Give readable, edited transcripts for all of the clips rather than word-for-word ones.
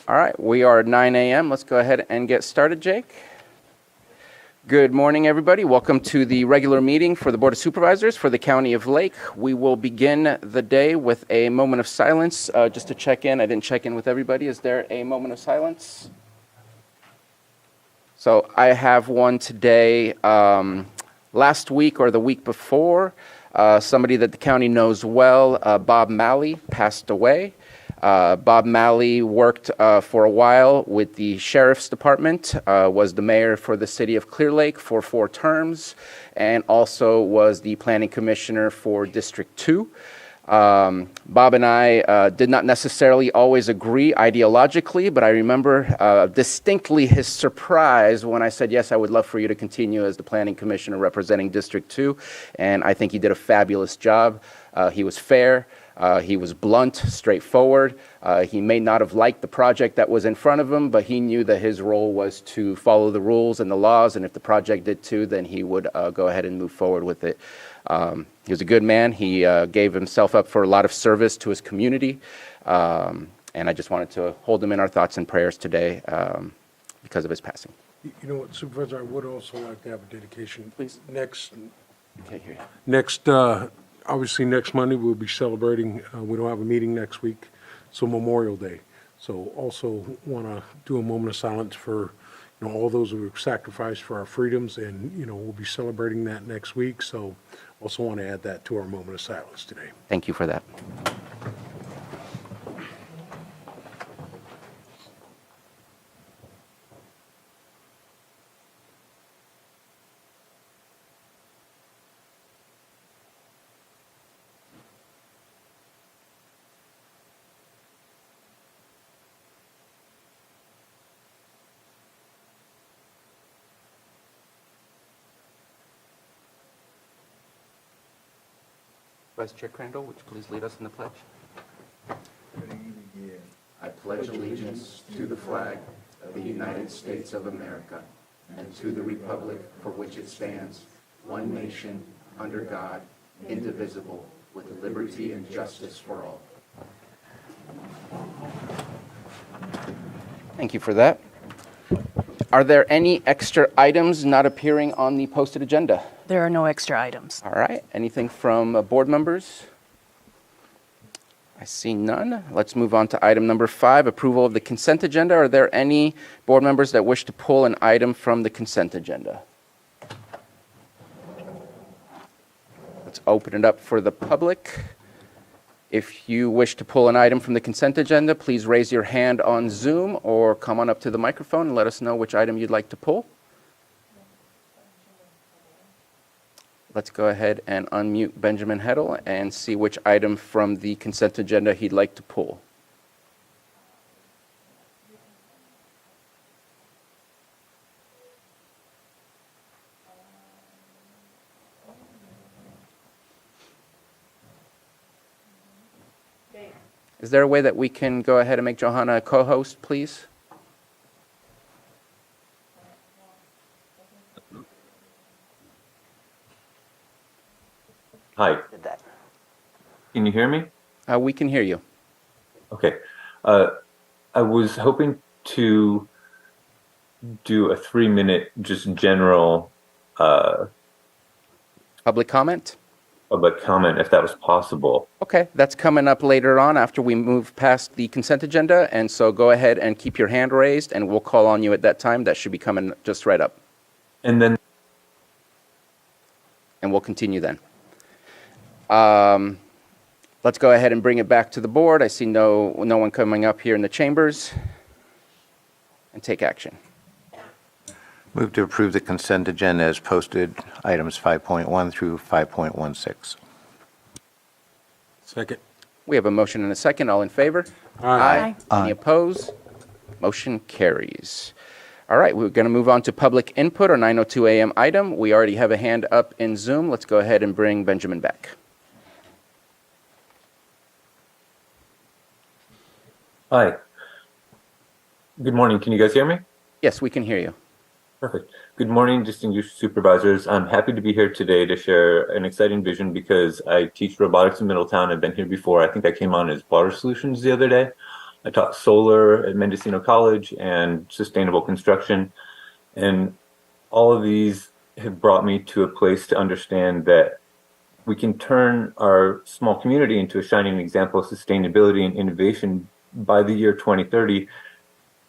All right, we are at 9 a.m. Let's go ahead and get started, Jake. Good morning, everybody. Welcome to the regular meeting for the Board of Supervisors for the County of Lake. We will begin the day with a moment of silence. Just to check in, I didn't check in with everybody. Is there a moment of silence? So I have one today. Last week or the week before, somebody that the county knows well, Bob Malley, passed away. Bob Malley worked for a while with the Sheriff's Department, was the mayor for the city of Clear Lake for 4 terms, and also was the planning commissioner for District 2. Bob and I did not necessarily always agree ideologically, but I remember distinctly his surprise when I said, yes, I would love for you to continue as the planning commissioner representing District 2, and I think he did a fabulous job. He was fair. He was blunt, straightforward. He may not have liked the project that was in front of him, but he knew that his role was to follow the rules and the laws, and if the project did too, then he would go ahead and move forward with it. He was a good man. He gave himself up for a lot of service to his community, and I just wanted to hold him in our thoughts and prayers today because of his passing. You know what, Supervisor, I would also like to have a dedication. Please. Obviously next Monday we'll be celebrating, we don't have a meeting next week, so Memorial Day. So also want to do a moment of silence for, all those who have sacrificed for our freedoms, and, we'll be celebrating that next week. So also want to add that to our moment of silence today. Thank you for that. Vice Chair Crandall, would you please lead us in the pledge? I pledge allegiance to the flag of the United States of America and to the republic for which it stands, one nation, under God, indivisible, with liberty and justice for all. Thank you for that. Are there any extra items not appearing on the posted agenda? There are no extra items. All right. Anything from board members? I see none. Let's move on to item number 5, approval of the consent agenda. Are there any board members that wish to pull an item from the consent agenda? Let's open it up for the public. If you wish to pull an item from the consent agenda, please raise your hand on Zoom or come on up to the microphone and let us know which item you'd like to pull. Let's go ahead and unmute Benjamin Heddle and see which item from the consent agenda he'd like to pull. Is there a way that we can go ahead and make Johanna a co-host, please? Hi. Can you hear me? We can hear you. Okay. I was hoping to do a 3-minute just general Public comment? public comment if that was possible. Okay, that's coming up later on after we move past the consent agenda, and so go ahead and keep your hand raised, and we'll call on you at that time. That should be coming just right up. And then And we'll continue then. Let's go ahead and bring it back to the board. I see no one coming up here in the chambers. And take action. Move to approve the consent agenda as posted, items 5.1 through 5.16. Second. We have a motion and a second. All in favor? Aye. Any opposed? Motion carries. All right, we're going to move on to public input, our 9:02 a.m. item. We already have a hand up in Zoom. Let's go ahead and bring Benjamin back. Hi. Good morning. Can you guys hear me? Yes, we can hear you. Perfect. Good morning, distinguished supervisors. I'm happy to be here today to share an exciting vision because I teach robotics in Middletown. I've been here before. I think I came on as water solutions the other day. I taught solar at Mendocino College and sustainable construction. And all of these have brought me to a place to understand that we can turn our small community into a shining example of sustainability and innovation by the year 2030.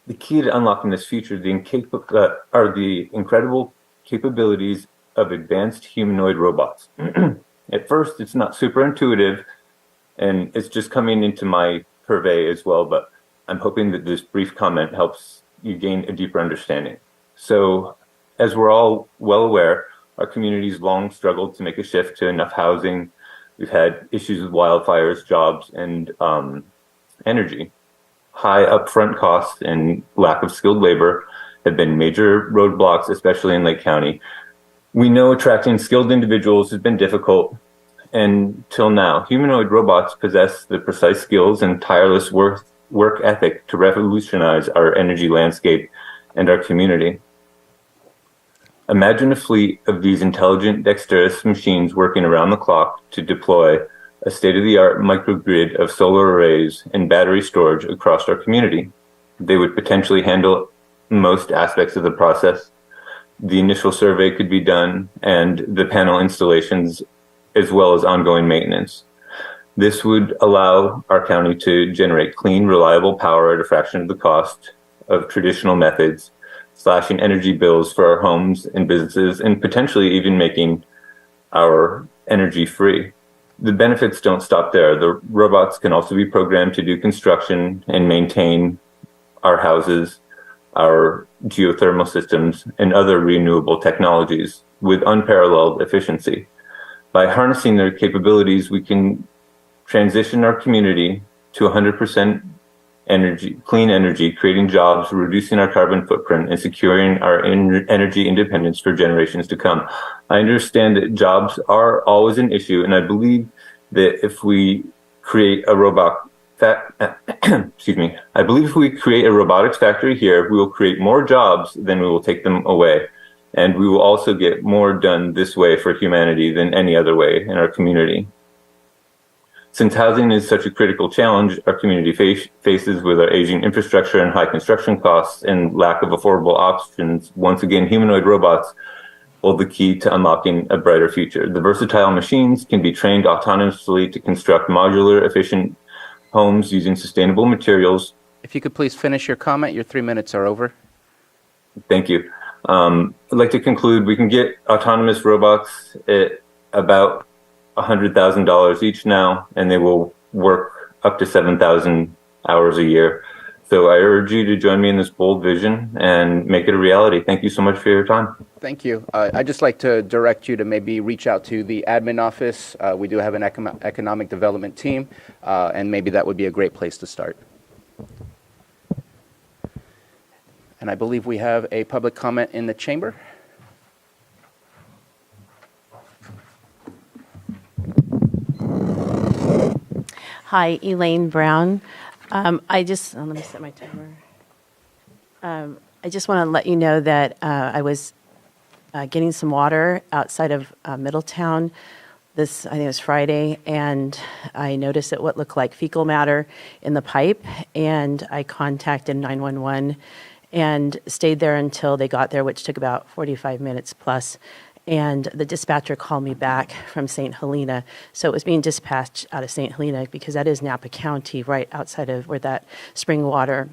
The key to unlocking this future are the incredible capabilities of advanced humanoid robots. At first, it's not super intuitive, and it's just coming into my purvey as well, but I'm hoping that this brief comment helps you gain a deeper understanding. So, as we're all well aware, our community's long struggled to make a shift to enough housing. We've had issues with wildfires, jobs, and energy. High upfront costs and lack of skilled labor have been major roadblocks, especially in Lake County. We know attracting skilled individuals has been difficult until now. Humanoid robots possess the precise skills and tireless work ethic to revolutionize our energy landscape and our community. Imagine a fleet of these intelligent, dexterous machines working around the clock to deploy a state-of-the-art microgrid of solar arrays and battery storage across our community. They would potentially handle most aspects of the process. The initial survey could be done, and the panel installations, as well as ongoing maintenance. This would allow our county to generate clean, reliable power at a fraction of the cost of traditional methods, slashing energy bills for our homes and businesses, and potentially even making our energy free. The benefits don't stop there. The robots can also be programmed to do construction and maintain our houses, our geothermal systems, and other renewable technologies with unparalleled efficiency. By harnessing their capabilities, we can transition our community to 100% clean energy, creating jobs, reducing our carbon footprint, and securing our energy independence for generations to come. I understand that jobs are always an issue, and I believe that if we create a if we create a robotics factory here, we will create more jobs than we will take them away. And we will also get more done this way for humanity than any other way in our community. Since housing is such a critical challenge our community faces with our aging infrastructure and high construction costs and lack of affordable options, once again, humanoid robots hold the key to unlocking a brighter future. The versatile machines can be trained autonomously to construct modular, efficient homes using sustainable materials. If you could please finish your comment, your 3 minutes are over. Thank you. I'd like to conclude, we can get autonomous robots at about $100,000 each now, and they will work up to 7,000 hours a year. So I urge you to join me in this bold vision and make it a reality. Thank you so much for your time. Thank you. I'd just like to direct you to maybe reach out to the admin office. We do have an economic development team, and maybe that would be a great place to start. And I believe we have a public comment in the chamber. Hi, Elaine Brown. Let me set my timer. I just want to let you know that I was getting some water outside of Middletown I think it was Friday, and I noticed that what looked like fecal matter in the pipe, and I contacted 911 and stayed there until they got there, which took about 45 minutes plus. And the dispatcher called me back from St. Helena. So it was being dispatched out of St. Helena because that is Napa County, right outside of where that spring water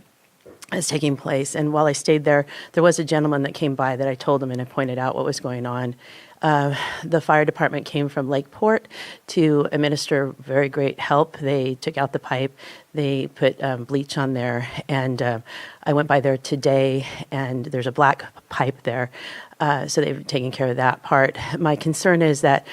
is taking place. And while I stayed there, there was a gentleman that came by that I told him and I pointed out what was going on. The fire department came from Lakeport to administer very great help. They took out the pipe, they put bleach on there, and I went by there today, and there's a black pipe there, so they've taken care of that part. My concern is that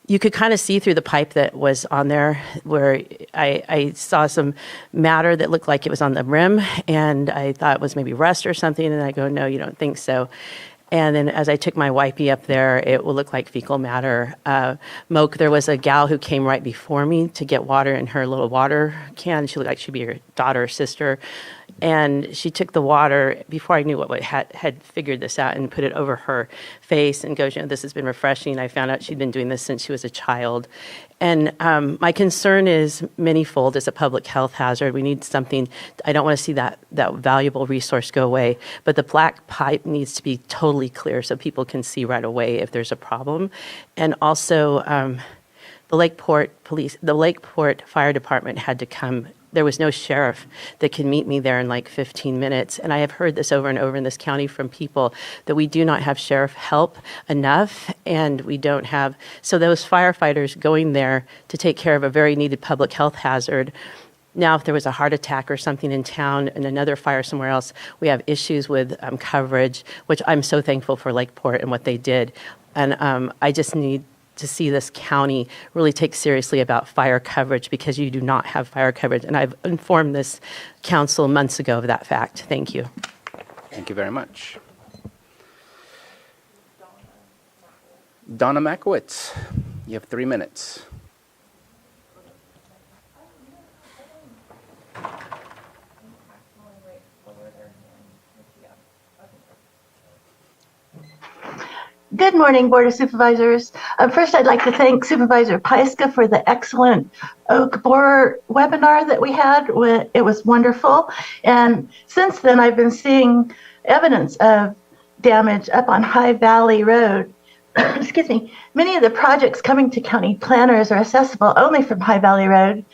you could kind of see through the pipe that was on there, where I saw some matter that looked like it was on the rim, and I thought it was maybe rust or something, and I go, no, you don't think so. And then as I took my wipey up there, it will look like fecal matter. Moke, there was a gal who came right before me to get water in her little water can. She looked like she'd be your daughter or sister. And she took the water before I knew what had figured this out and put it over her face and goes, this has been refreshing. I found out she'd been doing this since she was a child. And my concern is manyfold. It's a public health hazard. We need something. I don't want to see that valuable resource go away. But the black pipe needs to be totally clear so people can see right away if there's a problem. And also, the Lakeport Fire Department had to come. There was no sheriff that can meet me there in like 15 minutes. And I have heard this over and over in this county from people that we do not have sheriff help enough, and we don't have. So those firefighters going there to take care of a very needed public health hazard. Now, if there was a heart attack or something in town and another fire somewhere else, we have issues with coverage, which I'm so thankful for Lakeport and what they did. And I just need to see this county really take seriously about fire coverage, because you do not have fire coverage. And I've informed this council months ago of that fact. Thank you. Thank you very much. Donna Makowitz, you have 3 minutes. Good morning, Board of Supervisors. First, I'd like to thank Supervisor Pyska for the excellent oak borer webinar that we had. It was wonderful. And since then, I've been seeing evidence of damage up on High Valley Road. Excuse me. Many of the projects coming to county planners are accessible only from High Valley Road.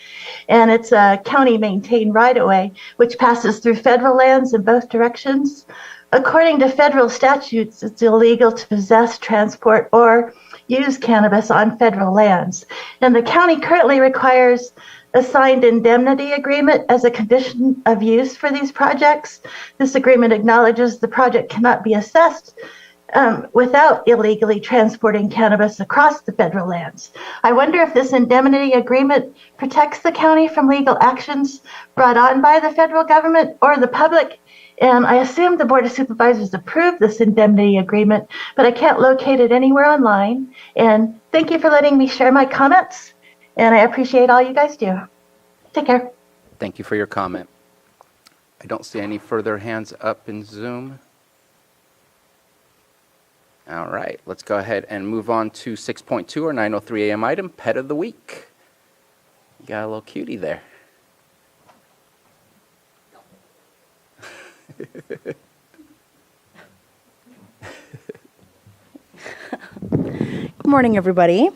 And it's a county maintained right-of-way, which passes through federal lands in both directions. According to federal statutes, it's illegal to possess, transport, or use cannabis on federal lands. And the county currently requires a signed indemnity agreement as a condition of use for these projects. This agreement acknowledges the project cannot be assessed without illegally transporting cannabis across the federal lands. I wonder if this indemnity agreement protects the county from legal actions brought on by the federal government or the public. And I assume the Board of Supervisors approved this indemnity agreement, but I can't locate it anywhere online. And thank you for letting me share my comments. And I appreciate all you guys do. Take care. Thank you for your comment. I don't see any further hands up in Zoom. All right, let's go ahead and move on to 6.2 or 9:03 a.m. item, Pet of the Week. You got a little cutie there. Good morning, everybody.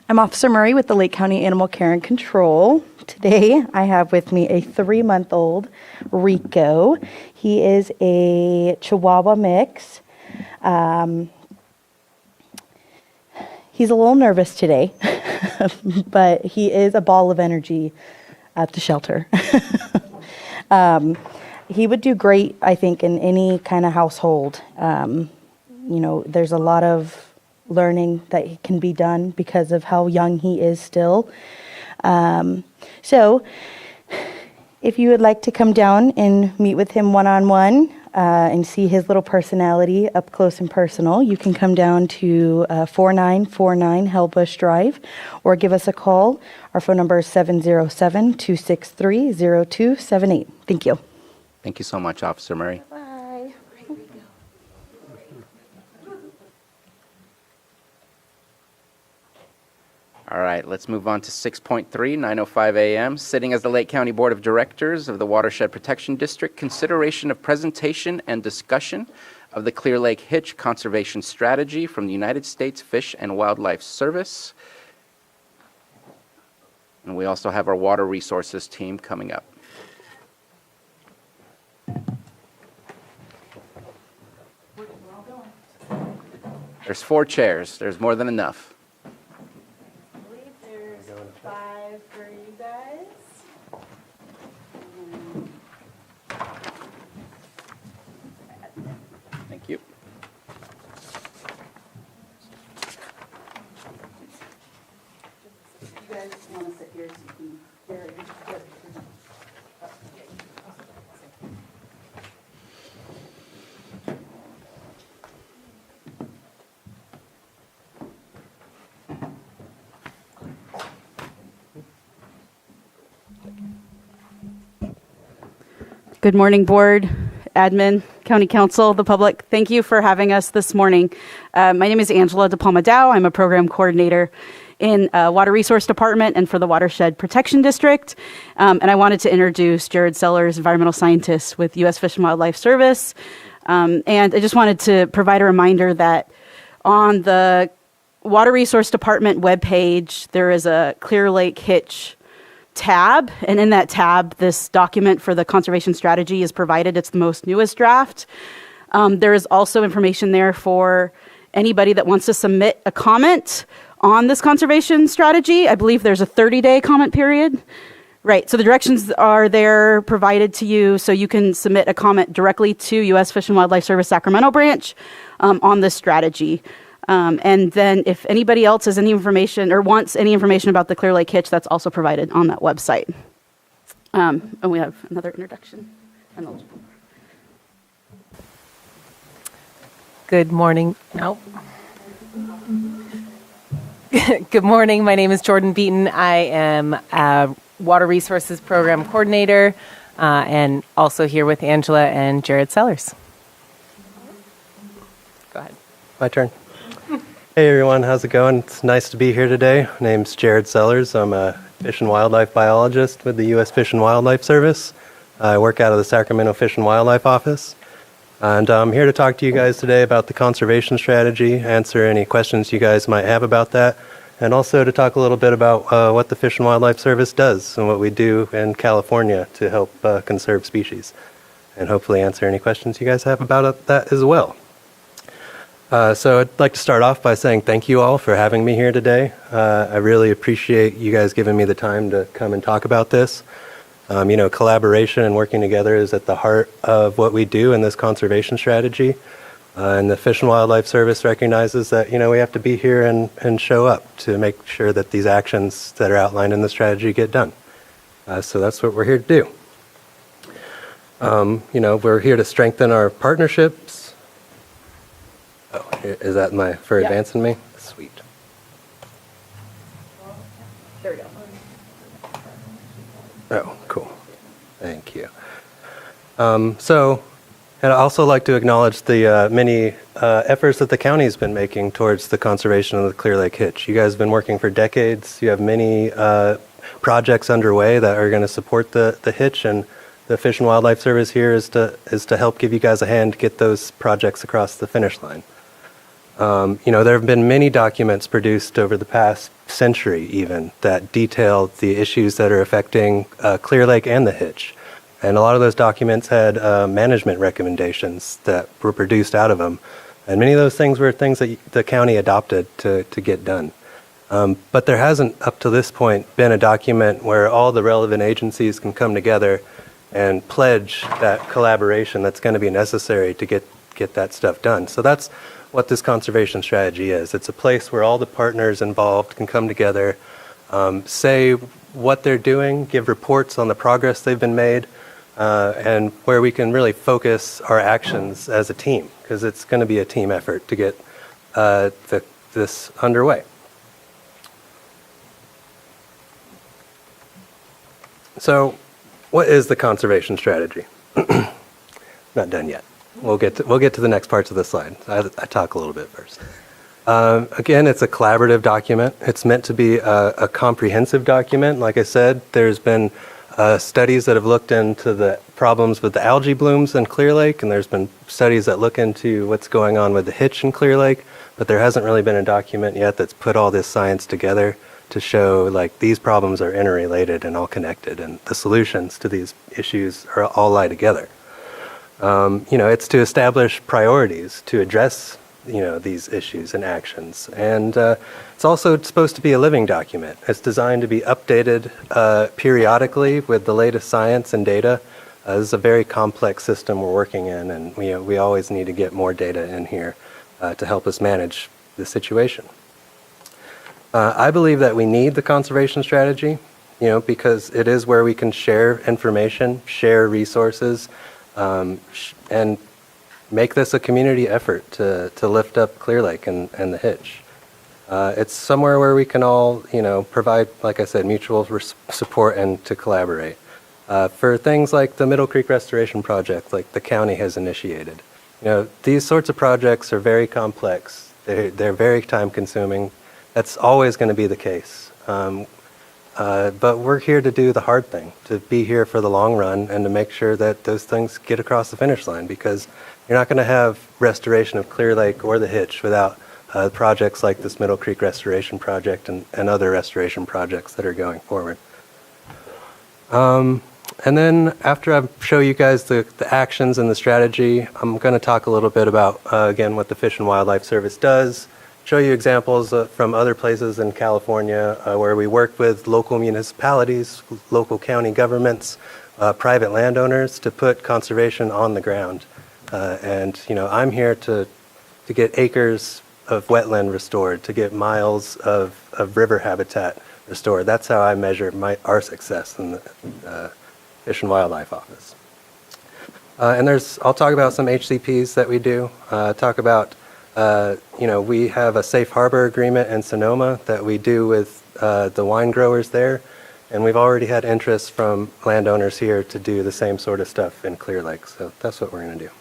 I'm Officer Murray with the Lake County Animal Care and Control. Today, I have with me a 3-month-old Rico. He is a Chihuahua mix. He's a little nervous today, but he is a ball of energy at the shelter. He would do great, I think, in any kind of household. There's a lot of learning that can be done because of how young he is still. So if you would like to come down and meet with him one-on-one and see his little personality up close and personal, you can come down to 4949 Hellbush Drive or give us a call. Our phone number is 707-263-0278. Thank you. Thank you so much, Officer Murray. Bye. All right, let's move on to 6.3, 9:05 a.m. Sitting as the Lake County Board of Directors of the Watershed Protection District, consideration of presentation and discussion of the Clear Lake Hitch Conservation Strategy from the United States Fish and Wildlife Service. And we also have our Water Resources team coming up. There's 4 chairs. There's more than enough. I believe there's 5 for you guys. Thank you. You guys want to sit here so you can hear it. Good morning, board, admin, county council, the public. Thank you for having us this morning. My name is Angela DePalma Dow. I'm a program coordinator in Water Resource Department and for the Watershed Protection District. And I wanted to introduce Jared Sellers, environmental scientist with U.S. Fish and Wildlife Service. And I just wanted to provide a reminder that on the Water Resource Department webpage, there is a Clear Lake Hitch tab, and in that tab, this document for the conservation strategy is provided. It's the most newest draft. There is also information there for anybody that wants to submit a comment on this conservation strategy. I believe there's a 30-day comment period. Right, so the directions are there provided to you, so you can submit a comment directly to U.S. Fish and Wildlife Service Sacramento branch on this strategy. And then if anybody else has any information or wants any information about the Clear Lake Hitch, that's also provided on that website. And we have another introduction. Good morning. No. Good morning. My name is Jordan Beaton. I am a Water Resources Program Coordinator and also here with Angela and Jared Sellers. Go ahead. My turn. Hey everyone, how's it going? It's nice to be here today. My name's Jared Sellers. I'm a fish and wildlife biologist with the U.S. Fish and Wildlife Service. I work out of the Sacramento Fish and Wildlife Office. And I'm here to talk to you guys today about the conservation strategy, answer any questions you guys might have about that, and also to talk a little bit about what the Fish and Wildlife Service does and what we do in California to help conserve species, and hopefully answer any questions you guys have about that as well. So I'd like to start off by saying thank you all for having me here today. I really appreciate you guys giving me the time to come and talk about this. Collaboration and working together is at the heart of what we do in this conservation strategy. And the Fish and Wildlife Service recognizes that, we have to be here and show up to make sure that these actions that are outlined in the strategy get done. So that's what we're here to do. We're here to strengthen our partnerships. Oh, is that for advancing me? Sweet. There we go. Oh, cool. Thank you. And I'd also like to acknowledge the many efforts that the county's been making towards the conservation of the Clear Lake Hitch. You guys have been working for decades. You have many projects underway that are going to support the hitch, and the Fish and Wildlife Service here is to help give you guys a hand to get those projects across the finish line. There have been many documents produced over the past century even that detail the issues that are affecting Clear Lake and the Hitch. And a lot of those documents had management recommendations that were produced out of them. And many of those things were things that the county adopted to get done. But there hasn't, up to this point, been a document where all the relevant agencies can come together and pledge that collaboration that's going to be necessary to get that stuff done. So that's what this conservation strategy is. It's a place where all the partners involved can come together, say what they're doing, give reports on the progress they've been made, and where we can really focus our actions as a team, because it's going to be a team effort to get this underway. So, what is the conservation strategy? Not done yet. We'll get to the next parts of the slide. I talk a little bit first. Again, it's a collaborative document. It's meant to be a comprehensive document. Like I said, there's been studies that have looked into the problems with the algae blooms in Clear Lake, and there's been studies that look into what's going on with the hitch in Clear Lake, but there hasn't really been a document yet that's put all this science together to show like these problems are interrelated and all connected, and the solutions to these issues all lie together. It's to establish priorities to address, these issues and actions. And it's also supposed to be a living document. It's designed to be updated periodically with the latest science and data. This is a very complex system we're working in, and we always need to get more data in here to help us manage the situation. I believe that we need the conservation strategy, because it is where we can share information, share resources, and make this a community effort to lift up Clear Lake and the Hitch. It's somewhere where we can all, provide, like I said, mutual support and to collaborate. for things like the Middle Creek Restoration Project, like the county has initiated. These sorts of projects are very complex. They're very time consuming. That's always going to be the case. But we're here to do the hard thing, to be here for the long run and to make sure that those things get across the finish line, because you're not going to have restoration of Clear Lake or the Hitch without projects like this Middle Creek Restoration Project and other restoration projects that are going forward. And then after I show you guys the actions and the strategy, I'm going to talk a little bit about, again, what the Fish and Wildlife Service does, show you examples from other places in California where we work with local municipalities, local county governments, private landowners to put conservation on the ground. And I'm here to get acres of wetland restored, to get miles of river habitat restored. That's how I measure our success in the Fish and Wildlife Office. And I'll talk about some HCPs that we do. Talk about, we have a safe harbor agreement in Sonoma that we do with the wine growers there. And we've already had interest from landowners here to do the same sort of stuff in Clear Lake. So that's what we're going to do.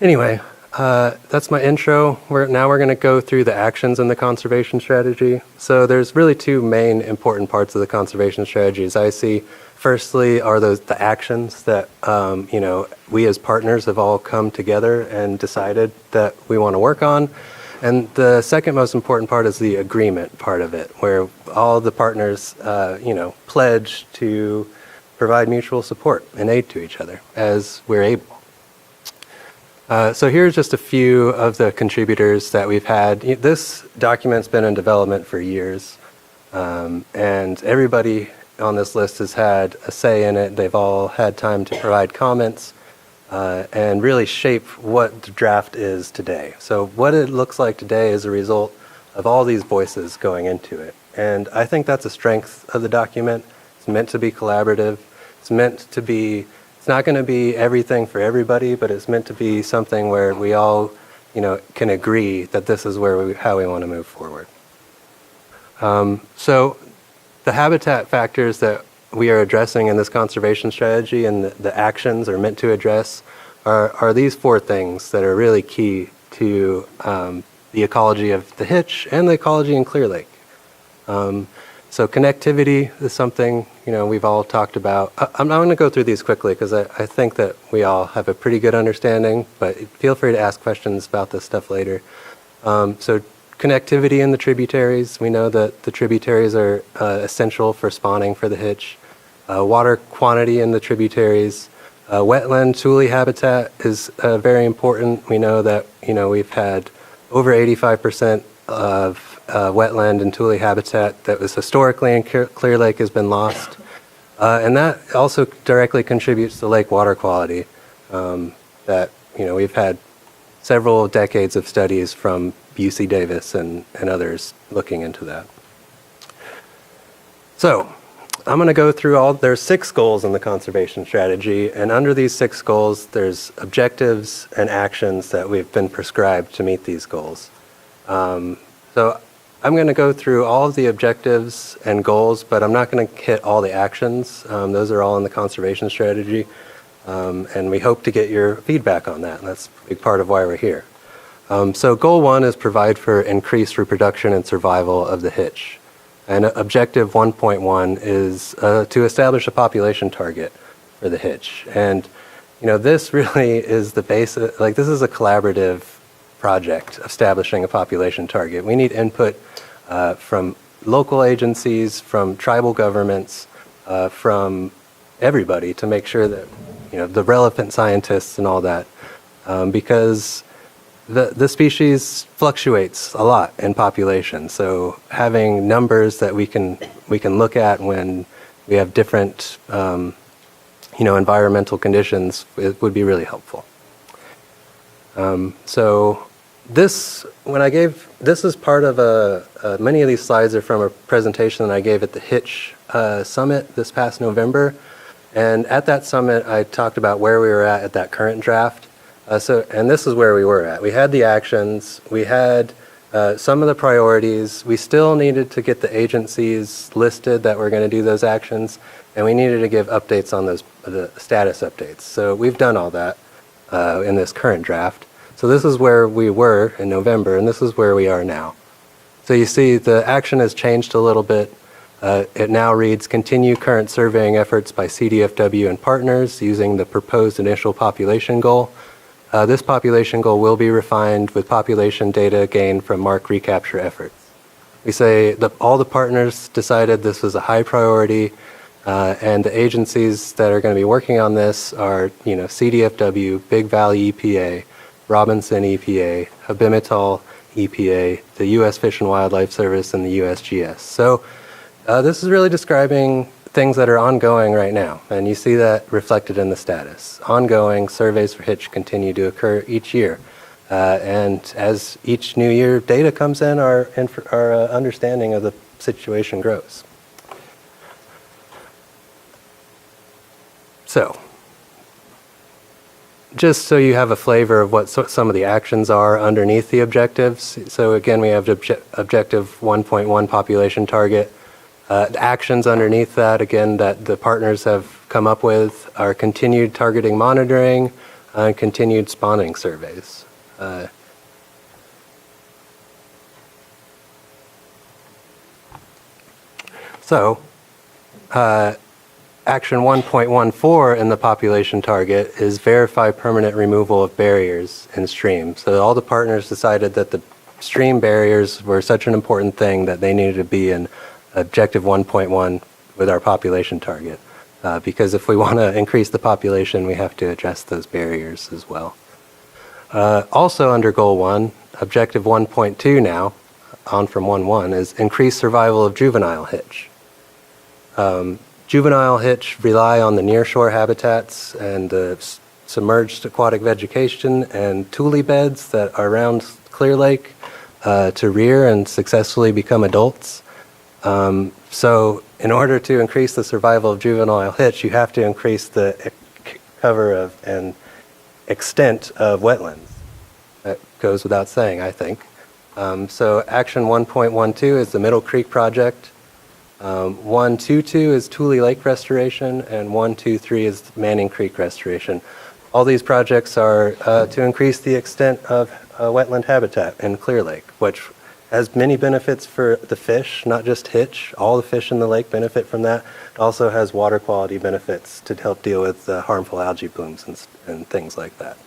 Anyway, that's my intro. Now we're going to go through the actions in the conservation strategy. So there's really two main important parts of the conservation strategy as I see. Firstly are the actions that we as partners have all come together and decided that we want to work on. And the second most important part is the agreement part of it, where all the partners pledge to provide mutual support and aid to each other as we're able. So here's just a few of the contributors that we've had. This document's been in development for years, and everybody on this list has had a say in it. They've all had time to provide comments and really shape what the draft is today. So what it looks like today is a result of all these voices going into it. And I think that's a strength of the document. It's meant to be collaborative. It's not going to be everything for everybody, but it's meant to be something where we all, can agree that this is how we want to move forward. So the habitat factors that we are addressing in this conservation strategy and the actions are meant to address are these four things that are really key to the ecology of the Hitch and the ecology in Clear Lake. So connectivity is something, we've all talked about. I'm not going to go through these quickly because I think that we all have a pretty good understanding, but feel free to ask questions about this stuff later. So connectivity in the tributaries. We know that the tributaries are essential for spawning for the Hitch. Water quantity in the tributaries. Wetland tule habitat is very important. We know that, we've had over 85% of wetland and tule habitat that was historically in Clear Lake has been lost. And that also directly contributes to lake water quality that, we've had several decades of studies from UC Davis and others looking into that. So I'm going to go through there's 6 goals in the conservation strategy, and under these 6 goals, there's objectives and actions that we've been prescribed to meet these goals. So I'm going to go through all of the objectives and goals, but I'm not going to hit all the actions. Those are all in the conservation strategy, and we hope to get your feedback on that, and that's a big part of why we're here. So goal 1 is provide for increased reproduction and survival of the Hitch. And objective 1.1 is to establish a population target for the Hitch. And, this really is the basis, this is a collaborative project, establishing a population target. We need input from local agencies, from tribal governments, from everybody to make sure that, the relevant scientists and all that, because the species fluctuates a lot in population, so having numbers that we can look at when we have different environmental conditions would be really helpful. So this is part of many of these slides are from a presentation that I gave at the Hitch Summit this past November, and at that summit I talked about where we were at that current draft. And this is where we were at. We had the actions, we had some of the priorities. We still needed to get the agencies listed that were going to do those actions. and we needed to give updates on the status updates. So we've done all that in this current draft. So this is where we were in November, and this is where we are now. So you see the action has changed a little bit. It now reads, continue current surveying efforts by CDFW and partners using the proposed initial population goal. This population goal will be refined with population data gained from MARC recapture efforts. We say that all the partners decided this was a high priority, and the agencies that are going to be working on this are, CDFW, Big Valley EPA, Robinson EPA, Habimatal EPA, the U.S. Fish and Wildlife Service, and the USGS. So this is really describing things that are ongoing right now, and you see that reflected in the status. Ongoing surveys for hitch continue to occur each year, and as each new year data comes in, our understanding of the situation grows. So, just so you have a flavor of what some of the actions are underneath the objectives. So again, we have objective 1.1 population target. The actions underneath that, again, that the partners have come up with are continued targeting monitoring and continued spawning surveys. Action 1.14 in the population target is verify permanent removal of barriers in streams. So all the partners decided that the stream barriers were such an important thing that they needed to be in objective 1.1 with our population target. Because if we want to increase the population, we have to address those barriers as well. Also under goal 1, objective 1.2 now, on from 1.1, is increase survival of juvenile hitch. Juvenile hitch rely on the nearshore habitats and the submerged aquatic vegetation and tule beds that are around Clear Lake to rear and successfully become adults. So in order to increase the survival of juvenile hitch, you have to increase the cover of and extent of wetlands. That goes without saying, I think. So action 1.12 is the Middle Creek project. 1.22 is Tule Lake restoration, and 1.23 is Manning Creek restoration. All these projects are to increase the extent of wetland habitat in Clear Lake, which has many benefits for the fish, not just hitch. All the fish in the lake benefit from that. It also has water quality benefits to help deal with harmful algae blooms and things like that.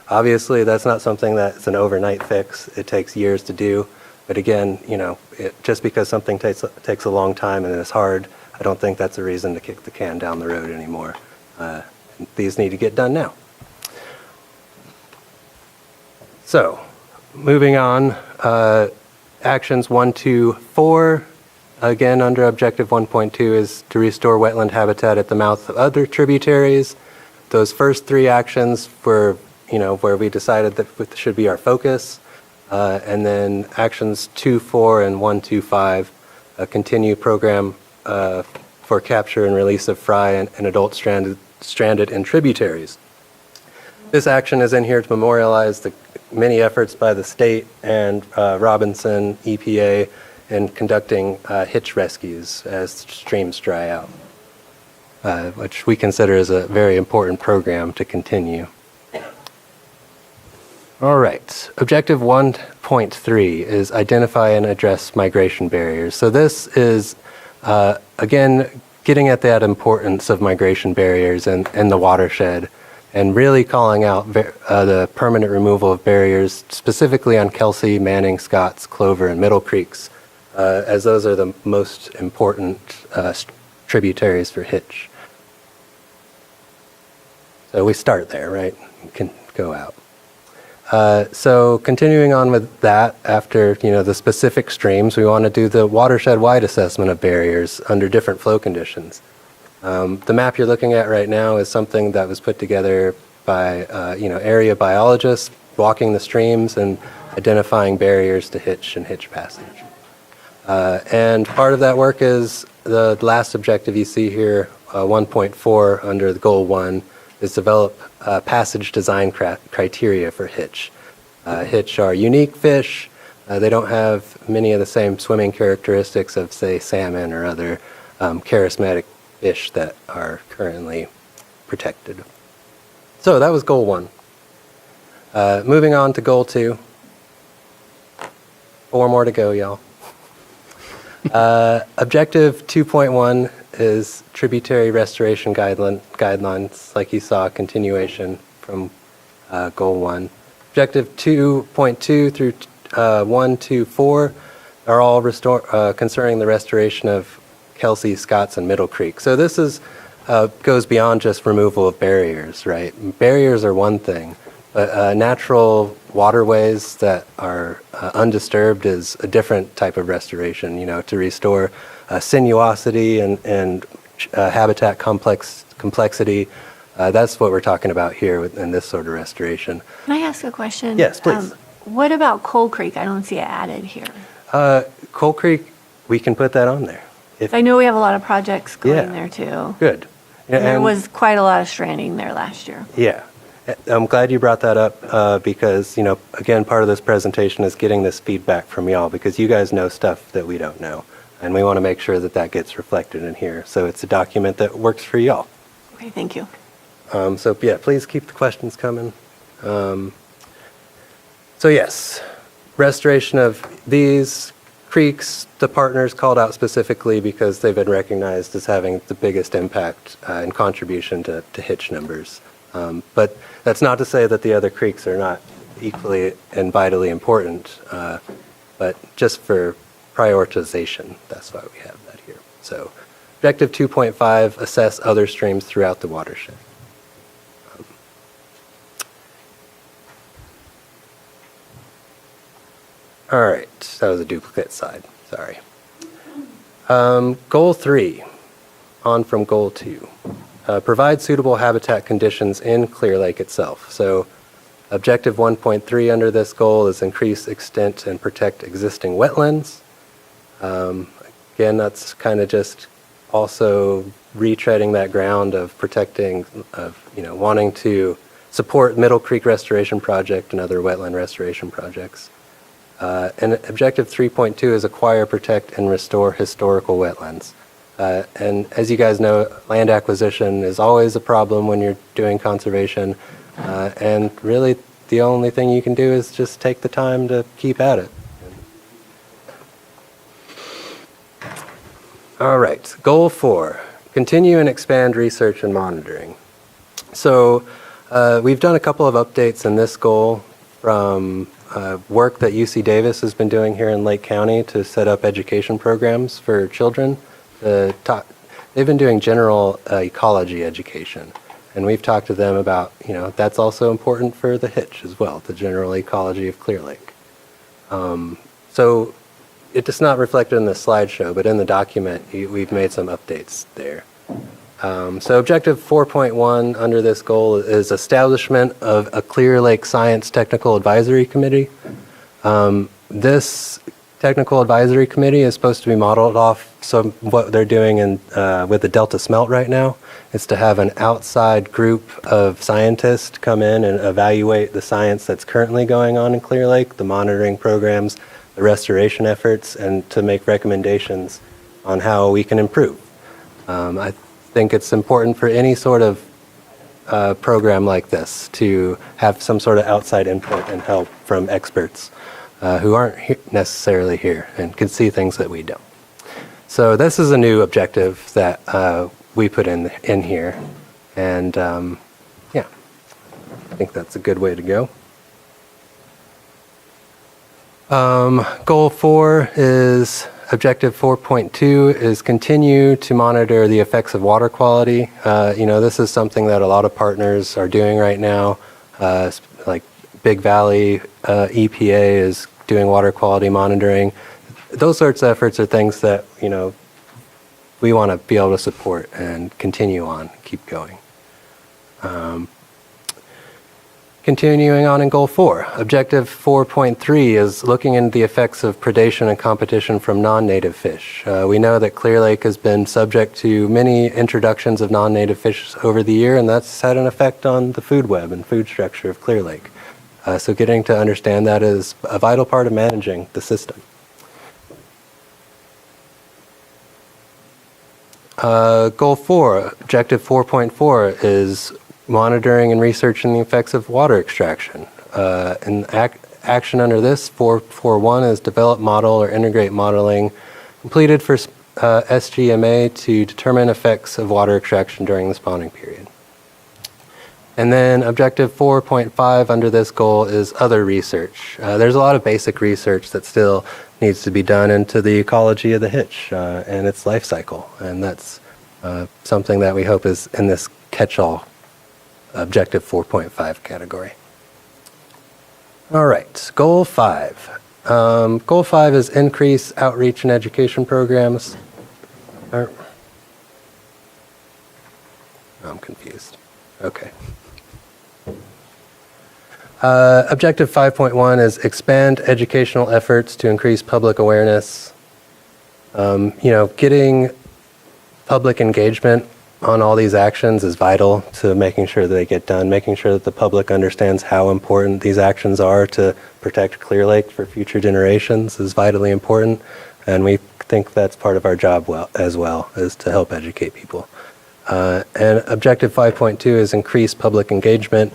Obviously, that's not something that's an overnight fix. It takes years to do. But again, just because something takes a long time and is hard, I don't think that's a reason to kick the can down the road anymore. These need to get done now. So, moving on, actions 1, 2, 4, again under objective 1.2 is to restore wetland habitat at the mouth of other tributaries. Those first 3 actions were, where we decided that should be our focus. And then actions 2, 4, and 1, 2, 5 continue program for capture and release of fry and adult stranded in tributaries. This action is in here to memorialize the many efforts by the state and Robinson EPA in conducting hitch rescues as streams dry out, which we consider as a very important program to continue. All right, objective 1.3 is identify and address migration barriers. So this is, again, getting at that importance of migration barriers in the watershed and really calling out the permanent removal of barriers, specifically on Kelsey, Manning, Scotts, Clover, and Middle Creeks, as those are the most important tributaries for hitch. So we start there, right? You can go out. So continuing on with that, after the specific streams, we want to do the watershed-wide assessment of barriers under different flow conditions. The map you're looking at right now is something that was put together by area biologists walking the streams and identifying barriers to hitch and hitch passage. And part of that work is the last objective you see here, 1.4 under the goal 1, is develop passage design criteria for hitch. Hitch are unique fish. They don't have many of the same swimming characteristics of, say, salmon or other charismatic fish that are currently protected. So that was goal 1. Moving on to goal 2. 4 more to go, y'all. Objective 2.1 is tributary restoration guidelines, like you saw, continuation from goal 1. Objective 2.2 through 1 to 4 are all concerning the restoration of Kelsey, Scotts, and Middle Creek. So this is goes beyond just removal of barriers, right? Barriers are one thing, but natural waterways that are undisturbed is a different type of restoration, to restore sinuosity and habitat complexity. That's what we're talking about here in this sort of restoration. Can I ask a question? Yes, please. What about Coal Creek? I don't see it added here. Coal Creek, we can put that on there. I know we have a lot of projects going Yeah. there too. Good. And there was quite a lot of stranding there last year. Yeah. I'm glad you brought that up because, again, part of this presentation is getting this feedback from y'all because you guys know stuff that we don't know. And we want to make sure that that gets reflected in here. So it's a document that works for y'all. Okay, thank you. So, yeah, please keep the questions coming. So, yes, restoration of these creeks, the partners called out specifically because they've been recognized as having the biggest impact and contribution to hitch numbers. But that's not to say that the other creeks are not equally and vitally important, but just for prioritization, that's why we have that here. So objective 2.5, assess other streams throughout the watershed. All right, that was a duplicate slide, sorry. Goal 3, on from goal 2. Provide suitable habitat conditions in Clear Lake itself. So objective 1.3 under this goal is increase extent and protect existing wetlands. Again, that's kind of just also retreading that ground of protecting, wanting to support Middle Creek Restoration Project and other wetland restoration projects. And objective 3.2 is acquire, protect, and restore historical wetlands. And as you guys know, land acquisition is always a problem when you're doing conservation. And really, the only thing you can do is just take the time to keep at it. All right, goal 4, continue and expand research and monitoring. So we've done a couple of updates in this goal from work that UC Davis has been doing here in Lake County to set up education programs for children. They've been doing general ecology education, and we've talked to them about, that's also important for the hitch as well, the general ecology of Clear Lake. So it's not reflected in the slideshow, but in the document, we've made some updates there. So objective 4.1 under this goal is establishment of a Clear Lake Science Technical Advisory Committee. This Technical Advisory Committee is supposed to be modeled off some what they're doing with the Delta Smelt right now. It's to have an outside group of scientists come in and evaluate the science that's currently going on in Clear Lake, the monitoring programs, the restoration efforts, and to make recommendations on how we can improve. I think it's important for any sort of program like this to have some sort of outside input and help from experts who aren't necessarily here and can see things that we don't. So this is a new objective that we put in here, and yeah, I think that's a good way to go. Goal 4 is objective 4.2 is continue to monitor the effects of water quality. This is something that a lot of partners are doing right now. Like Big Valley EPA is doing water quality monitoring. Those sorts of efforts are things that, we want to be able to support and continue on, keep going. Continuing on in Goal 4, Objective 4.3 is looking into the effects of predation and competition from non-native fish. We know that Clear Lake has been subject to many introductions of non-native fish over the year, and that's had an effect on the food web and food structure of Clear Lake. So getting to understand that is a vital part of managing the system. Goal 4, Objective 4.4 is monitoring and researching the effects of water extraction. Action under this, 4.1, is develop, model, or integrate modeling completed for SGMA to determine effects of water extraction during the spawning period. And then Objective 4.5 under this goal is other research. There's a lot of basic research that still needs to be done into the ecology of the hitch and its life cycle. And that's something that we hope is in this catch-all Objective 4.5 category. All right, Goal 5. Goal 5 is increase outreach and education programs. I'm confused. Okay. Objective 5.1 is expand educational efforts to increase public awareness. Getting public engagement on all these actions is vital to making sure that they get done, making sure that the public understands how important these actions are to protect Clear Lake for future generations is vitally important. And we think that's part of our job as well, is to help educate people. And Objective 5.2 is increase public engagement.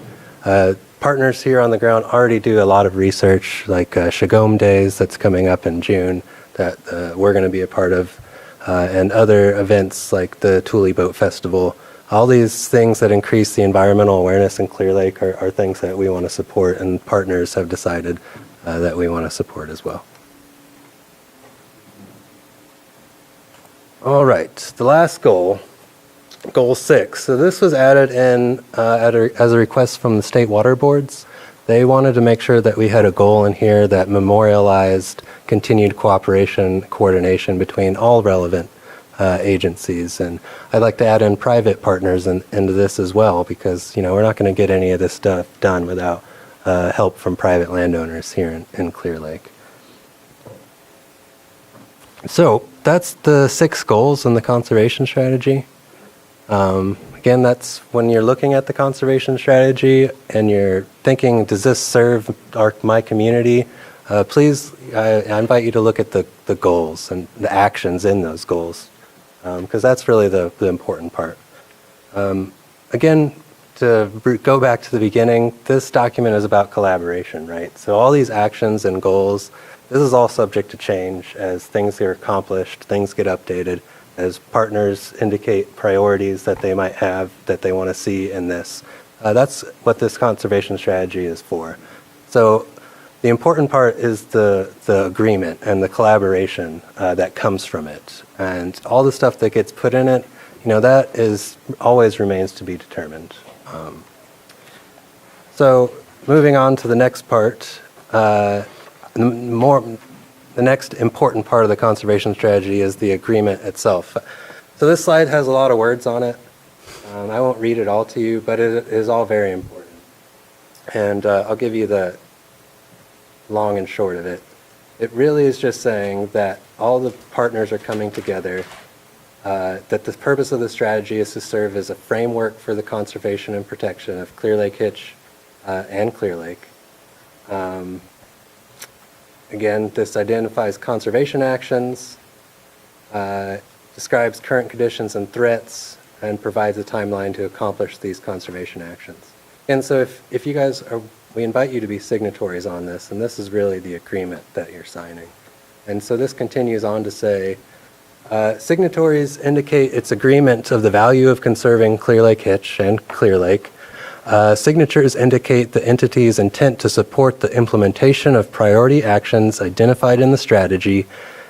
Partners here on the ground already do a lot of research, like Shagome Days that's coming up in June that we're going to be a part of, and other events like the Thule Boat Festival. All these things that increase the environmental awareness in Clear Lake are things that we want to support, and partners have decided that we want to support as well. All right, the last goal, Goal 6. So this was added in as a request from the state water boards. They wanted to make sure that we had a goal in here that memorialized continued cooperation, coordination between all relevant agencies. And I'd like to add in private partners into this as well, because we're not going to get any of this stuff done without help from private landowners here in Clear Lake. So that's the 6 goals in the conservation strategy. Again, that's when you're looking at the conservation strategy and you're thinking, does this serve my community? Please, I invite you to look at the goals and the actions in those goals, because that's really the important part. Again, to go back to the beginning, this document is about collaboration, right? So all these actions and goals, this is all subject to change as things get accomplished, things get updated, as partners indicate priorities that they might have that they want to see in this. That's what this conservation strategy is for. So the important part is the agreement and the collaboration that comes from it. And all the stuff that gets put in it, that is always remains to be determined. So moving on to the next part, the next important part of the conservation strategy is the agreement itself. So this slide has a lot of words on it. I won't read it all to you, but it is all very important. And I'll give you the long and short of it. It really is just saying that all the partners are coming together, that the purpose of the strategy is to serve as a framework for the conservation and protection of Clear Lake Hitch and Clear Lake. Again, this identifies conservation actions, describes current conditions and threats, and provides a timeline to accomplish these conservation actions. And so if you guys we invite you to be signatories on this, and this is really the agreement that you're signing. And so this continues on to say, signatories indicate its agreement of the value of conserving Clear Lake Hitch and Clear Lake. Signatures indicate the entity's intent to support the implementation of priority actions identified in the strategy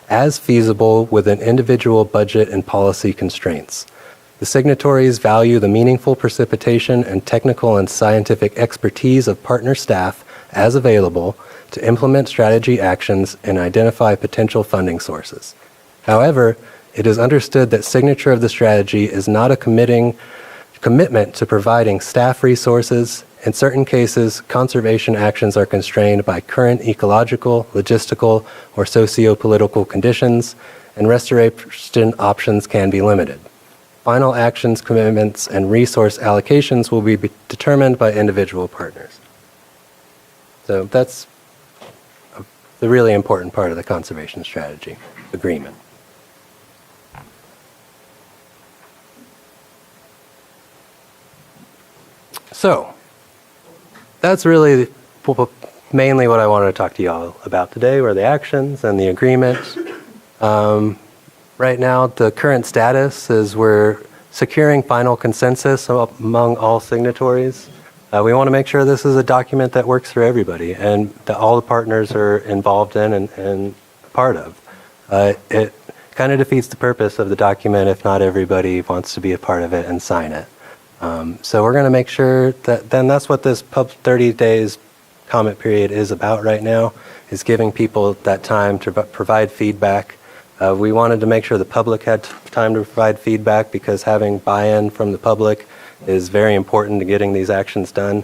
as feasible within individual budget and policy constraints. The signatories value the meaningful precipitation and technical and scientific expertise of partner staff as available to implement strategy actions and identify potential funding sources. However, it is understood that signature of the strategy is not a commitment to providing staff resources. In certain cases, conservation actions are constrained by current ecological, logistical, or socio-political conditions, and restoration options can be limited. Final actions, commitments, and resource allocations will be determined by individual partners. So that's the really important part of the conservation strategy, agreement. So that's really mainly what I wanted to talk to y'all about today, were the actions and the agreement. Right now, the current status is we're securing final consensus among all signatories. We want to make sure this is a document that works for everybody and that all the partners are involved in and part of. It kind of defeats the purpose of the document if not everybody wants to be a part of it and sign it. So we're going to make sure that then that's what this 30 days comment period is about right now, is giving people that time to provide feedback. We wanted to make sure the public had time to provide feedback because having buy-in from the public is very important to getting these actions done.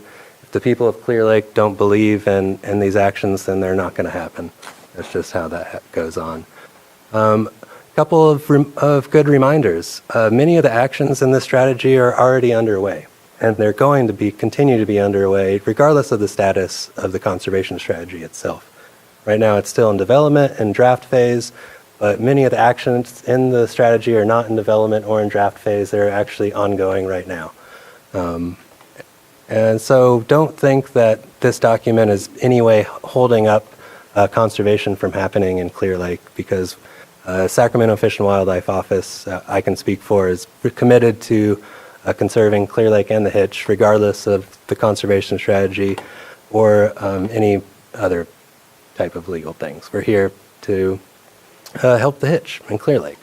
If the people of Clear Lake don't believe in these actions, then they're not going to happen. That's just how that goes on. Couple of good reminders. Many of the actions in this strategy are already underway, and they're going to continue to be underway regardless of the status of the conservation strategy itself. Right now it's still in development and draft phase, but many of the actions in the strategy are not in development or in draft phase. They're actually ongoing right now. And so don't think that this document is any way holding up conservation from happening in Clear Lake, because Sacramento Fish and Wildlife Office, I can speak for, is committed to conserving Clear Lake and the Hitch, regardless of the conservation strategy or any other type of legal things. We're here to help the Hitch and Clear Lake.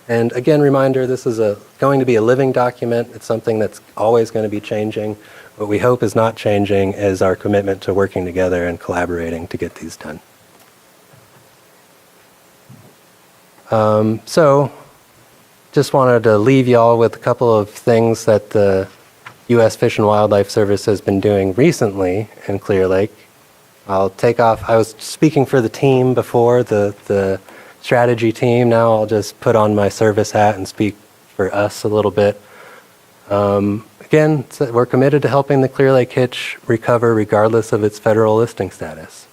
And again, reminder, this is going to be a living document. It's something that's always going to be changing. What we hope is not changing is our commitment to working together and collaborating to get these done. So just wanted to leave y'all with a couple of things that the U.S. Fish and Wildlife Service has been doing recently in Clear Lake. I'll take off. I was speaking for the team before, the strategy team. Now I'll just put on my service hat and speak for us a little bit. Again, we're committed to helping the Clear Lake Hitch recover regardless of its federal listing status.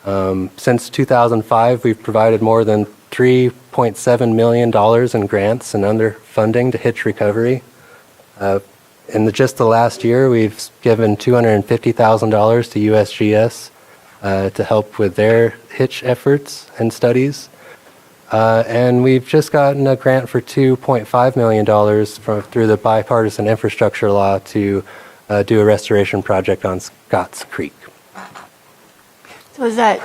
Since 2005, we've provided more than $3.7 million in grants and underfunding to hitch recovery. In just the last year, we've given $250,000 to USGS to help with their hitch efforts and studies. And we've just gotten a grant for $2.5 million through the bipartisan infrastructure law to do a restoration project on Scotts Creek. So is that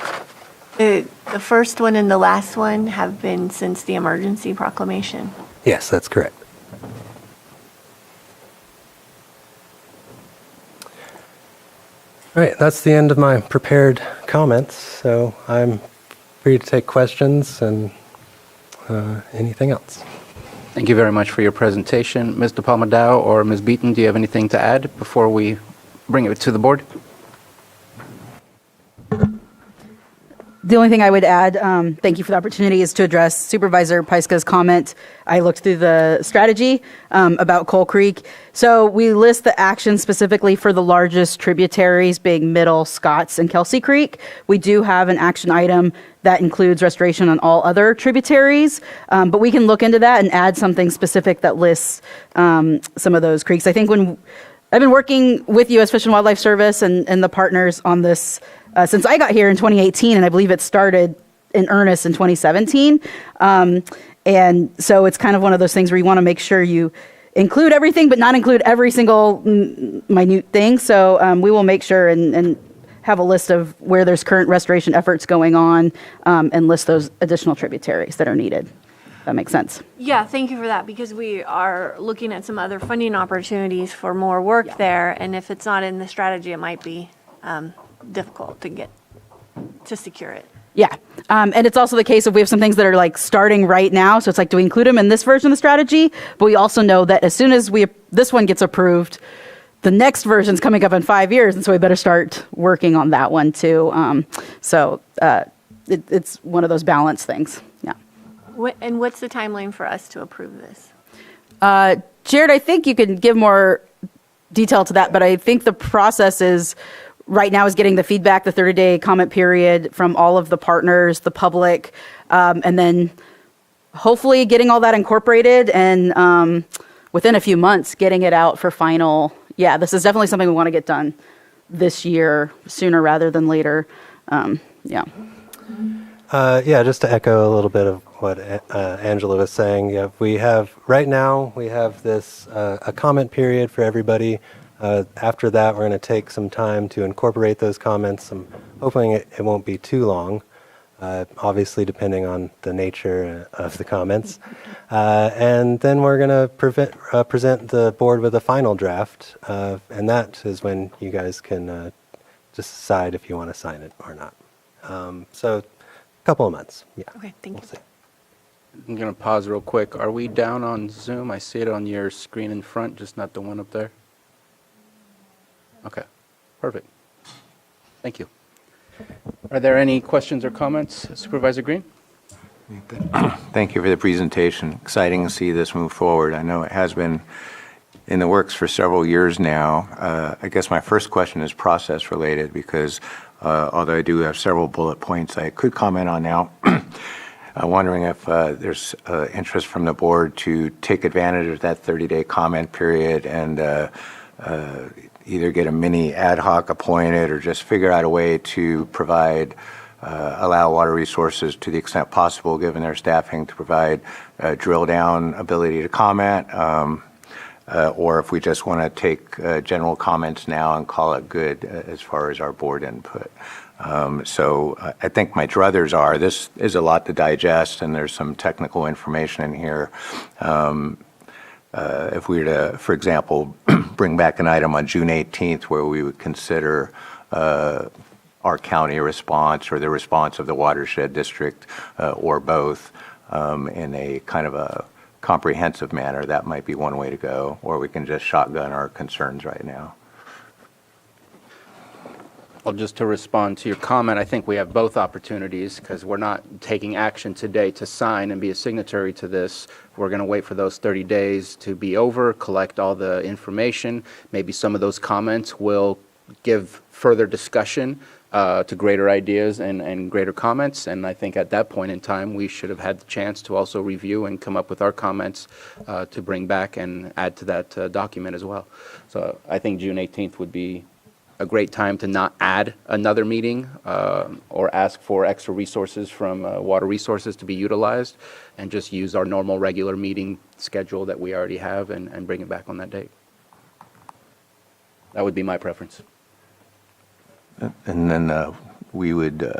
the first one and the last one have been since the emergency proclamation? Yes, that's correct. All right, that's the end of my prepared comments. So I'm free to take questions and anything else. Thank you very much for your presentation. Ms. DePalma-Dow or Ms. Beaton, do you have anything to add before we bring it to the board? The only thing I would add, thank you for the opportunity, is to address Supervisor Pyska's comment. I looked through the strategy about Coal Creek. So we list the actions specifically for the largest tributaries, being Middle, Scotts, and Kelsey Creek. We do have an action item that includes restoration on all other tributaries, but we can look into that and add something specific that lists some of those creeks. I think when I've been working with U.S. Fish and Wildlife Service and the partners on this since I got here in 2018, and I believe it started in earnest in 2017. And so it's kind of one of those things where you want to make sure you include everything, but not include every single minute thing. So we will make sure and have a list of where there's current restoration efforts going on and list those additional tributaries that are needed. That makes sense. Yeah, thank you for that, because we are looking at some other funding opportunities for more work there. And if it's not in the strategy, it might be difficult to secure it. Yeah. And it's also the case of we have some things that are like starting right now. So it's like, do we include them in this version of the strategy? But we also know that as soon as this one gets approved, the next version's coming up in 5 years. And so we better start working on that one too. It's one of those balance things. Yeah. And what's the timeline for us to approve this? Jared, I think you can give more detail to that, but I think the process is right now is getting the feedback, the 30-day comment period from all of the partners, the public, and then hopefully getting all that incorporated and within a few months getting it out for final, yeah, this is definitely something we want to get done this year, sooner rather than later. Yeah. Yeah, just to echo a little bit of what Angela was saying. Yeah, right now we have this a comment period for everybody. After that, we're going to take some time to incorporate those comments. I'm hoping it won't be too long, obviously depending on the nature of the comments. And then we're going to present the board with a final draft, and that is when you guys can decide if you want to sign it or not. So a couple of months, yeah. Okay, thank you. See. I'm going to pause real quick. Are we down on Zoom? I see it on your screen in front, just not the one up there. Okay, perfect. Thank you. Are there any questions or comments? Supervisor Green? Thank you for the presentation. Exciting to see this move forward. I know it has been in the works for several years now. I guess my first question is process related because although I do have several bullet points I could comment on now, I'm wondering if there's interest from the board to take advantage of that 30-day comment period and either get a mini ad hoc appointed or just figure out a way to provide, allow Water Resources to the extent possible, given their staffing, to provide drill down ability to comment, or if we just want to take general comments now and call it good as far as our board input. So I think my druthers are, this is a lot to digest and there's some technical information in here. If we were to, for example, bring back an item on June 18th where we would consider our county response or the response of the watershed district or both in a kind of a comprehensive manner, that might be one way to go, or we can just shotgun our concerns right now. Well, just to respond to your comment, I think we have both opportunities because we're not taking action today to sign and be a signatory to this. We're going to wait for those 30 days to be over, collect all the information. Maybe some of those comments will give further discussion to greater ideas and greater comments. And I think at that point in time, we should have had the chance to also review and come up with our comments to bring back and add to that document as well. So I think June 18th would be a great time to not add another meeting or ask for extra resources from Water Resources to be utilized and just use our normal regular meeting schedule that we already have and bring it back on that date. That would be my preference. And then we would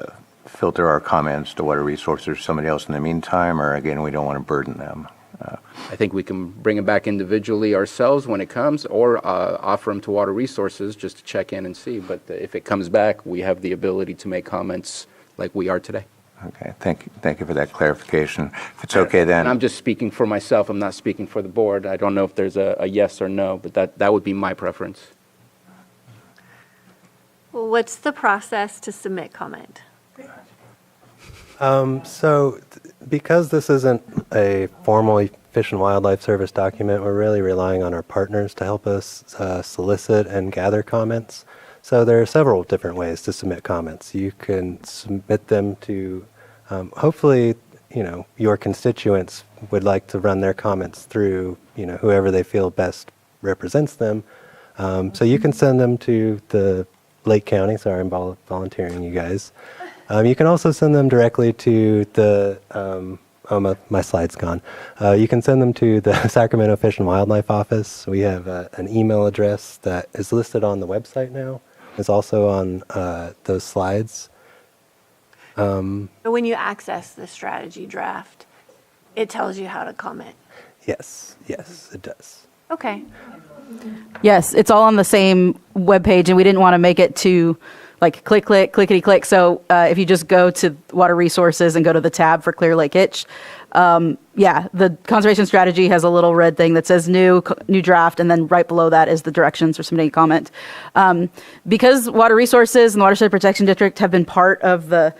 filter our comments to Water Resources or somebody else in the meantime, or again, we don't want to burden them. I think we can bring it back individually ourselves when it comes or offer them to Water Resources just to check in and see. But if it comes back, we have the ability to make comments like we are today. Okay, thank you for that clarification. If it's okay then. And I'm just speaking for myself. I'm not speaking for the board. I don't know if there's a yes or no, but that would be my preference. Well, what's the process to submit comment? Because this isn't a formal Fish and Wildlife Service document, we're really relying on our partners to help us solicit and gather comments. So there are several different ways to submit comments. You can submit them to, hopefully, your constituents would like to run their comments through, whoever they feel best represents them. So you can send them to the Lake County. Sorry, I'm volunteering you guys. You can also send them directly to the, my slide's gone. You can send them to the Sacramento Fish and Wildlife Office. We have an email address that is listed on the website now. It's also on those slides. But when you access the strategy draft, it tells you how to comment. Yes, it does. Okay. Yes, it's all on the same webpage, and we didn't want to make it too clickety click. So if you just go to Water Resources and go to the tab for Clear Lake Itch, the conservation strategy has a little red thing that says new draft, and then right below that is the directions for submitting a comment. Because Water Resources and the Watershed Protection District have been part of the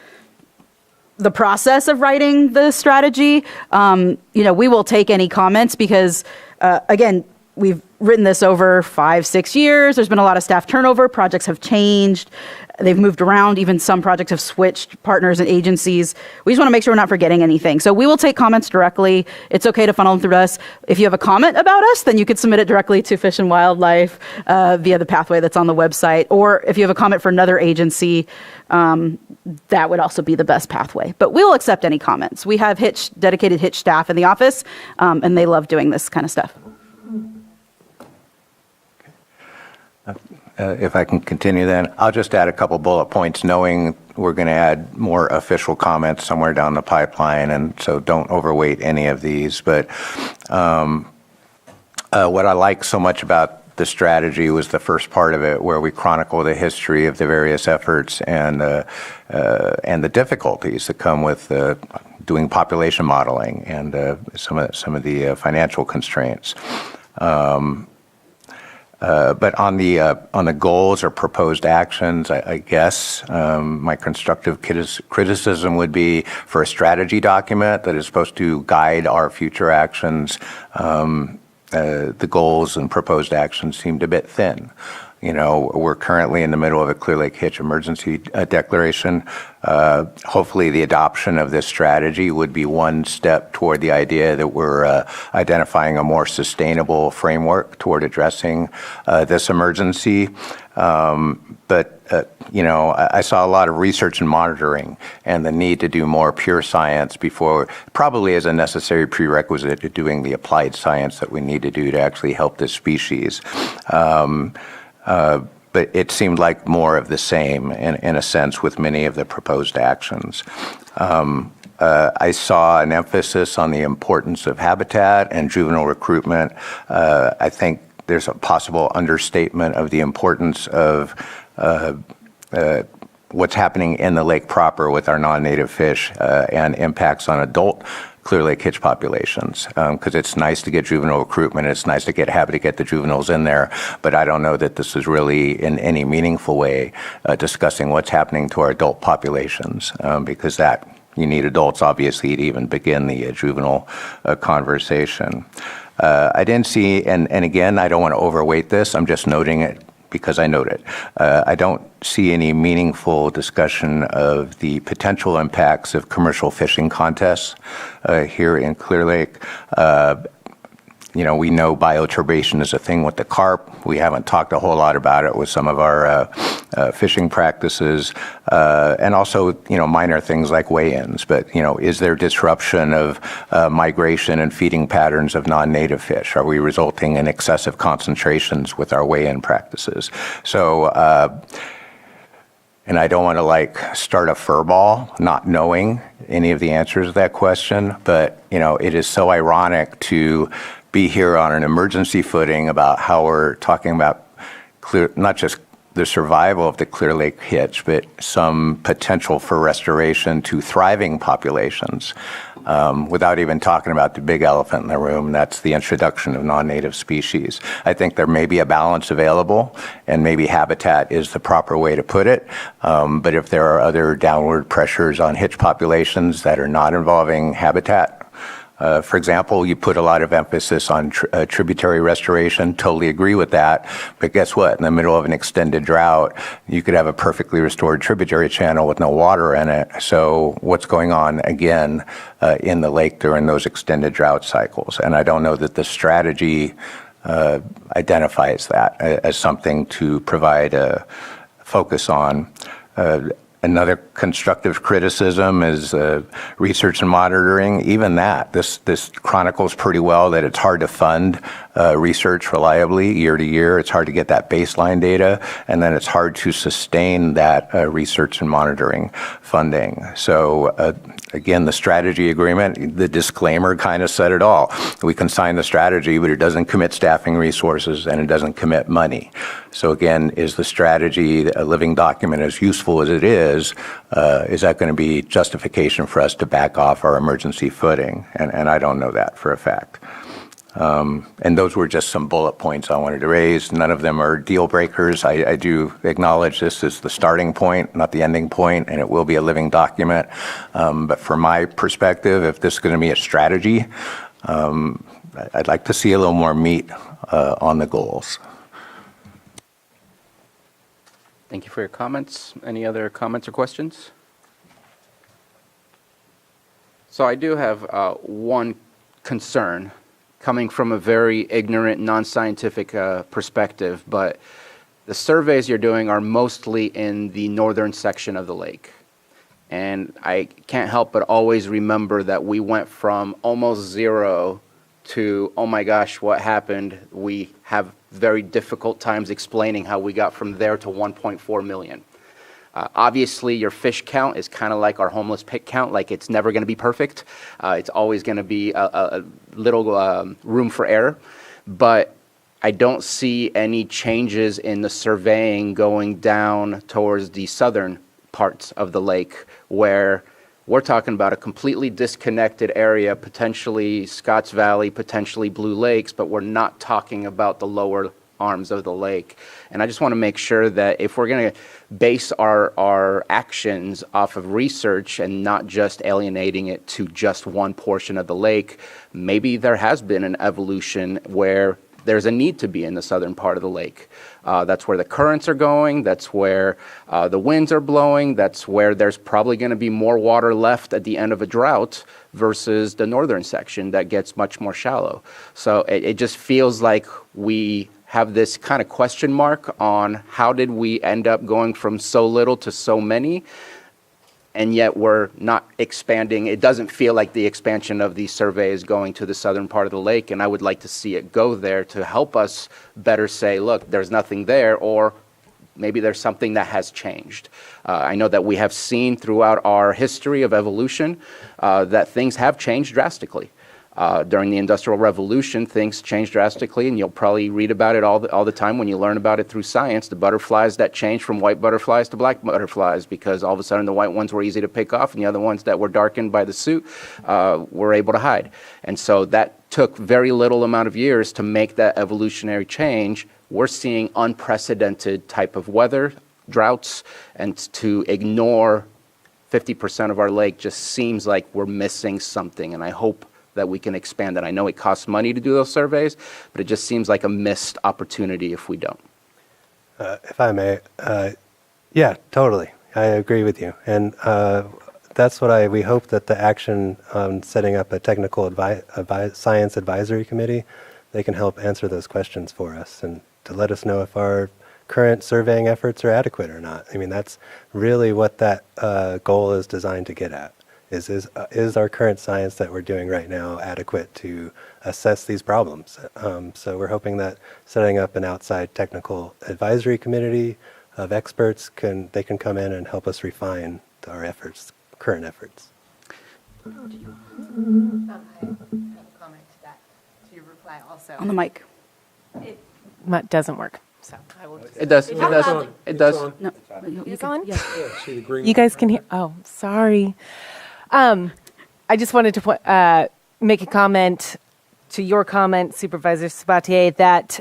process of writing the strategy, we will take any comments because, again, we've written this over 5-6 years. There's been a lot of staff turnover. Projects have changed. They've moved around. Even some projects have switched partners and agencies. We just want to make sure we're not forgetting anything. So we will take comments directly. It's okay to funnel them through us. If you have a comment about us, then you could submit it directly to Fish and Wildlife via the pathway that's on the website. Or if you have a comment for another agency, that would also be the best pathway. But we'll accept any comments. We have dedicated Hitch staff in the office, and they love doing this kind of stuff. If I can continue then, I'll just add a couple bullet points, knowing we're going to add more official comments somewhere down the pipeline, and so don't overweight any of these. But what I like so much about the strategy was the first part of it, where we chronicle the history of the various efforts and the difficulties that come with doing population modeling and some of the financial constraints. But on the goals or proposed actions, I guess my constructive criticism would be for a strategy document that is supposed to guide our future actions. The goals and proposed actions seemed a bit thin. You know, we're currently in the middle of a Clear Lake Hitch emergency declaration. Hopefully the adoption of this strategy would be one step toward the idea that we're identifying a more sustainable framework toward addressing this emergency. You know, I saw a lot of research and monitoring and the need to do more pure science before, probably as a necessary prerequisite to doing the applied science that we need to do to actually help this species. But it seemed like more of the same in a sense with many of the proposed actions. I saw an emphasis on the importance of habitat and juvenile recruitment. I think there's a possible understatement of the importance of what's happening in the lake proper with our non-native fish and impacts on adult Clear Lake Hitch populations, because it's nice to get juvenile recruitment. It's nice to get the juveniles in there, but I don't know that this is really in any meaningful way discussing what's happening to our adult populations, because you need adults obviously to even begin the juvenile conversation. I didn't see, and again, I don't want to overweight this. I'm just noting it because I note it. I don't see any meaningful discussion of the potential impacts of commercial fishing contests here in Clear Lake. You know, we know bioturbation is a thing with the carp. We haven't talked a whole lot about it with some of our fishing practices, and also, you know, minor things like weigh-ins. But, you know, is there disruption of migration and feeding patterns of non-native fish? Are we resulting in excessive concentrations with our weigh-in practices? So, and I don't want to start a furball not knowing any of the answers to that question, but, you know, it is so ironic to be here on an emergency footing about how we're talking about not just the survival of the Clear Lake Hitch, but some potential for restoration to thriving populations, without even talking about the big elephant in the room, and that's the introduction of non-native species. I think there may be a balance available, and maybe habitat is the proper way to put it, but if there are other downward pressures on hitch populations that are not involving habitat, for example, you put a lot of emphasis on tributary restoration. Totally agree with that. But guess what? In the middle of an extended drought, you could have a perfectly restored tributary channel with no water in it. So what's going on, again, in the lake during those extended drought cycles? And I don't know that the strategy identifies that as something to provide a focus on. Another constructive criticism is research and monitoring. Even that, this chronicles pretty well that it's hard to fund research reliably year to year. It's hard to get that baseline data, and then it's hard to sustain that research and monitoring funding. So again, the strategy agreement, the disclaimer kind of said it all. We can sign the strategy, but it doesn't commit staffing resources and it doesn't commit money. So again, is the strategy a living document as useful as it is that going to be justification for us to back off our emergency footing? And I don't know that for a fact. And those were just some bullet points I wanted to raise. None of them are deal breakers. I do acknowledge this is the starting point, not the ending point, and it will be a living document. But from my perspective, if this is going to be a strategy, I'd like to see a little more meat on the goals. Thank you for your comments. Any other comments or questions? So I do have one concern coming from a very ignorant, non-scientific perspective, but the surveys you're doing are mostly in the northern section of the lake. And I can't help but always remember that we went from almost zero to, oh my gosh, what happened? We have very difficult times explaining how we got from there to 1.4 million. Obviously, your fish count is kind of like our homeless pit count, like it's never going to be perfect. It's always going to be a little room for error. But I don't see any changes in the surveying going down towards the southern parts of the lake, where we're talking about a completely disconnected area, potentially Scotts Valley, potentially Blue Lakes, but we're not talking about the lower arms of the lake. And I just want to make sure that if we're going to base our actions off of research and not just alienating it to just one portion of the lake, maybe there has been an evolution where there's a need to be in the southern part of the lake. That's where the currents are going, that's where the winds are blowing, that's where there's probably going to be more water left at the end of a drought versus the northern section that gets much more shallow. So it just feels like we have this kind of question mark on how did we end up going from so little to so many, and yet we're not expanding. It doesn't feel like the expansion of the survey is going to the southern part of the lake, and I would like to see it go there to help us better say, look, there's nothing there, or maybe there's something that has changed. I know that we have seen throughout our history of evolution that things have changed drastically. During the Industrial Revolution, things changed drastically, and you'll probably read about it all the time when you learn about it through science. The butterflies that changed from white butterflies to black butterflies, because all of a sudden the white ones were easy to pick off, and the other ones that were darkened by the soot were able to hide. And so that took very little amount of years to make that evolutionary change. We're seeing unprecedented type of weather, droughts, and to ignore 50% of our lake just seems like we're missing something, and I hope that we can expand that. I know it costs money to do those surveys, but it just seems like a missed opportunity if we don't. If I may, yeah, totally. I agree with you. And that's what we hope that the action on setting up a technical science advisory committee, they can help answer those questions for us and to let us know if our current surveying efforts are adequate or not. I mean, that's really what that goal is designed to get at. Is our current science that we're doing right now adequate to assess these problems? So we're hoping that setting up an outside technical advisory committee of experts they can come in and help us refine our efforts, current efforts. I have a comment to that, to your reply also. On the mic. It doesn't work, so I will. It does. It does. It does. No, It's on? Yeah. See the green? You guys can hear. Oh, sorry. I just wanted to make a comment to your comment, Supervisor Sabatier, that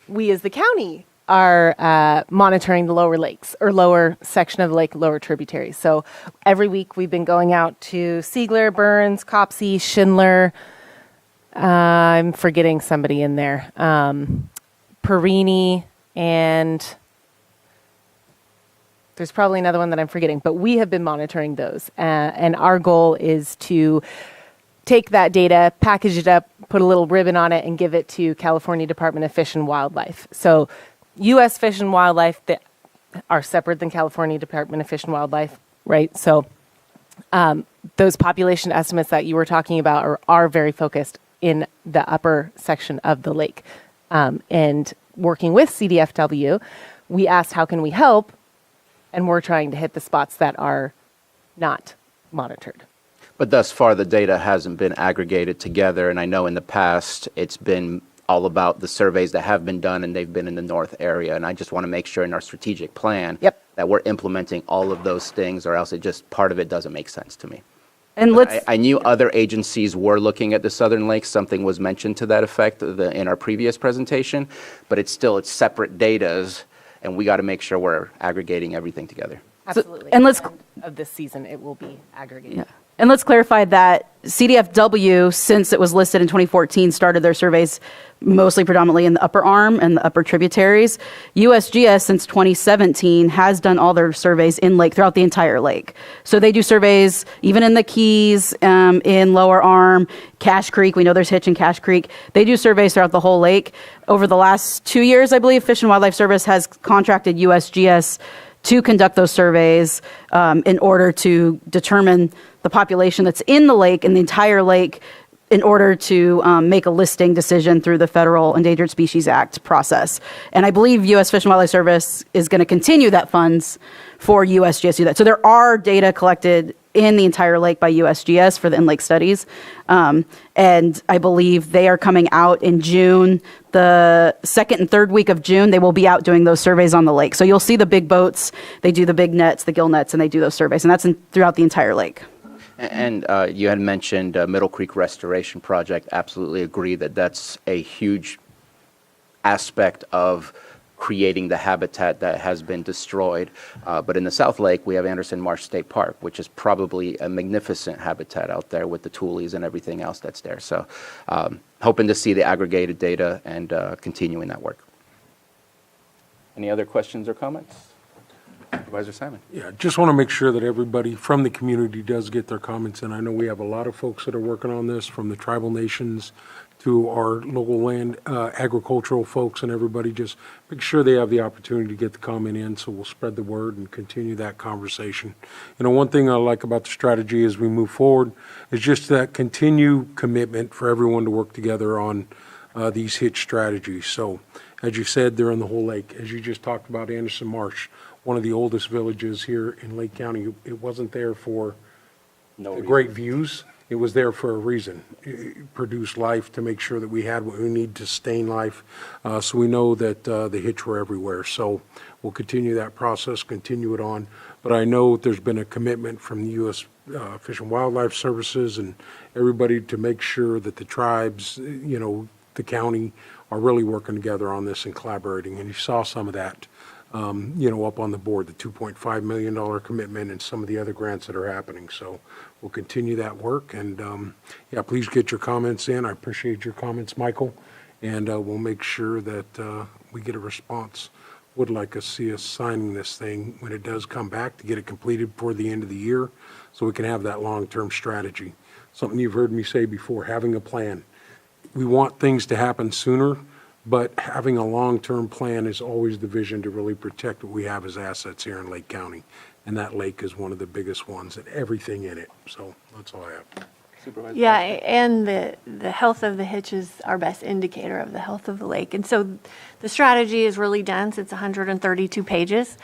we as the county are monitoring the lower lakes or lower section of the lake, lower tributaries. So every week we've been going out to Siegler, Burns, Copsey, Schindler. I'm forgetting somebody in there. Perini, and there's probably another one that I'm forgetting, but we have been monitoring those. And our goal is to take that data, package it up, put a little ribbon on it, and give it to California Department of Fish and Wildlife. So U.S. Fish and Wildlife that are separate than California Department of Fish and Wildlife, right? So those population estimates that you were talking about are very focused in the upper section of the lake. And working with CDFW, we asked how can we help, and we're trying to hit the spots that are not monitored. But thus far, the data hasn't been aggregated together, and I know in the past it's been all about the surveys that have been done, and they've been in the north area. And I just want to make sure in our strategic plan that we're implementing all of those things, or else part of it doesn't make sense to me. And I knew other agencies were looking at the southern lakes. Something was mentioned to that effect in our previous presentation, but it's separate datas, and we got to make sure we're aggregating everything together. Absolutely. And let's of this season, it will be aggregated. Yeah. And let's clarify that CDFW, since it was listed in 2014, started their surveys mostly predominantly in the upper arm and the upper tributaries. USGS, since 2017, has done all their surveys in lake throughout the entire lake. So they do surveys even in the Keys, in lower arm, Cache Creek. We know there's hitch in Cache Creek. They do surveys throughout the whole lake. Over the last 2 years, I believe, Fish and Wildlife Service has contracted USGS to conduct those surveys in order to determine the population that's in the lake, in the entire lake, in order to make a listing decision through the Federal Endangered Species Act process. And I believe U.S. Fish and Wildlife Service is going to continue that funds for USGS to do that. So there are data collected in the entire lake by USGS for the in-lake studies. And I believe they are coming out in June, the second and third week of June, they will be out doing those surveys on the lake. So you'll see the big boats, they do the big nets, the gill nets, and they do those surveys. And that's throughout the entire lake. And you had mentioned Middle Creek Restoration Project. Absolutely agree that that's a huge aspect of creating the habitat that has been destroyed. But in the South Lake, we have Anderson Marsh State Park, which is probably a magnificent habitat out there with the tules and everything else that's there. So hoping to see the aggregated data and continuing that work. Any other questions or comments? Supervisor Simon. Yeah, just want to make sure that everybody from the community does get their comments in. I know we have a lot of folks that are working on this, from the tribal nations to our local land agricultural folks, and everybody. Just make sure they have the opportunity to get the comment in, so we'll spread the word and continue that conversation. You know, one thing I like about the strategy as we move forward is just that continued commitment for everyone to work together on these hitch strategies. So, as you said, they're in the whole lake. As you just talked about Anderson Marsh, one of the oldest villages here in Lake County. It wasn't there for the great views. It was there for a reason. It produced life to make sure that we had what we need to sustain life. So we know that the hitch were everywhere. So we'll continue that process, continue it on. But I know there's been a commitment from the U.S. Fish and Wildlife Services and everybody to make sure that the tribes, you know, the county are really working together on this and collaborating. And you saw some of that. You know, up on the board, the $2.5 million commitment and some of the other grants that are happening. So we'll continue that work. And yeah, please get your comments in. I appreciate your comments, Michael. And we'll make sure that we get a response. Would like to see us signing this thing when it does come back to get it completed before the end of the year so we can have that long-term strategy. Something you've heard me say before, having a plan. We want things to happen sooner, but having a long-term plan is always the vision to really protect what we have as assets here in Lake County. And that lake is one of the biggest ones and everything in it. So that's all I have. Supervisor? Yeah, and the health of the hitch is our best indicator of the health of the lake. And so the strategy is really dense. It's 132 pages.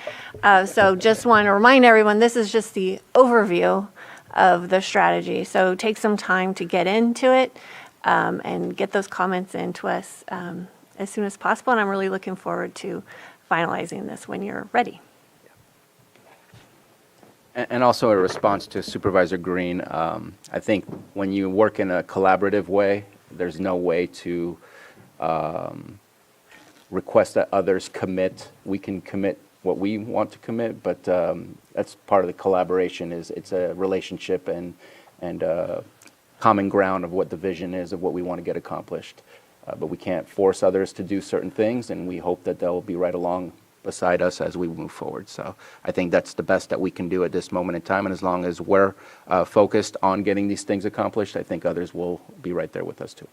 So just want to remind everyone, this is just the overview of the strategy. So take some time to get into it and get those comments into us as soon as possible, and I'm really looking forward to finalizing this when you're ready. And also a response to Supervisor Green, I think when you work in a collaborative way, there's no way to request that others commit. We can commit what we want to commit, but that's part of the collaboration. Is it's a relationship and common ground of what the vision is of what we want to get accomplished. But we can't force others to do certain things, and we hope that they'll be right along beside us as we move forward. So I think that's the best that we can do at this moment in time, and as long as we're focused on getting these things accomplished, I think others will be right there with us too.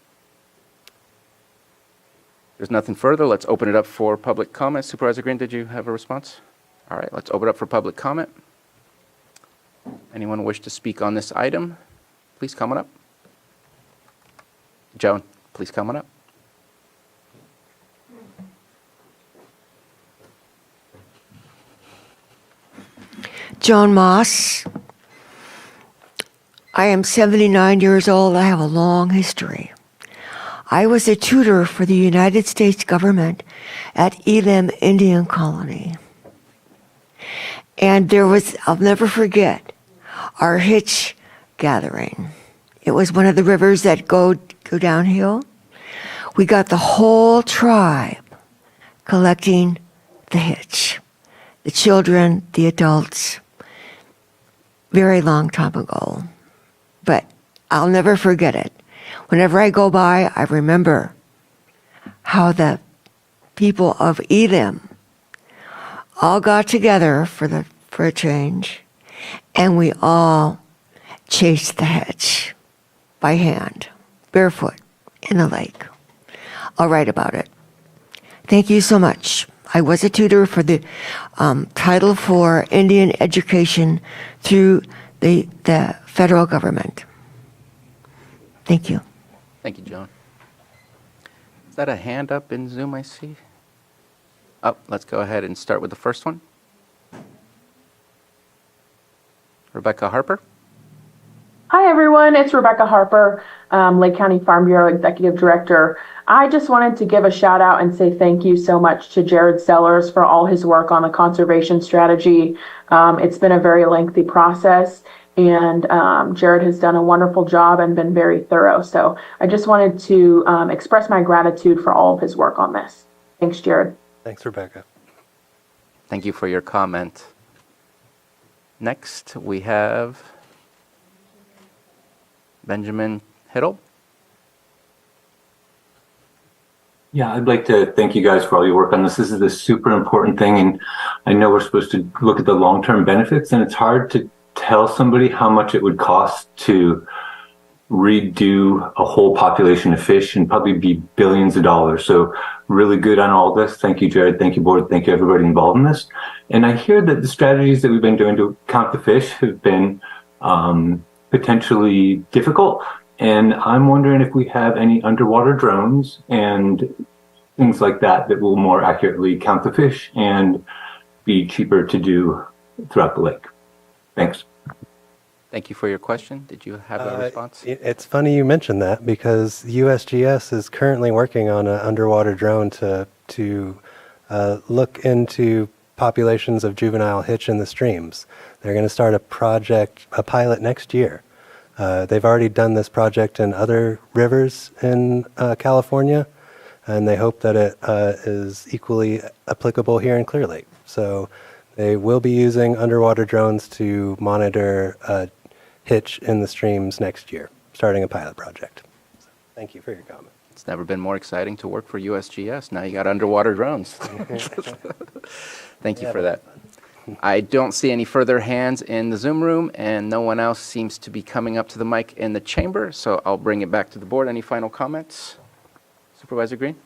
There's nothing further. Let's open it up for public comment. Supervisor Green, did you have a response? All right, let's open it up for public comment. Anyone wish to speak on this item? Please come on up. Joan, please come on up. Joan Moss. I am 79 years old. I have a long history. I was a tutor for the United States government at Elam Indian Colony. And there was, I'll never forget, our hitch gathering. It was one of the rivers that go downhill. We got the whole tribe collecting the hitch. The children, the adults. Very long time ago. I'll never forget it. Whenever I go by, I remember how the people of Elim all got together for a change, and we all chased the hedge by hand, barefoot, in the lake. I'll write about it. Thank you so much. I was a tutor for the Title IV Indian education through the federal government. Thank you. Thank you, Joan. Is that a hand up in Zoom I see? Oh, let's go ahead and start with the first one. Rebecca Harper. Hi, everyone. It's Rebecca Harper, Lake County Farm Bureau Executive Director. I just wanted to give a shout out and say thank you so much to Jared Sellers for all his work on the conservation strategy. It's been a very lengthy process, and Jared has done a wonderful job and been very thorough. So I just wanted to express my gratitude for all of his work on this. Thanks, Jared. Thanks, Rebecca. Thank you for your comment. Next, we have Benjamin Hiddle. Yeah, I'd like to thank you guys for all your work on this. This is a super important thing, and I know we're supposed to look at the long-term benefits, and it's hard to tell somebody how much it would cost to redo a whole population of fish, and probably be billions of dollars. So really good on all this. Thank you, Jared. Thank you, board. Thank you, everybody involved in this. And I hear that the strategies that we've been doing to count the fish have been potentially difficult. And I'm wondering if we have any underwater drones and things like that that will more accurately count the fish and be cheaper to do throughout the lake. Thanks. Thank you for your question. Did you have a response? It's funny you mentioned that, because USGS is currently working on an underwater drone to look into populations of juvenile hitch in the streams. They're going to start a pilot next year. They've already done this project in other rivers in California, and they hope that it is equally applicable here in Clear Lake. So they will be using underwater drones to monitor hitch in the streams next year, starting a pilot project. So thank you for your comment. It's never been more exciting to work for USGS. Now you got underwater drones. Thank you for that. I don't see any further hands in the Zoom room, and no one else seems to be coming up to the mic in the chamber, so I'll bring it back to the board. Any final comments? Supervisor Green?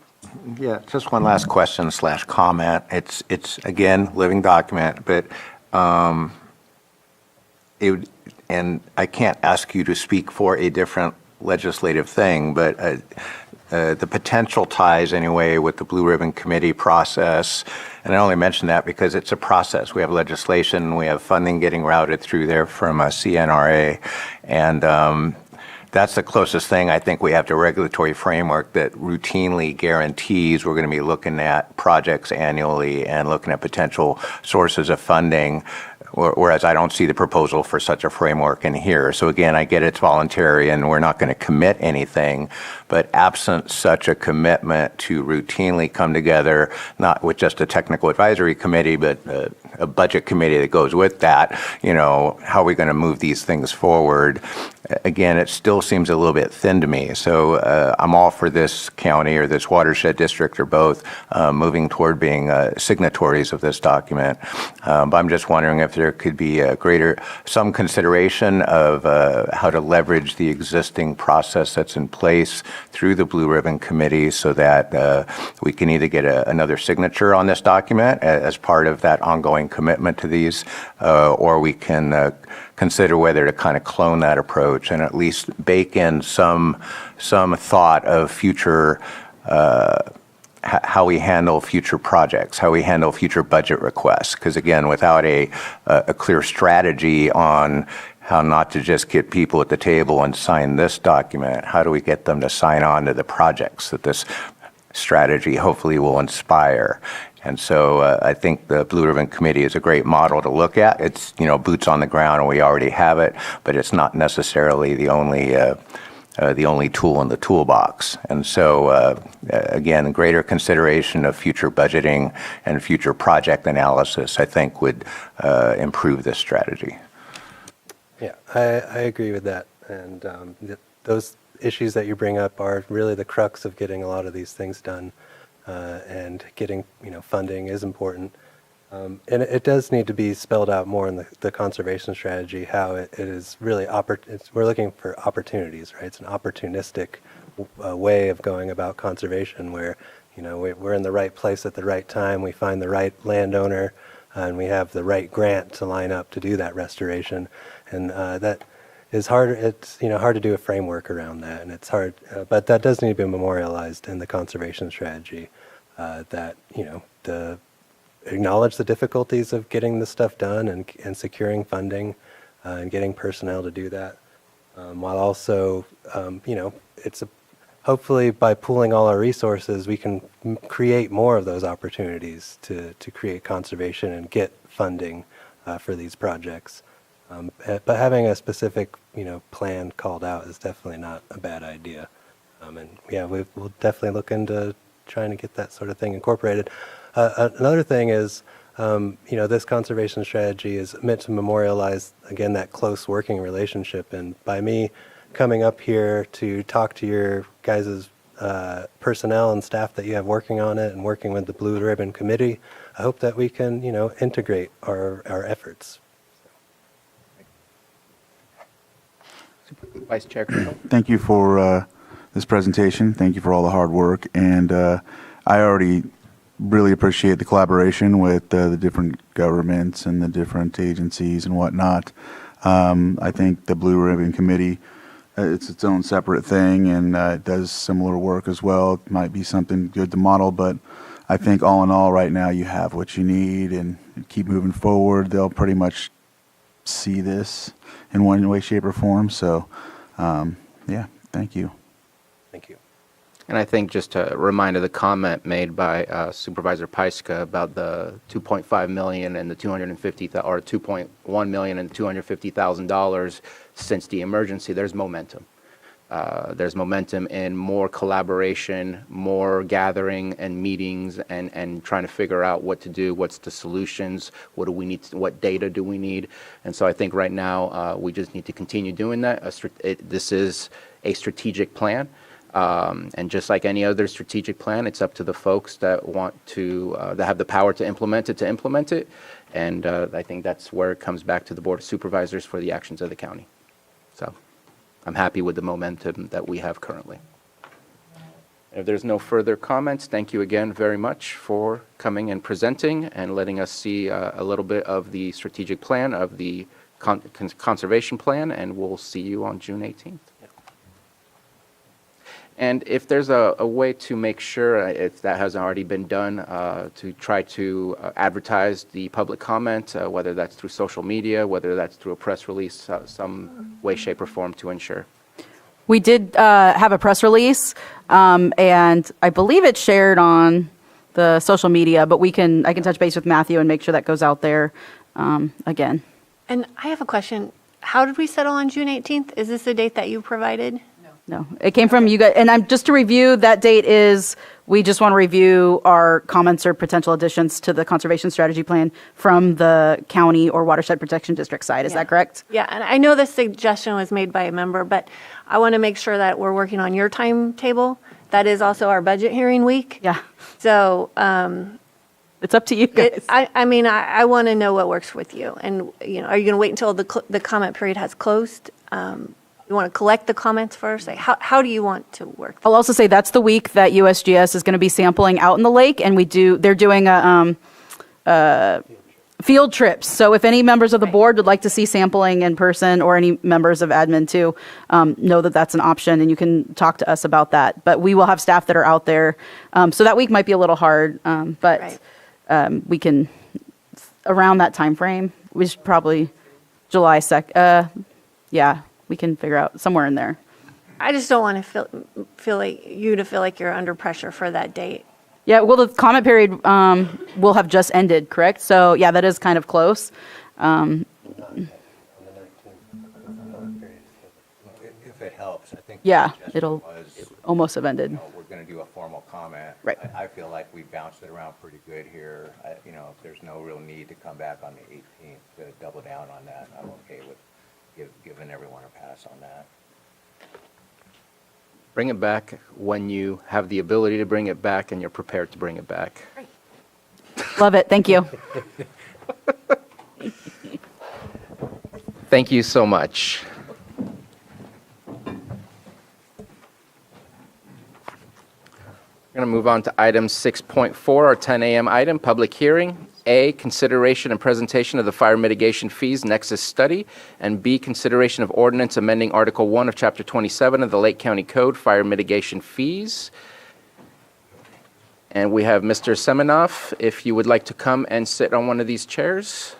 Yeah, just one last question / comment. It's again, living document, but and I can't ask you to speak for a different legislative thing, but the potential ties anyway with the Blue Ribbon Committee process. And I only mention that because it's a process. We have legislation, we have funding getting routed through there from CNRA, and that's the closest thing I think we have to a regulatory framework that routinely guarantees we're going to be looking at projects annually and looking at potential sources of funding. Whereas I don't see the proposal for such a framework in here. So again, I get it's voluntary and we're not going to commit anything, but absent such a commitment to routinely come together, not with just a technical advisory committee, but a budget committee that goes with that, how are we going to move these things forward? Again, it still seems a little bit thin to me. So I'm all for this county or this watershed district or both moving toward being signatories of this document. But I'm just wondering if there could be some consideration of how to leverage the existing process that's in place through the Blue Ribbon Committee so that we can either get another signature on this document as part of that ongoing commitment to these, or we can consider whether to kind of clone that approach and at least bake in some thought of future how we handle future projects, how we handle future budget requests. Because again, without a clear strategy on how not to just get people at the table and sign this document, how do we get them to sign on to the projects that this strategy hopefully will inspire? And so I think the Blue Ribbon Committee is a great model to look at. It's, boots on the ground and we already have it, but it's not necessarily the only tool in the toolbox. And so, again, greater consideration of future budgeting and future project analysis, I think, would improve this strategy. Yeah, I agree with that. And those issues that you bring up are really the crux of getting a lot of these things done, and getting funding is important. And it does need to be spelled out more in the conservation strategy, how it is really, we're looking for opportunities, right? It's an opportunistic way of going about conservation where, we're in the right place at the right time, we find the right landowner, and we have the right grant to line up to do that restoration. And that is hard. It's hard to do a framework around that, and it's hard, but that does need to be memorialized in the conservation strategy, that, acknowledge the difficulties of getting this stuff done and securing funding, and getting personnel to do that, while also, it's hopefully by pooling all our resources, we can create more of those opportunities to create conservation and get funding for these projects. But having a specific, plan called out is definitely not a bad idea. And yeah, we'll definitely look into trying to get that sort of thing incorporated. Another thing is, this conservation strategy is meant to memorialize, again, that close working relationship. And by me coming up here to talk to your guys' personnel and staff that you have working on it and working with the Blue Ribbon Committee, I hope that we can, integrate our efforts. Vice Chair Crystal. Thank you for this presentation. Thank you for all the hard work. And I already really appreciate the collaboration with the different governments and the different agencies and whatnot. I think the Blue Ribbon Committee, it's its own separate thing, and it does similar work as well. It might be something good to model, but I think all in all right now you have what you need, and keep moving forward. They'll pretty much see this in one way, shape, or form. So, yeah, thank you. Thank you. And I think just a reminder, the comment made by Supervisor Pyska about the $2.5 million and the or $2.1 million and $250,000 since the emergency. There's momentum. There's momentum in more collaboration, more gathering and meetings, and trying to figure out what to do, what's the solutions, what do we need, what data do we need. And so I think right now we just need to continue doing that. This is a strategic plan. And just like any other strategic plan, it's up to the folks that want to, that have the power to implement it. And I think that's where it comes back to the Board of Supervisors for the actions of the county. So I'm happy with the momentum that we have currently. If there's no further comments, thank you again very much for coming and presenting and letting us see a little bit of the strategic plan, of the conservation plan, and we'll see you on June 18th. And if there's a way to make sure, if that hasn't already been done, to try to advertise the public comment, whether that's through social media, whether that's through a press release, some way, shape, or form to ensure. We did have a press release, and I believe it's shared on the social media, but I can touch base with Matthew and make sure that goes out there again. And I have a question. How did we settle on June 18th? Is this the date that you provided? No, it came from you guys. And just to review, that date is, we just want to review our comments or potential additions to the conservation strategy plan from the county or watershed protection district side. Is that correct? Yeah, and I know this suggestion was made by a member, but I want to make sure that we're working on your timetable. That is also our budget hearing week. Yeah. So it's up to you guys. I want to know what works with you. And, are you going to wait until the comment period has closed? You want to collect the comments first? Like, how do you want to work? I'll also say that's the week that USGS is going to be sampling out in the lake, and they're doing a field trips. So if any members of the board would like to see sampling in person, or any members of admin too, know that that's an option, and you can talk to us about that. But we will have staff that are out there. So that week might be a little hard, but we can, around that time frame, we should probably July 2nd. Yeah. We can figure out somewhere in there. I just don't want to feel like you're under pressure for that date. Yeah, well, the comment period will have just ended, correct? So, yeah, that is kind of close. If it helps, I think. Yeah, it'll almost have ended. We're going to do a formal comment. Right. I feel like we bounced it around pretty good here. If there's no real need to come back on the 18th to double down on that, I'm okay with giving everyone a pass on that. Bring it back when you have the ability to bring it back and you're prepared to bring it back. Love it. Thank you. Thank you so much. We're going to move on to item 6.4, our 10 a.m. item, public hearing. A, consideration and presentation of the fire mitigation fees nexus study, and B, consideration of ordinance amending Article 1 of Chapter 27 of the Lake County Code, fire mitigation fees. And we have Mr. Semenoff, if you would like to come and sit on one of these chairs.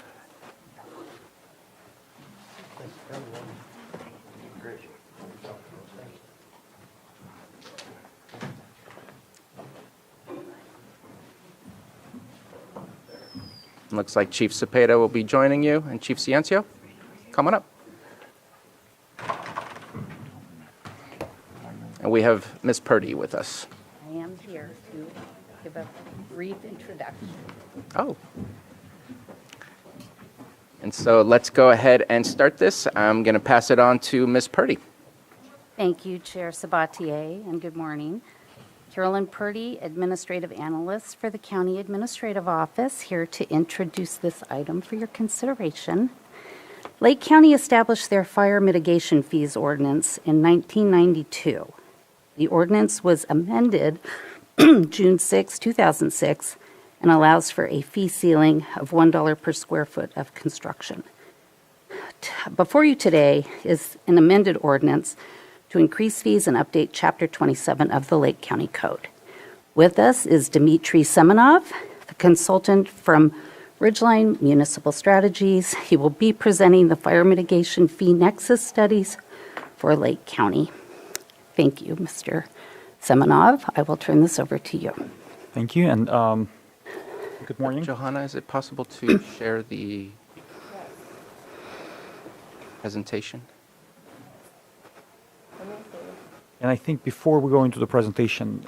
Looks like Chief Cepeda will be joining you, and Chief Ciencio, come on up. And we have Ms. Purdy with us. I am here to give a brief introduction. Oh. And so let's go ahead and start this. I'm going to pass it on to Ms. Purdy. Thank you, Chair Sabatier, and good morning. Carolyn Purdy, Administrative Analyst for the County Administrative Office, here to introduce this item for your consideration. Lake County established their fire mitigation fees ordinance in 1992. The ordinance was amended June 6, 2006, and allows for a fee ceiling of $1 per square foot of construction. Before you today is an amended ordinance to increase fees and update Chapter 27 of the Lake County Code. With us is Dmitry Semenov, the consultant from Ridgeline Municipal Strategies. He will be presenting the fire mitigation fee nexus studies for Lake County. Thank you, Mr. Semenov. I will turn this over to you. Thank you, and good morning. Johanna, is it possible to share the presentation? And I think before we go into the presentation,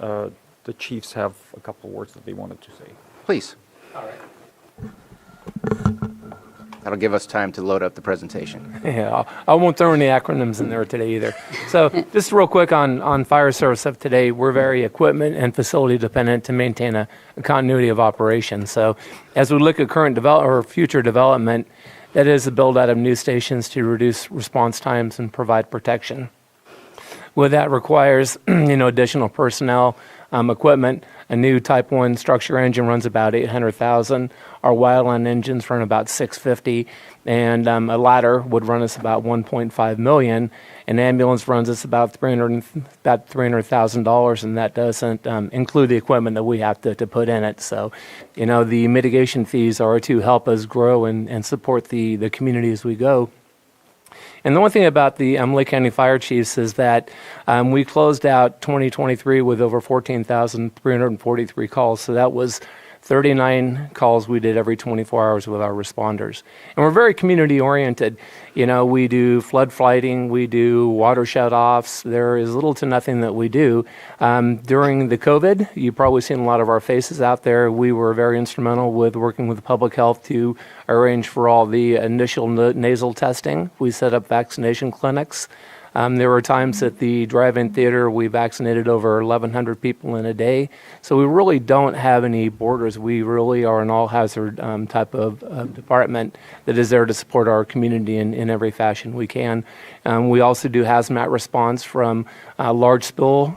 the chiefs have a couple of words that they wanted to say. Please. All right. That'll give us time to load up the presentation. Yeah, I won't throw any acronyms in there today either. So just real quick on fire service of today, we're very equipment and facility dependent to maintain a continuity of operation. So as we look at current or future development, that is the build out of new stations to reduce response times and provide protection. What that requires, additional personnel, equipment. A new Type 1 structure engine runs about $800,000. Our wildland engines run about $650,000, and a ladder would run us about $1.5 million. An ambulance runs us about $300,000, and that doesn't include the equipment that we have to put in it. So, the mitigation fees are to help us grow and support the community as we go. And the one thing about the Lake County Fire Chiefs is that we closed out 2023 with over 14,343 calls. So that was 39 calls we did every 24 hours with our responders. And we're very community oriented. We do flood fighting, we do water shut-offs. There is little to nothing that we do. During the COVID, you've probably seen a lot of our faces out there. We were very instrumental with working with public health to arrange for all the initial nasal testing. We set up vaccination clinics. There were times at the drive-in theater we vaccinated over 1,100 people in a day. So we really don't have any borders. We really are an all-hazard type of department that is there to support our community in every fashion we can. We also do hazmat response from large spill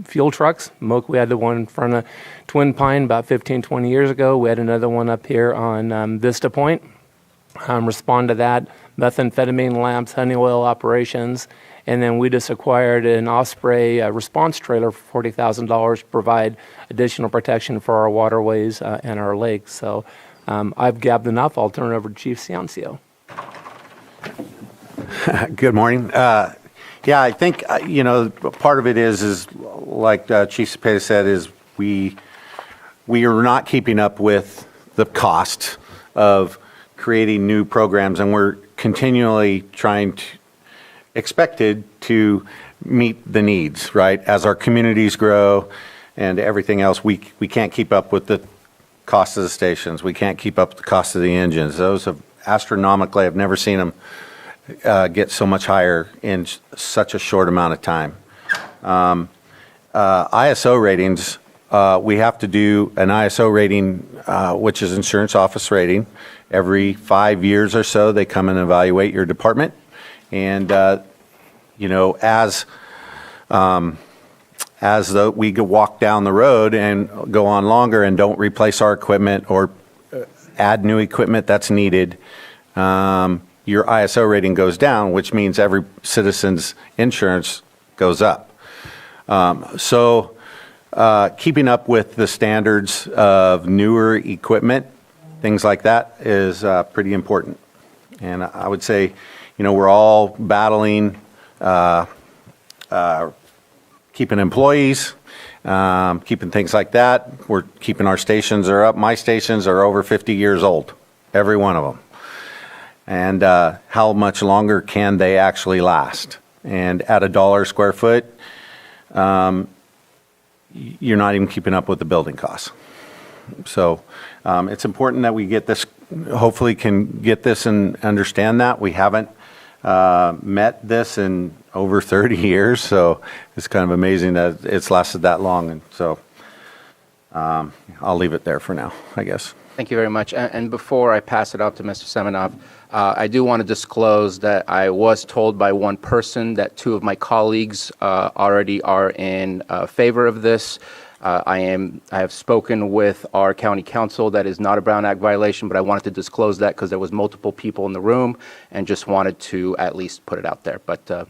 fuel trucks. We had the one in front of Twin Pine about 15, 20 years ago. We had another one up here on Vista Point. Respond to that. Methamphetamine lamps, honey oil operations, and then we just acquired an Osprey response trailer for $40,000 to provide additional protection for our waterways and our lakes. So I've gabbed enough. I'll turn it over to Chief Ciencio. Good morning. I think part of it is like Chief Cepeda said, is we are not keeping up with the cost of creating new programs, and we're continually expected to meet the needs, right? As our communities grow and everything else, we can't keep up with the cost of the stations. We can't keep up with the cost of the engines. Those have astronomically, I've never seen them get so much higher in such a short amount of time. ISO ratings, we have to do an ISO rating, which is insurance office rating. Every 5 years or so, they come and evaluate your department. And, we walk down the road and go on longer and don't replace our equipment or add new equipment that's needed, your ISO rating goes down, which means every citizen's insurance goes up. Keeping up with the standards of newer equipment, things like that, is pretty important. And I would say, we're all battling keeping employees, keeping things like that. We're keeping our stations are up. My stations are over 50 years old, every one of them. And how much longer can they actually last? And at $1 square foot, you're not even keeping up with the building costs. So it's important that we get this, hopefully can get this and understand that. We haven't met this in over 30 years, so it's kind of amazing that it's lasted that long. And so I'll leave it there for now, I guess. Thank you very much. And before I pass it off to Mr. Semenov, I do want to disclose that I was told by one person that two of my colleagues already are in favor of this. I have spoken with our county council. That is not a Brown Act violation, but I wanted to disclose that because there was multiple people in the room and just wanted to at least put it out there. But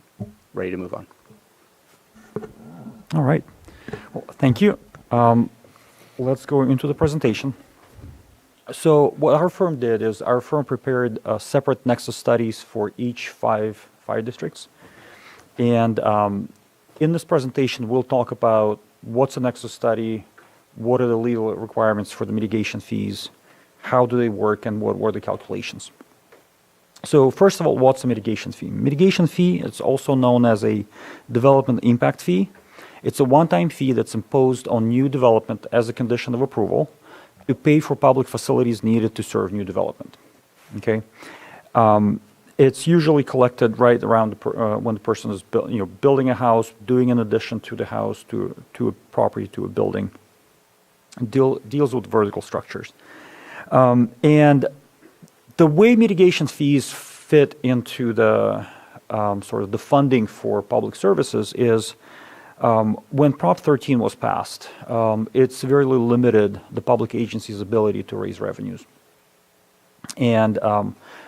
ready to move on. All right. Well, thank you. Let's go into the presentation. So what our firm did is our firm prepared separate nexus studies for each 5 fire districts. And in this presentation, we'll talk about what's a nexus study, what are the legal requirements for the mitigation fees, how do they work, and what were the calculations. So first of all, what's a mitigation fee? Mitigation fee is also known as a development impact fee. It's a one-time fee that's imposed on new development as a condition of approval to pay for public facilities needed to serve new development. Okay, it's usually collected right around when the person is building a house, doing an addition to the house, to a property, to a building. Deals with vertical structures, and the way mitigation fees fit into the sort of the funding for public services is. When Prop 13 was passed, it severely limited the public agency's ability to raise revenues. And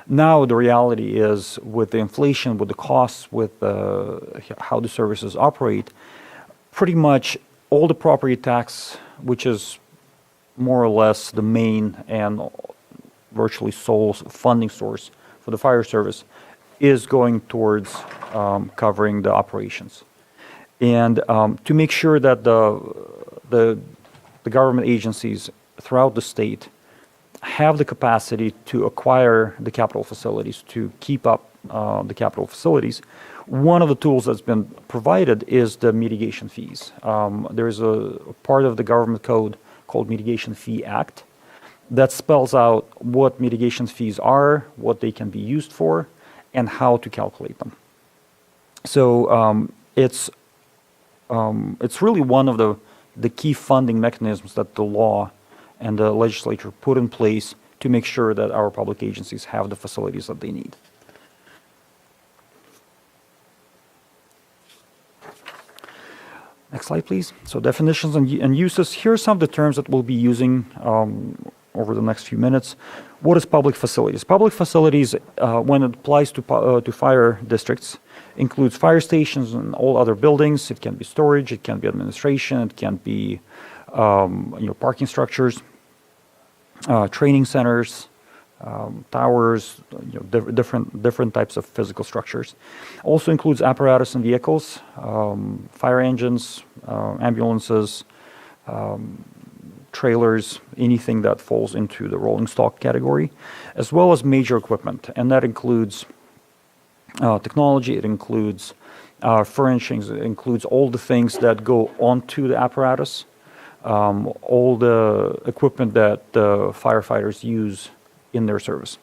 now the reality is, with the inflation, with the costs, with how the services operate, pretty much all the property tax, which is more or less the main and virtually sole funding source for the fire service, is going towards covering the operations. And to make sure that the government agencies throughout the state have the capacity to acquire the capital facilities, to keep up the capital facilities, one of the tools that's been provided is the mitigation fees. There's a part of the government code called Mitigation Fee Act that spells out what mitigation fees are, what they can be used for, and how to calculate them. So it's really one of the key funding mechanisms that the law and the legislature put in place to make sure that our public agencies have the facilities that they need. Next slide, please. So definitions and uses. Here are some of the terms that we'll be using over the next few minutes. What is public facilities? Public facilities, when it applies to fire districts, includes fire stations and all other buildings. It can be storage, it can be administration, it can be parking structures, training centers, towers, different types of physical structures. Also includes apparatus and vehicles, fire engines, ambulances, trailers, anything that falls into the rolling stock category, as well as major equipment, and that includes technology, it includes furnishings, it includes all the things that go onto the apparatus, all the equipment that the firefighters use in their service.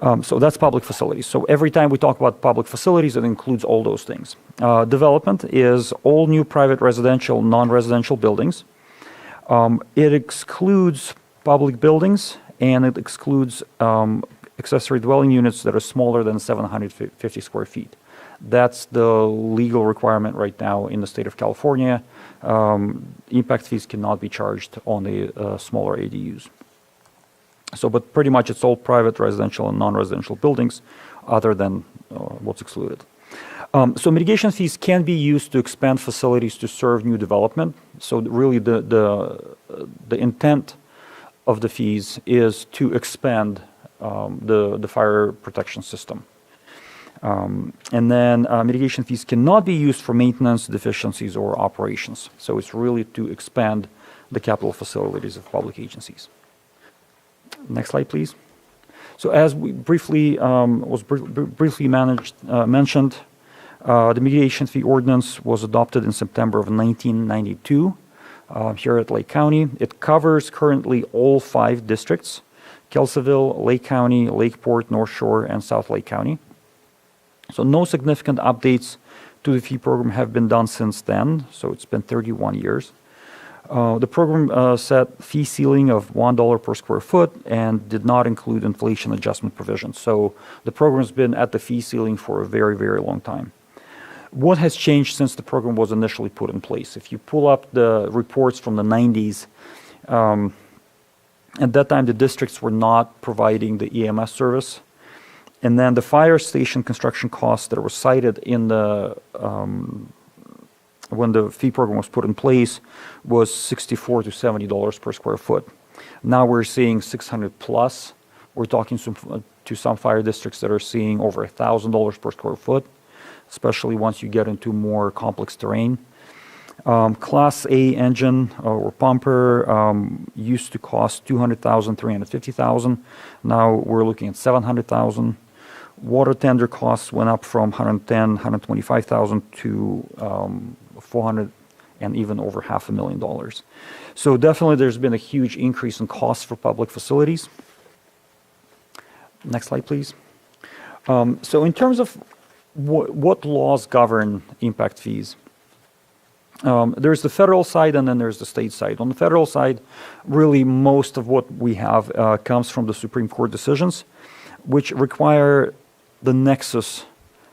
So that's public facilities. So every time we talk about public facilities, it includes all those things. Development is all new private residential, non-residential buildings. It excludes public buildings, and it excludes accessory dwelling units that are smaller than 750 square feet. That's the legal requirement right now in the state of California. Impact fees cannot be charged on the smaller ADUs. So, but pretty much it's all private residential and non-residential buildings other than what's excluded. So mitigation fees can be used to expand facilities to serve new development. So really the intent of the fees is to expand the fire protection system. And then mitigation fees cannot be used for maintenance, deficiencies, or operations. So it's really to expand the capital facilities of public agencies. Next slide, please. So as we briefly mentioned, the mitigation fee ordinance was adopted in September of 1992 here at Lake County. It covers currently all 5 districts: Kelseyville, Lake County, Lakeport, North Shore, and South Lake County. So no significant updates to the fee program have been done since then, so it's been 31 years. The program set fee ceiling of $1 per square foot and did not include inflation adjustment provisions. So the program's been at the fee ceiling for a very, very long time. What has changed since the program was initially put in place? If you pull up the reports from the 90s, at that time the districts were not providing the EMS service. And then the fire station construction costs that were cited in the when the fee program was put in place was $64 to $70 per square foot. Now we're seeing 600 plus. We're talking to some fire districts that are seeing over $1,000 per square foot, especially once you get into more complex terrain. Class A engine or pumper used to cost $200,000, $350,000. Now we're looking at $700,000. Water tender costs went up from $110,000, $125,000 to $400,000 and even over $500,000. So definitely there's been a huge increase in costs for public facilities. Next slide, please. So in terms of what laws govern impact fees, there's the federal side and then there's the state side. On the federal side, really most of what we have comes from the Supreme Court decisions, which require the nexus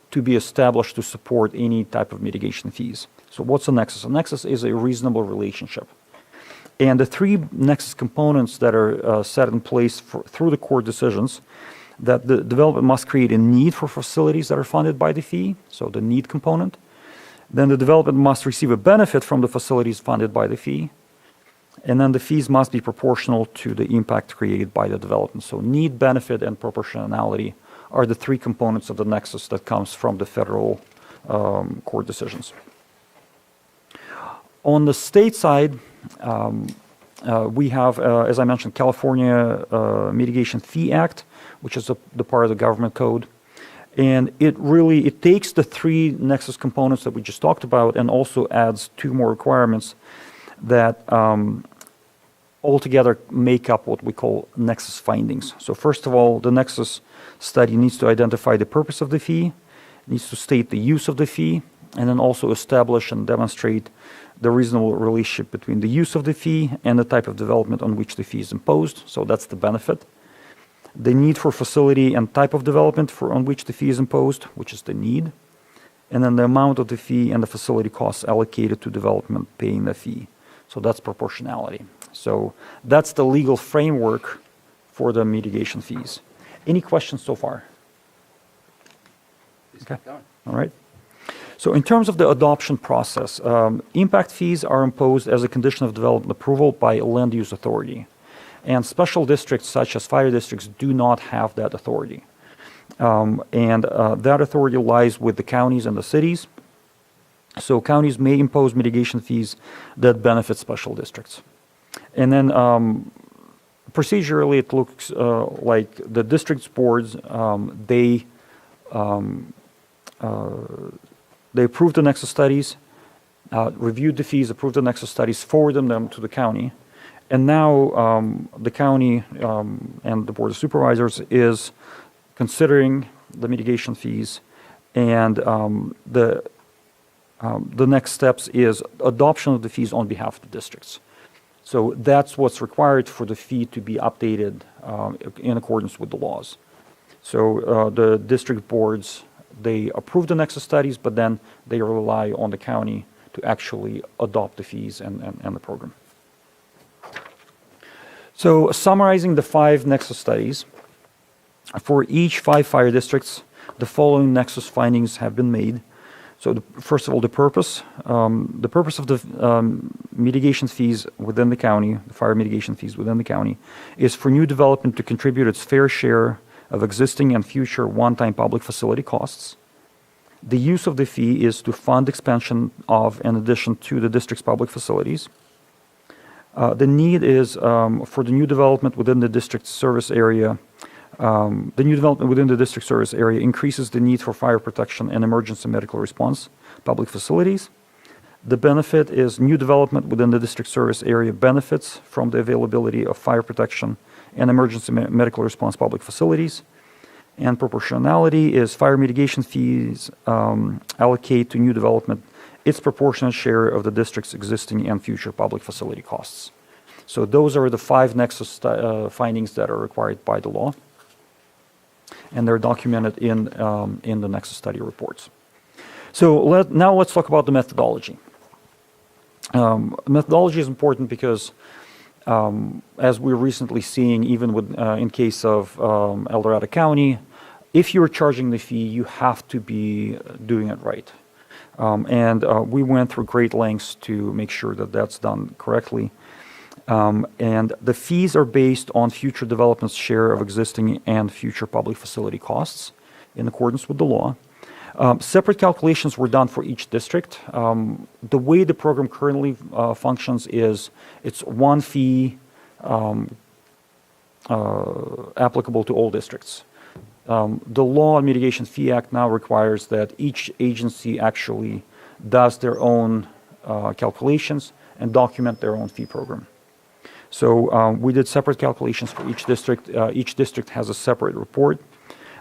to be established to support any type of mitigation fees. So what's a nexus? A nexus is a reasonable relationship. And the 3 nexus components that are set in place through the court decisions, that the development must create a need for facilities that are funded by the fee, so the need component. Then the development must receive a benefit from the facilities funded by the fee. And then the fees must be proportional to the impact created by the development. So need, benefit, and proportionality are the 3 components of the nexus that comes from the federal court decisions. On the state side, we have, as I mentioned, California Mitigation Fee Act, which is the part of the government code. And it takes the 3 nexus components that we just talked about and also adds 2 more requirements that altogether make up what we call nexus findings. So first of all, the nexus study needs to identify the purpose of the fee, needs to state the use of the fee, and then also establish and demonstrate the reasonable relationship between the use of the fee and the type of development on which the fee is imposed. So that's the benefit. The need for facility and type of development on which the fee is imposed, which is the need. And then the amount of the fee and the facility costs allocated to development paying the fee. So that's proportionality. So that's the legal framework for the mitigation fees. Any questions so far? Okay. All right. So in terms of the adoption process, impact fees are imposed as a condition of development approval by a land use authority. And special districts such as fire districts do not have that authority. That authority lies with the counties and the cities. So counties may impose mitigation fees that benefit special districts. And then procedurally, it looks like the districts boards, they approved the nexus studies, reviewed the fees, approved the nexus studies, forwarded them to the county. And now the county and the Board of Supervisors is considering the mitigation fees, and the next steps is adoption of the fees on behalf of the districts. So that's what's required for the fee to be updated in accordance with the laws. So the district boards, they approve the nexus studies, but then they rely on the county to actually adopt the fees and the program. So summarizing the 5 nexus studies, for each 5 fire districts, the following nexus findings have been made. So first of all, the purpose of the mitigation fees within the county, the fire mitigation fees within the county, is for new development to contribute its fair share of existing and future one-time public facility costs. The use of the fee is to fund expansion of, in addition to, the district's public facilities. The need is for the new development within the district service area. The new development within the district service area increases the need for fire protection and emergency medical response public facilities. The benefit is new development within the district service area benefits from the availability of fire protection and emergency medical response public facilities. And proportionality is fire mitigation fees allocate to new development its proportionate share of the district's existing and future public facility costs. So those are the 5 nexus findings that are required by the law, and they're documented in the nexus study reports. So now let's talk about the methodology. Methodology is important because, as we're recently seeing, even with in case of El Dorado County, if you're charging the fee, you have to be doing it right. And we went through great lengths to make sure that that's done correctly. And the fees are based on future development's share of existing and future public facility costs in accordance with the law. Separate calculations were done for each district. The way the program currently functions is it's one fee applicable to all districts. The Law on Mitigation Fee Act now requires that each agency actually does their own calculations and document their own fee program. So we did separate calculations for each district. Each district has a separate report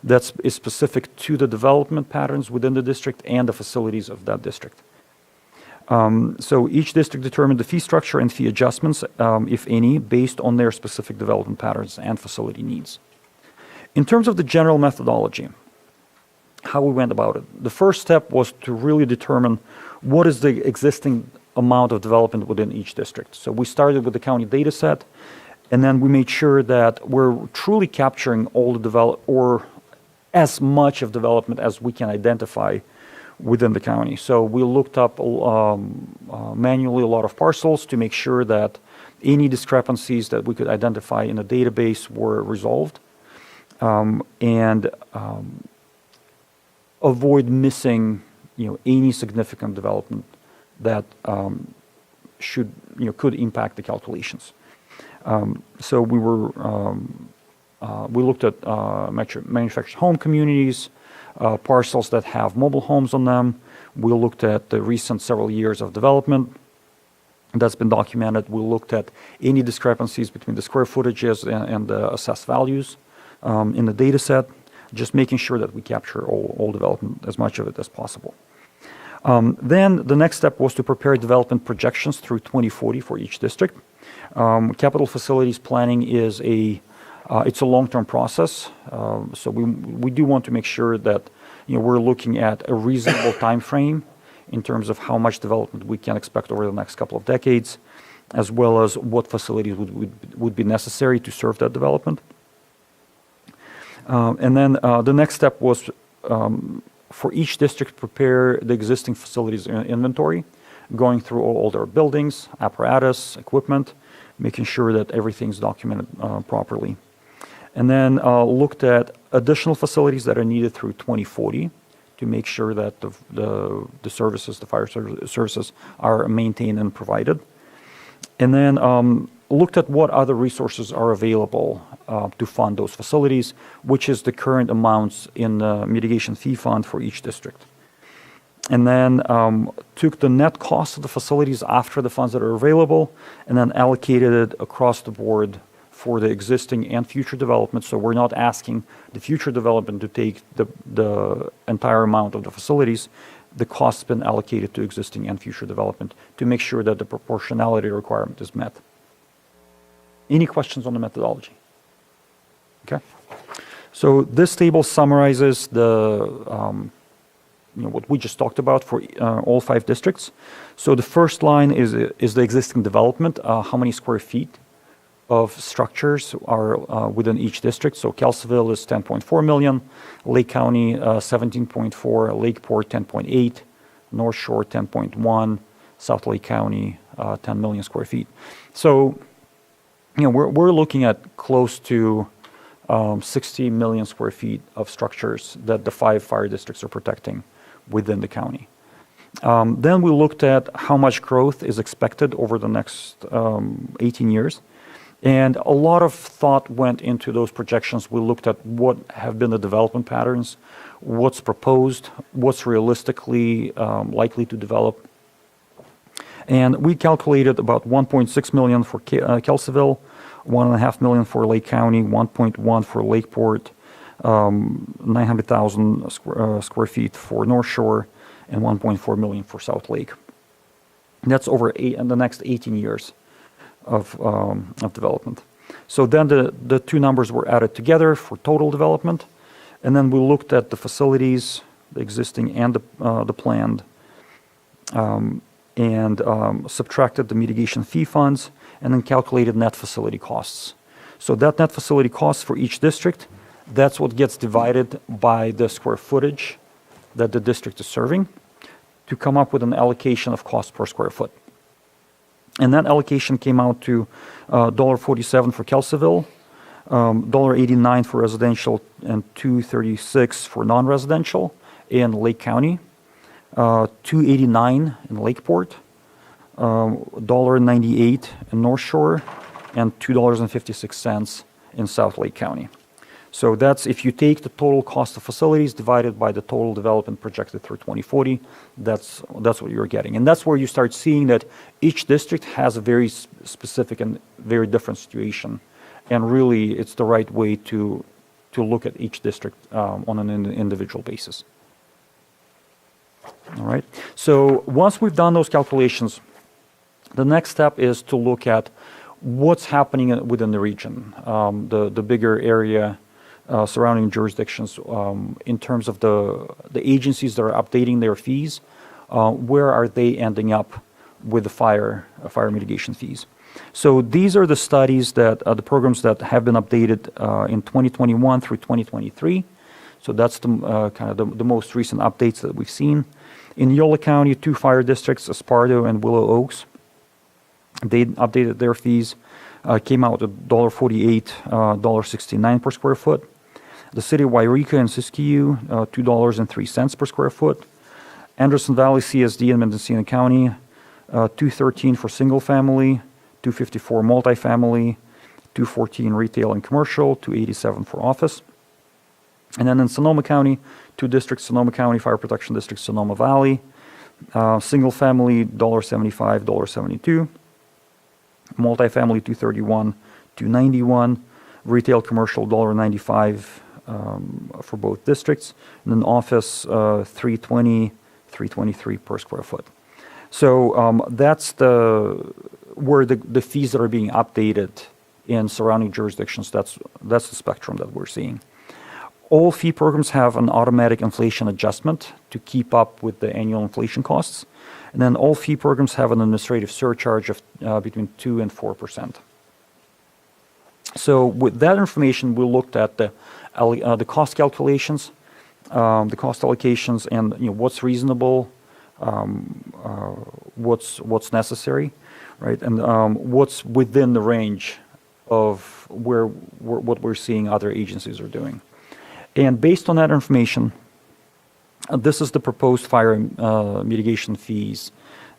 that is specific to the development patterns within the district and the facilities of that district. So each district determined the fee structure and fee adjustments, if any, based on their specific development patterns and facility needs. In terms of the general methodology, how we went about it, the first step was to really determine what is the existing amount of development within each district. So we started with the county data set, and then we made sure that we're truly capturing all the or as much of development as we can identify within the county. So we looked up manually a lot of parcels to make sure that any discrepancies that we could identify in a database were resolved, and avoid missing, any significant development that could impact the calculations. So we looked at manufactured home communities, parcels that have mobile homes on them. We looked at the recent several years of development that's been documented. We looked at any discrepancies between the square footages and the assessed values in the data set, just making sure that we capture all development, as much of it as possible. Then the next step was to prepare development projections through 2040 for each district. Capital facilities planning is it's a long-term process, so we do want to make sure that we're looking at a reasonable time frame in terms of how much development we can expect over the next couple of decades, as well as what facilities would be necessary to serve that development. And then the next step was for each district prepare the existing facilities inventory, going through all their buildings, apparatus, equipment, making sure that everything's documented properly. And then looked at additional facilities that are needed through 2040 to make sure that the services, the fire services, are maintained and provided. And then looked at what other resources are available to fund those facilities, which is the current amounts in the mitigation fee fund for each district. And then took the net cost of the facilities after the funds that are available, and then allocated it across the board for the existing and future development. So we're not asking the future development to take the entire amount of the facilities. The cost's been allocated to existing and future development to make sure that the proportionality requirement is met. Any questions on the methodology? Okay. So this table summarizes what we just talked about for all 5 districts. So the first line is the existing development, how many square feet of structures are within each district. So Kelseyville is 10.4 million, Lake County 17.4, Lakeport 10.8, North Shore 10.1, South Lake County 10 million square feet. So we're looking at close to 60 million square feet of structures that the 5 fire districts are protecting within the county. Then we looked at how much growth is expected over the next 18 years. And a lot of thought went into those projections. We looked at what have been the development patterns, what's proposed, what's realistically likely to develop. And we calculated about 1.6 million for Kelseyville, 1.5 million for Lake County, 1.1 for Lakeport, 900,000 square feet for North Shore, and 1.4 million for South Lake. And that's over in the next 18 years of development. So then the 2 numbers were added together for total development, and then we looked at the facilities, the existing and the planned, and subtracted the mitigation fee funds, and then calculated net facility costs. So that net facility costs for each district, that's what gets divided by the square footage that the district is serving to come up with an allocation of cost per square foot. And that allocation came out to $1.47 for Kelseyville, $1.89 for residential, and $2.36 for non-residential in Lake County, $2.89 in Lakeport, $1.98 in North Shore, and $2.56 in South Lake County. So that's if you take the total cost of facilities divided by the total development projected through 2040, that's what you're getting. And that's where you start seeing that each district has a very specific and very different situation. And really, it's the right way to look at each district on an individual basis. All right. So once we've done those calculations, the next step is to look at what's happening within the region, the bigger area, surrounding jurisdictions, in terms of the agencies that are updating their fees, where are they ending up with the fire mitigation fees? So these are the studies that the programs that have been updated in 2021 through 2023. So that's the kind of the most recent updates that we've seen. In Yola County, 2 fire districts, Esparto and Willow Oaks, they updated their fees, came out at $1.48, $1.69 per square foot. The city of Wairika and Siskiyou, $2.03 per square foot. Anderson Valley CSD in Mendocino County, $2.13 for single family, $2.54 multifamily, $2.14 retail and commercial, $2.87 for office. And then in Sonoma County, 2 districts, Sonoma County Fire Protection District, Sonoma Valley, single family, $1.75, $1.72, multifamily, $2.31, $2.91, retail commercial, $1.95 for both districts, and then office, $3.20, $3.23 per square foot. So that's where the fees that are being updated in surrounding jurisdictions. That's the spectrum that we're seeing. All fee programs have an automatic inflation adjustment to keep up with the annual inflation costs. And then all fee programs have an administrative surcharge of between 2% and 4%. So with that information, we looked at the cost calculations, the cost allocations, and what's reasonable, what's necessary, right, and what's within the range of what we're seeing other agencies are doing. And based on that information, this is the proposed fire mitigation fees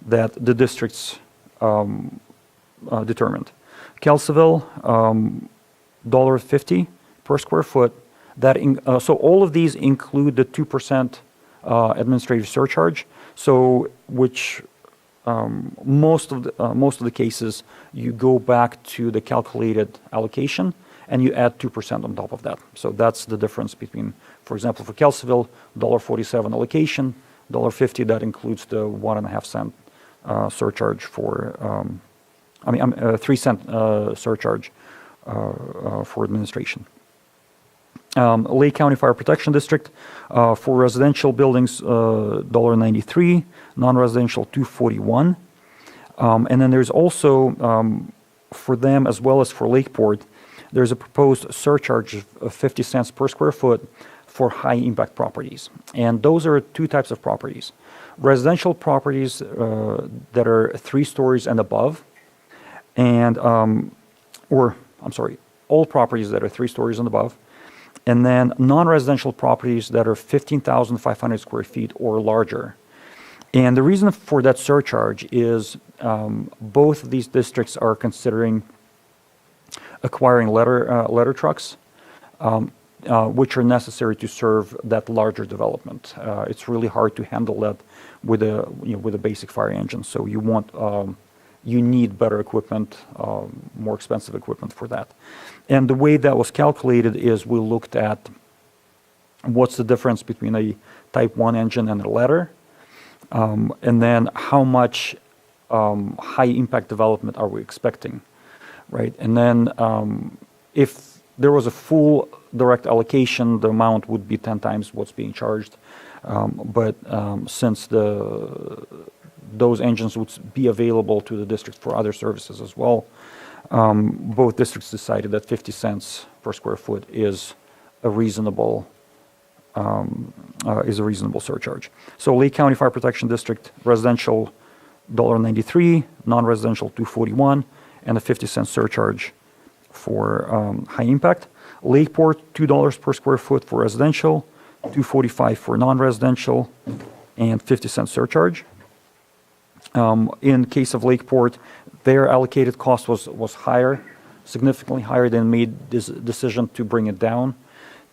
that the districts determined. Kelseyville, $1.50 per square foot. So all of these include the 2% administrative surcharge, so which most of the cases, you go back to the calculated allocation and you add 2% on top of that. So that's the difference between, for example, for Kelseyville, $1.47 allocation, $1.50, that includes the 1.5 cent surcharge for, 3 cent surcharge for administration. Lake County Fire Protection District, for residential buildings, $1.93, non-residential $2.41. And then there's also, for them as well as for Lakeport, there's a proposed surcharge of 50 cents per square foot for high impact properties. And those are two types of properties. Residential properties that are 3 stories and above, and, all properties that are 3 stories and above, and then non-residential properties that are 15,500 square feet or larger. And the reason for that surcharge is both of these districts are considering acquiring ladder trucks, which are necessary to serve that larger development. It's really hard to handle that with a basic fire engine. So you need better equipment, more expensive equipment for that. And the way that was calculated is we looked at what's the difference between a Type 1 engine and a ladder, and then how much high impact development are we expecting, right? And then if there was a full direct allocation, the amount would be 10 times what's being charged. But since those engines would be available to the district for other services as well, both districts decided that 50 cents per square foot is a reasonable surcharge. So Lake County Fire Protection District, residential $1.93, non-residential $2.41, and a 50-cent surcharge for high impact. Lakeport, $2 per square foot for residential, $2.45 for non-residential, and 50-cent surcharge. In case of Lakeport, their allocated cost was higher, significantly higher. Than made this decision to bring it down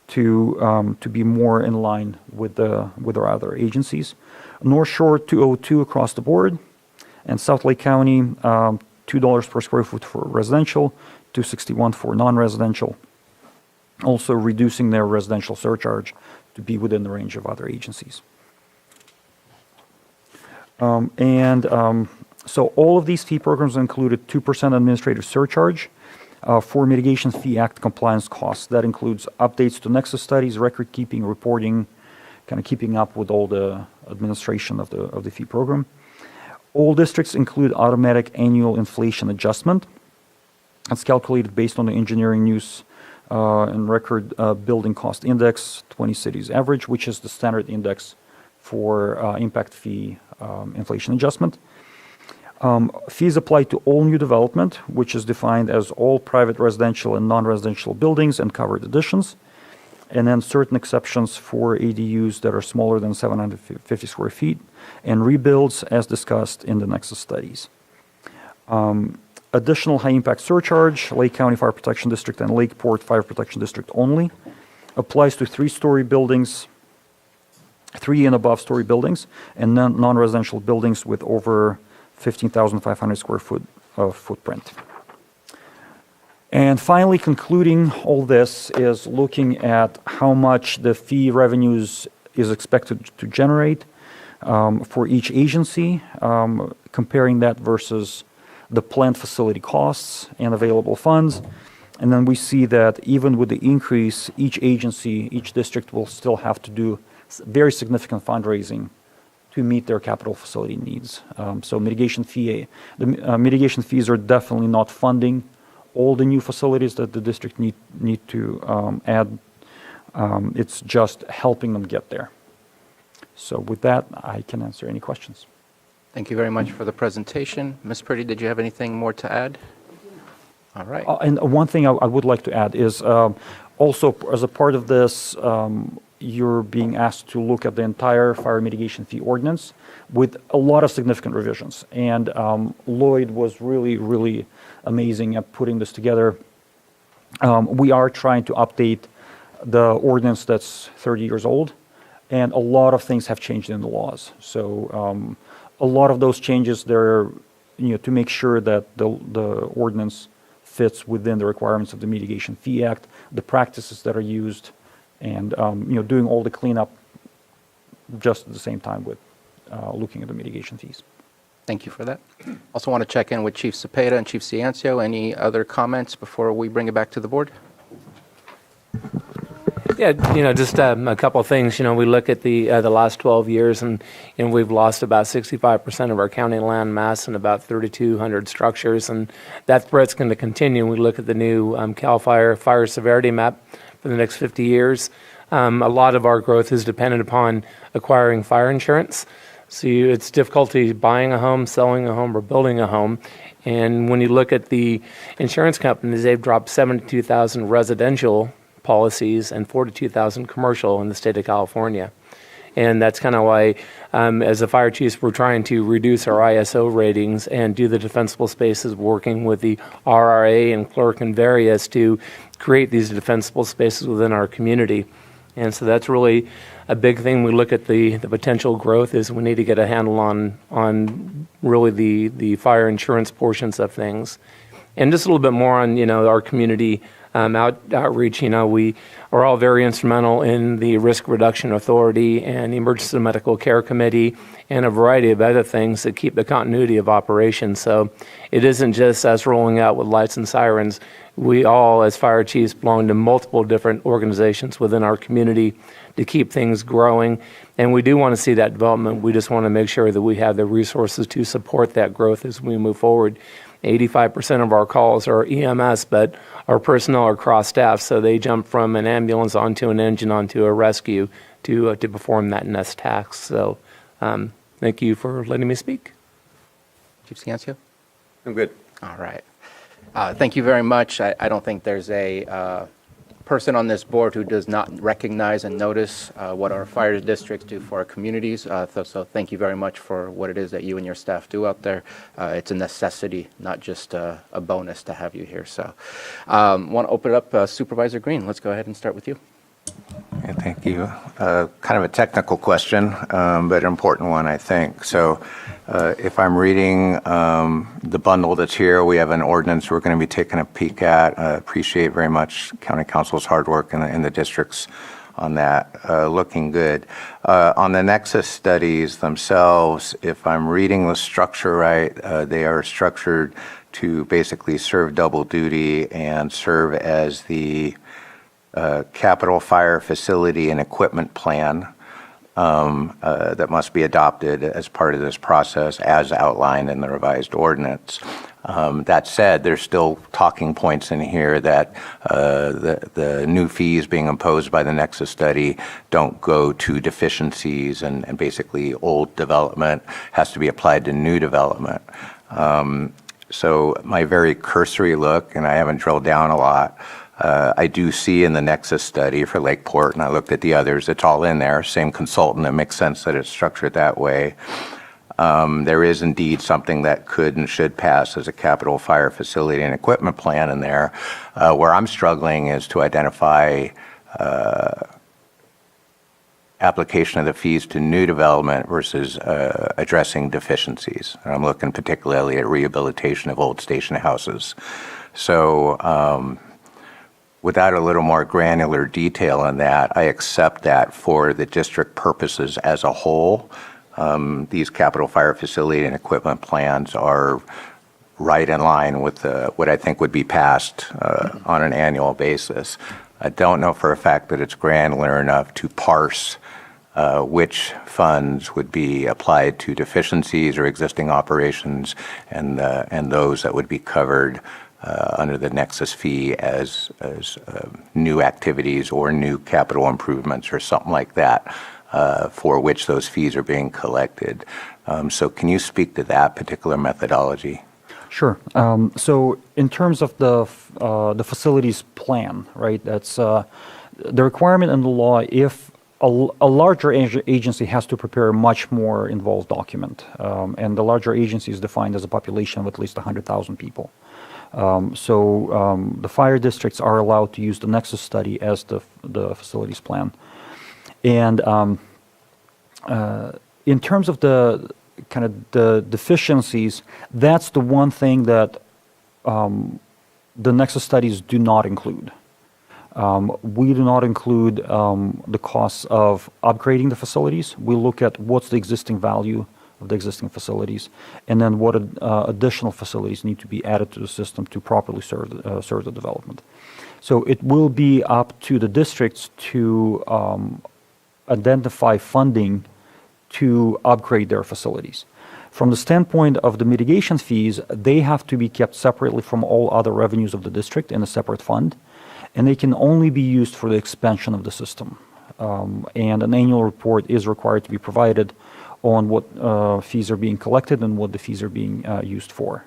to be more in line with our other agencies. North Shore, $2.02 across the board, and South Lake County, $2 per square foot for residential, $2.61 for non-residential. Also reducing their residential surcharge to be within the range of other agencies. So all of these fee programs included 2% administrative surcharge for Mitigation Fee Act compliance costs. That includes updates to Nexus studies, record keeping, reporting, kind of keeping up with all the administration of the fee program. All districts include automatic annual inflation adjustment. It's calculated based on the engineering news and record building cost index, 20 cities average, which is the standard index for impact fee inflation adjustment. Fees apply to all new development, which is defined as all private residential and non-residential buildings and covered additions, and then certain exceptions for ADUs that are smaller than 750 square feet, and rebuilds as discussed in the Nexus studies. Additional high impact surcharge, Lake County Fire Protection District and Lakeport Fire Protection District only, applies to 3-story buildings, 3 and above story buildings, and non-residential buildings with over 15,500 square foot of footprint. And finally, concluding all this is looking at how much the fee revenues is expected to generate for each agency, comparing that versus the planned facility costs and available funds. And then we see that even with the increase, each agency, each district will still have to do very significant fundraising to meet their capital facility needs. So mitigation fees are definitely not funding all the new facilities that the district need to add. It's just helping them get there. So with that, I can answer any questions. Thank you very much for the presentation. Ms. Purdy, did you have anything more to add? All right. And one thing I would like to add is also as a part of this, you're being asked to look at the entire fire mitigation fee ordinance with a lot of significant revisions. And Lloyd was really, really amazing at putting this together. We are trying to update the ordinance that's 30 years old, and a lot of things have changed in the laws. So a lot of those changes, they're, to make sure that the ordinance fits within the requirements of the Mitigation Fee Act, the practices that are used, and, doing all the cleanup just at the same time with looking at the mitigation fees. Thank you for that. Also want to check in with Chief Cepeda and Chief Ciancio. Any other comments before we bring it back to the board? Yeah, just a couple of things. We look at the last 12 years, and we've lost about 65% of our county land mass and about 3,200 structures, and that threat's going to continue. We look at the new CAL FIRE fire severity map for the next 50 years. A lot of our growth is dependent upon acquiring fire insurance. So it's difficulty buying a home, selling a home, or building a home. And when you look at the insurance companies, they've dropped 72,000 residential policies and 42,000 commercial in the state of California. And that's kind of why, as a fire chiefs, we're trying to reduce our ISO ratings and do the defensible spaces, working with the RRA and clerk and various to create these defensible spaces within our community. And so that's really a big thing. We look at the potential growth is we need to get a handle on really the fire insurance portions of things. And just a little bit more on, our community outreach. We are all very instrumental in the Risk Reduction Authority and the Emergency Medical Care Committee and a variety of other things that keep the continuity of operations. So it isn't just us rolling out with lights and sirens. We all, as fire chiefs, belong to multiple different organizations within our community to keep things growing. And we do want to see that development. We just want to make sure that we have the resources to support that growth as we move forward. 85% of our calls are EMS, but our personnel are cross-staffed, so they jump from an ambulance onto an engine onto a rescue to perform that NEST task. So thank you for letting me speak. Chief Ciancio? I'm good. All right. Thank you very much. I don't think there's a person on this board who does not recognize and notice what our fire districts do for our communities. So thank you very much for what it is that you and your staff do out there. It's a necessity, not just a bonus to have you here. So want to open it up, Supervisor Green. Let's go ahead and start with you. Yeah, thank you. Kind of a technical question, but an important one, I think. So if I'm reading the bundle that's here, we have an ordinance we're going to be taking a peek at. Appreciate very much County Council's hard work and the districts on that. Looking good. On the Nexus studies themselves, if I'm reading the structure right, they are structured to basically serve double duty and serve as the capital fire facility and equipment plan that must be adopted as part of this process as outlined in the revised ordinance. That said, there's still talking points in here that the new fees being imposed by the Nexus study don't go to deficiencies, and basically old development has to be applied to new development. So my very cursory look, and I haven't drilled down a lot, I do see in the Nexus study for Lakeport, and I looked at the others, it's all in there, same consultant, it makes sense that it's structured that way. There is indeed something that could and should pass as a capital fire facility and equipment plan in there. Where I'm struggling is to identify application of the fees to new development versus addressing deficiencies. And I'm looking particularly at rehabilitation of old station houses. So without a little more granular detail on that, I accept that for the district purposes as a whole, these capital fire facility and equipment plans are right in line with what I think would be passed on an annual basis. I don't know for a fact that it's granular enough to parse which funds would be applied to deficiencies or existing operations and those that would be covered under the Nexus fee as new activities or new capital improvements or something like that for which those fees are being collected. So can you speak to that particular methodology? Sure. So in terms of the facilities plan, right, that's the requirement in the law. If a larger agency has to prepare a much more involved document, and the larger agency is defined as a population of at least 100,000 people. So the fire districts are allowed to use the Nexus study as the facilities plan. And in terms of the kind of the deficiencies, that's the one thing that the Nexus studies do not include. We do not include the costs of upgrading the facilities. We look at what's the existing value of the existing facilities, and then what additional facilities need to be added to the system to properly serve the development. So it will be up to the districts to identify funding to upgrade their facilities. From the standpoint of the mitigation fees, they have to be kept separately from all other revenues of the district in a separate fund, and they can only be used for the expansion of the system. And an annual report is required to be provided on what fees are being collected and what the fees are being used for.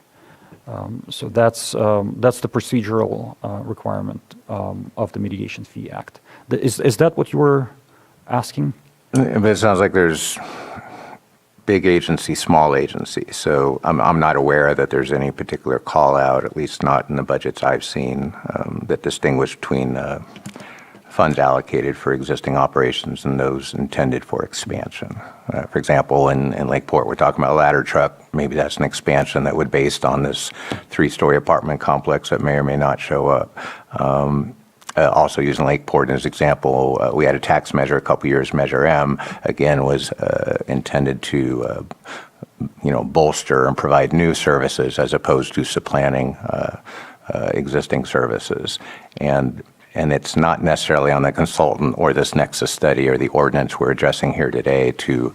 So that's the procedural requirement of the Mitigation Fee Act. Is that what you were asking? But it sounds like there's big agency, small agency. So I'm not aware that there's any particular call out, at least not in the budgets I've seen, that distinguish between funds allocated for existing operations and those intended for expansion. For example, in Lakeport, we're talking about a ladder truck. Maybe that's an expansion that would based on this 3-story apartment complex that may or may not show up. Also using Lakeport as an example, we had a tax measure a couple years, Measure M, again was intended to bolster and provide new services as opposed to supplanting existing services. And it's not necessarily on the consultant or this Nexus study or the ordinance we're addressing here today to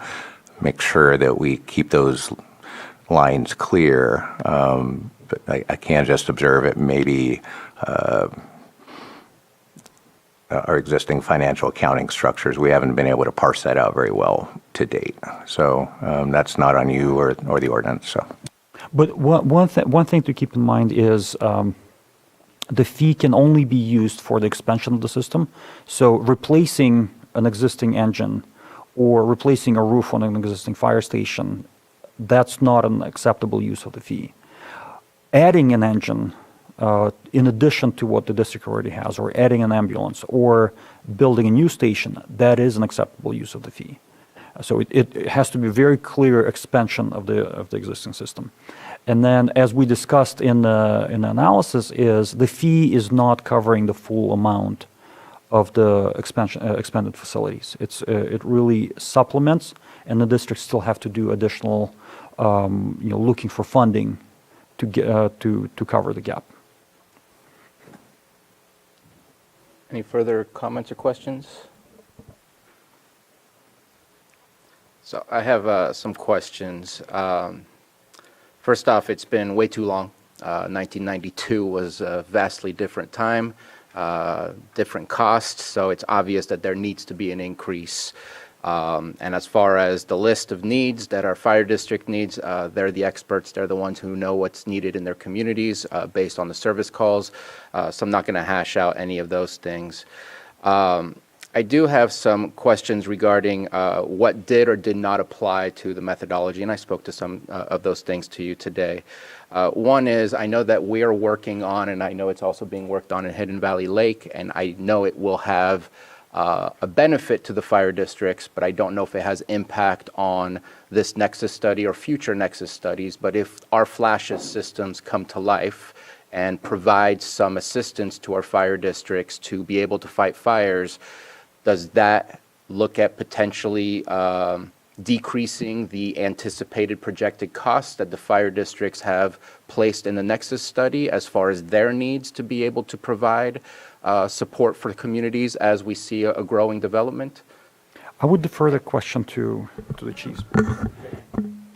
make sure that we keep those lines clear. But I can just observe it maybe our existing financial accounting structures. We haven't been able to parse that out very well to date. So that's not on you or the ordinance. So, but one thing to keep in mind is the fee can only be used for the expansion of the system. So replacing an existing engine or replacing a roof on an existing fire station, that's not an acceptable use of the fee. Adding an engine in addition to what the district already has, or adding an ambulance, or building a new station, that is an acceptable use of the fee. So it has to be very clear expansion of the existing system. And then, as we discussed in the analysis, is the fee is not covering the full amount of the expanded facilities. It really supplements, and the districts still have to do additional, looking for funding to get to cover the gap. Any further comments or questions? So I have some questions. First off, it's been way too long. 1992 was a vastly different time, different costs, so it's obvious that there needs to be an increase. And as far as the list of needs that our fire district needs, they're the experts. They're the ones who know what's needed in their communities based on the service calls. So I'm not going to hash out any of those things. I do have some questions regarding what did or did not apply to the methodology, and I spoke to some of those things to you today. One is, I know that we're working on, and I know it's also being worked on in Hidden Valley Lake, and I know it will have a benefit to the fire districts, but I don't know if it has impact on this Nexus study or future Nexus studies. But if our flashes systems come to life and provide some assistance to our fire districts to be able to fight fires, does that look at potentially decreasing the anticipated projected costs that the fire districts have placed in the Nexus study as far as their needs to be able to provide support for communities as we see a growing development? I would defer the question to the chiefs.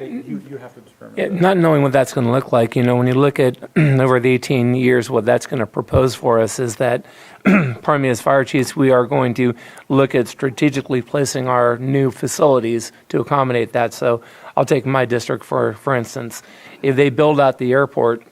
You have to determine. Yeah, not knowing what that's going to look like, when you look at over the 18 years, what that's going to propose for us is that, pardon me, as fire chiefs, we are going to look at strategically placing our new facilities to accommodate that. So I'll take my district for instance. If they build out the airport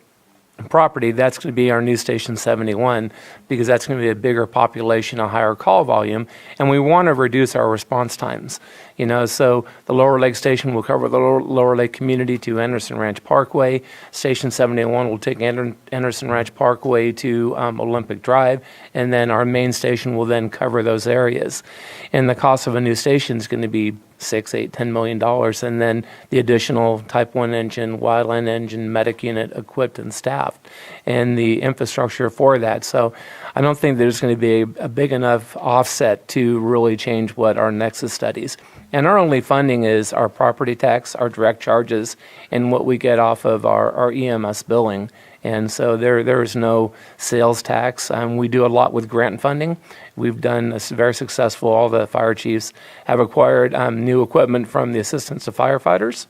property, that's going to be our new Station 71, because that's going to be a bigger population, a higher call volume, and we want to reduce our response times. So the Lower Lake Station will cover the Lower Lake community to Anderson Ranch Parkway. Station 71 will take Anderson Ranch Parkway to Olympic Drive, and then our main station will then cover those areas. And the cost of a new station is going to be $6, $8, $10 million, and then the additional Type 1 engine, wildland engine, medic unit equipped and staffed, and the infrastructure for that. So I don't think there's going to be a big enough offset to really change what our Nexus studies. And our only funding is our property tax, our direct charges, and what we get off of our EMS billing. And so there is no sales tax. We do a lot with grant funding. We've done very successful. All the fire chiefs have acquired new equipment from the assistance of firefighters.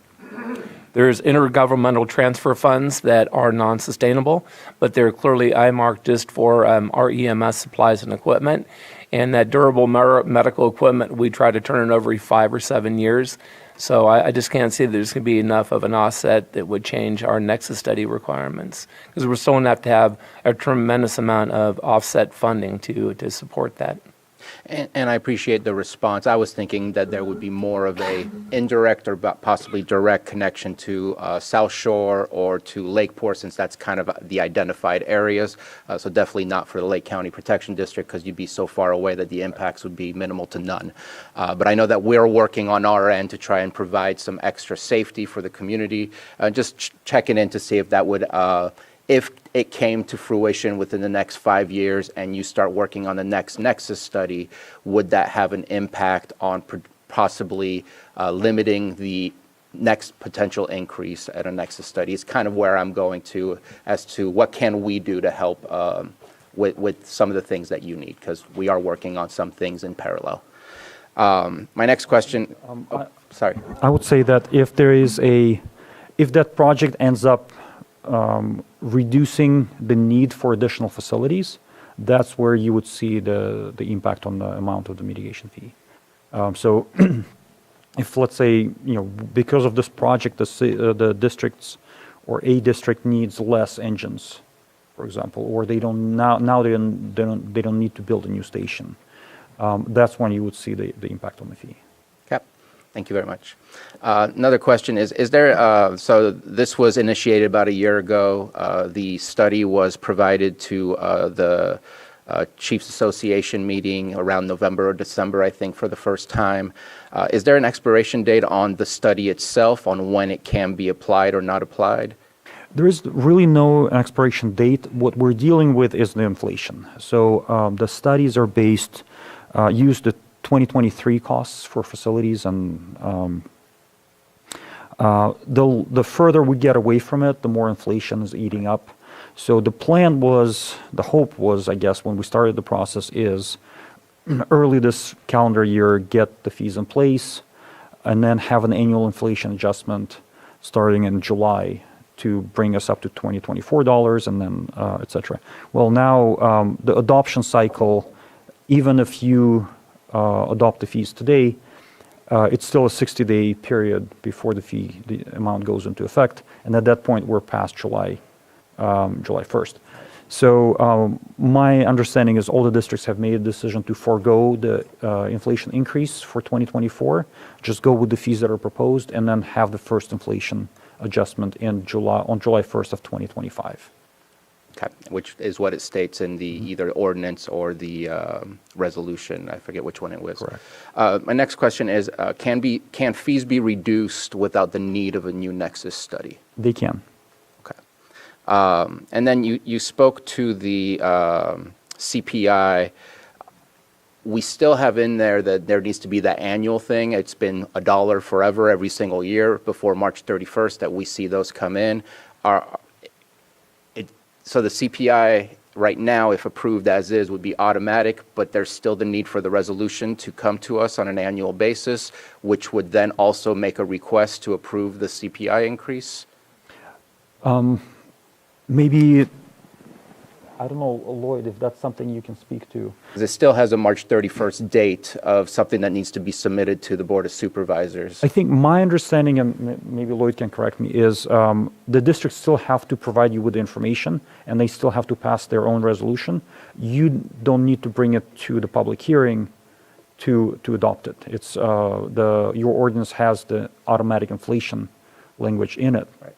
There's intergovernmental transfer funds that are non-sustainable, but they're clearly earmarked just for our EMS supplies and equipment. And that durable medical equipment, we try to turn it over every 5 or 7 years. So I just can't see that there's going to be enough of an offset that would change our Nexus study requirements, because we're still going to have a tremendous amount of offset funding to support that. And I appreciate the response. I was thinking that there would be more of a indirect or possibly direct connection to South Shore or to Lakeport, since that's kind of the identified areas. So definitely not for the Lake County Protection District, because you'd be so far away that the impacts would be minimal to none. But I know that we're working on our end to try and provide some extra safety for the community. Just checking in to see if that would if it came to fruition within the next 5 years and you start working on the next Nexus study, would that have an impact on possibly limiting the next potential increase at a Nexus study? It's kind of where I'm going to as to what can we do to help with some of the things that you need, because we are working on some things in parallel. My next question, sorry. I would say that if that project ends up reducing the need for additional facilities, that's where you would see the impact on the amount of the mitigation fee. So if, let's say, because of this project, the districts or a district needs less engines, for example, or they don't need to build a new station, that's when you would see the impact on the fee. Thank you very much. Another question is there, so this was initiated about a year ago. The study was provided to the Chiefs Association meeting around November or December, I think, for the first time. Is there an expiration date on the study itself, on when it can be applied or not applied? There is really no expiration date. What we're dealing with is the inflation. So the studies are use the 2023 costs for facilities, and the further we get away from it, the more inflation is eating up. So the hope was, I guess, when we started the process, is early this calendar year, get the fees in place, and then have an annual inflation adjustment starting in July to bring us up to $2024, and then et cetera. Well, now the adoption cycle, even if you adopt the fees today, it's still a 60-day period before the amount goes into effect, and at that point we're past July 1st. So my understanding is all the districts have made a decision to forego the inflation increase for 2024, just go with the fees that are proposed, and then have the first inflation adjustment on July 1st of 2025. Okay, which is what it states in the either ordinance or the resolution. I forget which one it was. Correct. My next question is, can fees be reduced without the need of a new Nexus study? They can. Okay. And then you spoke to the CPI. We still have in there that there needs to be that annual thing. It's been $1 forever, every single year before March 31st that we see those come in. So the CPI right now, if approved as is, would be automatic, but there's still the need for the resolution to come to us on an annual basis, which would then also make a request to approve the CPI increase? Maybe, I don't know, Lloyd, if that's something you can speak to. Because it still has a March 31st date of something that needs to be submitted to the Board of Supervisors. I think my understanding, and maybe Lloyd can correct me, is the districts still have to provide you with the information, and they still have to pass their own resolution. You don't need to bring it to the public hearing to adopt it. It's your ordinance has the automatic inflation language in it. Right.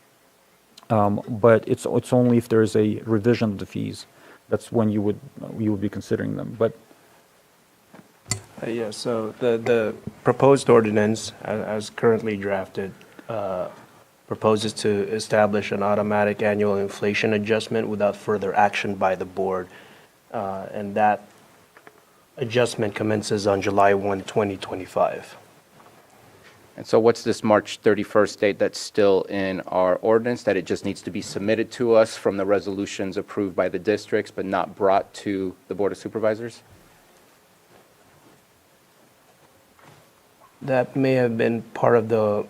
But it's only if there is a revision of the fees. That's when you would be considering them. But yeah, so the proposed ordinance, as currently drafted, proposes to establish an automatic annual inflation adjustment without further action by the board. And that adjustment commences on July 1, 2025. And so what's this March 31st date that's still in our ordinance, that it just needs to be submitted to us from the resolutions approved by the districts, but not brought to the Board of Supervisors? That may have been part of the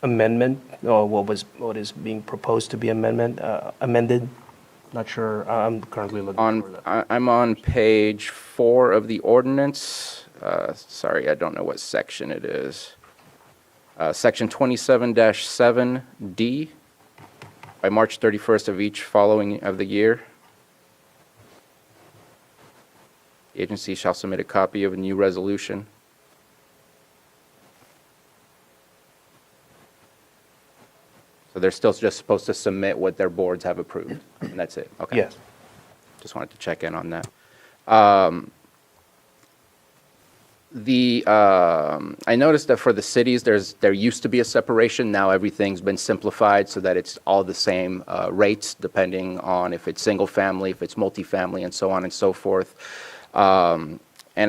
amendment, or what is being proposed to be amended. Not sure. I'm currently looking for that. I'm on page 4 of the ordinance. Sorry, I don't know what section it is. Section 27-7D, by March 31st of each following of the year. The agency shall submit a copy of a new resolution. So they're still just supposed to submit what their boards have approved, and that's it? Okay. Yes. Just wanted to check in on that. I noticed that for the cities, there used to be a separation. Now everything's been simplified so that it's all the same rates, depending on if it's single family, if it's multifamily, and so on and so forth. And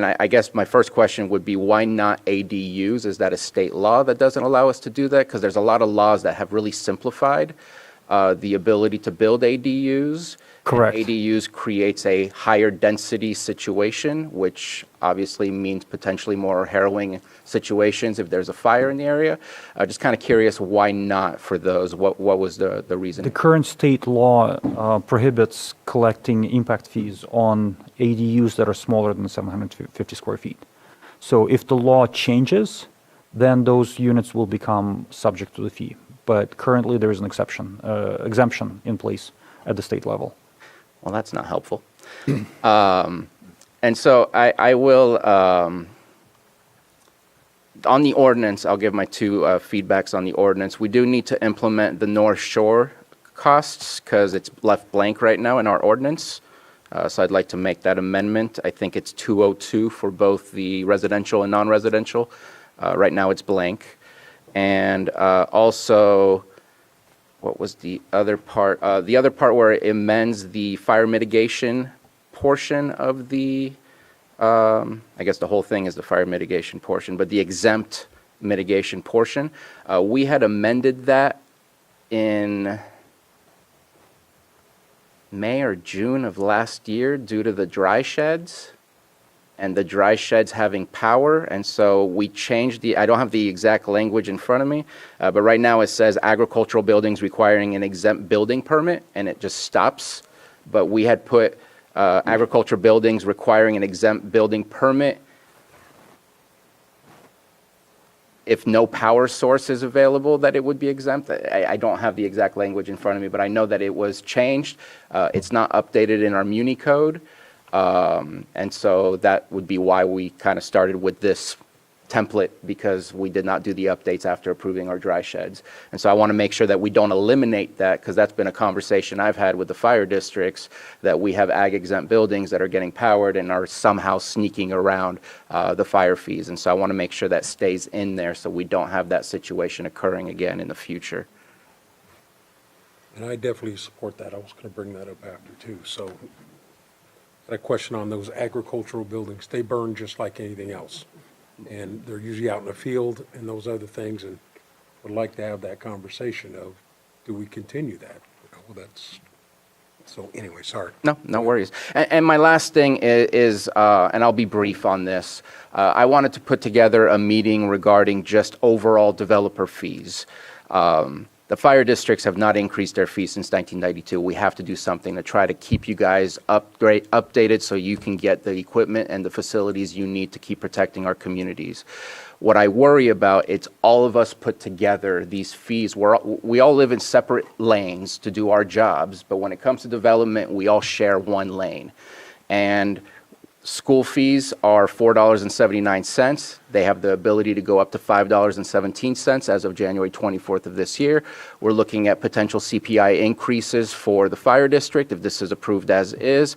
I guess my first question would be, why not ADUs? Is that a state law that doesn't allow us to do that? Because there's a lot of laws that have really simplified the ability to build ADUs. Correct. And ADUs creates a higher density situation, which obviously means potentially more harrowing situations if there's a fire in the area. Just kind of curious, why not for those? What was the reason? The current state law prohibits collecting impact fees on ADUs that are smaller than 750 square feet. So if the law changes, then those units will become subject to the fee. But currently there is an exemption in place at the state level. Well, that's not helpful. And so I will, on the ordinance, I'll give my two feedbacks on the ordinance. We do need to implement the North Shore costs because it's left blank right now in our ordinance. So I'd like to make that amendment. I think it's 202 for both the residential and non-residential. Right now it's blank. And also, what was the other part? The other part where it amends the fire mitigation portion of the, I guess the whole thing is the fire mitigation portion, but the exempt mitigation portion. We had amended that in May or June of last year due to the dry sheds and the dry sheds having power. And so we changed I don't have the exact language in front of me, but right now it says agricultural buildings requiring an exempt building permit, and it just stops. But we had put agricultural buildings requiring an exempt building permit if no power source is available, that it would be exempt. I don't have the exact language in front of me, but I know that it was changed. It's not updated in our Muni code. And so that would be why we kind of started with this template, because we did not do the updates after approving our dry sheds. And so I want to make sure that we don't eliminate that, because that's been a conversation I've had with the fire districts, that we have ag exempt buildings that are getting powered and are somehow sneaking around the fire fees. And so I want to make sure that stays in there so we don't have that situation occurring again in the future. And I definitely support that. I was going to bring that up after too. So a question on those agricultural buildings. They burn just like anything else. And they're usually out in the field and those other things, and would like to have that conversation of, do we continue that? So anyway, sorry. No worries. And my last thing is and I'll be brief on this, I wanted to put together a meeting regarding just overall developer fees. The fire districts have not increased their fees since 1992. We have to do something to try to keep you guys updated so you can get the equipment and the facilities you need to keep protecting our communities. What I worry about, it's all of us put together, these fees. We all live in separate lanes to do our jobs, but when it comes to development, we all share one lane. And School fees are $4.79. They have the ability to go up to $5.17 as of January 24th of this year. We're looking at potential CPI increases for the fire district if this is approved as is.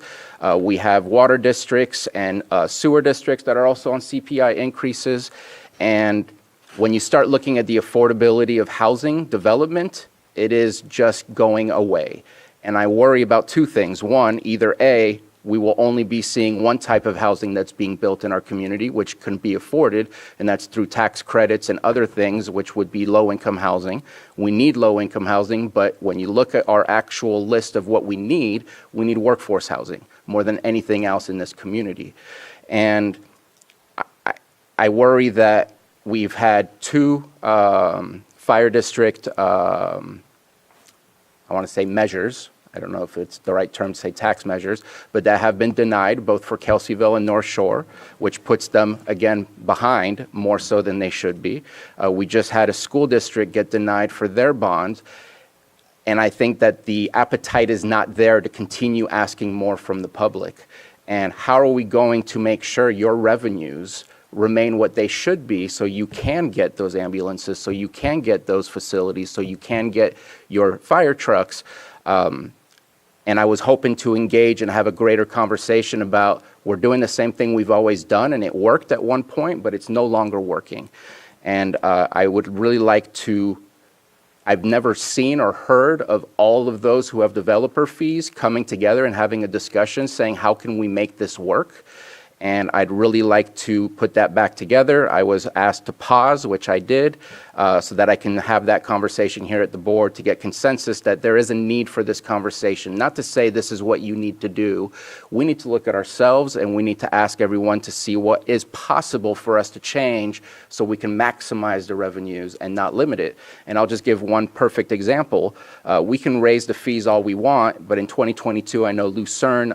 We have water districts and sewer districts that are also on CPI increases. And when you start looking at the affordability of housing development, it is just going away. And I worry about two things. One, either A, we will only be seeing one type of housing that's being built in our community, which can be afforded, and that's through tax credits and other things, which would be low-income housing. We need low-income housing, but when you look at our actual list of what we need workforce housing more than anything else in this community. And I worry that we've had two fire district, I want to say measures, I don't know if it's the right term to say tax measures, but that have been denied both for Kelseyville and North Shore, which puts them, again, behind more so than they should be. We just had a school district get denied for their bonds, and I think that the appetite is not there to continue asking more from the public. And how are we going to make sure your revenues remain what they should be so you can get those ambulances, so you can get those facilities, so you can get your fire trucks? And I was hoping to engage and have a greater conversation about we're doing the same thing we've always done, and it worked at one point, but it's no longer working. And I would really like to, I've never seen or heard of all of those who have developer fees coming together and having a discussion saying, how can we make this work? And I'd really like to put that back together. I was asked to pause, which I did, so that I can have that conversation here at the board to get consensus that there is a need for this conversation. Not to say this is what you need to do. We need to look at ourselves and we need to ask everyone to see what is possible for us to change so we can maximize the revenues and not limit it. And I'll just give one perfect example. We can raise the fees all we want, but in 2022, I know Lucerne,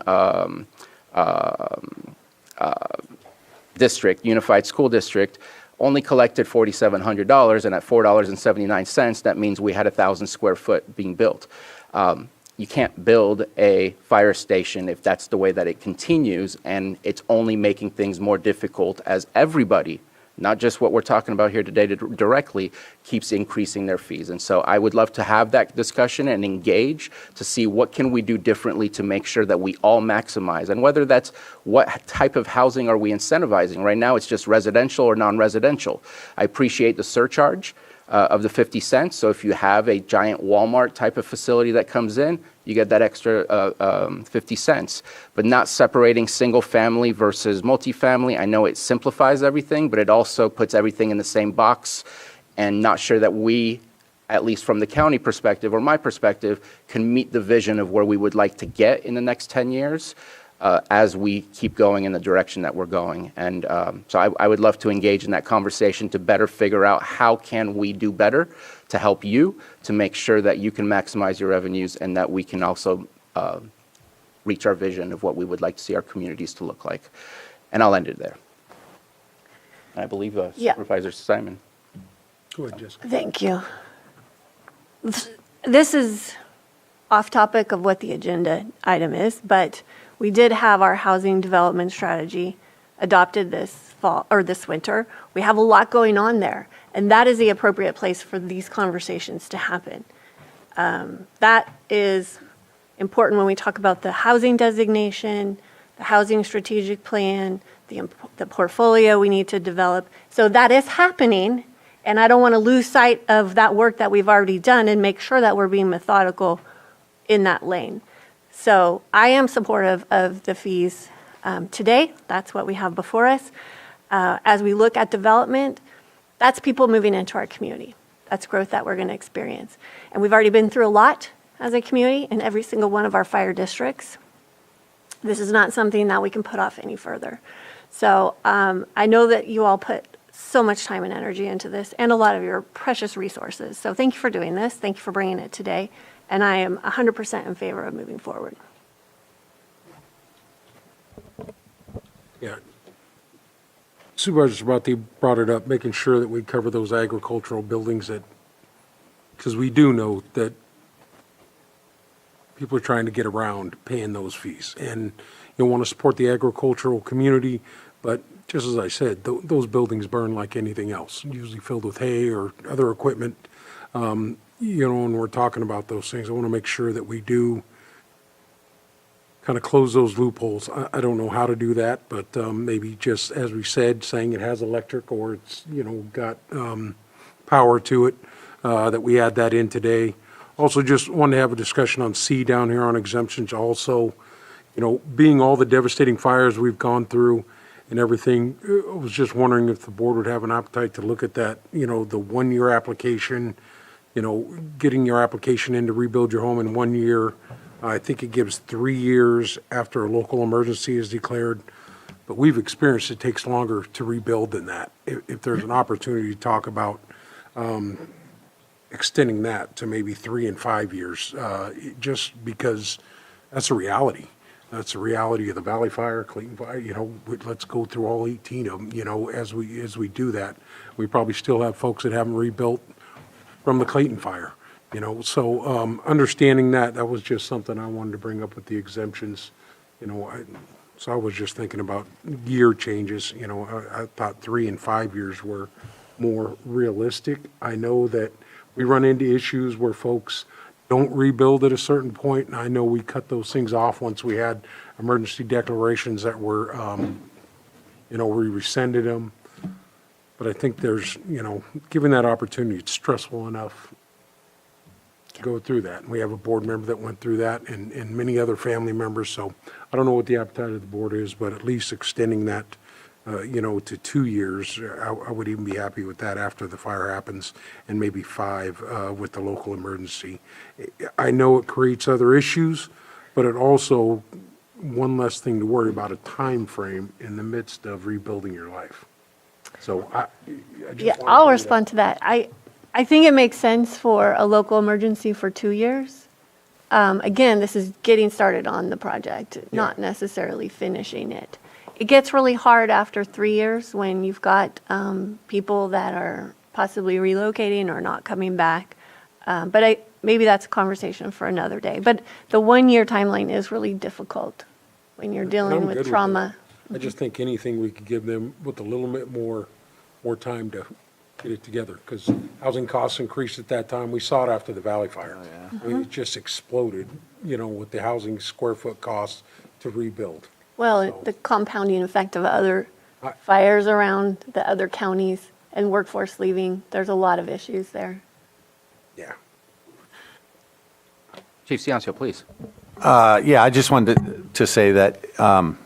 district, Unified School District, only collected $4,700, and at $4.79, that means we had 1,000 square foot being built. You can't build a fire station if that's the way that it continues, and it's only making things more difficult as everybody, not just what we're talking about here today directly, keeps increasing their fees. And so I would love to have that discussion and engage to see what can we do differently to make sure that we all maximize. And whether that's what type of housing are we incentivizing. Right now it's just residential or non-residential. I appreciate the surcharge of the 50 cents. So if you have a giant Walmart type of facility that comes in, you get that extra 50 cents. But not separating single family versus multifamily. I know it simplifies everything, but it also puts everything in the same box, and not sure that we, at least from the county perspective or my perspective, can meet the vision of where we would like to get in the next 10 years as we keep going in the direction that we're going. And so I would love to engage in that conversation to better figure out how can we do better to help you, to make sure that you can maximize your revenues and that we can also reach our vision of what we would like to see our communities to look like. And I'll end it there. I believe Supervisor Simon. Go ahead, Jessica. Thank you. This is off topic of what the agenda item is, but we did have our housing development strategy adopted this fall or this winter. We have a lot going on there, and that is the appropriate place for these conversations to happen. That is important when we talk about the housing designation, the housing strategic plan, the portfolio we need to develop. So that is happening, and I don't want to lose sight of that work that we've already done and make sure that we're being methodical in that lane. So I am supportive of the fees today. That's what we have before us. As we look at development, that's people moving into our community. That's growth that we're going to experience. And we've already been through a lot as a community in every single one of our fire districts. This is not something that we can put off any further. So I know that you all put so much time and energy into this and a lot of your precious resources. So thank you for doing this. Thank you for bringing it today. And I am 100% in favor of moving forward. Yeah. Supervisor Sabati brought it up, making sure that we cover those agricultural buildings that, because we do know that people are trying to get around paying those fees. And you want to support the agricultural community, but just as I said, those buildings burn like anything else, usually filled with hay or other equipment. When we're talking about those things, I want to make sure that we do kind of close those loopholes. I don't know how to do that, but maybe just, as we said, saying it has electric or it's, got power to it, that we add that in today. Also, just wanted to have a discussion on C down here on exemptions also. Being all the devastating fires we've gone through and everything, I was just wondering if the board would have an appetite to look at that, the 1 year application, getting your application in to rebuild your home in 1 year. I think it gives 3 years after a local emergency is declared, but we've experienced it takes longer to rebuild than that. If there's an opportunity to talk about extending that to maybe 3 and 5 years, just because that's a reality. That's the reality of the Valley Fire, Clayton Fire. Let's go through all 18 of them. As we do that, we probably still have folks that haven't rebuilt from the Clayton Fire. So understanding that was just something I wanted to bring up with the exemptions. So I was just thinking about year changes. I thought 3 and 5 years were more realistic. I know that we run into issues where folks don't rebuild at a certain point, and I know we cut those things off once we had emergency declarations that were, we rescinded them. But I think there's, given that opportunity, it's stressful enough to go through that. And we have a board member that went through that and many other family members. So I don't know what the appetite of the board is, but at least extending that, to 2 years, I would even be happy with that after the fire happens, and maybe 5 with the local emergency. I know it creates other issues, but it also, one less thing to worry about, a time frame in the midst of rebuilding your life. So I'll respond to that. I think it makes sense for a local emergency for 2 years. Again, this is getting started on the project, not necessarily finishing it. It gets really hard after 3 years when you've got people that are possibly relocating or not coming back. But maybe that's a conversation for another day. But the 1 year timeline is really difficult when you're dealing with trauma. I just think anything we could give them with a little bit more time to get it together, because housing costs increased at that time. We saw it after the Valley Fire. I mean, it just exploded, with the housing square foot costs to rebuild. Well, the compounding effect of other fires around the other counties and workforce leaving, there's a lot of issues there. Yeah. Chief Ciancio, please. I just wanted to say that I'm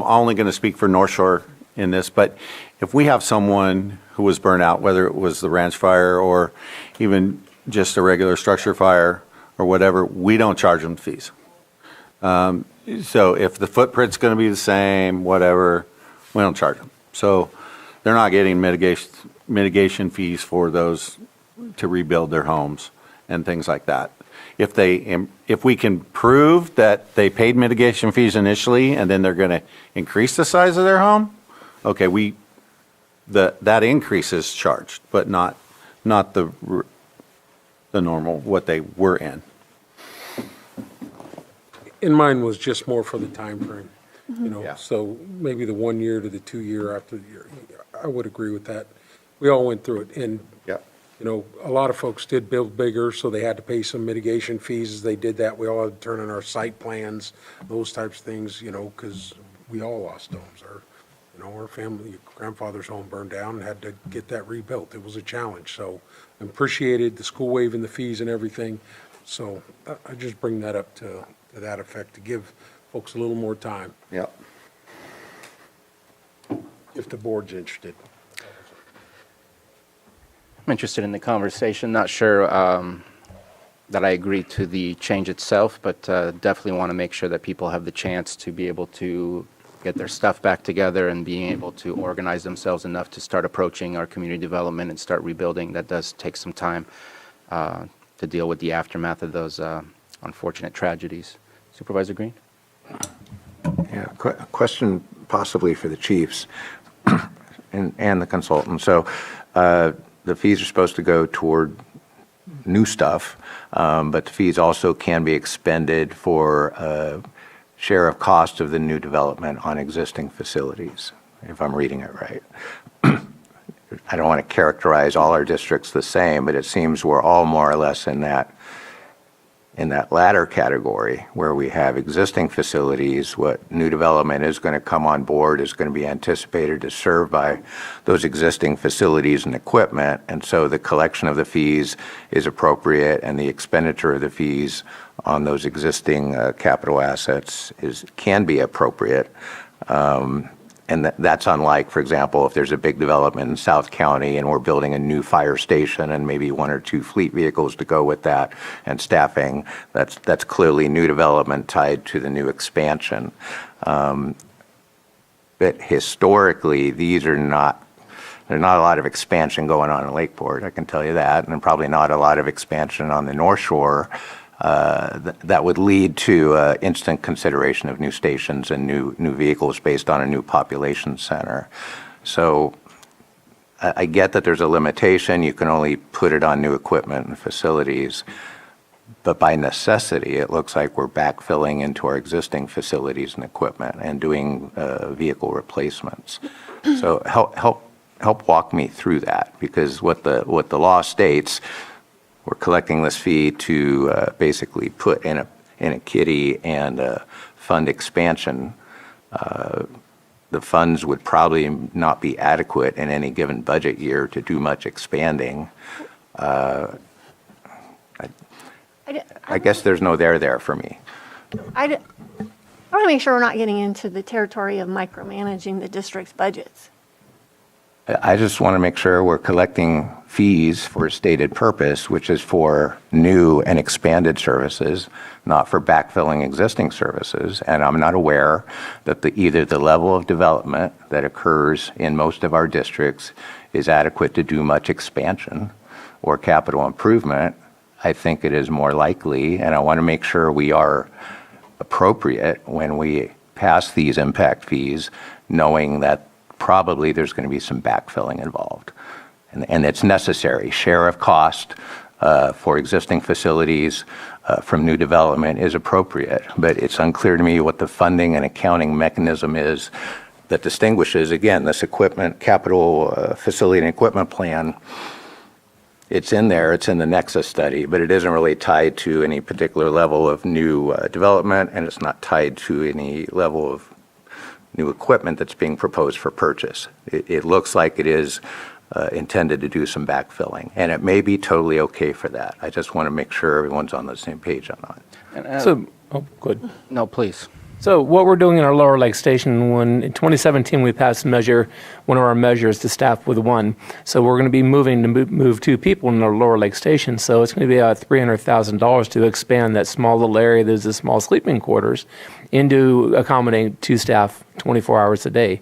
only going to speak for North Shore in this, but if we have someone who was burnt out, whether it was the ranch fire or even just a regular structure fire or whatever, we don't charge them fees. So if the footprint's going to be the same, whatever, we don't charge them. So they're not getting mitigation fees for those to rebuild their homes and things like that. If we can prove that they paid mitigation fees initially and then they're going to increase the size of their home, okay, that increase is charged, but not the normal what they were in. In mine was just more for the time frame, so maybe the 1 year to the 2 year after the year. I would agree with that. We all went through it, and a lot of folks did build bigger, so they had to pay some mitigation fees as they did that. We all had to turn in our site plans, those types of things, because we all lost homes. Our family, grandfather's home burned down and had to get that rebuilt. It was a challenge, so I appreciated the school waiving the fees and everything. So I just bring that up to that effect, to give folks a little more time. Yep. If the board's interested. I'm interested in the conversation. Not sure that I agree to the change itself, but definitely want to make sure that people have the chance to be able to get their stuff back together and being able to organize themselves enough to start approaching our community development and start rebuilding. That does take some time to deal with the aftermath of those unfortunate tragedies. Supervisor Green? Yeah, question possibly for the chiefs and the consultant. So the fees are supposed to go toward new stuff, but the fees also can be expended for share of cost of the new development on existing facilities, if I'm reading it right. I don't want to characterize all our districts the same, but it seems we're all more or less in that latter category where we have existing facilities. What new development is going to come on board is going to be anticipated to serve by those existing facilities and equipment, and so the collection of the fees is appropriate and the expenditure of the fees on those existing capital assets can be appropriate. And that's unlike, for example, if there's a big development in South County and we're building a new fire station and maybe 1 or 2 fleet vehicles to go with that and staffing, that's clearly new development tied to the new expansion. But historically, there's not a lot of expansion going on in Lakeport, I can tell you that, and probably not a lot of expansion on the North Shore. That would lead to instant consideration of new stations and new vehicles based on a new population center. So I get that there's a limitation. You can only put it on new equipment and facilities. But by necessity, it looks like we're backfilling into our existing facilities and equipment and doing vehicle replacements. So help walk me through that, because what the law states, we're collecting this fee to basically put in a kitty and fund expansion. The funds would probably not be adequate in any given budget year to do much expanding. I guess there's no there for me. I want to make sure we're not getting into the territory of micromanaging the district's budgets. I just want to make sure we're collecting fees for a stated purpose, which is for new and expanded services, not for backfilling existing services. And I'm not aware that either the level of development that occurs in most of our districts is adequate to do much expansion or capital improvement. I think it is more likely, and I want to make sure we are appropriate when we pass these impact fees, knowing that probably there's going to be some backfilling involved. And it's necessary. Share of cost for existing facilities from new development is appropriate, but it's unclear to me what the funding and accounting mechanism is that distinguishes, again, this equipment, capital facility and equipment plan. It's in there, it's in the Nexus study, but it isn't really tied to any particular level of new development, and it's not tied to any level of new equipment that's being proposed for purchase. It looks like it is intended to do some backfilling, and it may be totally okay for that. I just want to make sure everyone's on the same page on that. Good. No, please. So what we're doing in our Lower Lake Station, when in 2017 we passed one of our measures to staff with 1. So we're going to be moving to move 2 people in our Lower Lake Station. So it's going to be about $300,000 to expand that small little area. There's the small sleeping quarters into accommodating 2 staff 24 hours a day.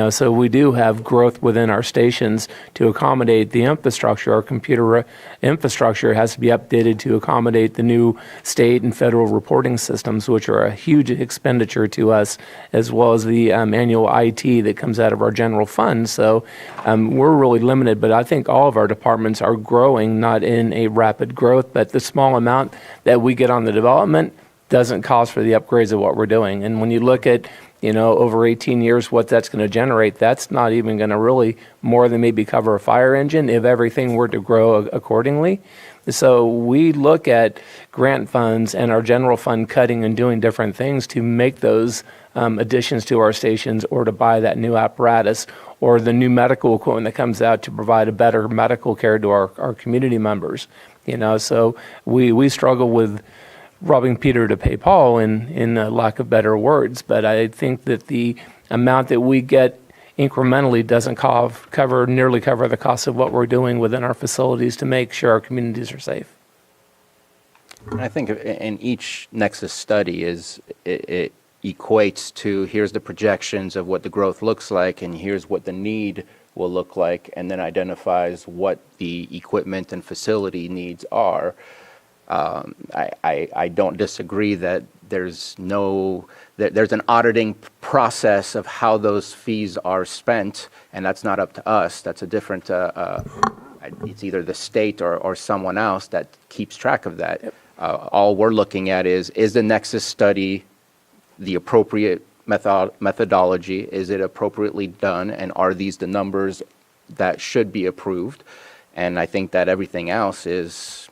So we do have growth within our stations to accommodate the infrastructure. Our computer infrastructure has to be updated to accommodate the new state and federal reporting systems, which are a huge expenditure to us, as well as the annual IT that comes out of our general fund. So we're really limited, but I think all of our departments are growing, not in a rapid growth, but the small amount that we get on the development doesn't cost for the upgrades of what we're doing. And when you look at over 18 years, what that's going to generate, that's not even going to really more than maybe cover a fire engine if everything were to grow accordingly. So we look at grant funds and our general fund cutting and doing different things to make those additions to our stations, or to buy that new apparatus or the new medical equipment that comes out to provide a better medical care to our community members. So we struggle with robbing Peter to pay Paul, in lack of better words. But I think that the amount that we get incrementally doesn't nearly cover the cost of what we're doing within our facilities to make sure our communities are safe. I think in each Nexus study it equates to, here's the projections of what the growth looks like, and here's what the need will look like, and then identifies what the equipment and facility needs are. I don't disagree that there's an auditing process of how those fees are spent, and that's not up to us. That's a different it's either the state or someone else that keeps track of that. All we're looking at is the nexus study the appropriate methodology? Is it appropriately done? And are these the numbers that should be approved? And I think that everything else is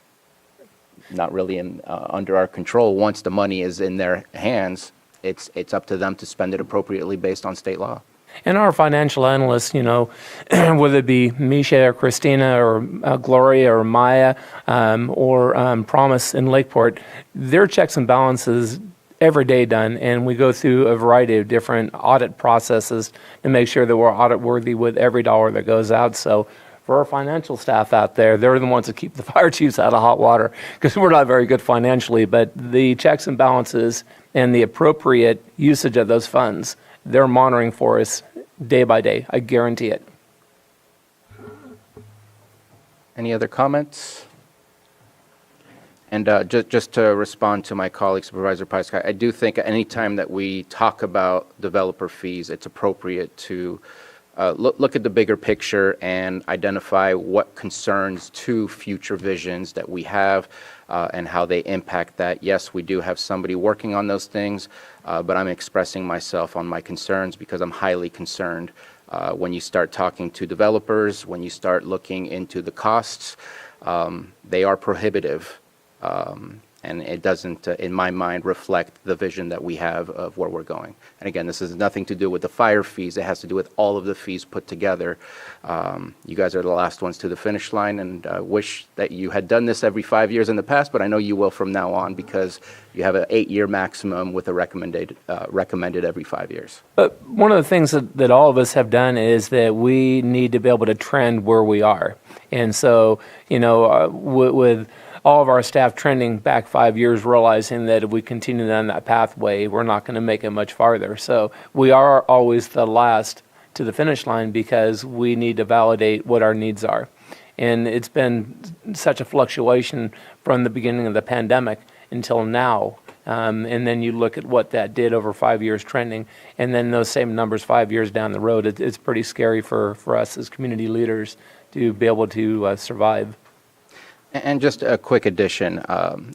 not really under our control. Once the money is in their hands, it's up to them to spend it appropriately based on state law. And our financial analysts, whether it be Misha or Christina or Gloria or Maya or Promise in Lakeport, their checks and balances every day done, and we go through a variety of different audit processes to make sure that we're audit worthy with every dollar that goes out. So for our financial staff out there, they're the ones that keep the fire chiefs out of hot water because we're not very good financially, but the checks and balances and the appropriate usage of those funds, they're monitoring for us day by day. I guarantee it. Any other comments? And just to respond to my colleague, Supervisor Pyska, I do think any time that we talk about developer fees, it's appropriate to look at the bigger picture and identify what concerns to future visions that we have and how they impact that. Yes, we do have somebody working on those things, but I'm expressing myself on my concerns because I'm highly concerned. When you start talking to developers, when you start looking into the costs, they are prohibitive. And it doesn't, in my mind, reflect the vision that we have of where we're going. And again, this has nothing to do with the fire fees. It has to do with all of the fees put together. You guys are the last ones to the finish line, and I wish that you had done this every 5 years in the past, but I know you will from now on because you have an 8-year maximum with a recommended every 5 years. But one of the things that all of us have done is that we need to be able to trend where we are. And so, with all of our staff trending back 5 years, realizing that if we continue down that pathway, we're not going to make it much farther. So we are always the last to the finish line because we need to validate what our needs are. And it's been such a fluctuation from the beginning of the pandemic until now. And then you look at what that did over 5 years trending, and then those same numbers 5 years down the road, it's pretty scary for us as community leaders to be able to survive. And just a quick addition,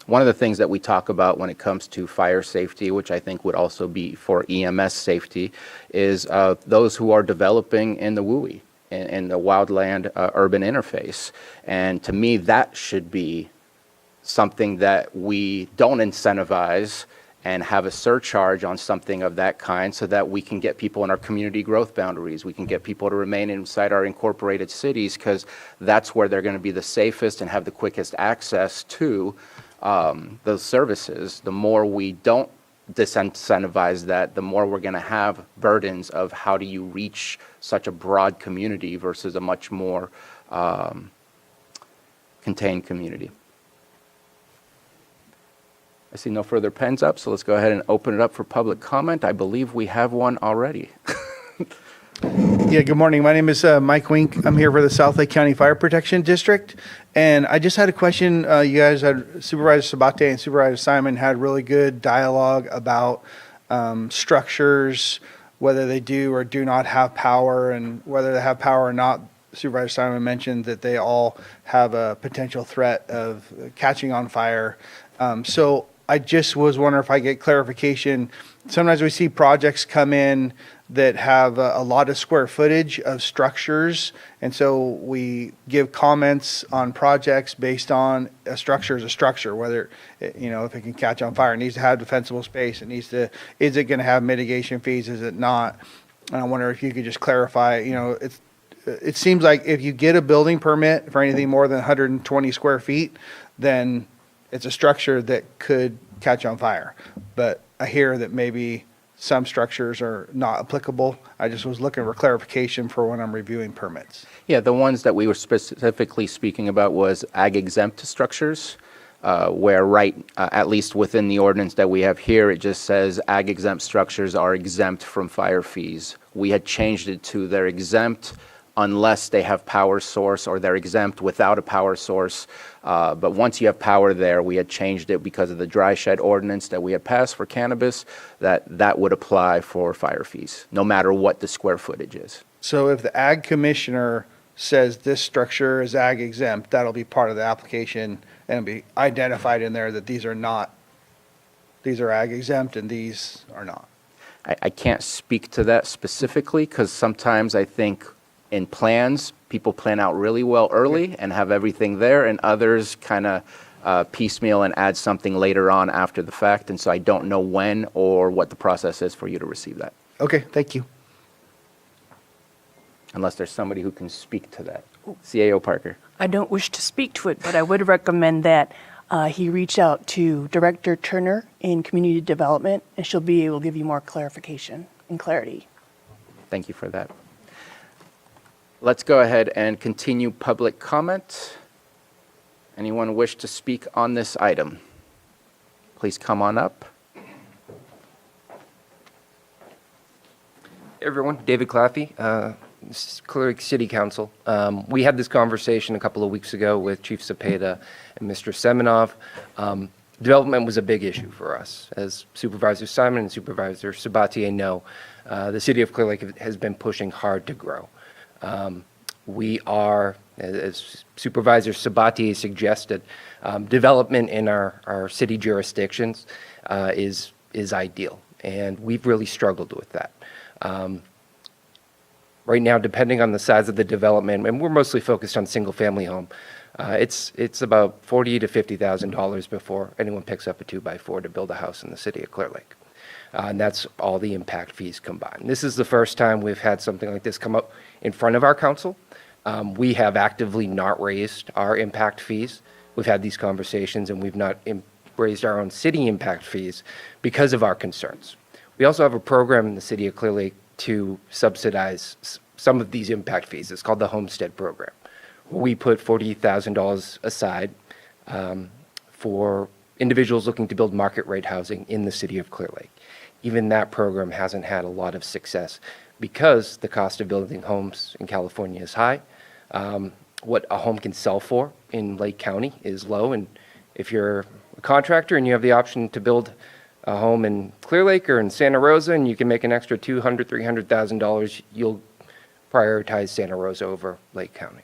one of the things that we talk about when it comes to fire safety, which I think would also be for EMS safety, is those who are developing in the WUI, in the wildland urban interface. And to me, that should be something that we don't incentivize and have a surcharge on something of that kind so that we can get people in our community growth boundaries. We can get people to remain inside our incorporated cities because that's where they're going to be the safest and have the quickest access to those services. The more we don't disincentivize that, the more we're going to have burdens of how do you reach such a broad community versus a much more contained community. I see no further pens up, so let's go ahead and open it up for public comment. I believe we have one already. Yeah, good morning. My name is Mike Wink. I'm here for the South Lake County Fire Protection District. And I just had a question. You guys had Supervisor Sabate and Supervisor Simon had really good dialogue about structures, whether they do or do not have power, and whether they have power or not. Supervisor Simon mentioned that they all have a potential threat of catching on fire. So I just was wondering if I get clarification. Sometimes we see projects come in that have a lot of square footage of structures, and so we give comments on projects based on a structure as a structure, whether, if it can catch on fire, it needs to have defensible space, is it going to have mitigation fees, is it not? And I wonder if you could just clarify, it seems like if you get a building permit for anything more than 120 square feet, then it's a structure that could catch on fire. But I hear that maybe some structures are not applicable. I just was looking for clarification for when I'm reviewing permits. Yeah, the ones that we were specifically speaking about was ag-exempt structures, where at least within the ordinance that we have here, it just says ag-exempt structures are exempt from fire fees. We had changed it to they're exempt unless they have power source, or they're exempt without a power source. But once you have power there, we had changed it because of the dry shed ordinance that we had passed for cannabis, that would apply for fire fees, no matter what the square footage is. So if the ag commissioner says this structure is ag exempt, that'll be part of the application and be identified in there that these are ag exempt and these are not. I can't speak to that specifically because sometimes I think in plans, people plan out really well early and have everything there, and others kind of piecemeal and add something later on after the fact. And so I don't know when or what the process is for you to receive that, Okay, thank you. unless there's somebody who can speak to that. CAO Parker. I don't wish to speak to it, but I would recommend that he reach out to Director Turner in Community Development, and she'll be able to give you more clarification and clarity. Thank you for that. Let's go ahead and continue public comment. Anyone wish to speak on this item? Please come on up. Hey everyone, David Claffey, Clear Lake City Council. We had this conversation a couple of weeks ago with Chief Cepeda and Mr. Semenov. Development was a big issue for us. As Supervisor Simon and Supervisor Sabatier know, the City of Clear Lake has been pushing hard to grow. We are, as Supervisor Sabatier suggested, development in our city jurisdictions is ideal, and we've really struggled with that. Right now, depending on the size of the development, and we're mostly focused on single-family home, it's about $40,000 to $50,000 before anyone picks up a 2x4 to build a house in the city of Clear Lake. And that's all the impact fees combined. This is the first time we've had something like this come up in front of our council. We have actively not raised our impact fees. We've had these conversations, and we've not raised our own city impact fees because of our concerns. We also have a program in the city of Clear Lake to subsidize some of these impact fees. It's called the Homestead Program. We put $40,000 aside for individuals looking to build market rate housing in the city of Clear Lake. Even that program hasn't had a lot of success because the cost of building homes in California is high. What a home can sell for in Lake County is low, and if you're a contractor and you have the option to build a home in Clear Lake or in Santa Rosa and you can make an extra $200,000, $300,000, you'll prioritize Santa Rosa over Lake County.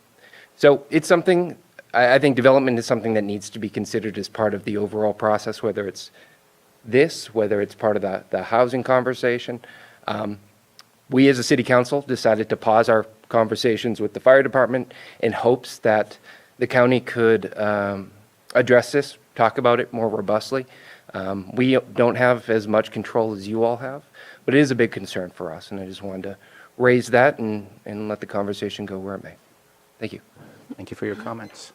So it's something, I think development is something that needs to be considered as part of the overall process, whether it's this, whether it's part of the housing conversation. We as a city council decided to pause our conversations with the fire department in hopes that the county could address this, talk about it more robustly. We don't have as much control as you all have, but it is a big concern for us, and I just wanted to raise that and let the conversation go where it may. Thank you. Thank you for your comments.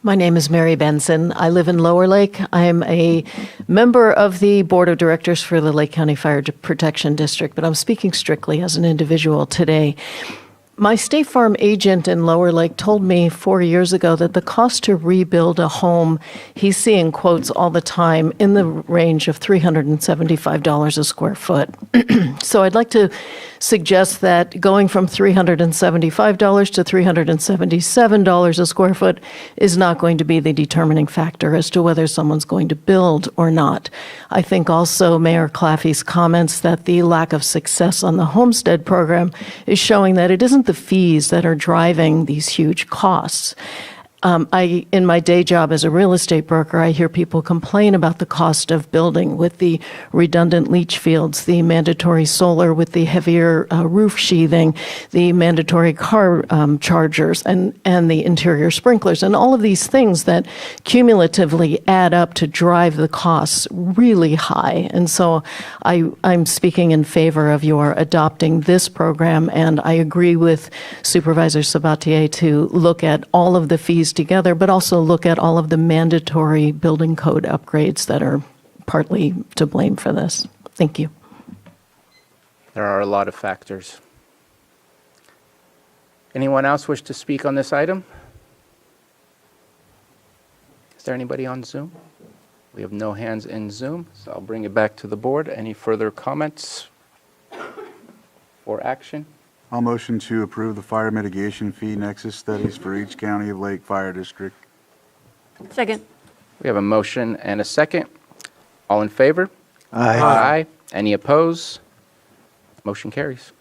My name is Mary Benson. I live in Lower Lake. I am a member of the Board of Directors for the Lake County Fire Protection District, but I'm speaking strictly as an individual today. My State Farm agent in Lower Lake told me 4 years ago that the cost to rebuild a home, he's seeing quotes all the time in the range of $375 a square foot. So I'd like to suggest that going from $375 to $377 a square foot is not going to be the determining factor as to whether someone's going to build or not. I think also Mayor Claffey's comments that the lack of success on the homestead program is showing that it isn't the fees that are driving these huge costs. In my day job as a real estate broker, I hear people complain about the cost of building with the redundant leach fields, the mandatory solar with the heavier roof sheathing, the mandatory car chargers, and the interior sprinklers, and all of these things that cumulatively add up to drive the costs really high. And so I'm speaking in favor of your adopting this program, and I agree with Supervisor Sabatier to look at all of the fees together, but also look at all of the mandatory building code upgrades that are partly to blame for this. Thank you. There are a lot of factors. Anyone else wish to speak on this item? Is there anybody on Zoom? We have no hands in Zoom, so I'll bring it back to the board. Any further comments or action? I'll motion to approve the fire mitigation fee nexus studies for each County of Lake Fire District. Second. We have a motion and a second. All in favor? Aye. Aye. Any opposed? Motion carries.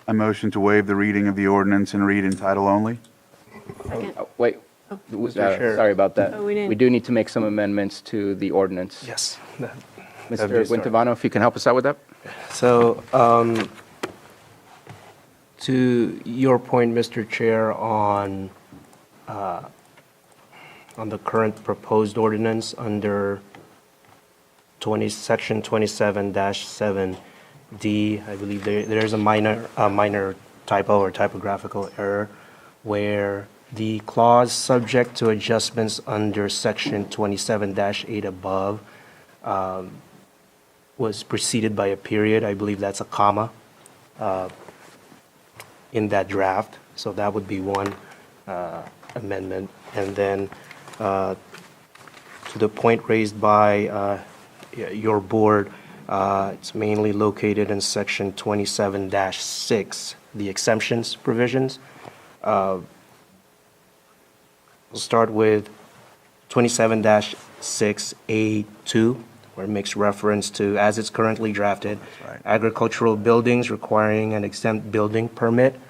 I motion to waive the reading of the ordinance and read in title only. Oh, wait. Mr. Chair. Sorry about that. Oh, we didn't- We do need to make some amendments to the ordinance. Yes. Mr. Guintevano, if you can help us out with that? So, to your point, Mr. Chair, on the current proposed ordinance under section 27-7D, I believe there's a minor typo or typographical error where the clause subject to adjustments under section 27-8 above was preceded by a period. I believe that's a comma in that draft. So that would be one amendment. And then to the point raised by your board, it's mainly located in section 27-6, the exemptions provisions. We'll start with 27-6A2, where it makes reference to, as it's currently drafted, agricultural buildings requiring an exempt building permit.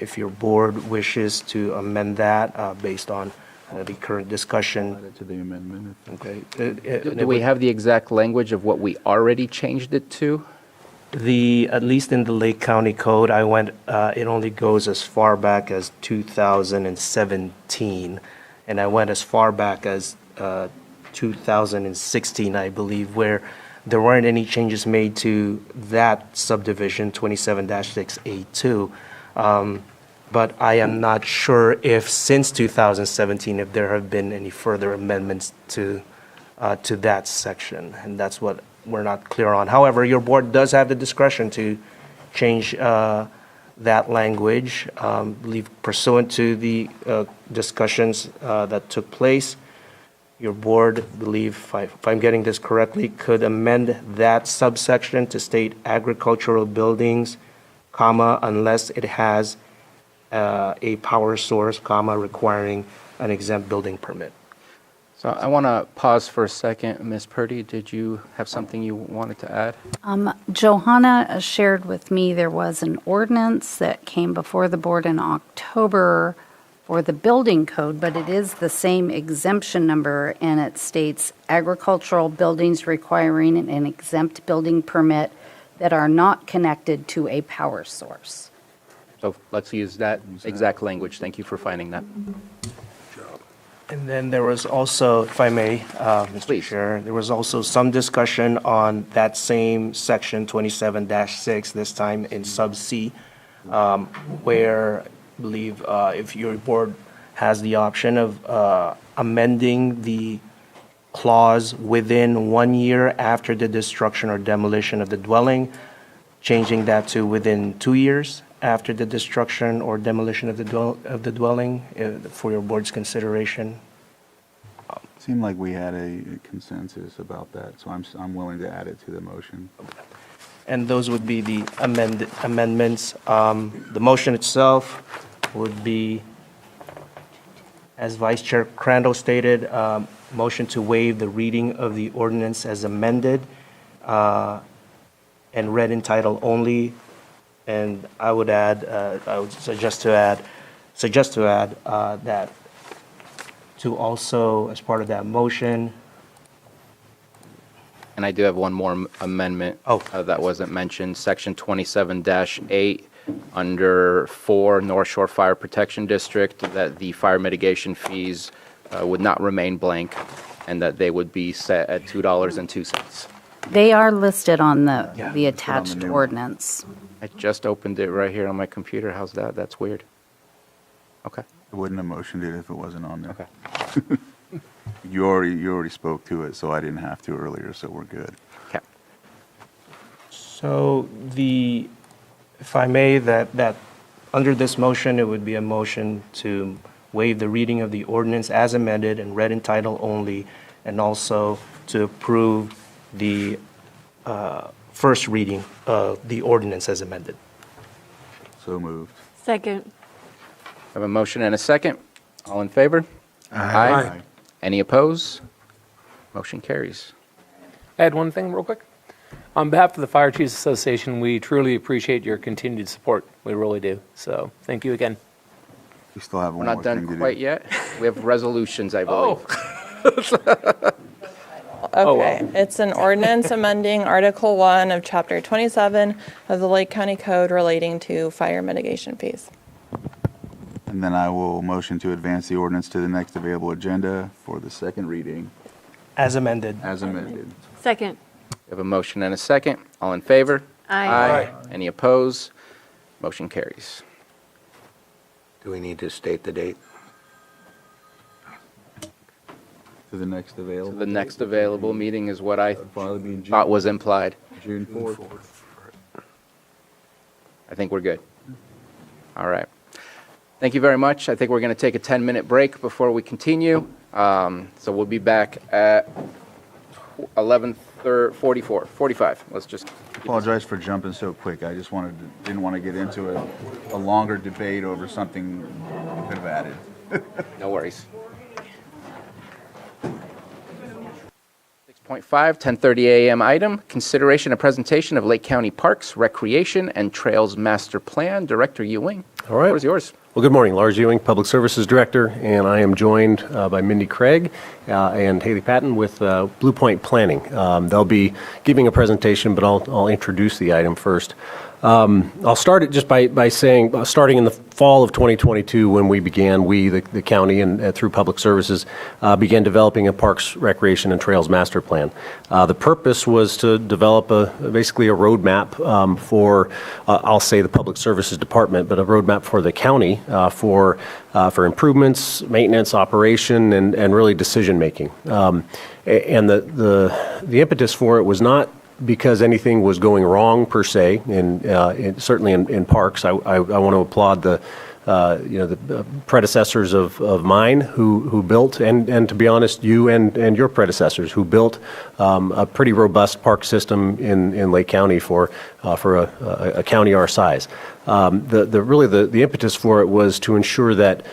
If your board wishes to amend that based on the current discussion. To the amendment. Okay. Do we have the exact language of what we already changed it to? At least in the Lake County Code, it only goes as far back as 2017, and I went as far back as 2016, I believe, where there weren't any changes made to that subdivision, 27-6A2. But I am not sure if since 2017, if there have been any further amendments to that section, and that's what we're not clear on. However, your board does have the discretion to change that language, believe pursuant to the discussions that took place. Your board, believe, if I'm getting this correctly, could amend that subsection to state agricultural buildings, comma, unless it has a power source, comma, requiring an exempt building permit. So I want to pause for a second. Ms. Purdy, did you have something you wanted to add? Johanna shared with me there was an ordinance that came before the board in October for the building code, but it is the same exemption number, and it states agricultural buildings requiring an exempt building permit that are not connected to a power source. So let's use that exact language. Thank you for finding that. And then there was also, if I may, Mr. Chair, there was also some discussion on that same section 27-6, this time in sub C, where I believe if your board has the option of amending the clause within 1 year after the destruction or demolition of the dwelling, changing that to within 2 years after the destruction or demolition of the dwelling for your board's consideration. Seemed like we had a consensus about that, so I'm willing to add it to the motion. And those would be the amendments. The motion itself would be, as Vice Chair Crandall stated, motion to waive the reading of the ordinance as amended and read in title only. And I would suggest to add that to also, as part of that motion. And I do have one more amendment that wasn't mentioned. Section 27-8, under 4 North Shore Fire Protection District, that the fire mitigation fees would not remain blank, and that they would be set at $2.02. They are listed on the attached ordinance. I just opened it right here on my computer. How's that? That's weird. Okay. I wouldn't have motioned it if it wasn't on there. Okay. You already spoke to it, so I didn't have to earlier, so we're good. Okay. So if I may, that under this motion, it would be a motion to waive the reading of the ordinance as amended and read in title only, and also to approve the first reading of the ordinance as amended. So moved. Second. I have a motion and a second. All in favor? Aye. Any opposed? Motion carries. Add one thing real quick. On behalf of the Fire Chiefs Association, we truly appreciate your continued support. We really do. So thank you again. We still have We're one not more thing done to quite do. yet. We have resolutions, I believe. Okay, it's an ordinance amending Article 1 of Chapter 27 of the Lake County Code relating to fire mitigation fees. And then I will motion to advance the ordinance to the next available agenda for the second reading. As amended. As amended. Second. We have a motion and a second. All in favor? Aye. Any opposed? Motion carries. Do we need to state the date? To the next available. The next available meeting is what I Probably be in June. thought was implied. June 4th. I think we're good. All right. Thank you very much. I think we're going to take a 10-minute break before we continue. So we'll be back at 45. Let's just. Apologize for jumping so quick. I just didn't want to get into a longer debate over something we could have added. No worries. 6.5, 10:30 a.m. item, consideration and presentation of Lake County Parks, Recreation, and Trails Master Plan. Director Ewing. All right. What is yours? Well, good morning. Lars Ewing, Public Services Director, and I am joined by Mindy Craig and Haley Patton with Blue Point Planning. They'll be giving a presentation, but I'll introduce the item first. I'll start it just by saying, starting in the fall of 2022, when we began, the county and through Public Services, began developing a Parks, Recreation, and Trails Master Plan. The purpose was to develop basically a roadmap for, I'll say the Public Services Department, but a roadmap for the county for improvements, maintenance, operation, and really decision-making. And the impetus for it was not because anything was going wrong per se, and certainly in parks. I want to applaud the predecessors of mine who built, and to be honest, you and your predecessors who built a pretty robust park system in Lake County for a county our size. The impetus for it was to ensure that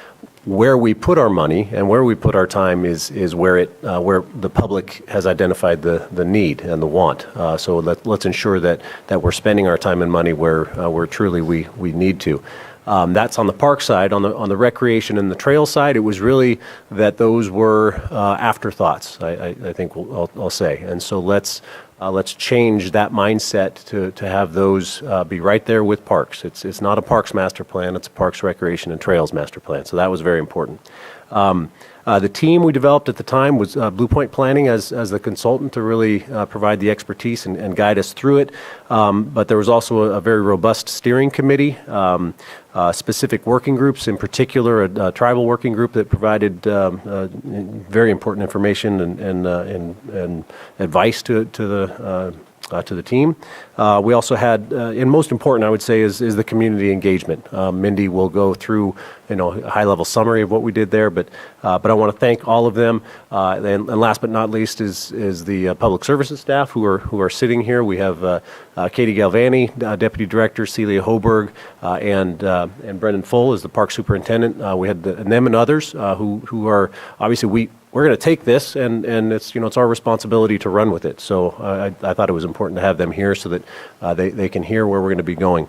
where we put our money and where we put our time is where the public has identified the need and the want. So let's ensure that we're spending our time and money where truly we need to. That's on the park side. On the recreation and the trail side, it was really that those were afterthoughts, I think I'll say. And so let's change that mindset to have those be right there with parks. It's not a parks master plan, it's a parks, recreation, and trails master plan. So that was very important. The team we developed at the time was Blue Point Planning as the consultant to really provide the expertise and guide us through it. But there was also a very robust steering committee, specific working groups, in particular a tribal working group that provided very important information and advice to the team. We also had, and most important, I would say, is the community engagement. Mindy will go through, a high-level summary of what we did there, but I want to thank all of them. And last but not least is the public services staff who are sitting here. We have Katie Galvani, Deputy Director, Celia Hoberg, and Brendan Full is the Park Superintendent. We had them and others who are obviously we're going to take this, and it's our responsibility to run with it. So I thought it was important to have them here so that they can hear where we're going to be going.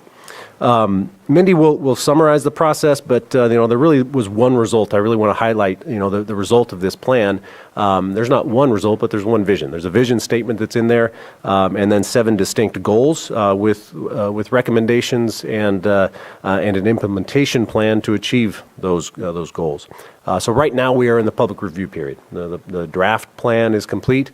Mindy will summarize the process, but there really was one result I really want to highlight. The result of this plan. There's not one result, but there's one vision. There's a vision statement that's in there, and then 7 distinct goals with recommendations and an implementation plan to achieve those goals. So right now we are in the public review period. The draft plan is complete.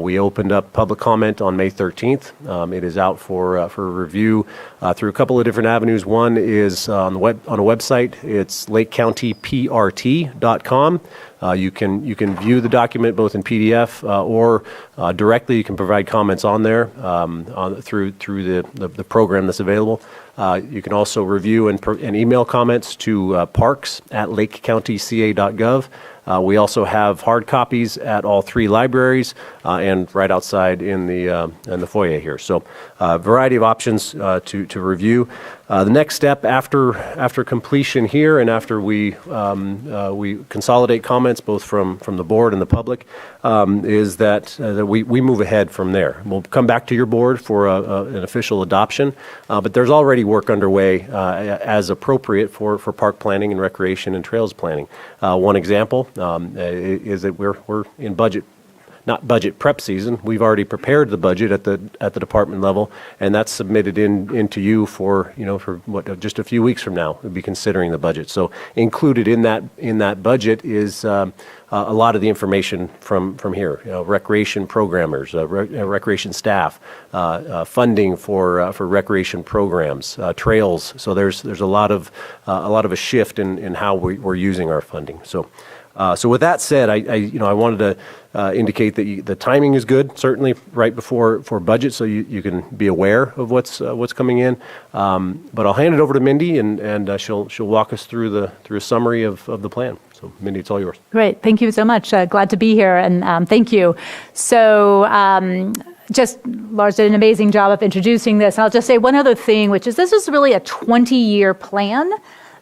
We opened up public comment on May 13th. It is out for review through a couple of different avenues. One is on a website. It's lakecountryprt.com. You can view the document both in PDF or directly. You can provide comments on there through the program that's available. You can also review and email comments to parks@lakecountyca.gov. We also have hard copies at all 3 libraries and right outside in the foyer here. So a variety of options to review. The next step after completion here and after we consolidate comments both from the board and the public is that we move ahead from there. We'll come back to your board for an official adoption, but there's already work underway as appropriate for park planning and recreation and trails planning. One example is that we're in not budget prep season. We've already prepared the budget at the department level, and that's submitted into you for what, just a few weeks from now we'll be considering the budget. So included in that budget is a lot of the information from here. Recreation programmers, recreation staff, funding for recreation programs, trails. So there's a lot of a shift in how we're using our funding. So with that said, I wanted to indicate that the timing is good, certainly right before budget, so you can be aware of what's coming in. But I'll hand it over to Mindy, and she'll walk us through a summary of the plan. So Mindy, it's all yours. Great, thank you so much. Glad to be here, and thank you. So. Lars did an amazing job of introducing this. And I'll just say one other thing, which is this is really a 20-year plan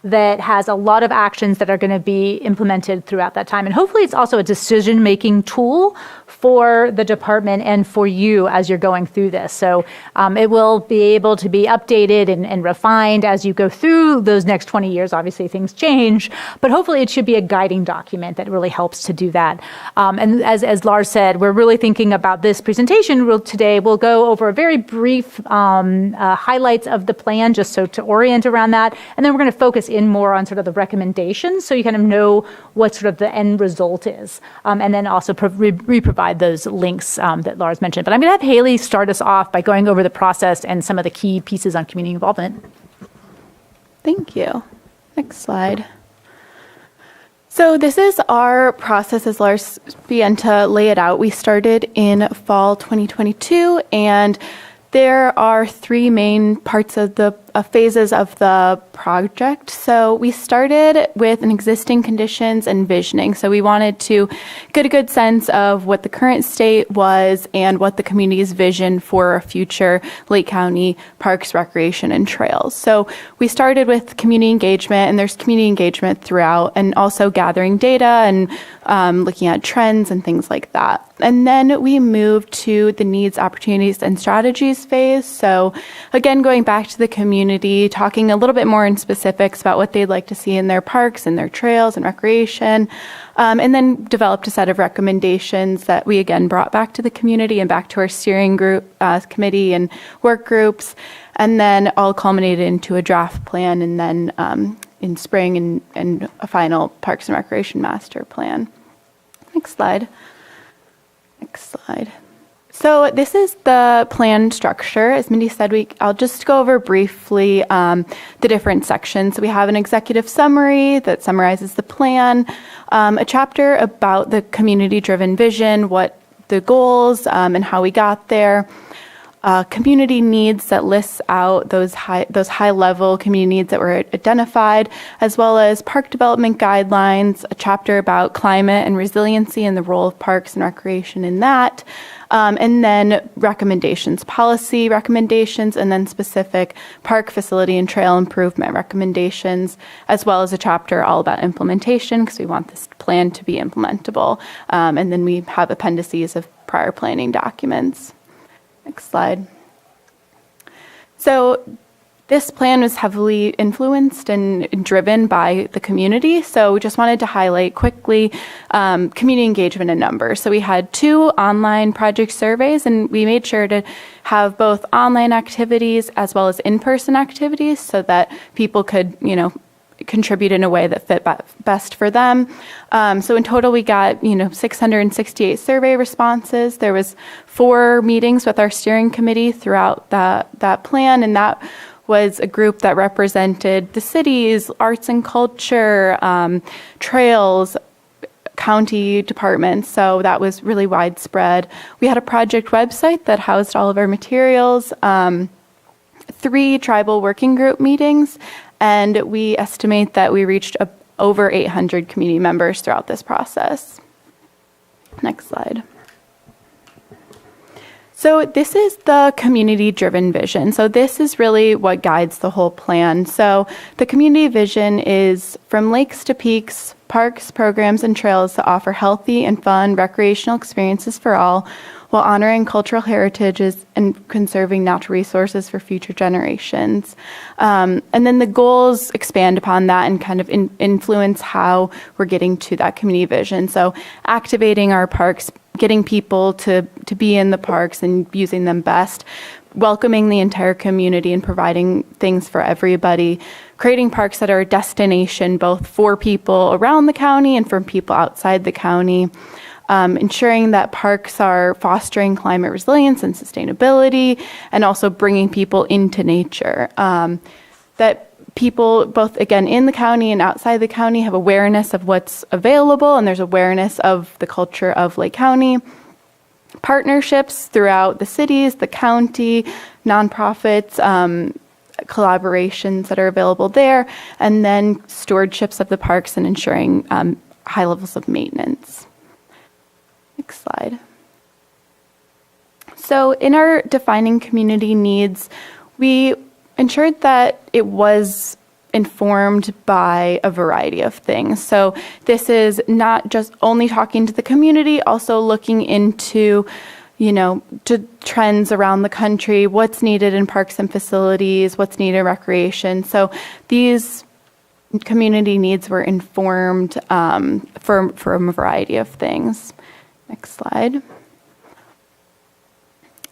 that has a lot of actions that are going to be implemented throughout that time. And hopefully it's also a decision-making tool for the department and for you as you're going through this. So it will be able to be updated and refined as you go through those next 20 years. Obviously things change, but hopefully it should be a guiding document that really helps to do that. And as Lars said, we're really thinking about this presentation today. We'll go over a very brief highlights of the plan, just so to orient around that. And then we're going to focus in more on sort of the recommendations, so you kind of know what sort of the end result is. And then also re-provide those links that Lars mentioned. But I'm going to have Haley start us off by going over the process and some of the key pieces on community involvement. Thank you. Next slide. So this is our process as Lars began to lay it out. We started in fall 2022, and there are 3 main parts of the phases of the project. So we started with an existing conditions and visioning. So we wanted to get a good sense of what the current state was and what the community's vision for a future Lake County parks, recreation, and trails. So we started with community engagement, and there's community engagement throughout, and also gathering data and looking at trends and things like that. And then we moved to the needs, opportunities, and strategies phase. So again, going back to the community, talking a little bit more in specifics about what they'd like to see in their parks and their trails and recreation, and then developed a set of recommendations that we again brought back to the community and back to our steering group committee and work groups, and then all culminated into a draft plan, and then in spring and a final Parks and Recreation Master Plan. Next slide. Next slide. So this is the plan structure. As Mindy said, I'll just go over briefly the different sections. So we have an executive summary that summarizes the plan, a chapter about the community-driven vision, what the goals and how we got there, community needs that lists out those high-level community needs that were identified, as well as park development guidelines, a chapter about climate and resiliency and the role of parks and recreation in that, and then recommendations, policy recommendations, and then specific park facility and trail improvement recommendations, as well as a chapter all about implementation, because we want this plan to be implementable. And then we have appendices of prior planning documents. Next slide. So this plan was heavily influenced and driven by the community. So we just wanted to highlight quickly community engagement and numbers. So we had 2 online project surveys, and we made sure to have both online activities as well as in-person activities so that people could, contribute in a way that fit best for them. So in total, we got 668 survey responses. There was 4 meetings with our steering committee throughout that plan, and that was a group that represented the cities, arts and culture, trails, county departments. So that was really widespread. We had a project website that housed all of our materials, 3 tribal working group meetings, and we estimate that we reached over 800 community members throughout this process. Next slide. So this is the community-driven vision. So this is really what guides the whole plan. So the community vision is from lakes to peaks, parks, programs, and trails to offer healthy and fun recreational experiences for all, while honoring cultural heritages and conserving natural resources for future generations. And then the goals expand upon that and kind of influence how we're getting to that community vision. So activating our parks, getting people to be in the parks and using them best, welcoming the entire community and providing things for everybody, creating parks that are a destination both for people around the county and for people outside the county, ensuring that parks are fostering climate resilience and sustainability, and also bringing people into nature. That people, both again in the county and outside the county, have awareness of what's available, and there's awareness of the culture of Lake County. Partnerships throughout the cities, the county, nonprofits, collaborations that are available there, and then stewardships of the parks and ensuring high levels of maintenance. Next slide. So in our defining community needs, we ensured that it was informed by a variety of things. So this is not just only talking to the community, also looking into, to trends around the country, what's needed in parks and facilities, what's needed in recreation. So these community needs were informed from a variety of things. Next slide.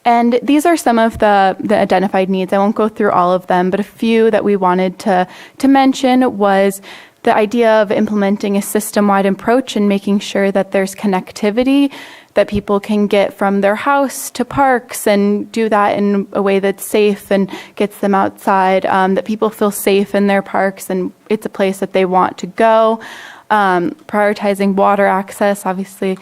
And these are some of the identified needs. I won't go through all of them, but a few that we wanted to mention was the idea of implementing a system-wide approach and making sure that there's connectivity, that people can get from their house to parks and do that in a way that's safe and gets them outside, that people feel safe in their parks and it's a place that they want to go. Prioritizing water access, obviously,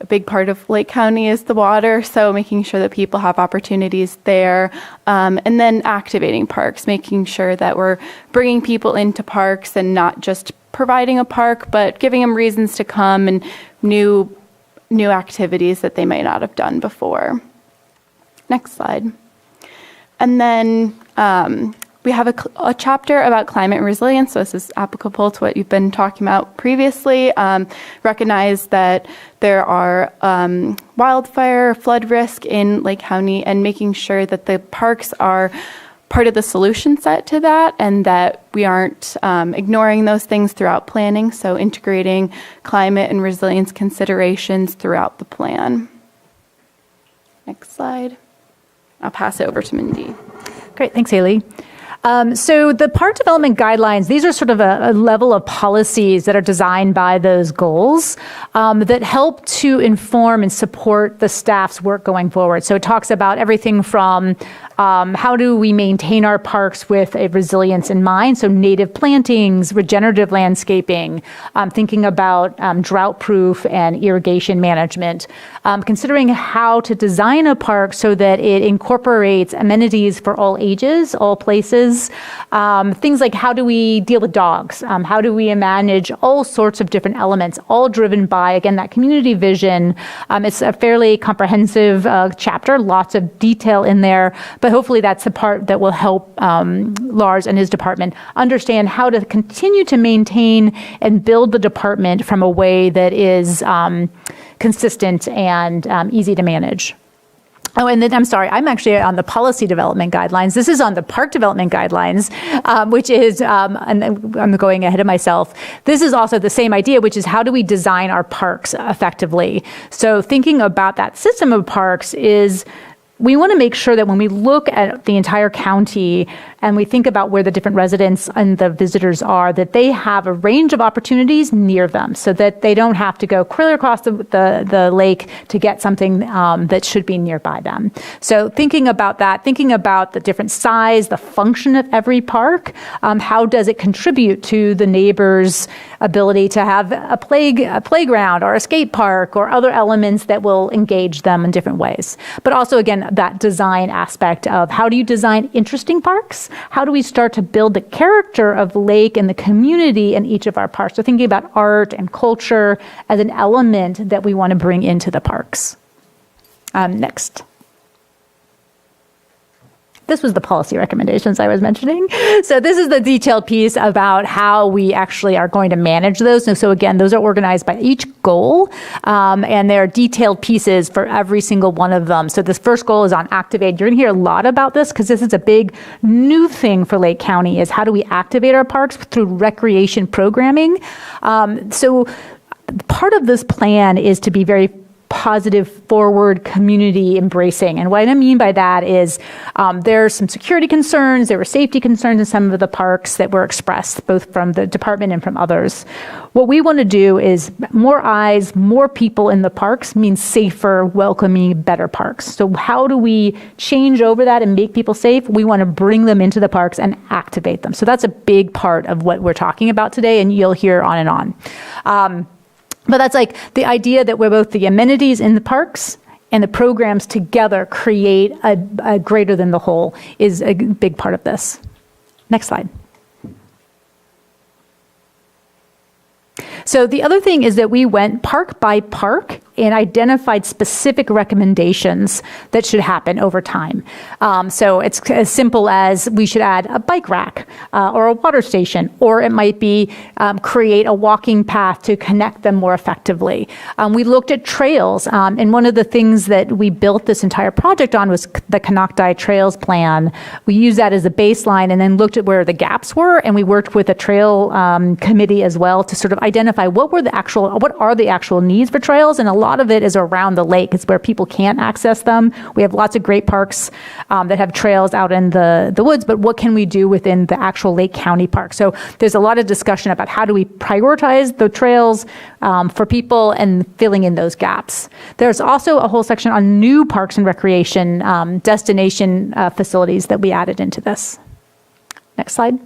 a big part of Lake County is the water, so making sure that people have opportunities there. And then activating parks, making sure that we're bringing people into parks and not just providing a park, but giving them reasons to come and new activities that they might not have done before. Next slide. And then we have a chapter about climate resilience, so this is applicable to what you've been talking about previously. Recognize that there are wildfire, flood risk in Lake County, and making sure that the parks are part of the solution set to that, and that we aren't ignoring those things throughout planning, so integrating climate and resilience considerations throughout the plan. Next slide. I'll pass it over to Mindy. Great, thanks, Haley. So the park development guidelines, these are sort of a level of policies that are designed by those goals that help to inform and support the staff's work going forward. So it talks about everything from how do we maintain our parks with a resilience in mind, so native plantings, regenerative landscaping, thinking about drought-proof and irrigation management, considering how to design a park so that it incorporates amenities for all ages, all places, things like how do we deal with dogs, how do we manage all sorts of different elements, all driven by, again, that community vision. It's a fairly comprehensive chapter, lots of detail in there, but hopefully that's the part that will help Lars and his department understand how to continue to maintain and build the department from a way that is consistent and easy to manage. Oh, and then I'm sorry, I'm actually on the policy development guidelines. This is on the park development guidelines, which is, and I'm going ahead of myself. This is also the same idea, which is how do we design our parks effectively? So thinking about that system of parks is we want to make sure that when we look at the entire county and we think about where the different residents and the visitors are, that they have a range of opportunities near them so that they don't have to go clear across the lake to get something that should be nearby them. So thinking about that, thinking about the different size, the function of every park, how does it contribute to the neighbor's ability to have a playground or a skate park or other elements that will engage them in different ways. But also, again, on that design aspect of how do you design interesting parks? How do we start to build the character of the lake and the community in each of our parks? So thinking about art and culture as an element that we want to bring into the parks. Next. This was the policy recommendations I was mentioning. So this is the detailed piece about how we actually are going to manage those. And so again, those are organized by each goal, and there are detailed pieces for every single one of them. So this first goal is on activate. You're gonna hear a lot about this because this is a big new thing for Lake County, is how do we activate our parks through recreation programming. So part of this plan is to be very positive, forward, community embracing. And what I mean by that is there are some security concerns, there were safety concerns in some of the parks that were expressed, both from the department and from others. What we want to do is more eyes, more people in the parks means safer, welcoming, better parks. So how do we change over that and make people safe? We want to bring them into the parks and activate them. So that's a big part of what we're talking about today, and you'll hear on and on. But that's like the idea that we're both the amenities in the parks and the programs together create a greater than the whole is a big part of this. Next slide. So the other thing is that we went park by park and identified specific recommendations that should happen over time. So it's as simple as we should add a bike rack or a water station, or it might be create a walking path to connect them more effectively. We looked at trails, and one of the things that we built this entire project on was the Canocti Trails Plan. We used that as a baseline and then looked at where the gaps were, and we worked with a trail committee as well to sort of identify what are the actual needs for trails, and a lot of it is around the lake. It's where people can't access them. We have lots of great parks that have trails out in the woods, but what can we do within the actual Lake County Park? So there's a lot of discussion about how do we prioritize the trails for people and filling in those gaps. There's also a whole section on new parks and recreation destination facilities that we added into this. Next slide.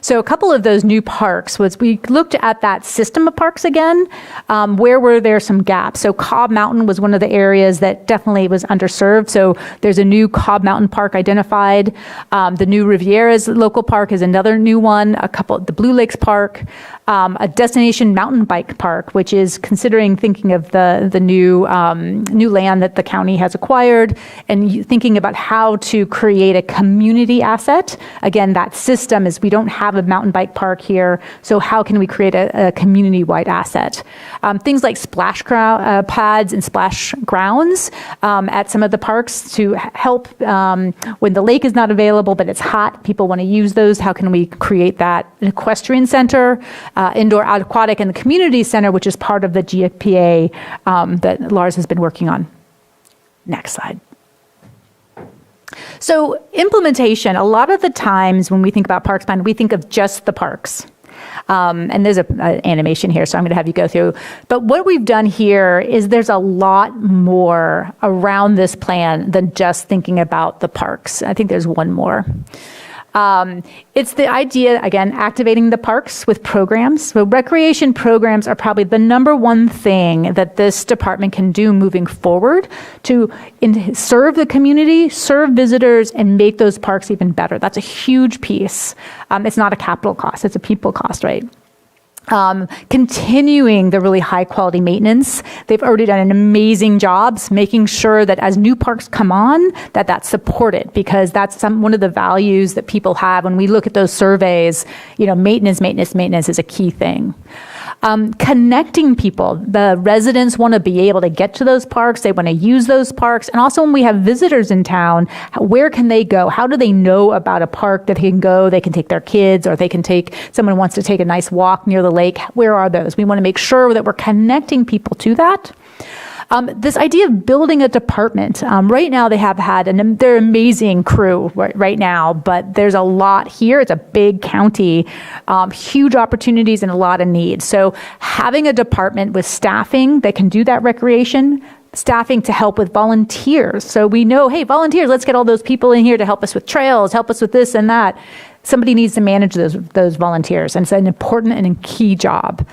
So a couple of those new parks was we looked at that system of parks again. Where were there some gaps? So Cobb Mountain was one of the areas that definitely was underserved. So there's a new Cobb Mountain Park identified. The new Riviera's local park is another new one. The Blue Lakes Park, a destination mountain bike park, which is thinking of the new land that the county has acquired, and thinking about how to create a community asset. Again, that system is we don't have a mountain bike park here, so how can we create a community-wide asset? Things like splash pads and splash grounds at some of the parks to help when the lake is not available but it's hot, people want to use those. How can we create that? An equestrian center, indoor aquatic, and the community center, which is part of the GFPA that Lars has been working on. Next slide. So implementation, a lot of the times when we think about parks plan, we think of just the parks. And there's an animation here, so I'm going to have you go through. But what we've done here is there's a lot more around this plan than just thinking about the parks. I think there's one more. It's the idea, again, activating the parks with programs. So recreation programs are probably the number one thing that this department can do moving forward to serve the community, serve visitors, and make those parks even better. That's a huge piece. It's not a capital cost, it's a people cost, right? Continuing the really high quality maintenance. They've already done an amazing job making sure that as new parks come on, that's supported, because that's one of the values that people have when we look at those surveys. Maintenance is a key thing. Connecting people. The residents want to be able to get to those parks. They want to use those parks. And also when we have visitors in town, where can they go? How do they know about a park that they can go? They can take their kids, or someone wants to take a nice walk near the lake. Where are those? We want to make sure that we're connecting people to that. This idea of building a department. Right now they have they're amazing crew right now, but there's a lot here. It's a big county, huge opportunities and a lot of needs. So having a department with staffing that can do that recreation, staffing to help with volunteers. So we know, hey, volunteers, let's get all those people in here to help us with trails, help us with this and that. somebody needs to manage those volunteers, and it's an important and a key job.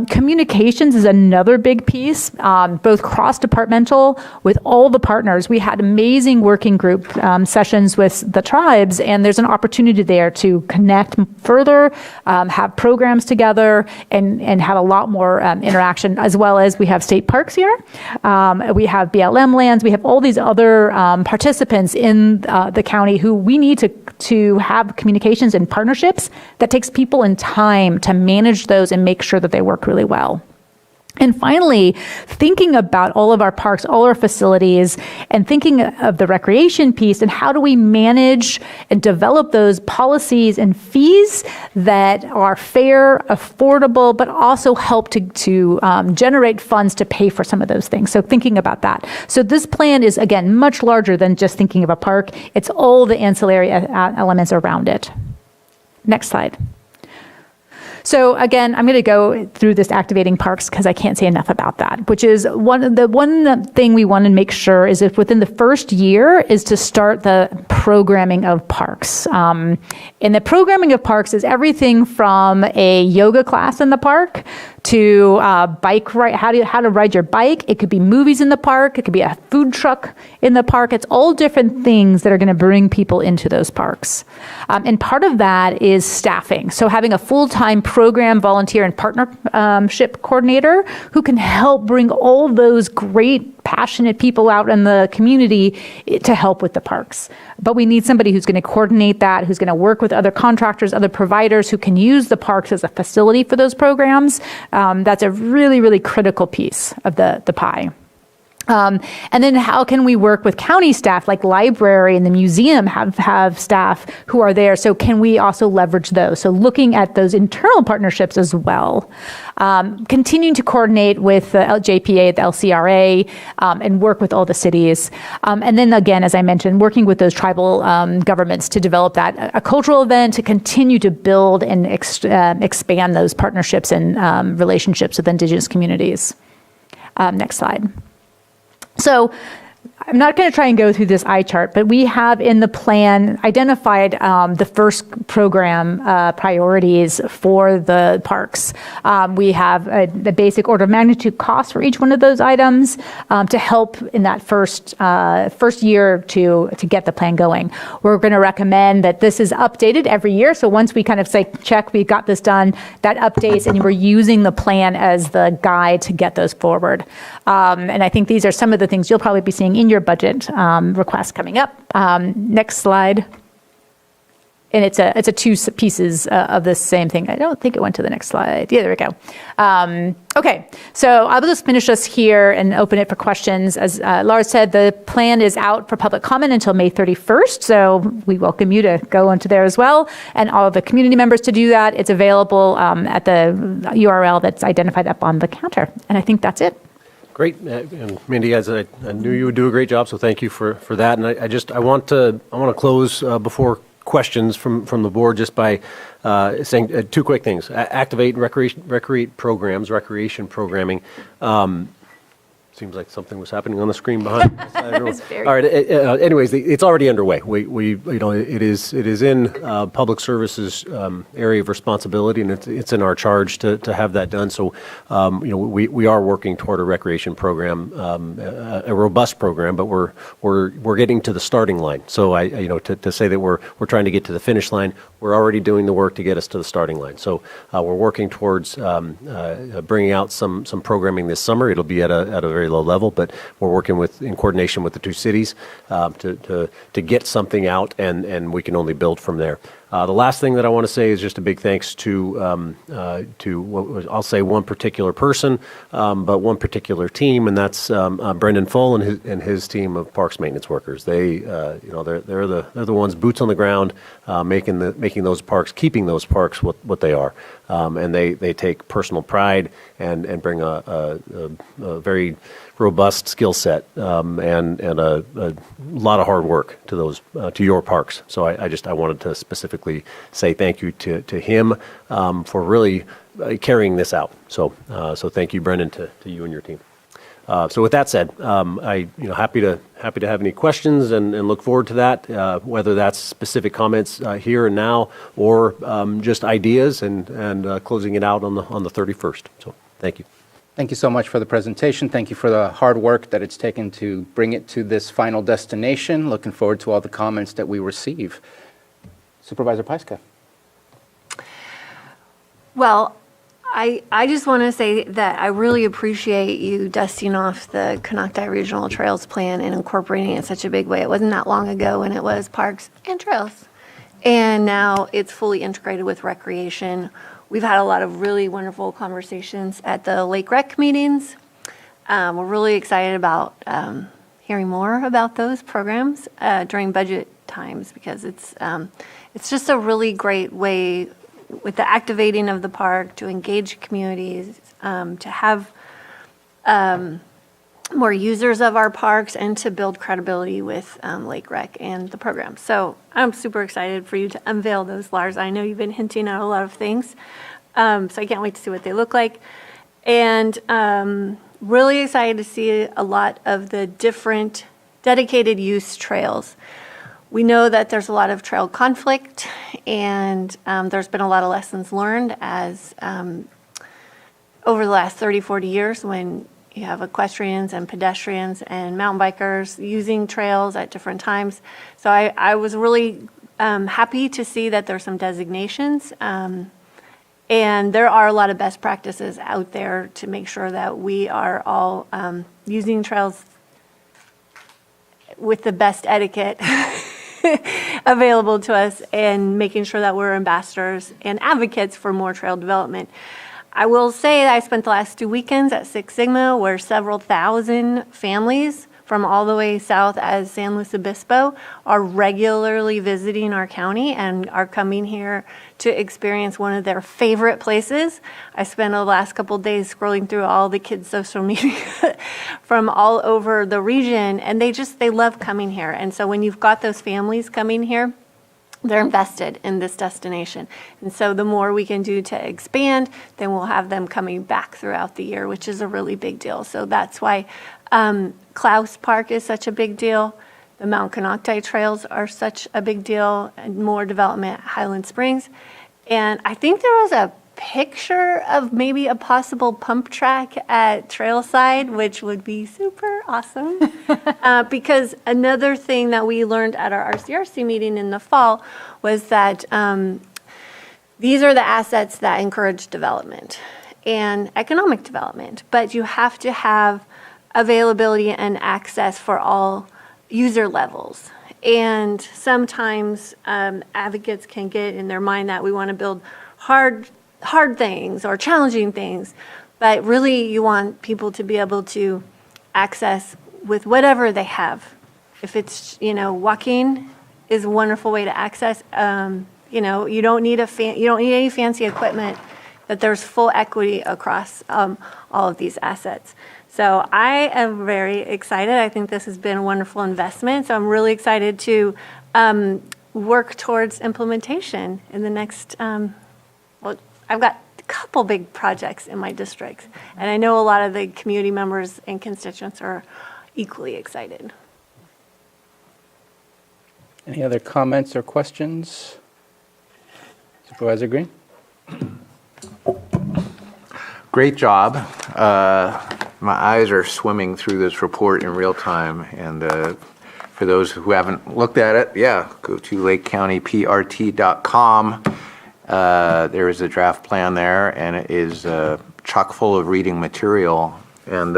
Communications is another big piece, both cross-departmental with all the partners. We had amazing working group sessions with the tribes, and there's an opportunity there to connect further, have programs together, and have a lot more interaction, as well as we have state parks here. We have BLM lands. We have all these other participants in the county who we need to have communications and partnerships. That takes people and time to manage those and make sure that they work really well. And finally, thinking about all of our parks, all our facilities, and thinking of the recreation piece and how do we manage and develop those policies and fees that are fair, affordable, but also help to generate funds to pay for some of those things. So thinking about that. So this plan is, again, much larger than just thinking of a park. It's all the ancillary elements around it. Next slide. So again, I'm going to go through this activating parks because I can't say enough about that, which is one thing we want to make sure is if within the first year is to start the programming of parks. And the programming of parks is everything from a yoga class in the park to bike ride, how to ride your bike. It could be movies in the park. It could be a food truck in the park. It's all different things that are going to bring people into those parks. And part of that is staffing. So having a full-time program volunteer and partnership coordinator who can help bring all those great passionate people out in the community to help with the parks. But we need somebody who's going to coordinate that, who's going to work with other contractors, other providers who can use the parks as a facility for those programs. That's a really, really critical piece of the pie. And then how can we work with county staff, like library and the museum have staff who are there? So can we also leverage those? So looking at those internal partnerships as well. Continuing to coordinate with the JPA, the LCRA, and work with all the cities. And then again, as I mentioned, working with those tribal governments to develop a cultural event to continue to build and expand those partnerships and relationships with Indigenous communities. Next slide. So I'm not going to try and go through this eye chart, but we have in the plan identified the first program priorities for the parks. We have the basic order of magnitude cost for each one of those items to help in that first year to get the plan going. We're going to recommend that this is updated every year. So once we kind of say, check, we got this done, that updates, and we're using the plan as the guide to get those forward. And I think these are some of the things you'll probably be seeing in your budget request coming up. Next slide. And it's a two pieces of the same thing. I don't think it went to the next slide. Yeah, there we go. Okay, so I'll just finish us here and open it for questions. As Lars said, the plan is out for public comment until May 31st, so we welcome you to go into there as well, and all of the community members to do that. It's available at the URL that's identified up on the counter, and I think that's it. Great, and Mindy, as I knew you would do a great job, so thank you for that. And I want to close before questions from the board just by saying two quick things: activate recreation programming. Seems like something was happening on the screen behind. All right. Anyways, it's already underway. It is in public services area of responsibility, and it's in our charge to have that done. So, we are working toward a recreation program, a robust program, but we're getting to the starting line. So to say that we're trying to get to the finish line, we're already doing the work to get us to the starting line. So we're working towards bringing out some programming this summer. It'll be at a very low level, but we're working in coordination with the two cities to get something out, and we can only build from there. The last thing that I want to say is just a big thanks to I'll say one particular person, but one particular team, and that's Brendan Full and his team of parks maintenance workers. They're the ones boots on the ground, making those parks, keeping those parks what they are, and they take personal pride and bring a very robust skill set and a lot of hard work to your parks. So I wanted to specifically say thank you to him for really carrying this out. So thank you, Brendan, to you and your team. So with that said, happy happy to have any questions and look forward to that, whether that's specific comments here and now or just ideas and closing it out on the 31st. So thank you. Thank you so much for the presentation. Thank you for the hard work that it's taken to bring it to this final destination. Looking forward to all the comments that we receive. Supervisor Pyska. Well, I just want to say that I really appreciate you dusting off the Konocti Regional Trails Plan and incorporating it in such a big way. It wasn't that long ago when it was parks and trails. And now it's fully integrated with recreation. We've had a lot of really wonderful conversations at the Lake Rec meetings. We're really excited about hearing more about those programs during budget times because it's just a really great way with the activating of the park to engage communities, to have more users of our parks and to build credibility with Lake Rec and the program. So I'm super excited for you to unveil those, Lars. I know you've been hinting at a lot of things. So I can't wait to see what they look like. And really excited to see a lot of the different dedicated use trails. We know that there's a lot of trail conflict, and there's been a lot of lessons learned as over the last 30, 40 years when you have equestrians and pedestrians and mountain bikers using trails at different times. So I was really happy to see that there's some designations, and there are a lot of best practices out there to make sure that we are all using trails with the best etiquette available to us and making sure that we're ambassadors and advocates for more trail development. I will say that I spent the last 2 weekends at Six Sigma where several thousand families from all the way south as San Luis Obispo are regularly visiting our county and are coming here to experience one of their favorite places. I spent the last couple of days scrolling through all the kids' social media from all over the region, and they love coming here. And so when you've got those families coming here, they're invested in this destination. And so the more we can do to expand, then we'll have them coming back throughout the year, which is a really big deal. So that's why Klaus Park is such a big deal. The Mount Konocti trails are such a big deal, and more development at Highland Springs. And I think there was a picture of maybe a possible pump track at Trailside, which would be super awesome. Because another thing that we learned at our RCRC meeting in the fall was that these are the assets that encourage development and economic development, but you have to have availability and access for all user levels. And sometimes advocates can get in their mind that we want to build hard things or challenging things, but really you want people to be able to access with whatever they have. If it's, walking is a wonderful way to access. You don't need any fancy equipment, that there's full equity across all of these assets. So I am very excited. I think this has been a wonderful investment. So I'm really excited to work towards implementation in the next, I've got a couple big projects in my district, and I know a lot of the community members and constituents are equally excited. Any other comments or questions? Supervisor Green? Great job. My eyes are swimming through this report in real time, and for those who haven't looked at it, go to lakecountyprt.com. There is a draft plan there, and it is chock full of reading material. And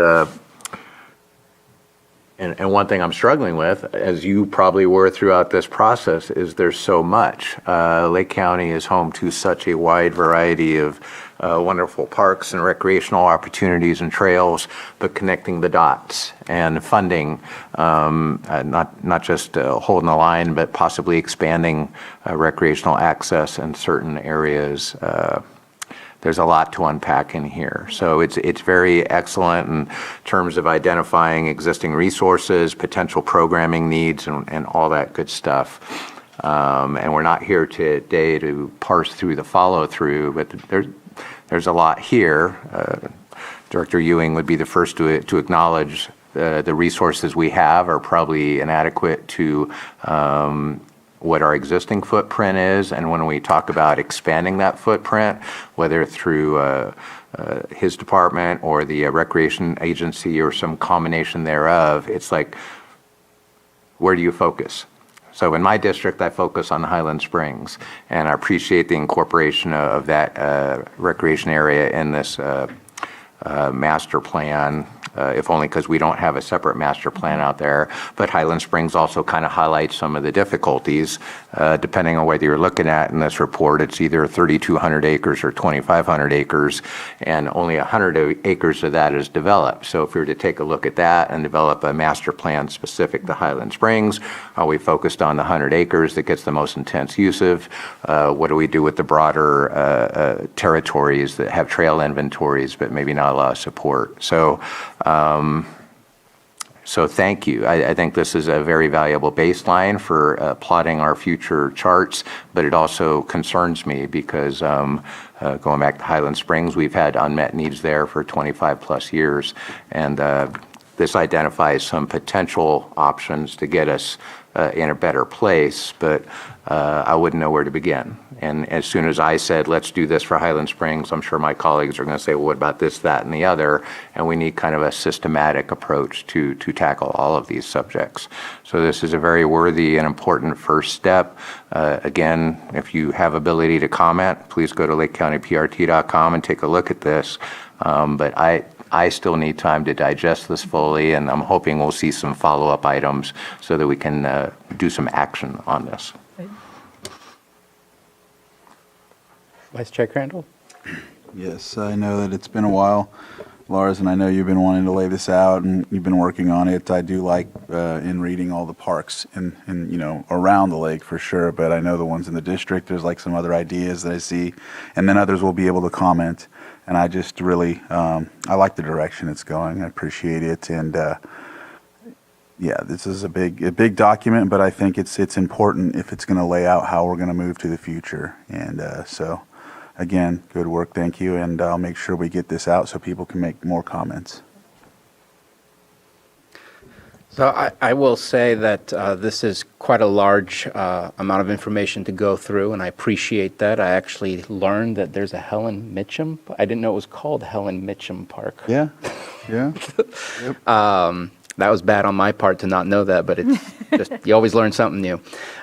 one thing I'm struggling with, as you probably were throughout this process, is there's so much. Lake County is home to such a wide variety of wonderful parks and recreational opportunities and trails, but connecting the dots and funding, not just holding the line, but possibly expanding recreational access in certain areas. There's a lot to unpack in here. So it's very excellent in terms of identifying existing resources, potential programming needs, and all that good stuff. And we're not here today to parse through the follow-through, but there's a lot here. Director Ewing would be the first to acknowledge the resources we have are probably inadequate to what our existing footprint is. And when we talk about expanding that footprint, whether through his department or the recreation agency or some combination thereof, it's like, where do you focus? So in my district, I focus on the Highland Springs, and I appreciate the incorporation of that recreation area in this master plan, if only because we don't have a separate master plan out there. But Highland Springs also kind of highlights some of the difficulties, depending on whether you're looking at in this report, it's either 3,200 acres or 2,500 acres, and only 100 acres of that is developed. So if we were to take a look at that and develop a master plan specific to Highland Springs, are we focused on the 100 acres that gets the most intense use of? What do we do with the broader territories that have trail inventories but maybe not a lot of support? So thank you. I think this is a very valuable baseline for plotting our future charts, but it also concerns me because going back to Highland Springs, we've had unmet needs there for 25 plus years, and this identifies some potential options to get us in a better place, but I wouldn't know where to begin. And as soon as I said, let's do this for Highland Springs, I'm sure my colleagues are going to say, well, what about this, that, and the other? And we need kind of a systematic approach to tackle all of these subjects. So this is a very worthy and important first step. Again, if you have ability to comment, please go to lakecountyprt.com and take a look at this. But I still need time to digest this fully, and I'm hoping we'll see some follow-up items so that we can do some action on this. Vice Chair Crandall? Yes, I know that it's been a while, Lars, and I know you've been wanting to lay this out and you've been working on it. I do like in reading all the parks and around the lake for sure, but I know the ones in the district, there's like some other ideas that I see, and then others will be able to comment. And I just really, I like the direction it's going. I appreciate it, and yeah, this is a big document, but I think it's important if it's going to lay out how we're going to move to the future. And so, again, good work, thank you, and I'll make sure we get this out so people can make more comments. So I will say that this is quite a large amount of information to go through, and I appreciate that. I actually learned that there's a Helen Mitchum. I didn't know it was called Helen Mitchum Park. Yeah, yeah. Yep. That was bad on my part to not know that, but it's just, you always learn something new.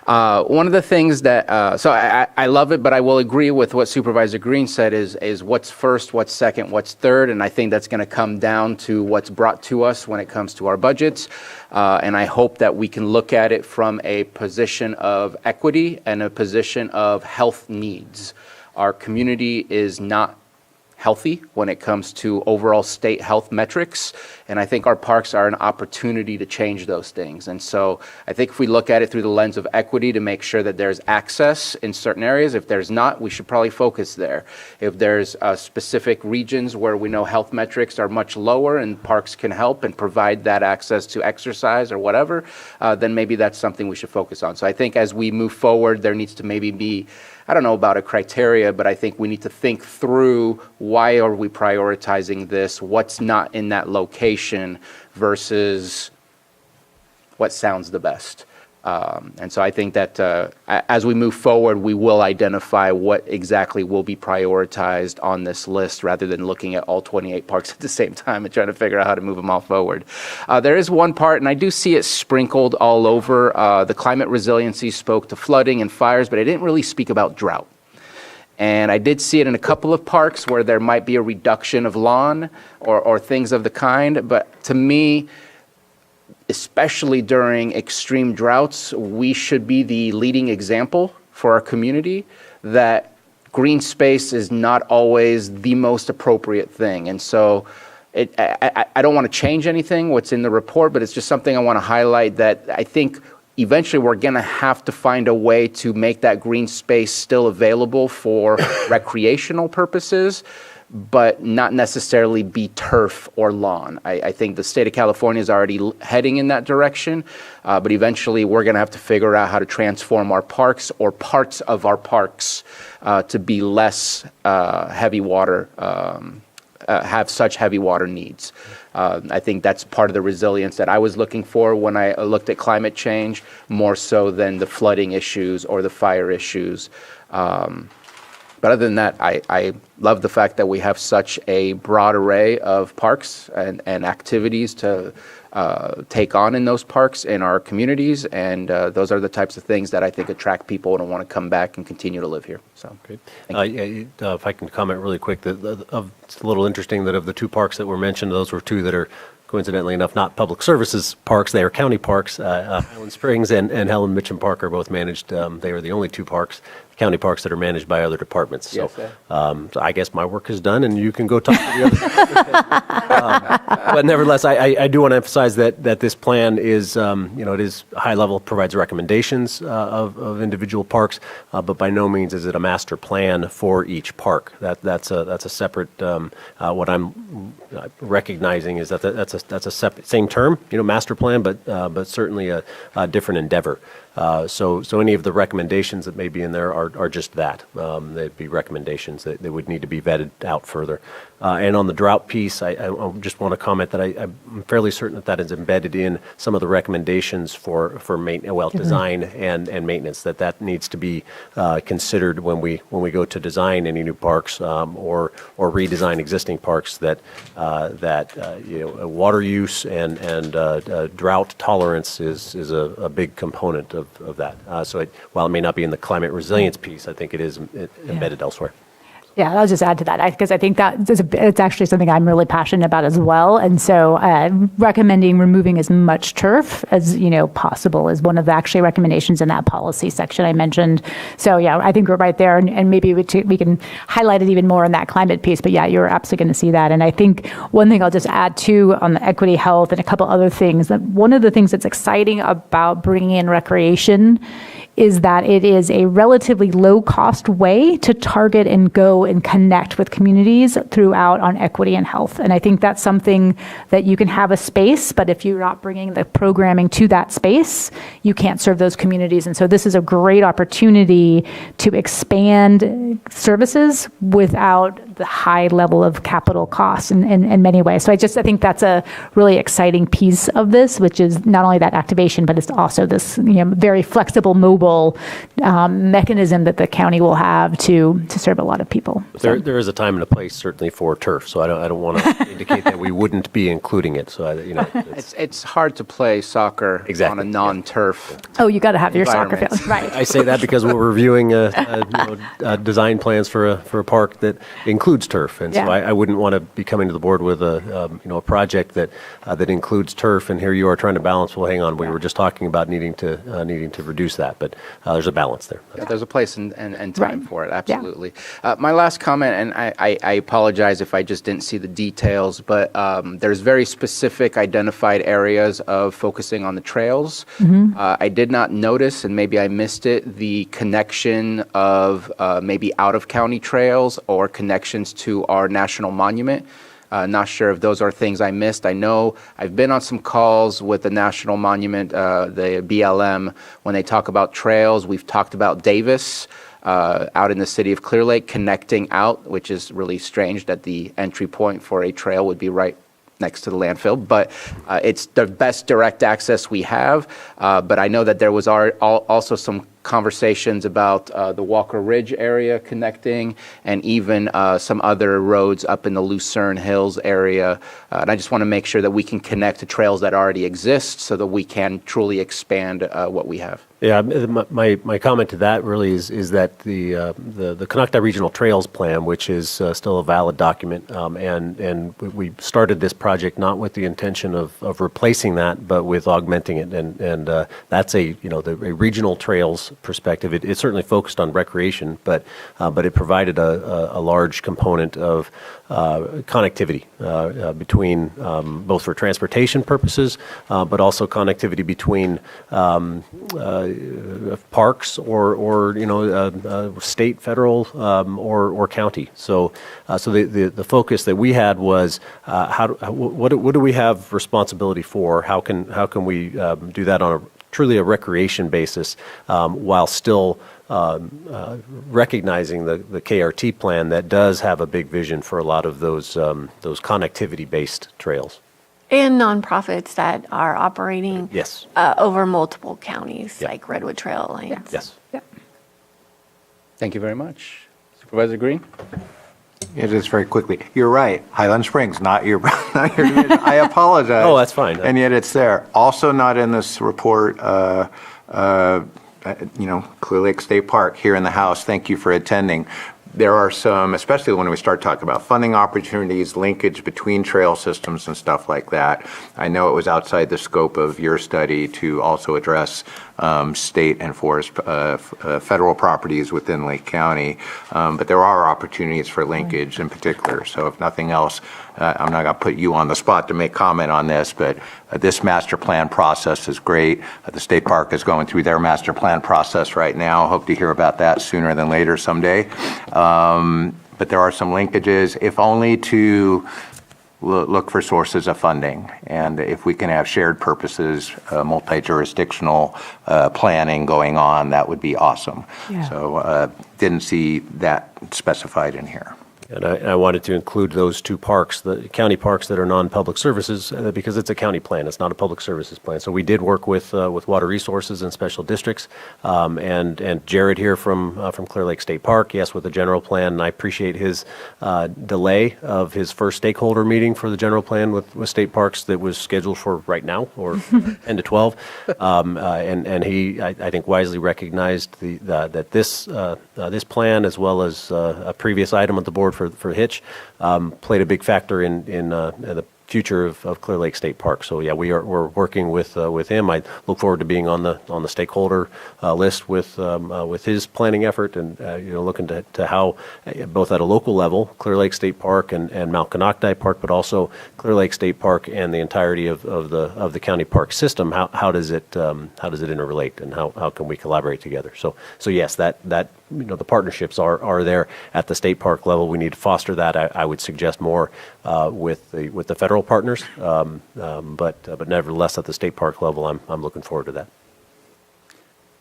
One of the things that, so I love it, but I will agree with what Supervisor Green said is what's first, what's second, what's third, and I think that's going to come down to what's brought to us when it comes to our budgets. And I hope that we can look at it from a position of equity and a position of health needs. Our community is not healthy when it comes to overall state health metrics, and I think our parks are an opportunity to change those things. And so I think if we look at it through the lens of equity to make sure that there's access in certain areas, if there's not, we should probably focus there. If there's specific regions where we know health metrics are much lower and parks can help and provide that access to exercise or whatever, then maybe that's something we should focus on. So I think as we move forward, there needs to maybe be, I don't know about a criteria, but I think we need to think through why are we prioritizing this, what's not in that location versus what sounds the best. And so I think that as we move forward, we will identify what exactly will be prioritized on this list rather than looking at all 28 parks at the same time and trying to figure out how to move them all forward. There is one part, and I do see it sprinkled all over. The climate resiliency spoke to flooding and fires, but it didn't really speak about drought. And I did see it in a couple of parks where there might be a reduction of lawn or things of the kind, but to me, especially during extreme droughts, we should be the leading example for our community that green space is not always the most appropriate thing. And so I don't want to change anything what's in the report, but it's just something I want to highlight that I think eventually we're going to have to find a way to make that green space still available for recreational purposes, but not necessarily be turf or lawn. I think the state of California is already heading in that direction, but eventually we're going to have to figure out how to transform our parks or parts of our parks to be less heavy water have such heavy water needs. I think that's part of the resilience that I was looking for when I looked at climate change, more so than the flooding issues or the fire issues. But other than that, I love the fact that we have such a broad array of parks and activities to take on in those parks in our communities, and those are the types of things that I think attract people and want to come back and continue to live here. So, Great. If I can comment really quick, it's a little interesting that of the two parks that were mentioned, those were two that are coincidentally enough not public services parks. They are county parks. Highland Springs and Helen Mitcham Park are both managed. They are the only two county parks that are managed by other departments. So, so I guess my work is done, and you can go talk to the other. But nevertheless, I do want to emphasize that this plan is, it is high level, provides recommendations of individual parks, but by no means is it a master plan for each park. That's a separate. What I'm recognizing is that's a separate, same term, master plan, but certainly a different endeavor. So any of the recommendations that may be in there are just that. They'd be recommendations that would need to be vetted out further. And on the drought piece, I just want to comment that I'm fairly certain that is embedded in some of the recommendations for design and maintenance. That needs to be considered when we go to design any new parks or redesign existing parks. That water use and drought tolerance is a big component of that. So while it may not be in the climate resilience piece, I think it is embedded elsewhere. Yeah, I'll just add to that because I think that it's actually something I'm really passionate about as well. And so recommending removing as much turf as possible is one of the actually recommendations in that policy section I mentioned. So yeah, I think we're right there, and maybe we can highlight it even more in that climate piece. But yeah, you're absolutely going to see that. And I think one thing I'll just add too on the equity, health, and a couple other things, that one of the things that's exciting about bringing in recreation is that it is a relatively low-cost way to target and go and connect with communities throughout on equity and health. And I think that's something that you can have a space, but if you're not bringing the programming to that space, you can't serve those communities. And so this is a great opportunity to expand services without the high level of capital costs in many ways. So I think that's a really exciting piece of this, which is not only that activation, but it's also this very flexible, mobile mechanism that the county will have to serve a lot of people. There is a time and a place certainly for turf, so I don't want to indicate that we wouldn't be including it. So it's hard to play soccer on a non-turf. Oh, you got to have your soccer field, right? I say that because we're reviewing design plans for a park that includes turf, and so I wouldn't want to be coming to the board with a project that includes turf, and here you are trying to balance. Well, hang on, we were just talking about needing to reduce that, but there's a balance there. There's a place and time for it, absolutely. My last comment, and I apologize if I just didn't see the details, but there's very specific identified areas of focusing on the trails. I did not notice, and maybe I missed it, the connection of maybe out-of-county trails or connections to our national monument. Not sure if those are things I missed. I know I've been on some calls with the National Monument, the BLM, when they talk about trails. We've talked about Davis out in the city of Clear Lake connecting out, which is really strange that the entry point for a trail would be right next to the landfill, but it's the best direct access we have. But I know that there was also some conversations about the Walker Ridge area connecting, and even some other roads up in the Lucerne Hills area. And I just want to make sure that we can connect to trails that already exist so that we can truly expand what we have. Yeah, my comment to that really is that the Canuckta Regional Trails Plan, which is still a valid document, and we started this project not with the intention of replacing that, but with augmenting it, and that's the regional trails perspective. It certainly focused on recreation, but it provided a large component of connectivity between both for transportation purposes, but also connectivity between parks or state, federal, or county. So the focus that we had was what do we have responsibility for? How can we do that on a truly a recreation basis, while still recognizing the KRT plan that does have a big vision for a lot of those connectivity-based trails. And nonprofits that are operating Yes. over multiple counties, Yep. like Redwood Trail Alliance. Yes. Thank you very much. Supervisor Green? Yeah, just very quickly. You're right. Highland Springs, not your, not your, I apologize. Oh, that's fine. And yet it's there. Also not in this report, Clear Lake State Park here in the House. Thank you for attending. There are some, especially when we start talking about funding opportunities, linkage between trail systems and stuff like that. I know it was outside the scope of your study to also address state and forest, federal properties within Lake County, but there are opportunities for linkage in particular. So if nothing else, I'm not going to put you on the spot to make comment on this, but this master plan process is great. The state park is going through their master plan process right now. Hope to hear about that sooner than later someday. But there are some linkages, if only to look for sources of funding. And if we can have shared purposes, multi-jurisdictional planning going on, that would be awesome. Yeah. So didn't see that specified in here. And I wanted to include those two parks, the county parks that are non-public services, because it's a county plan. It's not a public services plan. So we did work with Water Resources and special districts, and Jared here from Clear Lake State Park, yes, with the general plan. And I appreciate his delay of his first stakeholder meeting for the general plan with state parks that was scheduled for right now, or 10 to 12. And he, I think, wisely recognized that this plan, as well as a previous item at the board for Hitch, played a big factor in the future of Clear Lake State Park. So yeah, we're working with him. I look forward to being on the stakeholder list with his planning effort, and looking to how, both at a local level, Clear Lake State Park and Mount Konocti Park, but also Clear Lake State Park and the entirety of the county park system. How does it interrelate, and how can we collaborate together? So yes, that the partnerships are there at the state park level. We need to foster that. I would suggest more with the federal partners, but nevertheless at the state park level, I'm looking forward to that.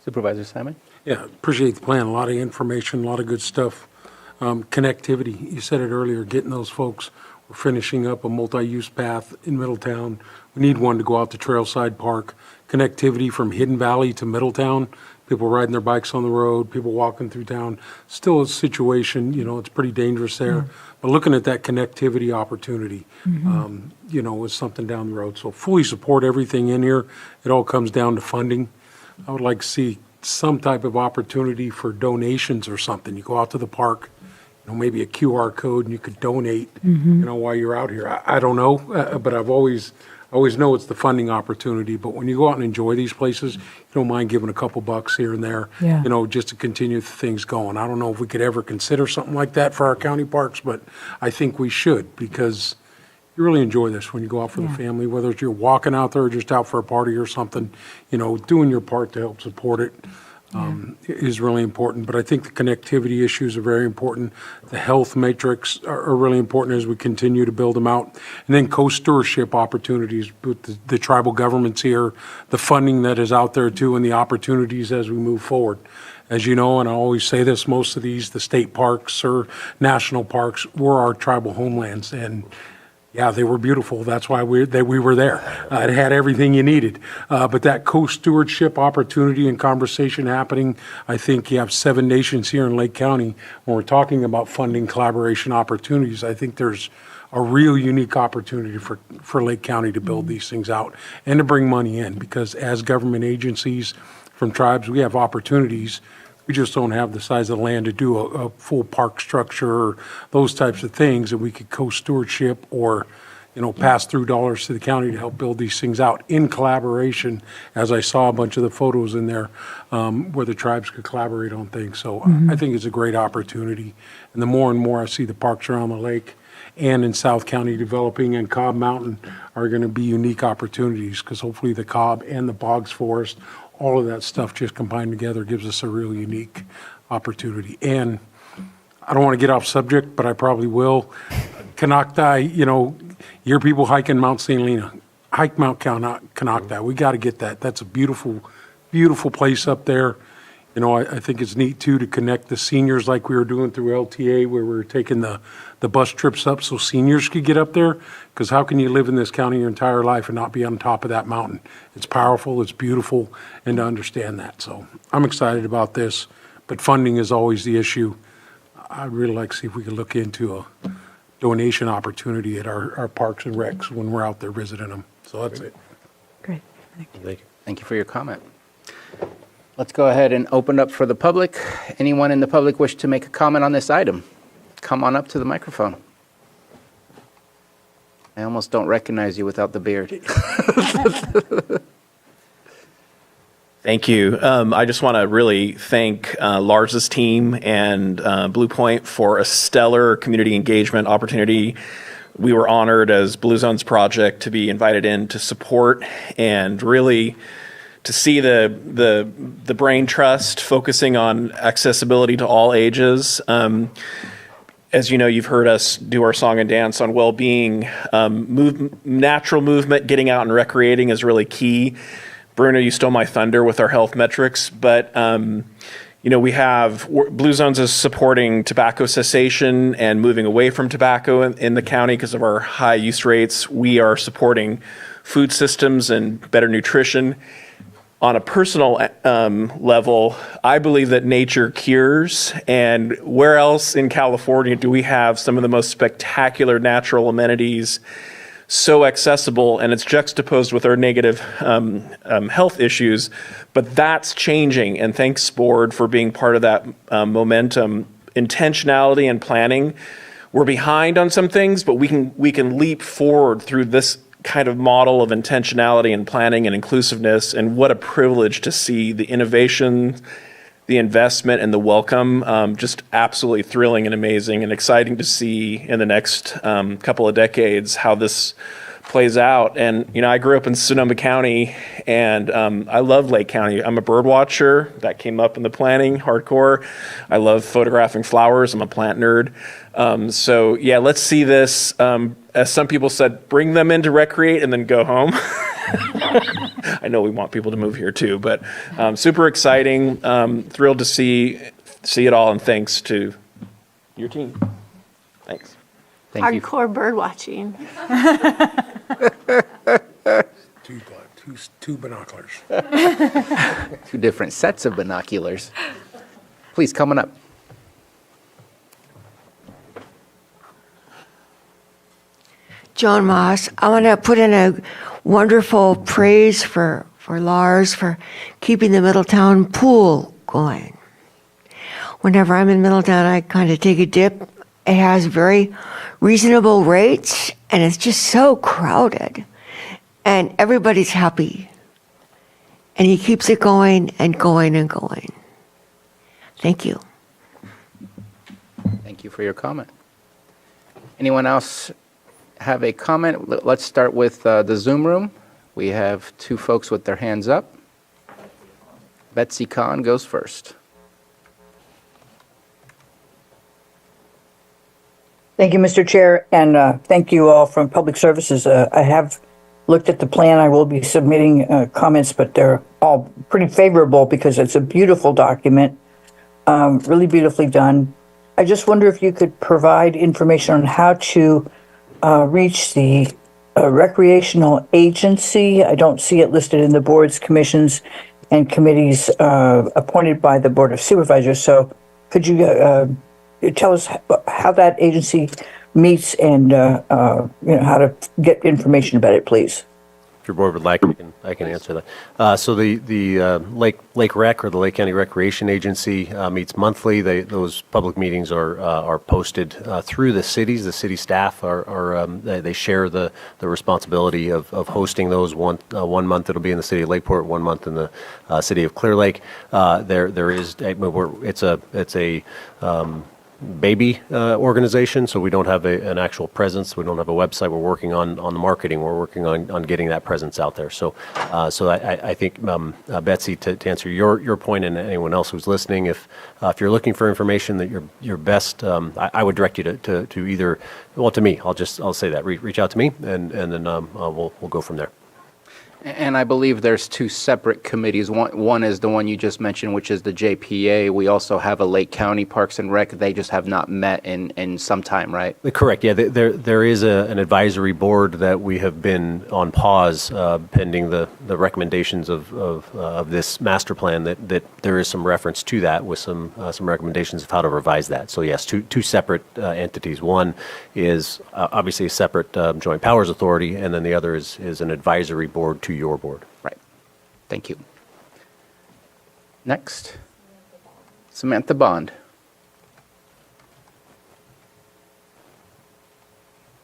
Supervisor Simon? Yeah, appreciate the plan. A lot of information, a lot of good stuff. Connectivity, you said it earlier, getting those folks. We're finishing up a multi-use path in Middletown. We need one to go out to Trailside Park. Connectivity from Hidden Valley to Middletown. People riding their bikes on the road, people walking through town. Still a situation, it's pretty dangerous there. But looking at that connectivity opportunity, is something down the road. So fully support everything in here. It all comes down to funding. I would like to see some type of opportunity for donations or something. You go out to the park, maybe a QR code, and you could donate, while you're out here. I don't know, but I've always know it's the funding opportunity. But when you go out and enjoy these places, you don't mind giving a couple bucks here and there, just to continue things going. I don't know if we could ever consider something like that for our county parks, but I think we should, because you really enjoy this when you go out for the family, whether it's you're walking out there or just out for a party or something, doing your part to help support it. Is really important. But I think the connectivity issues are very important. The health matrix are really important as we continue to build them out. And then co-stewardship opportunities with the tribal governments here, the funding that is out there too, and the opportunities as we move forward. As you know, and I always say this, most of these, the state parks or national parks, were our tribal homelands. And yeah, they were beautiful. That's why we were there. It had everything you needed. But that co-stewardship opportunity and conversation happening, I think you have 7 nations here in Lake County. When we're talking about funding collaboration opportunities, I think there's a real unique opportunity for Lake County to build these things out and to bring money in. Because as government agencies from tribes, we have opportunities. We just don't have the size of the land to do a full park structure or those types of things that we could co-stewardship or, pass through dollars to the county to help build these things out in collaboration, as I saw a bunch of the photos in there where the tribes could collaborate on things. So I think it's a great opportunity. And the more and more I see the parks around the lake and in South County developing, and Cobb Mountain are going to be unique opportunities, because hopefully the Cobb and the Boggs Forest, all of that stuff just combined together gives us a real unique opportunity. And I don't want to get off subject, but I probably will. Konocti, you hear people hiking Mount St. Helena. Hike Mount Canocta. We got to get that. That's a beautiful, beautiful place up there. You know, I think it's neat too to connect the seniors like we were doing through LTA, where we were taking the bus trips up so seniors could get up there. Because how can you live in this county your entire life and not be on top of that mountain? It's powerful, it's beautiful, and to understand that. So I'm excited about this, but funding is always the issue. I'd really like to see if we could look into a donation opportunity at our parks and recs when we're out there visiting them. So that's it. Great. Thank you. Thank you for your comment. Let's go ahead and open up for the public. Anyone in the public wish to make a comment on this item? Come on up to the microphone. I almost don't recognize you without the beard. Thank you. I just want to really thank Lars's team and Blue Point for a stellar community engagement opportunity. We were honored as Blue Zone's project to be invited in to support and really to see the Brain Trust focusing on accessibility to all ages. As you know, you've heard us do our song and dance on well-being. Natural movement, getting out and recreating is really key. Bruno, you stole my thunder with our health metrics, but we have Blue Zones is supporting tobacco cessation and moving away from tobacco in the county because of our high use rates. We are supporting food systems and better nutrition. On a personal level, I believe that nature cures, and where else in California do we have some of the most spectacular natural amenities so accessible, and it's juxtaposed with our negative health issues, but that's changing, and thanks, Board, for being part of that momentum. Intentionality and planning, we're behind on some things, but we can leap forward through this kind of model of intentionality and planning and inclusiveness, and what a privilege to see the innovation, the investment, and the welcome. Just absolutely thrilling and amazing and exciting to see in the next couple of decades how this plays out. And, I grew up in Sonoma County, and I love Lake County. I'm a bird watcher. That came up in the planning, hardcore. I love photographing flowers. I'm a plant nerd. So, yeah, let's see this. As some people said, bring them in to recreate and then go home. I know we want people to move here too, but super exciting. Thrilled to see it all, and thanks to your team. Thanks. Hardcore bird watching. Two binoculars. Two different sets of binoculars. Please, coming up. Joan Moss, I want to put in a wonderful praise for Lars for keeping the Middletown pool going. Whenever I'm in Middletown, I kind of take a dip. It has very reasonable rates, and it's just so crowded. And everybody's happy. And he keeps it going and going and going. Thank you. Thank you for your comment. Anyone else have a comment? Let's start with the Zoom room. We have two folks with their hands up. Betsy Kahn goes first. Thank you, Mr. Chair, and thank you all from Public Services. I have looked at the plan. I will be submitting comments, but they're all pretty favorable because it's a beautiful document, really beautifully done. I just wonder if you could provide information on how to reach the recreational agency. I don't see it listed in the boards, commissions, and committees appointed by the Board of Supervisors. So could you tell us how that agency meets and how to get information about it, please? If your board would like, I can answer that. So the Lake Rec, or the Lake County Recreation Agency, meets monthly. Those public meetings are posted through the cities. The city staff they share the responsibility of hosting those. One month it'll be in the city of Lakeport, 1 month in the city of Clear Lake. There is it's a baby organization, so we don't have an actual presence. We don't have a website. We're working on the marketing. We're working on getting that presence out there. So I think, Betsy, to answer your point, and anyone else who's listening, if you're looking for information, that your best, I would direct you to either, well, to me. I'll say that reach out to me, and then we'll go from there. And I believe there's two separate committees. One is the one you just mentioned, which is the JPA. We also have a Lake County Parks and Rec. They just have not met in some time, right? Correct. Yeah, there is an advisory board that we have been on pause pending the recommendations of this master plan. That there is some reference to that with some recommendations of how to revise that. So yes, two separate entities. One is obviously a separate joint powers authority, and then the other is an advisory board to your board. Right. Thank you. Next, Samantha Bond.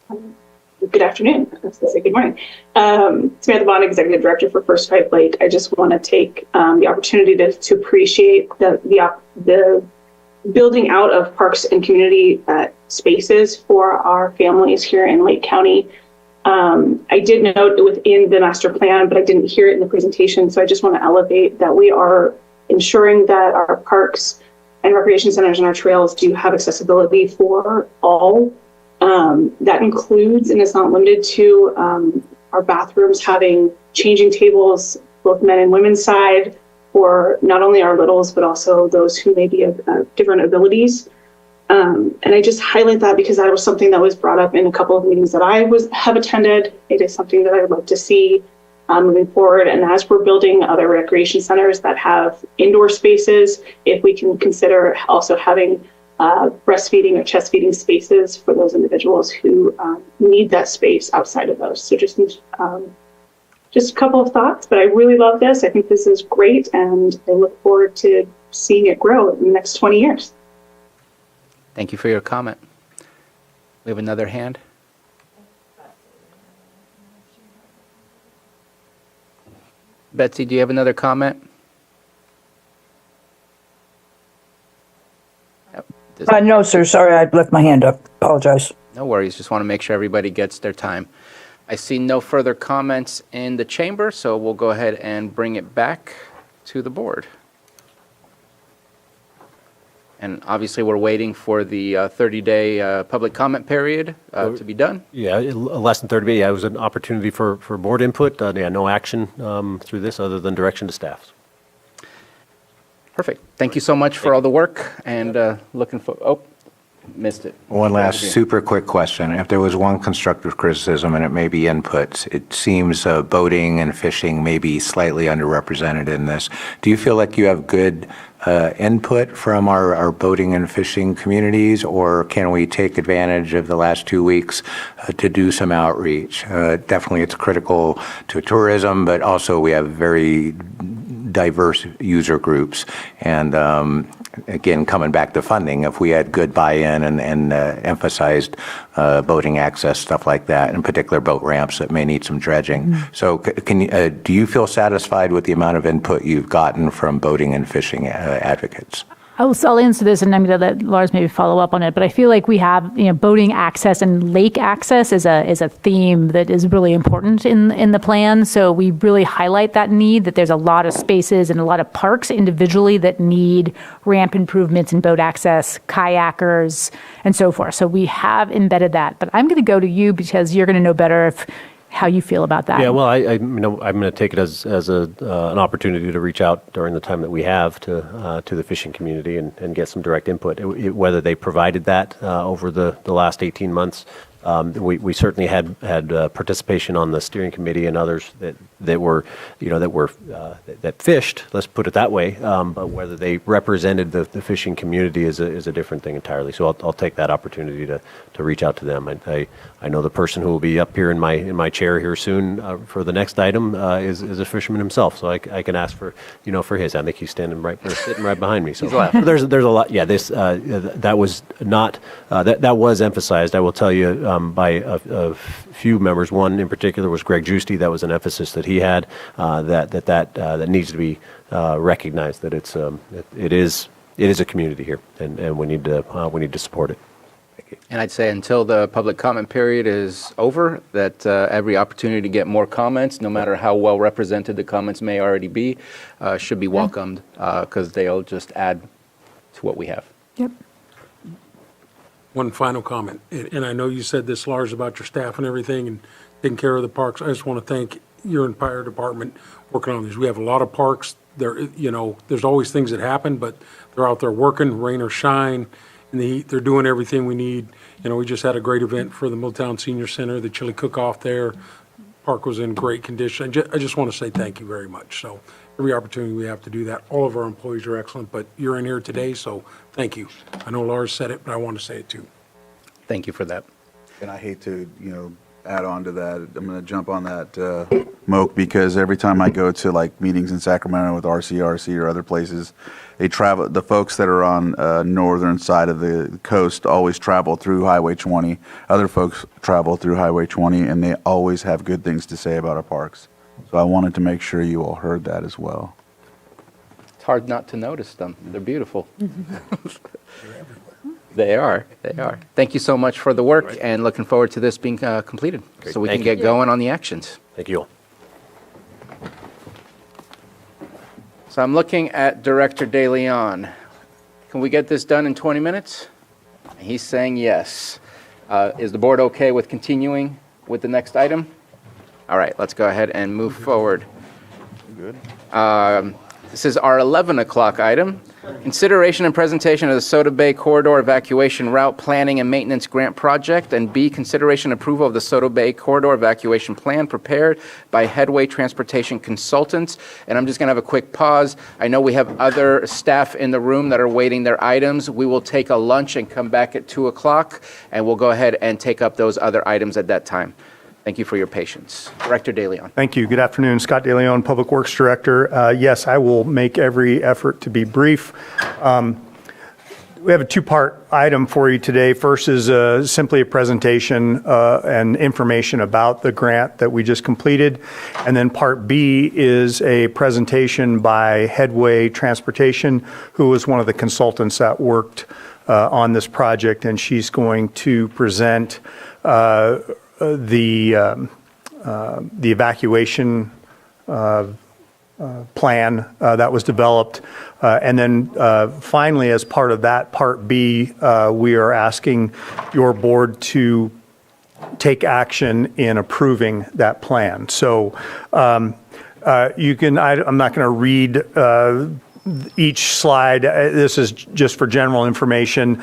Good afternoon. I was going to say good morning. Samantha Bond, Executive Director for First Pipe Lake. I just want to take the opportunity to appreciate the building out of parks and community spaces for our families here in Lake County. I did note within the master plan, but I didn't hear it in the presentation. So I just want to elevate that we are ensuring that our parks and recreation centers and our trails do have accessibility for all. That includes and is not limited to our bathrooms having changing tables, both men and women's side, for not only our littles, but also those who may be of different abilities. And I just highlight that because that was something that was brought up in a couple of meetings that I have attended. It is something that I would love to see moving forward. And as we're building other recreation centers that have indoor spaces, if we can consider also having breastfeeding or chest feeding spaces for those individuals who need that space outside of those. So just a couple of thoughts, but I really love this. I think this is great, and I look forward to seeing it grow in the next 20 years. Thank you for your comment. We have another hand. Betsy, do you have another comment? No, sir. Sorry, I left my hand up. Apologize. No worries. Just want to make sure everybody gets their time. I see no further comments in the chamber, so we'll go ahead and bring it back to the board. And obviously, we're waiting for the 30-day public comment period to be done. Yeah, less than 30 days. Yeah, it was an opportunity for board input. No action through this other than direction to staff. Perfect. Thank you so much for all the work, and looking for, missed it. One last super quick question. If there was one constructive criticism, and it may be inputs, it seems boating and fishing may be slightly underrepresented in this. Do you feel like you have good input from our boating and fishing communities, or can we take advantage of the last 2 weeks to do some outreach? Definitely it's critical to tourism, but also we have very diverse user groups. And again, coming back to funding, if we had good buy-in and emphasized boating access, stuff like that, in particular boat ramps that may need some dredging. Mm-hmm. So do you feel satisfied with the amount of input you've gotten from boating and fishing advocates? I'll answer this, and I'm going to let Lars maybe follow up on it. But I feel like we have, boating access and lake access is a theme that is really important in the plan. So we really highlight that need, that there's a lot of spaces and a lot of parks individually that need ramp improvements and boat access, kayakers, and so forth. So we have embedded that. But I'm going to go to you because you're going to know better how you feel about that. Yeah, well, I'm going to take it as an opportunity to reach out during the time that we have to the fishing community and get some direct input. Whether they provided that over the last 18 months, we certainly had participation on the steering committee and others that fished. Let's put it that way. But whether they represented the fishing community is a different thing entirely. So I'll take that opportunity to reach out to them. I know the person who will be up here in my chair here soon for the next item is a fisherman himself. So I can ask for his. I think he's sitting right behind me. So there's a lot. Yeah, that was not that was emphasized. I will tell you by a few members. One in particular was Greg Giusti. That was an emphasis that he had that needs to be recognized. That it is a community here, and we need to support it. And I'd say until the public comment period is over, that every opportunity to get more comments, no matter how well represented the comments may already be, should be welcomed because they'll just add to what we have. Yep. One final comment, and I know you said this, Lars, about your staff and everything and taking care of the parks. I just want to thank you're in fire department working on these. We have a lot of parks. There, there's always things that happen, but they're out there working, rain or shine, in the heat. They're doing everything we need. We just had a great event for the Middletown Senior Center, the chili cook-off there. Park was in great condition. I just want to say thank you very much. So every opportunity we have to do that. All of our employees are excellent, but you're in here today, so thank you. I know Lars said it, but I want to say it too. Thank you for that. And I hate to, add on to that. I'm going to jump on that, Moak, because every time I go to like meetings in Sacramento with RCRC or other places, the folks that are on northern side of the coast always travel through Highway 20. Other folks travel through Highway 20, and they always have good things to say about our parks. So I wanted to make sure you all heard that as well. It's hard not to notice them. They're beautiful. They are. Thank you so much for the work, and looking forward to this being completed, so we can get going on the actions. Thank you all. So I'm looking at Director De Leon. Can we get this done in 20 minutes? He's saying yes. Is the board okay with continuing with the next item? All right, let's go ahead and move forward. Good. This is our 11 o'clock item. Consideration and presentation of the Soda Bay Corridor Evacuation Route Planning and Maintenance Grant Project, and B, consideration approval of the Soda Bay Corridor Evacuation Plan prepared by Headway Transportation Consultants. And I'm just going to have a quick pause. I know we have other staff in the room that are waiting their items. We will take a lunch and come back at 2 o'clock, and we'll go ahead and take up those other items at that time. Thank you for your patience. Director De Leon. Thank you. Good afternoon. Scott De Leon, Public Works Director. Yes, I will make every effort to be brief. We have a two-part item for you today. First is simply a presentation and information about the grant that we just completed. And then part B is a presentation by Headway Transportation, who was one of the consultants that worked on this project, and she's going to present the evacuation plan that was developed. And then finally, as part of that, Part B, we are asking your board to take action in approving that plan. So I'm not going to read each slide. This is just for general information.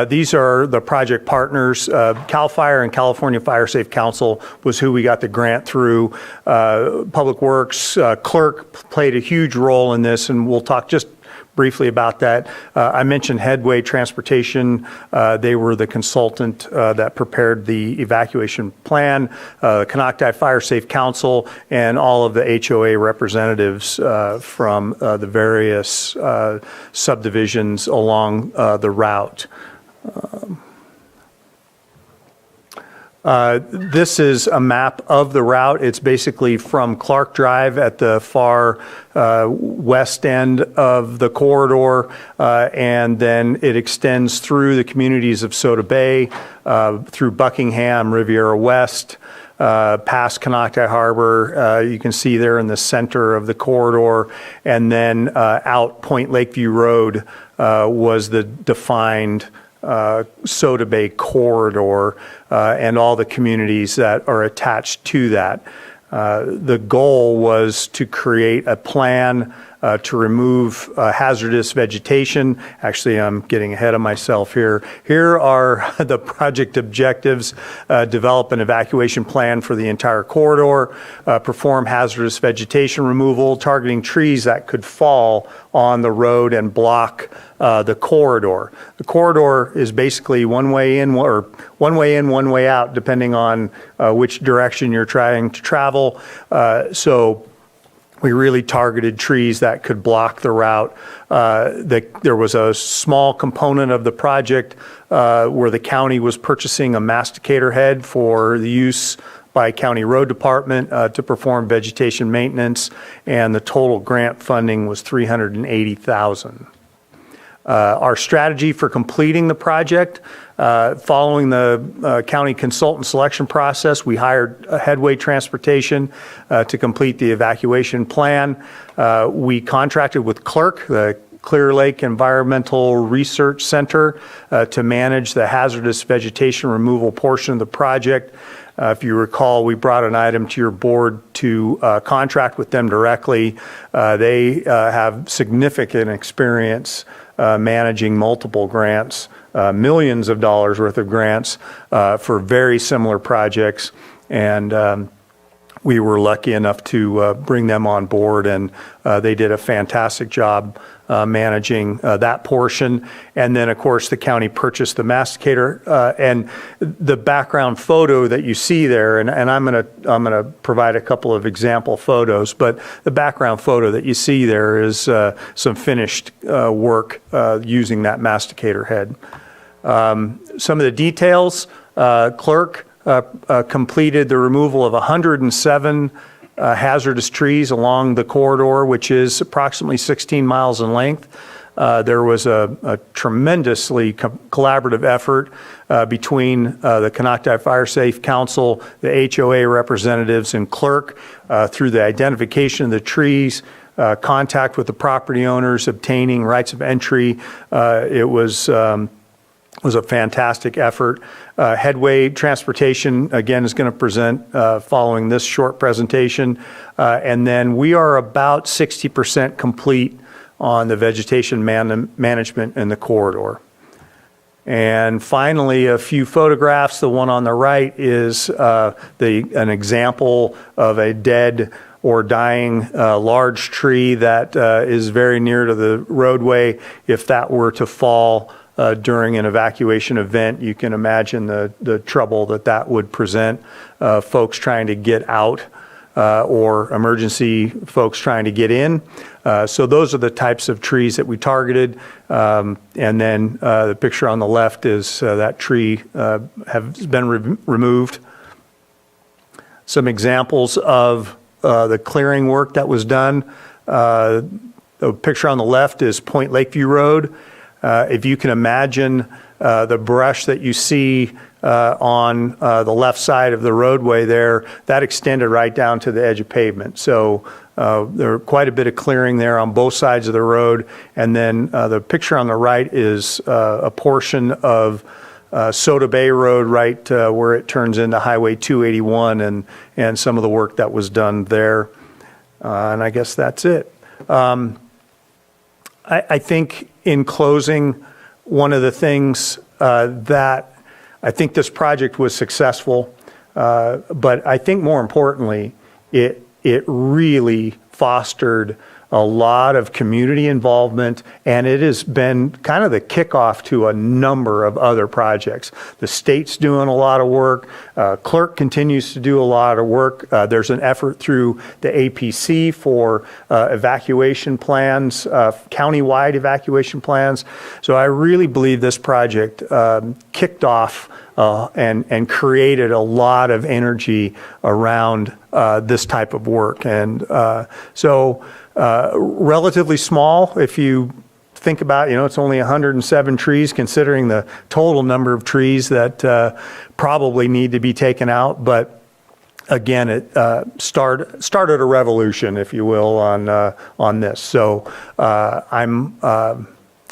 These are the project partners. CAL FIRE and California Fire Safe Council was who we got the grant through. Public Works clerk played a huge role in this, and we'll talk just briefly about that. I mentioned Headway Transportation. They were the consultant that prepared the evacuation plan, Canocti Fire Safe Council, and all of the HOA representatives from the various subdivisions along the route. This is a map of the route. It's basically from Clark Drive at the far west end of the corridor, and then it extends through the communities of Soda Bay, through Buckingham, Riviera West, past Canocti Harbor. You can see there in the center of the corridor, and then out Point Lakeview Road was the defined Soda Bay corridor, and all the communities that are attached to that. The goal was to create a plan to remove hazardous vegetation. Actually, I'm getting ahead of myself here. Here are the project objectives. Develop an evacuation plan for the entire corridor, perform hazardous vegetation removal, targeting trees that could fall on the road and block the corridor. The corridor is basically one way in, one way out, depending on which direction you're trying to travel. So we really targeted trees that could block the route. There was a small component of the project where the county was purchasing a masticator head for the use by County Road Department to perform vegetation maintenance, and the total grant funding was $380,000. Our strategy for completing the project, following the county consultant selection process, we hired Headway Transportation to complete the evacuation plan. We contracted with Clerk, the Clear Lake Environmental Research Center to manage the hazardous vegetation removal portion of the project. If you recall, we brought an item to your board to contract with them directly. They have significant experience managing multiple grants, millions of dollars worth of grants for very similar projects. And we were lucky enough to bring them on board, and they did a fantastic job managing that portion. And then, of course, the county purchased the masticator, and the background photo that you see there, and I'm gonna provide a couple of example photos, but the background photo that you see there is some finished work using that masticator head. Some of the details, clerk completed the removal of 107 hazardous trees along the corridor, which is approximately 16 miles in length. There was a tremendously collaborative effort between the Canocti Fire Safe Council, the HOA representatives, and clerk through the identification of the trees, contact with the property owners, obtaining rights of entry. It was a fantastic effort. Headway Transportation, again, is going to present following this short presentation. And then we are about 60% complete on the vegetation management in the corridor. And finally, a few photographs. The one on the right is an example of a dead or dying large tree that is very near to the roadway. If that were to fall during an evacuation event, you can imagine the trouble that would present, folks trying to get out or emergency folks trying to get in. So those are the types of trees that we targeted. And then the picture on the left is that tree has been removed. Some examples of the clearing work that was done. The picture on the left is Point Lakeview Road. If you can imagine the brush that you see on the left side of the roadway there, that extended right down to the edge of pavement. So there quite a bit of clearing there on both sides of the road. And then the picture on the right is a portion of Soda Bay Road right where it turns into Highway 281 and some of the work that was done there. And I guess that's it. I think in closing, one of the things that I think this project was successful, but I think more importantly, it really fostered a lot of community involvement, and it has been kind of the kickoff to a number of other projects. The state's doing a lot of work. Clerk continues to do a lot of work. There's an effort through the APC for evacuation plans, countywide evacuation plans. So I really believe this project kicked off and created a lot of energy around this type of work. And so relatively small, if you think about, it's only 107 trees considering the total number of trees that probably need to be taken out. But again, it started a revolution, if you will, on this. So I'm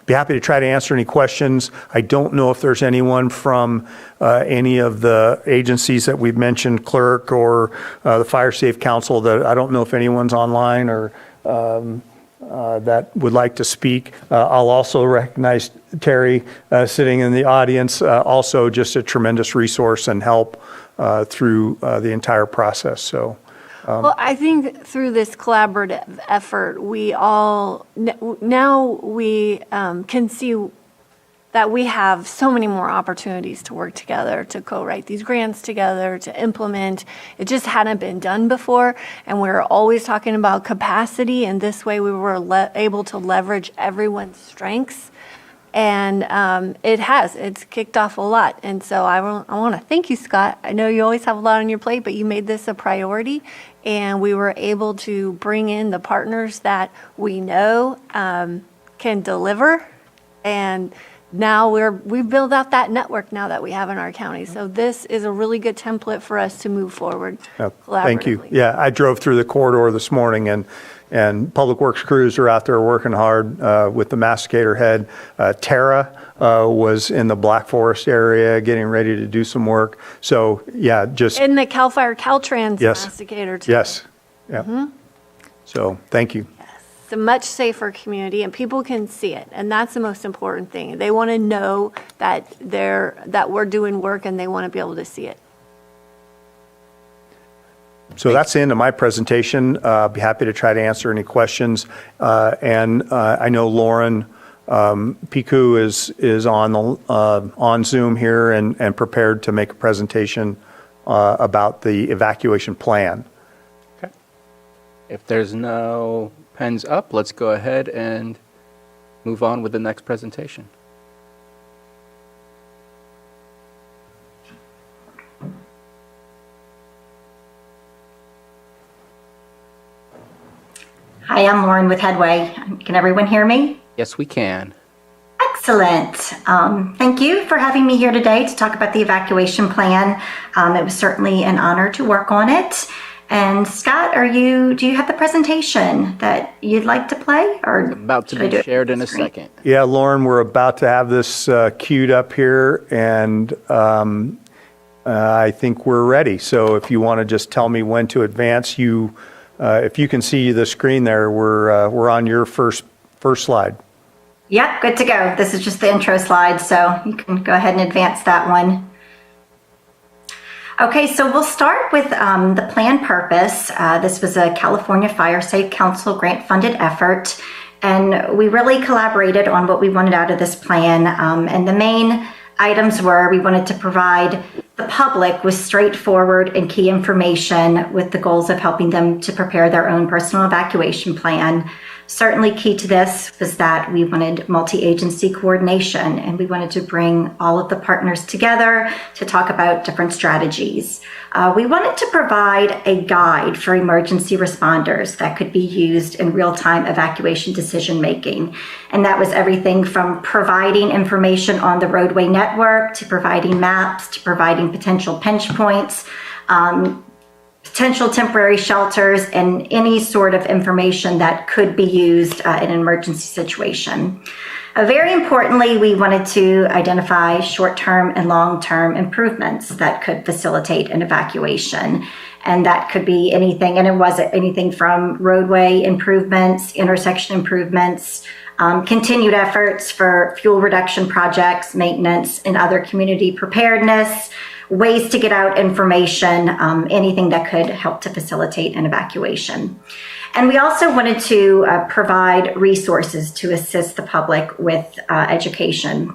be happy to try to answer any questions. I don't know if there's anyone from any of the agencies that we've mentioned, clerk or the Fire Safe Council, that I don't know if anyone's online or that would like to speak. I'll also recognize Terry sitting in the audience, also just a tremendous resource and help through the entire process. So. Well, I think through this collaborative effort, we all now we can see that we have so many more opportunities to work together, to co-write these grants together, to implement. It just hadn't been done before, and we were always talking about capacity, and this way we were able to leverage everyone's strengths. And it's kicked off a lot. And so I want to thank you, Scott. I know you always have a lot on your plate, but you made this a priority. And we were able to bring in the partners that we know can deliver. And now we've built out that network now that we have in our county. So this is a really good template for us to move forward collaboratively. Thank you. Yeah, I drove through the corridor this morning, and and Public Works crews are out there working hard with the masticator head. Tara was in the Black Forest area getting ready to do some work. So yeah, just In the CAL FIRE Caltrans Yes. masticator too. yes, yeah. Mhm. So thank you. It's a much safer community, and people can see it, and that's the most important thing. They want to know that we're doing work, and they want to be able to see it. So that's the end of my presentation. Be happy to try to answer any questions. And I know Lauren Piku is on Zoom here and prepared to make a presentation about the evacuation plan. Okay. If there's no pens up, let's go ahead and move on with the next presentation. Hi, I'm Lauren with Headway. Can everyone hear me? Yes, we can. Excellent. Thank you for having me here today to talk about the evacuation plan. It was certainly an honor to work on it. And Scott, do you have the presentation that you'd like to play? Or About to should I do be it shared on in the a screen? second. Yeah, Lauren, we're about to have this queued up here, and I think we're ready. So if you want to just tell me when to advance, if you can see the screen there, we're on your first slide. Yep, good to go. This is just the intro slide, so you can go ahead and advance that one. Okay, so we'll start with the plan purpose. This was a California Fire Safe Council grant-funded effort, and we really collaborated on what we wanted out of this plan. And the main items were we wanted to provide the public with straightforward and key information with the goals of helping them to prepare their own personal evacuation plan. Certainly key to this was that we wanted multi-agency coordination, and we wanted to bring all of the partners together to talk about different strategies. We wanted to provide a guide for emergency responders that could be used in real-time evacuation decision-making. And that was everything from providing information on the roadway network, to providing maps, to providing potential pinch points, potential temporary shelters, and any sort of information that could be used in an emergency situation. Very importantly, we wanted to identify short-term and long-term improvements that could facilitate an evacuation. And that could be anything, and it was anything from roadway improvements, intersection improvements, continued efforts for fuel reduction projects, maintenance, and other community preparedness, ways to get out information, anything that could help to facilitate an evacuation. And we also wanted to provide resources to assist the public with education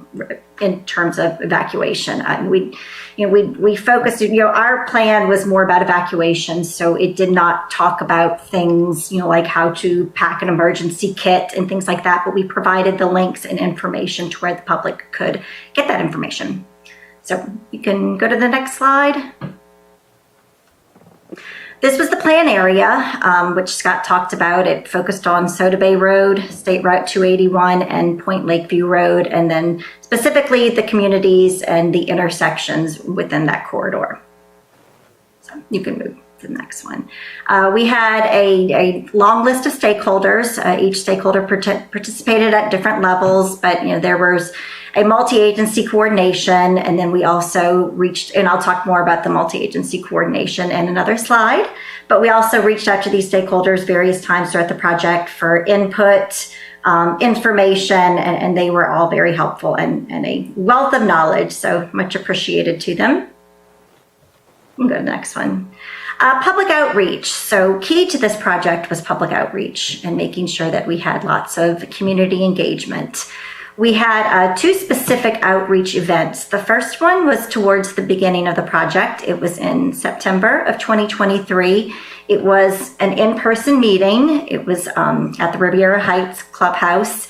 in terms of evacuation. We focused, our plan was more about evacuation, so it did not talk about things, like how to pack an emergency kit and things like that, but we provided the links and information to where the public could get that information. So you can go to the next slide. This was the plan area, which Scott talked about. It focused on Soda Bay Road, State Route 281, and Point Lakeview Road, and then specifically the communities and the intersections within that corridor. So you can move to the next one. We had a long list of stakeholders. Each stakeholder participated at different levels, but there was a multi-agency coordination, and then we also reached, and I'll talk more about the multi-agency coordination in another slide, but we also reached out to these stakeholders various times throughout the project for input, information, and they were all very helpful and a wealth of knowledge, so much appreciated to them. You can go to the next one. Public outreach. So key to this project was public outreach and making sure that we had lots of community engagement. We had two specific outreach events. The first one was towards the beginning of the project. It was in September of 2023. It was an in-person meeting. It was at the Riviera Heights Clubhouse.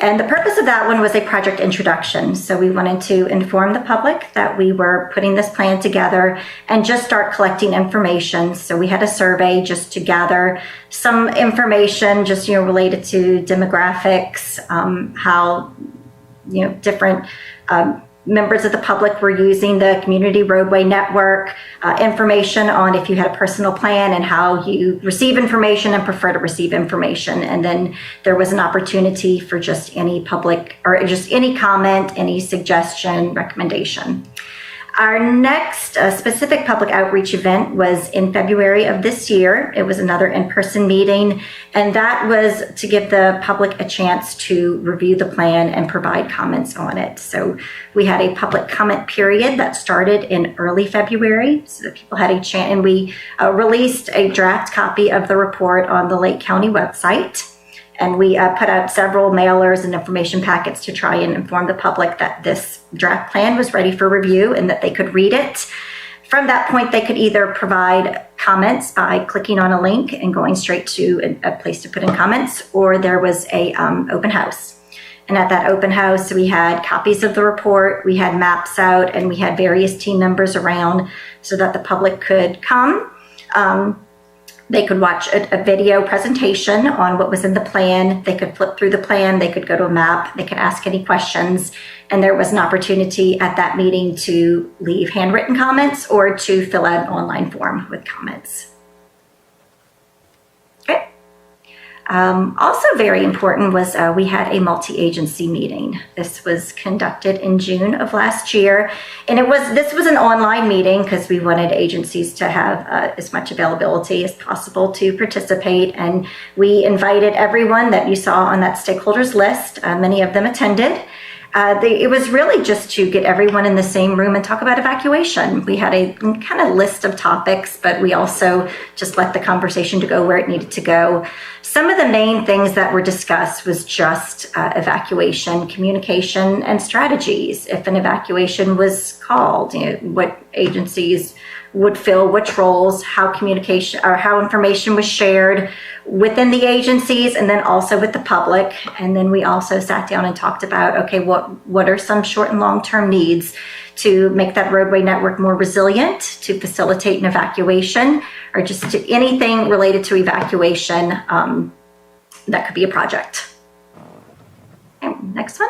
And the purpose of that one was a project introduction. So we wanted to inform the public that we were putting this plan together and just start collecting information. So we had a survey just to gather some information just, related to demographics, how, different members of the public were using the community roadway network, information on if you had a personal plan and how you receive information and prefer to receive information. And then there was an opportunity for just any public or just any comment, any suggestion, recommendation. Our next specific public outreach event was in February of this year. It was another in-person meeting, and that was to give the public a chance to review the plan and provide comments on it. So we had a public comment period that started in early February, so that people had a chance, and we released a draft copy of the report on the Lake County website. And we put out several mailers and information packets to try and inform the public that this draft plan was ready for review and that they could read it. From that point, they could either provide comments by clicking on a link and going straight to a place to put in comments, or there was a open house. And at that open house, we had copies of the report, we had maps out, and we had various team members around so that the public could come. They could watch a video presentation on what was in the plan. They could flip through the plan. They could go to a map. They could ask any questions. And there was an opportunity at that meeting to leave handwritten comments or to fill out an online form with comments. Okay. Also very important was we had a multi-agency meeting. This was conducted in June of last year. And this was an online meeting because we wanted agencies to have as much availability as possible to participate. And we invited everyone that you saw on that stakeholders list. Many of them attended. It was really just to get everyone in the same room and talk about evacuation. We had a kind of list of topics, but we also just let the conversation to go where it needed to go. Some of the main things that were discussed was just evacuation, communication, and strategies. If an evacuation was called, what agencies would fill which roles, how communication or how information was shared within the agencies and then also with the public. And then we also sat down and talked about, okay, what are some short and long-term needs to make that roadway network more resilient, to facilitate an evacuation, or just to anything related to evacuation that could be a project. Okay, next one.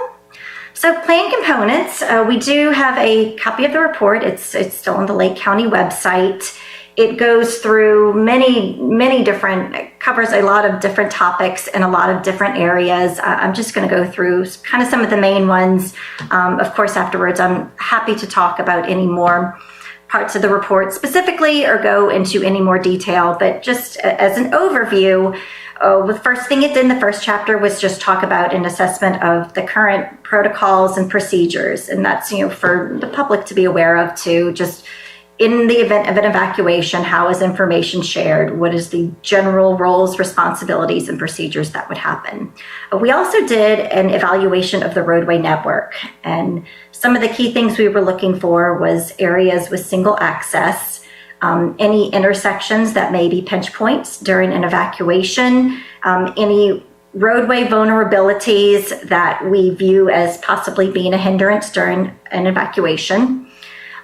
So plan components, we do have a copy of the report. It's still on the Lake County website. It goes through many different, covers a lot of different topics in a lot of different areas. I'm just going to go through kind of some of the main ones. Of course, afterwards, I'm happy to talk about any more parts of the report specifically or go into any more detail, but just as an overview, the first thing it did in the first chapter was just talk about an assessment of the current protocols and procedures. And that's, for the public to be aware of too, just in the event of an evacuation, how is information shared? What is the general roles, responsibilities, and procedures that would happen? We also did an evaluation of the roadway network. And some of the key things we were looking for was areas with single access, any intersections that may be pinch points during an evacuation, any roadway vulnerabilities that we view as possibly being a hindrance during an evacuation.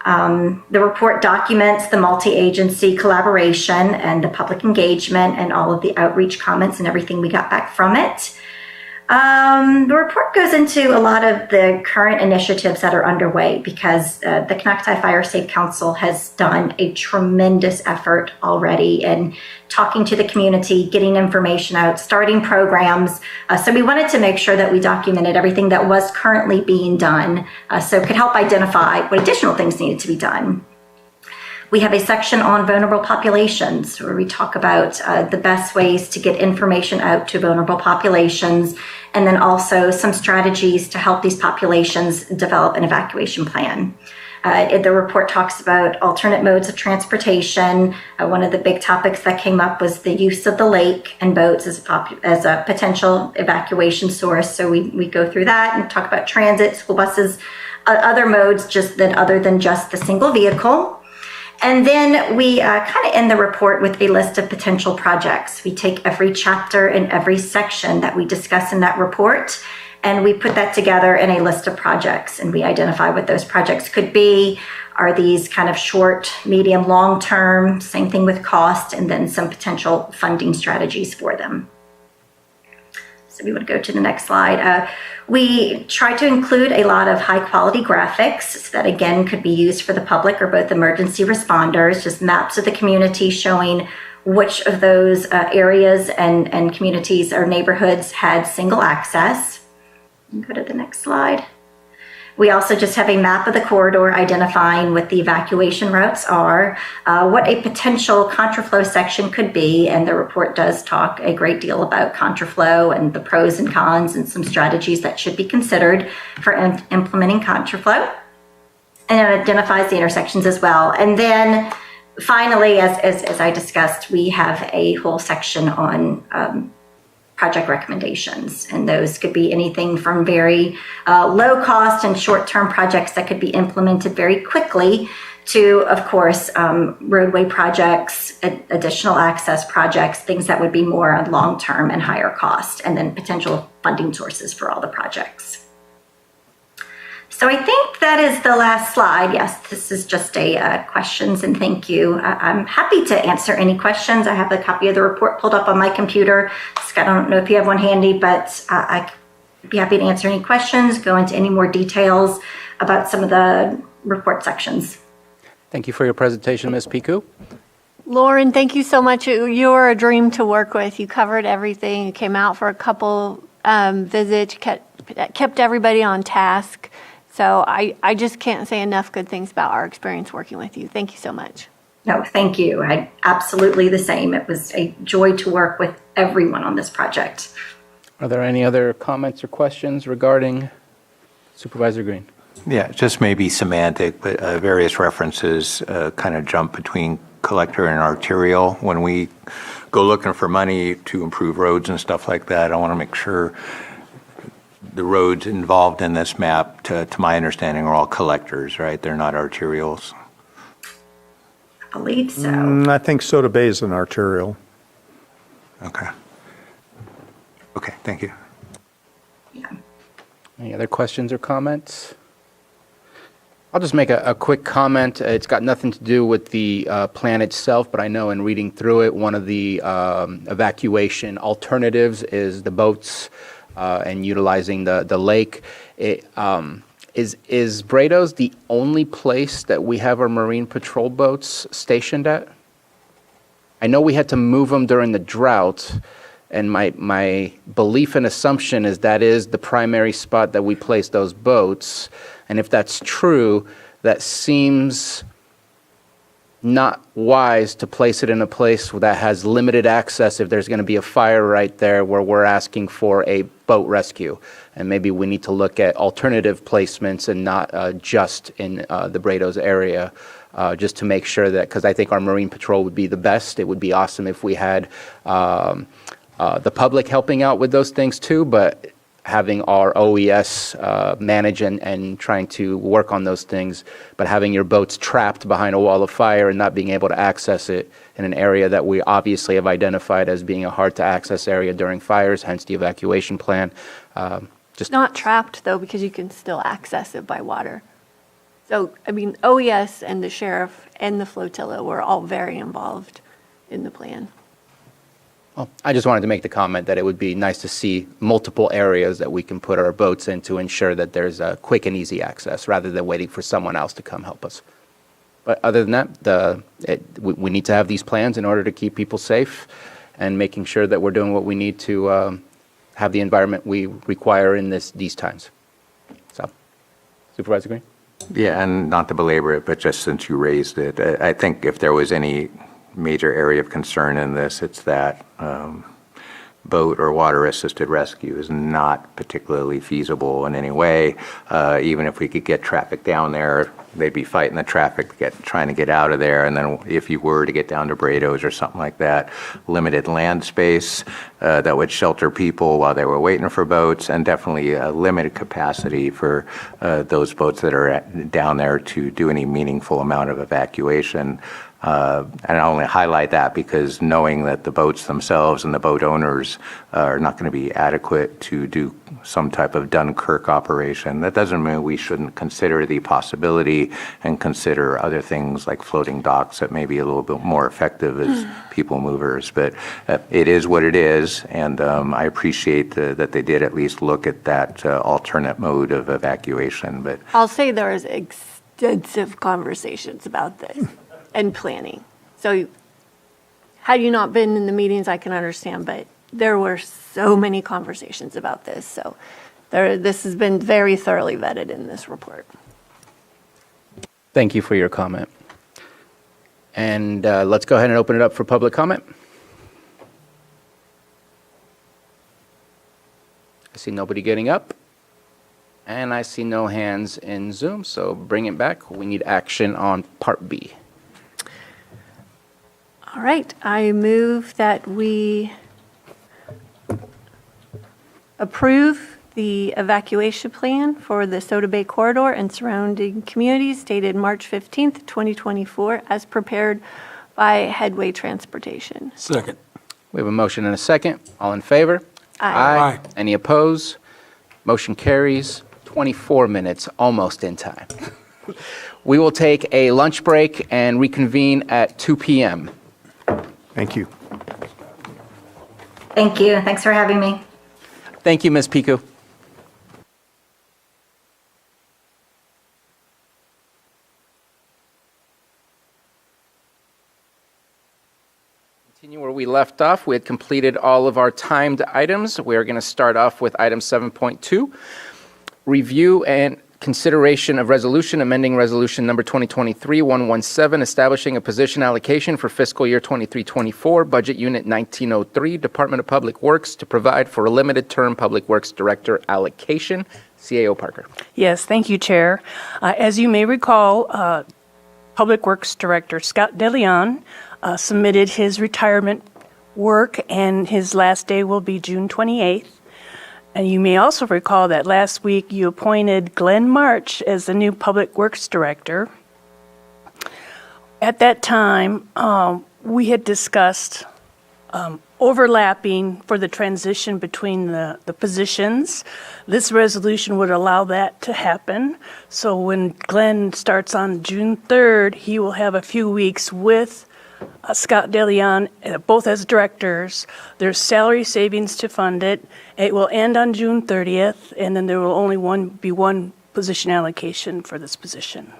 The report documents the multi-agency collaboration and the public engagement and all of the outreach comments and everything we got back from it. The report goes into a lot of the current initiatives that are underway because the Connecticut Fire Safe Council has done a tremendous effort already in talking to the community, getting information out, starting programs. So we wanted to make sure that we documented everything that was currently being done so it could help identify what additional things needed to be done. We have a section on vulnerable populations where we talk about the best ways to get information out to vulnerable populations, and then also some strategies to help these populations develop an evacuation plan. The report talks about alternate modes of transportation. One of the big topics that came up was the use of the lake and boats as a potential evacuation source. So we go through that and talk about transit, school buses, other modes other than just the single vehicle. And then we kind of end the report with a list of potential projects. We take every chapter and every section that we discuss in that report, and we put that together in a list of projects, and we identify what those projects could be. Are these kind of short, medium, long-term, same thing with cost, and then some potential funding strategies for them. So we would go to the next slide. We try to include a lot of high quality graphics so that again could be used for the public or both emergency responders, just maps of the community showing which of those areas and communities or neighborhoods had single access. Go to the next slide. We also just have a map of the corridor identifying what the evacuation routes are, what a potential contraflow section could be, and the report does talk a great deal about contraflow and the pros and cons and some strategies that should be considered for implementing contraflow, and it identifies the intersections as well. And then finally, as I discussed, we have a whole section on project recommendations, and those could be anything from very low cost and short-term projects that could be implemented very quickly to, of course, roadway projects, additional access projects, things that would be more long-term and higher cost, and then potential funding sources for all the projects. So I think that is the last slide. Yes, this is just a questions and thank you. I'm happy to answer any questions. I have a copy of the report pulled up on my computer. Scott, I don't know if you have one handy, but I'd be happy to answer any questions, go into any more details about some of the report sections. Thank you for your presentation, Ms. Piku. Lauren, thank you so much. You were a dream to work with. You covered everything. You came out for a couple visits, kept everybody on task. So I just can't say enough good things about our experience working with you. Thank you so much. No, thank you. I absolutely the same. It was a joy to work with everyone on this project. Are there any other comments or questions regarding Supervisor Green? Yeah, just maybe semantic, but various references kind of jump between collector and arterial. When we go looking for money to improve roads and stuff like that, I want to make sure the roads involved in this map, to my understanding, are all collectors, right? They're not arterials. I believe so. I think Soda Bay is an arterial. Okay. Okay, thank you. Yeah. Any other questions or comments? I'll just make a quick comment. It's got nothing to do with the plan itself, but I know in reading through it, one of the evacuation alternatives is the boats and utilizing the lake. Is Brados the only place that we have our Marine Patrol boats stationed at? I know we had to move them during the drought, and my belief and assumption is that is the primary spot that we place those boats. And if that's true, that seems not wise to place it in a place that has limited access if there's going to be a fire right there where we're asking for a boat rescue. And maybe we need to look at alternative placements and not just in the Brados area, just to make sure that, because I think our Marine Patrol would be the best. It would be awesome if we had the public helping out with those things too, but having our OES manage and trying to work on those things, but having your boats trapped behind a wall of fire and not being able to access it in an area that we obviously have identified as being a hard to access area during fires, hence the evacuation plan. Just not trapped though, because you can still access it by water. So, I mean, OES and the sheriff and the flotilla were all very involved in the plan. Well, I just wanted to make the comment that it would be nice to see multiple areas that we can put our boats in to ensure that there's a quick and easy access rather than waiting for someone else to come help us. But other than that, we need to have these plans in order to keep people safe and making sure that we're doing what we need to have the environment we require in these times. So, Supervisor Green? Yeah, and not to belabor it, but just since you raised it, I think if there was any major area of concern in this, it's that boat or water-assisted rescue is not particularly feasible in any way. Even if we could get traffic down there, they'd be fighting the traffic, trying to get out of there. And then if you were to get down to Brados or something like that, limited land space that would shelter people while they were waiting for boats, and definitely a limited capacity for those boats that are down there to do any meaningful amount of evacuation. And I only highlight that because knowing that the boats themselves and the boat owners are not going to be adequate to do some type of Dunkirk operation, that doesn't mean we shouldn't consider the possibility and consider other things like floating docks that may be a little bit more effective as people movers. But it is what it is, and I appreciate that they did at least look at that alternate mode of evacuation. But I'll say there was extensive conversations about this and planning. So had you not been in the meetings, I can understand, but there were so many conversations about this. So this has been very thoroughly vetted in this report. Thank you for your comment. And let's go ahead and open it up for public comment. I see nobody getting up. And I see no hands in Zoom, so bring it back. We need action on Part B. All right, I move that we approve the evacuation plan for the Soda Bay corridor and surrounding communities dated March 15th, 2024, as prepared by Headway Transportation. Second. We have a motion and a second. All in favor? Aye. Any opposed? Motion carries. 24 minutes, almost in time. We will take a lunch break and reconvene at 2 p.m. Thank you. Thank you. Thanks for having me. Thank you, Ms. Piku. Continue where we left off. We had completed all of our timed items. We are going to start off with item 7.2, review and consideration of resolution amending resolution number 2023-117, establishing a position allocation for fiscal year 23-24, budget unit 1903, Department of Public Works, to provide for a limited term Public Works Director allocation. CAO Parker. Yes, thank you, Chair. As you may recall, Public Works Director Scott DeLeon submitted his retirement work, and his last day will be June 28th. And you may also recall that last week you appointed Glenn March as the new Public Works Director. At that time, we had discussed overlapping for the transition between the positions. This resolution would allow that to happen. So when Glenn starts on June 3rd, he will have a few weeks with Scott DeLeon, both as directors. There's salary savings to fund it. It will end on June 30th, and then there will only be one position allocation for this position.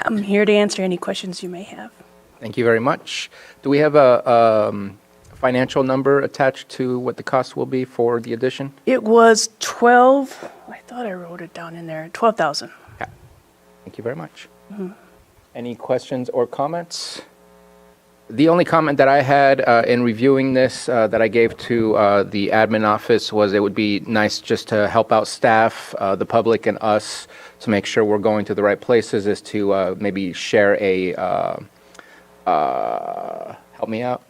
I'm here to answer any questions you may have. Thank you very much. Do we have a financial number attached to what the cost will be for the addition? It was 12, I thought I wrote it down in there, 12,000. Yeah. Thank you very much. Mm-hmm. Any questions or comments? The only comment that I had in reviewing this that I gave to the admin office was it would be nice just to help out staff, the public, and us to make sure we're going to the right places, is to maybe share a, help me out,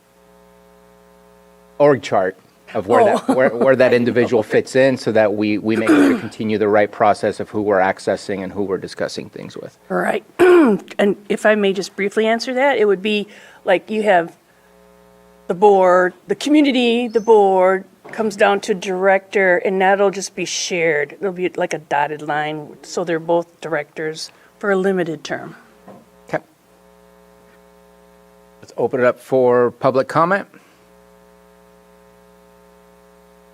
org chart of where where that individual fits in, so that we make sure to continue the right process of who we're accessing and who we're discussing things with. All right. And if I may just briefly answer that, it would be like you have the board, the community, the board comes down to director, and that'll just be shared. It'll be like a dotted line, so they're both directors for a limited term. Okay. Let's open it up for public comment.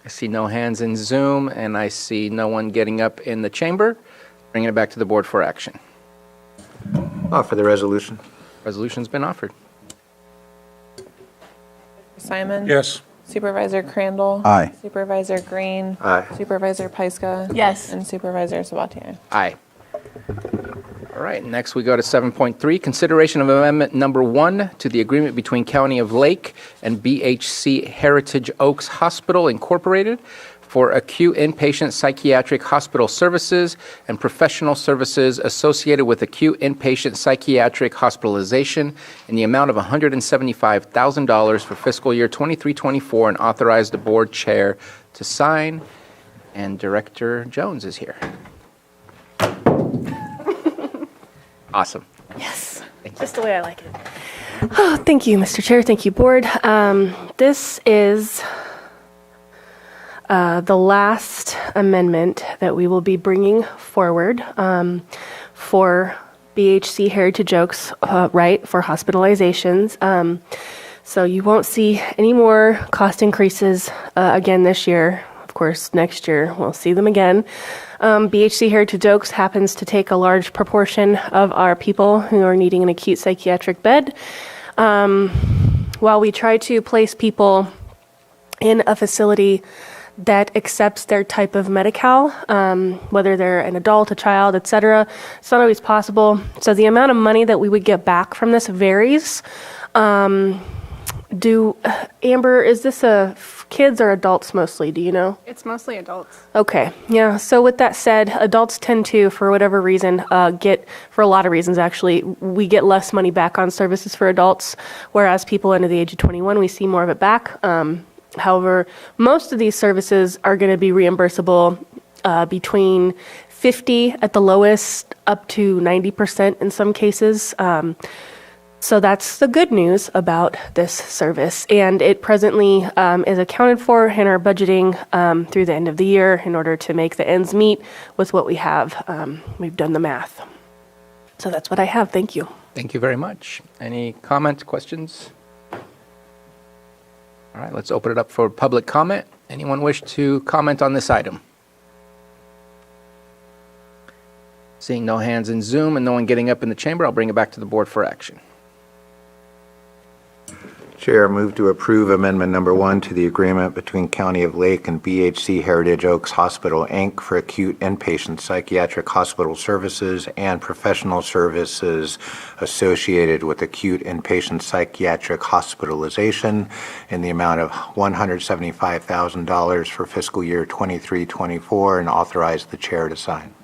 I see no hands in Zoom, and I see no one getting up in the chamber. Bringing it back to the board for action. Offer the resolution. Resolution's been offered. Simon? Yes. Supervisor Crandall? Aye. Supervisor Green? Aye. Supervisor Pyska? Yes. And Supervisor Sabatier? Aye. All right, next we go to 7.3, consideration of amendment number 1 to the agreement between County of Lake and BHC Heritage Oaks Hospital Incorporated for acute inpatient psychiatric hospital services and professional services associated with acute inpatient psychiatric hospitalization in the amount of $175,000 for fiscal year 23-24, and authorize the board chair to sign. And Director Jones is here. Awesome. Yes. Just the way I like it. Oh, thank you, Mr. Chair. Thank you, Board. This is the last amendment that we will be bringing forward for BHC Heritage Oaks, right, for hospitalizations. So you won't see any more cost increases again this year. Of course, next year we'll see them again. BHC Heritage Oaks happens to take a large proportion of our people who are needing an acute psychiatric bed. While we try to place people in a facility that accepts their type of Medi-Cal, whether they're an adult, a child, etc., it's not always possible. So the amount of money that we would get back from this varies. Amber, is this kids or adults mostly? Do you know? It's mostly adults. Okay. Yeah. So with that said, adults tend to, for whatever reason, for a lot of reasons actually, we get less money back on services for adults, whereas people under the age of 21, we see more of it back. However, most of these services are going to be reimbursable between 50 at the lowest up to 90% in some cases. So that's the good news about this service. And it presently is accounted for in our budgeting through the end of the year in order to make the ends meet with what we have. We've done the math. So that's what I have. Thank you. Thank you very much. Any comments, questions? All right, let's open it up for public comment. Anyone wish to comment on this item? Seeing no hands in Zoom and no one getting up in the chamber, I'll bring it back to the board for action. Chair, move to approve amendment number 1 to the agreement between County of Lake and BHC Heritage Oaks Hospital, Inc. for acute inpatient psychiatric hospital services and professional services associated with acute inpatient psychiatric hospitalization in the amount of $175,000 for fiscal year 23-24 and authorize the chair to sign.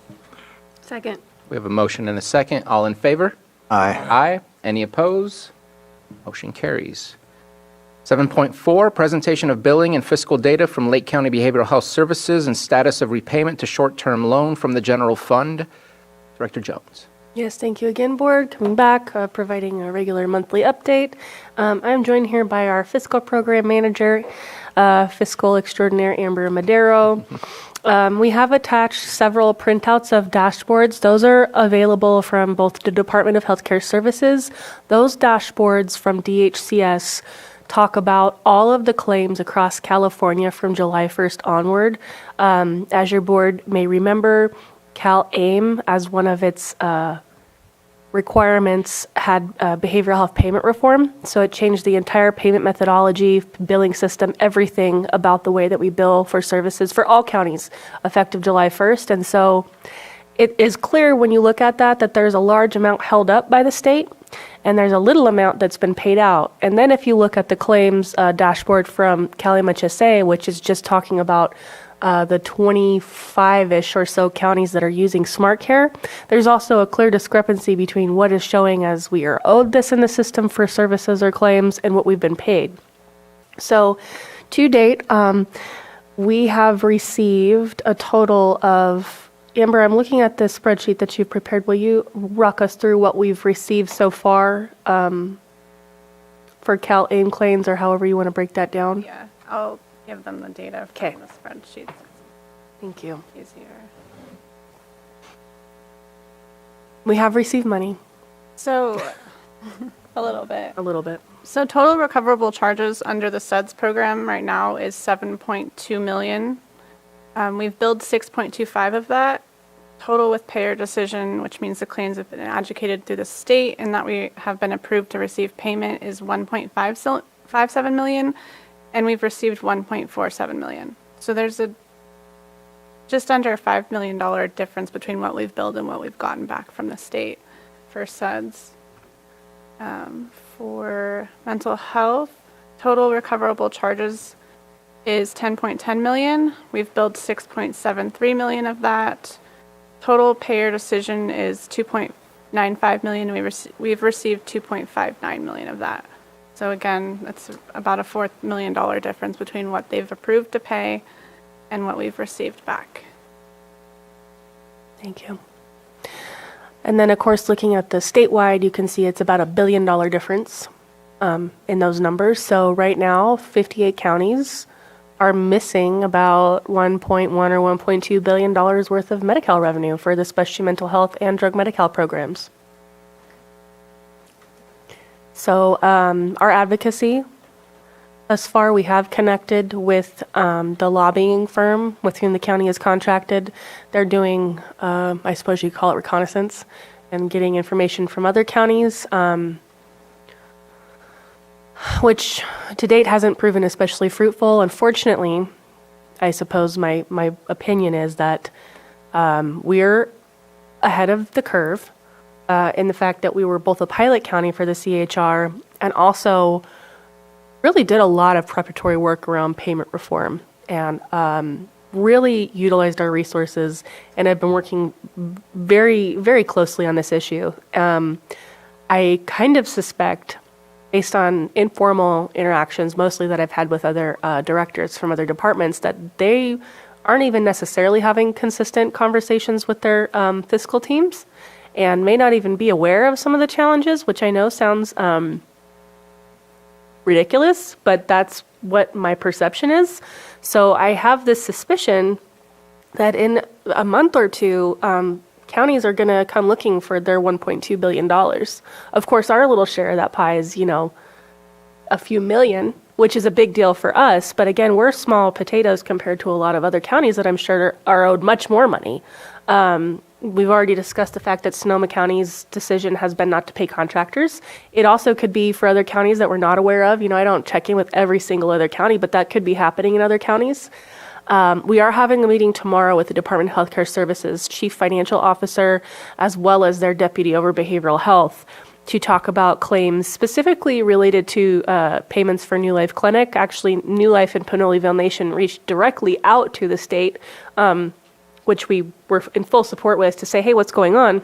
Second. We have a motion and a second. All in favor? Aye. Aye. Any opposed? Motion carries. 7.4, presentation of billing and fiscal data from Lake County Behavioral Health Services and status of repayment to short-term loan from the general fund. Director Jones. Yes, thank you again, Board. Coming back, providing a regular monthly update. I'm joined here by our fiscal program manager, fiscal extraordinaire Amber Madero. We have attached several printouts of dashboards. Those are available from both the Department of Healthcare Services. Those dashboards from DHCS talk about all of the claims across California from July 1st onward. As your board may remember, CalAIM, as one of its requirements, had behavioral health payment reform. So it changed the entire payment methodology, billing system, everything about the way that we bill for services for all counties effective July 1st. And so it is clear when you look at that there's a large amount held up by the state and there's a little amount that's been paid out. And then if you look at the claims dashboard from CalMHSA, which is just talking about the 25-ish or so counties that are using SmartCare, there's also a clear discrepancy between what is showing as we are owed this in the system for services or claims and what we've been paid. So to date, we have received a total of, Amber, I'm looking at this spreadsheet that you've prepared. Will you walk us through what we've received so far for CalAIM claims, or however you want to break that down? Yeah, I'll give them the data from the spreadsheet. Thank you. Easier. We have received money. So, a little bit. A little bit. So total recoverable charges under the SEDS program right now is $7.2 million. We've billed 6.25 of that. Total with payer decision, which means the claims have been adjudicated through the state and that we have been approved to receive payment, is 1.57 million, and we've received 1.47 million. So there's a just under a $5 million difference between what we've billed and what we've gotten back from the state for SEDS. For mental health, total recoverable charges is 10.10 million. We've billed 6.73 million of that. Total payer decision is 2.95 million. We've received 2.59 million of that. So again, that's about a $4 million difference between what they've approved to pay and what we've received back. Thank you. And then, of course, looking at the statewide, you can see it's about $1 billion difference in those numbers. So right now, 58 counties are missing about $1.1 or $1.2 billion worth of Medi-Cal revenue for the specialty mental health and drug Medi-Cal programs. So our advocacy, thus far, we have connected with the lobbying firm with whom the county is contracted. They're doing, I suppose you call it reconnaissance, and getting information from other counties, which to date hasn't proven especially fruitful. Unfortunately, I suppose my opinion is that we're ahead of the curve in the fact that we were both a pilot county for the CHR and also really did a lot of preparatory work around payment reform and really utilized our resources and have been working very, very closely on this issue. I kind of suspect, based on informal interactions, mostly that I've had with other directors from other departments, that they aren't even necessarily having consistent conversations with their fiscal teams and may not even be aware of some of the challenges, which I know sounds ridiculous, but that's what my perception is. So I have this suspicion that in a month or two, counties are going to come looking for their $1.2 billion. Of course, our little share of that pie is, a few million, which is a big deal for us. But again, we're small potatoes compared to a lot of other counties that I'm sure are owed much more money. We've already discussed the fact that Sonoma County's decision has been not to pay contractors. It also could be for other counties that we're not aware of. I don't check in with every single other county, but that could be happening in other counties. We are having a meeting tomorrow with the Department of Healthcare Services Chief Financial Officer, as well as their Deputy over Behavioral Health, to talk about claims specifically related to payments for New Life Clinic. Actually, New Life and Pinoleville Nation reached directly out to the state, which we were in full support with, to say, hey, what's going on?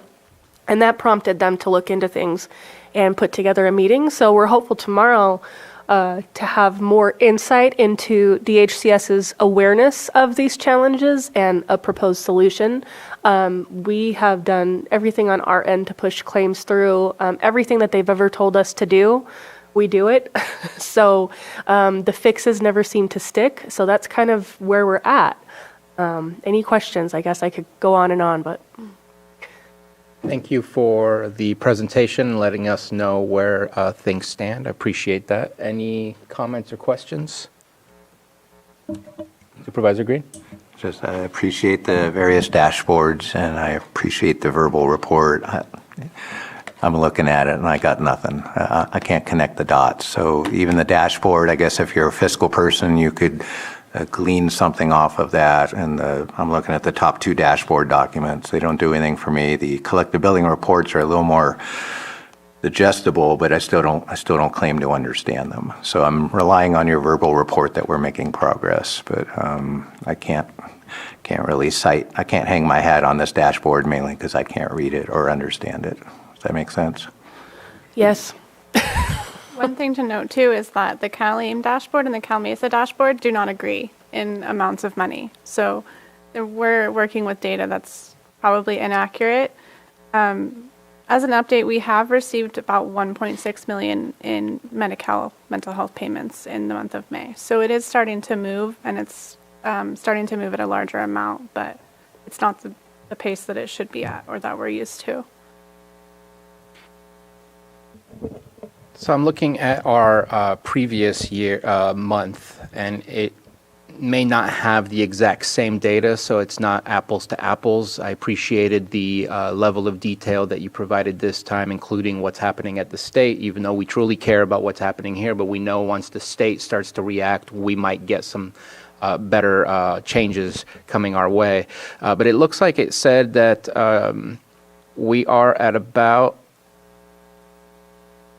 And that prompted them to look into things and put together a meeting. So we're hopeful tomorrow to have more insight into DHCS's awareness of these challenges and a proposed solution. We have done everything on our end to push claims through. Everything that they've ever told us to do, we do it. So the fixes never seem to stick. So that's kind of where we're at. Any questions? I guess I could go on and on, but... Thank you for the presentation and letting us know where things stand. I appreciate that. Any comments or questions? Supervisor Green? I appreciate the various dashboards, and I appreciate the verbal report. I'm looking at it, and I got nothing. I can't connect the dots. So even the dashboard, I guess if you're a fiscal person, you could glean something off of that. And I'm looking at the top two dashboard documents. They don't do anything for me. The collective billing reports are a little more digestible, but I still don't claim to understand them. So I'm relying on your verbal report that we're making progress, but I can't really cite. I can't hang my hat on this dashboard mainly because I can't read it or understand it. Does that make sense? Yes. One thing to note too is that the CalAIM dashboard and the CalMesa dashboard do not agree in amounts of money. So we're working with data that's probably inaccurate. As an update, we have received about $1.6 million in Medi-Cal mental health payments in the month of May. So it is starting to move, and it's starting to move at a larger amount, but it's not the pace that it should be at or that we're used to. So I'm looking at our previous year month, and it may not have the exact same data, so it's not apples to apples. I appreciated the level of detail that you provided this time, including what's happening at the state, even though we truly care about what's happening here, but we know once the state starts to react, we might get some better changes coming our way. But it looks like it said that we are at about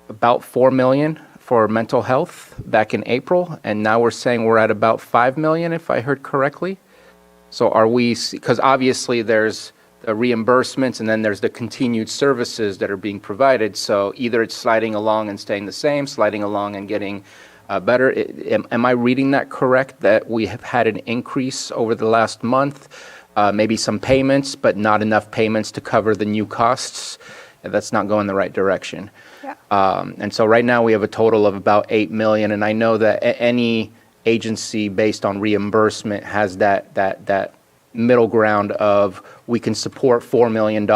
$4 million for mental health back in April, and now we're saying we're at about $5 million, if I heard correctly. So are we, because obviously there's the reimbursements and then there's the continued services that are being provided, so either it's sliding along and staying the same, sliding along and getting better. Am I reading that correct, that we have had an increase over the last month? maybe some payments, but not enough payments to cover the new costs. That's not going the right direction. Yeah. And so right now we have a total of about 8 million, and I know that any agency based on reimbursement has that middle ground of we can support $4 million.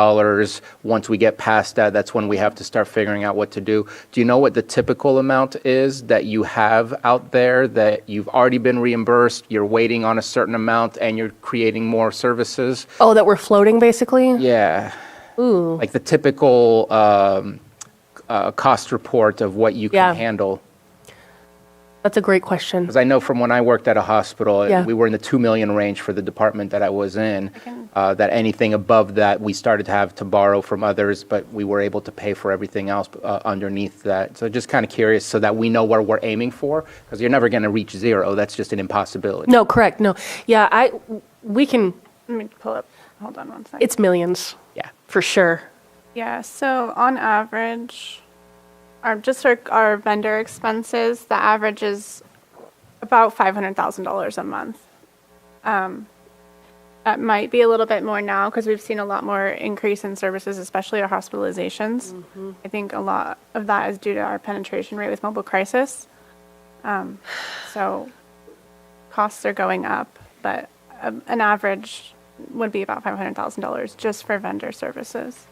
Once we get past that, that's when we have to start figuring out what to do. Do you know what the typical amount is that you have out there that you've already been reimbursed, you're waiting on a certain amount, and you're creating more services? Oh, that we're floating, basically? Yeah. Ooh. Like the typical cost report of what you can Yeah. handle. That's a great question. Because I know from when I worked at a hospital, Yeah. we were in the 2 million range for the department that I was in. That anything above that, we started to have to borrow from others, but we were able to pay for everything else underneath that. So just kind of curious so that we know where we're aiming for, because you're never going to reach zero. That's just an impossibility. No, correct. No. Yeah, we can, Let me pull up. Hold on one second. it's millions. Yeah. For sure. Yeah, so on average, our vendor expenses, the average is about $500,000 a month. That might be a little bit more now because we've seen a lot more increase in services, especially our hospitalizations. I think a lot of that is due to our penetration rate with mobile crisis. So costs are going up, but an average would be about $500,000 just for vendor services.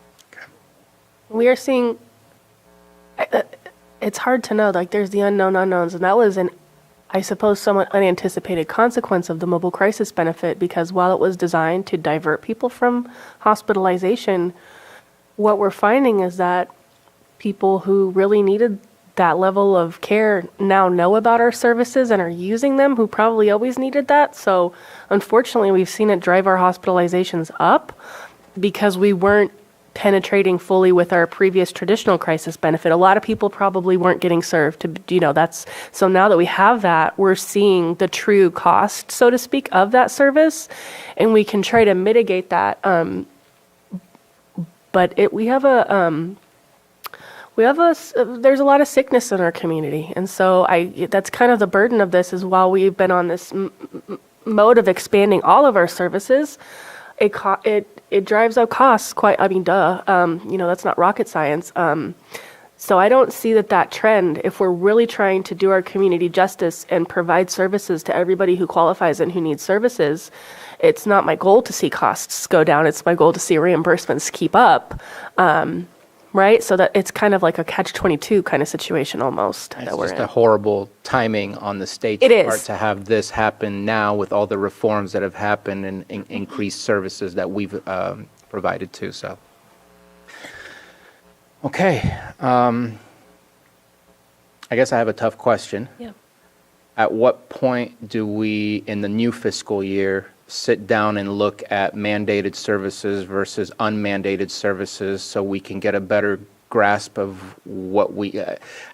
We are seeing, it's hard to know, like there's the unknown unknowns, and that was I suppose, somewhat unanticipated consequence of the mobile crisis benefit, because while it was designed to divert people from hospitalization, what we're finding is that people who really needed that level of care now know about our services and are using them, who probably always needed that. So unfortunately, we've seen it drive our hospitalizations up because we weren't penetrating fully with our previous traditional crisis benefit. A lot of people probably weren't getting served so now that we have that, we're seeing the true cost, so to speak, of that service, and we can try to mitigate that. But there's a lot of sickness in our community, and so that's kind of the burden of this. Is while we've been on this mode of expanding all of our services, it drives up costs quite. I mean, duh. That's not rocket science. So I don't see that trend. If we're really trying to do our community justice and provide services to everybody who qualifies and who needs services, it's not my goal to see costs go down. It's my goal to see reimbursements keep up. Right? So that it's kind of like a catch-22 kind of situation almost that we're in. It's just a horrible timing on the state's part to have this happen now with all the reforms that have happened and increased services that we've provided too. So, okay. I guess I have a tough question. Yeah. At what point do we, in the new fiscal year, sit down and look at mandated services versus unmandated services so we can get a better grasp of what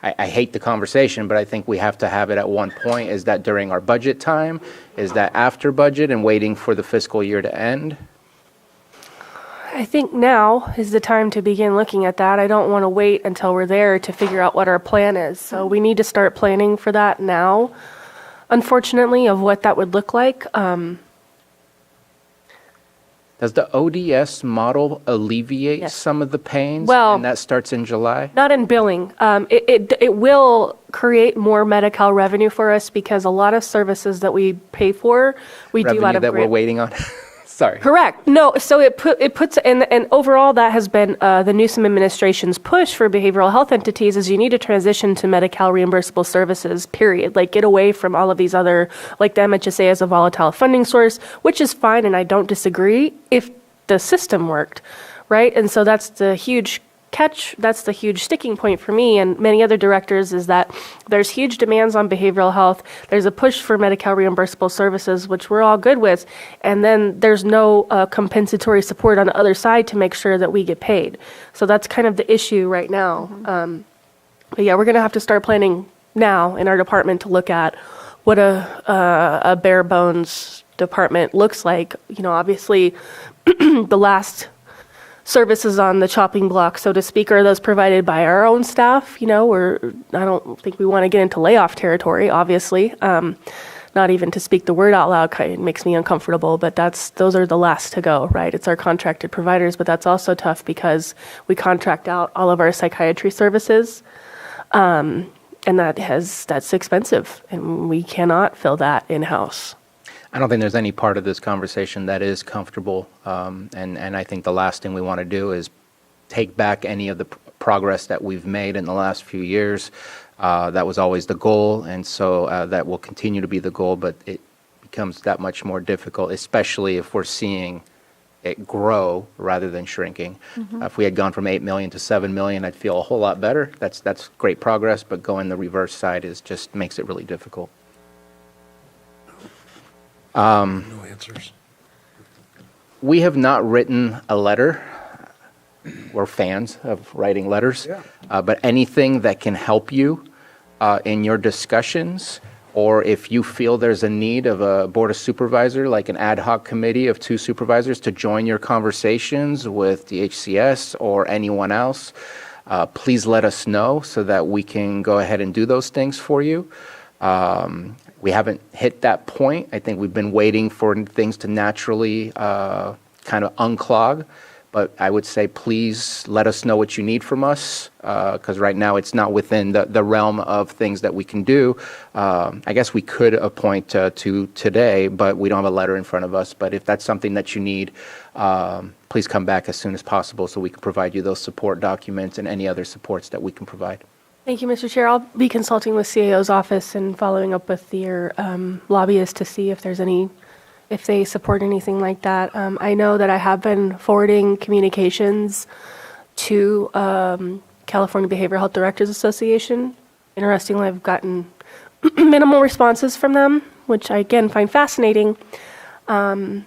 I hate the conversation, but I think we have to have it at one point. Is that during our budget time? Is that after budget and waiting for the fiscal year to end? I think now is the time to begin looking at that. I don't want to wait until we're there to figure out what our plan is. So we need to start planning for that now, unfortunately, of what that would look like. Does the ODS model alleviate some of the pains? Well, and that starts in July? Not in billing. It will create more Medi-Cal revenue for us because a lot of services that we pay for, we do a lot of that we're waiting on? Sorry. Correct. No, so it puts, and overall that has been the Newsom administration's push for behavioral health entities is you need to transition to Medi-Cal reimbursable services, period. Like get away from all of these other, like the MHSA as a volatile funding source, which is fine, and I don't disagree if the system worked, right? And so that's the huge catch, that's the huge sticking point for me and many other directors, is that there's huge demands on behavioral health. There's a push for Medi-Cal reimbursable services, which we're all good with. And then there's no compensatory support on the other side to make sure that we get paid. So that's kind of the issue right now. But yeah, we're going to have to start planning now in our department to look at what a bare bones department looks like. Obviously the last services on the chopping block, so to speak, are those provided by our own staff. I don't think we want to get into layoff territory, obviously. not even to speak the word out loud it makes me uncomfortable, but those are the last to go, right? It's our contracted providers, but that's also tough because we contract out all of our psychiatry services, and that's expensive, and we cannot fill that in-house. I don't think there's any part of this conversation that is comfortable, and I think the last thing we want to do is take back any of the progress that we've made in the last few years. That was always the goal, and so that will continue to be the goal, but it becomes that much more difficult, especially if we're seeing it grow rather than shrinking. If we had gone from 8 million to 7 million, I'd feel a whole lot better. That's great progress, but going the reverse side just makes it really difficult. No answers. We have not written a letter. We're fans of writing letters, but anything that can help you in your discussions, or if you feel there's a need of a board of supervisor, like an ad hoc committee of 2 supervisors to join your conversations with the HCS or anyone else, please let us know so that we can go ahead and do those things for you. We haven't hit that point. I think we've been waiting for things to naturally kind of unclog. But I would say, please let us know what you need from us, because right now it's not within the realm of things that we can do. I guess we could appoint to today, but we don't have a letter in front of us. But if that's something that you need, please come back as soon as possible so we can provide you those support documents and any other supports that we can provide. Thank you, Mr. Chair. I'll be consulting with CAO's office and following up with your lobbyists to see if they support anything like that. I know that I have been forwarding communications to California Behavioral Health Directors Association. Interestingly, I've gotten minimal responses from them, which I, again, find fascinating. And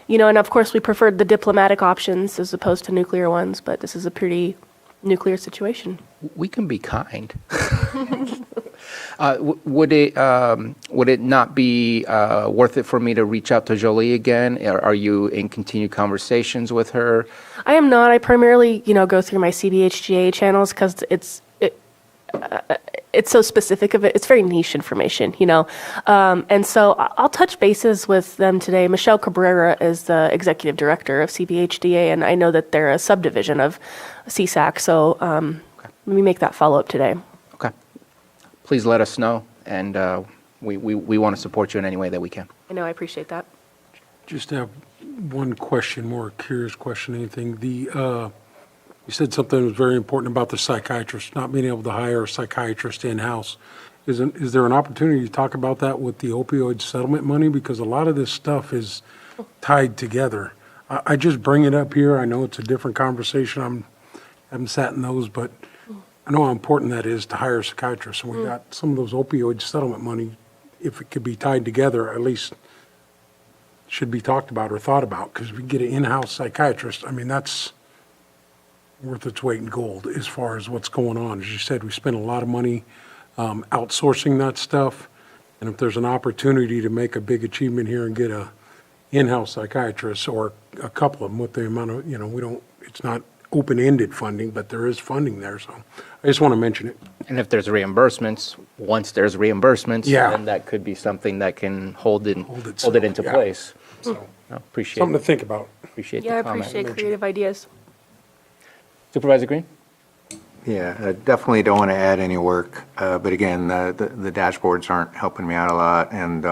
of course, we preferred the diplomatic options as opposed to nuclear ones, but this is a pretty nuclear situation. We can be kind. Would it not be worth it for me to reach out to Jolie again? Are you in continued conversations with her? I am not. I primarily, go through my CBHGA channels because it's so specific of it. It's very niche information, and so I'll touch bases with them today. Michelle Cabrera is the executive director of CBHDA, and I know that they're a subdivision of CSAC. So let me make that follow up today. Okay. Please let us know, and we want to support you in any way that we can. I know. I appreciate that. Just have one question, more curious question, anything. You said something that was very important about the psychiatrist, not being able to hire a psychiatrist in-house. Is there an opportunity to talk about that with the opioid settlement money? Because a lot of this stuff is tied together. I just bring it up here. I know it's a different conversation. I haven't sat in those, but I know how important that is to hire a psychiatrist. And we got some of those opioid settlement money, if it could be tied together, at least should be talked about or thought about. Because we get an in-house psychiatrist, that's worth its weight in gold as far as what's going on. As you said, we spend a lot of money outsourcing that stuff. And if there's an opportunity to make a big achievement here and get a in-house psychiatrist or a couple of them with the amount of, it's not open-ended funding, but there is funding there. So I just want to mention it. And if there's reimbursements, once there's reimbursements, then that could be something that can hold it into place. So appreciate something to think about. Appreciate Yeah, I the comment. appreciate creative ideas. Supervisor Green? Yeah, I definitely don't want to add any work, but again, the dashboards aren't helping me out a lot, and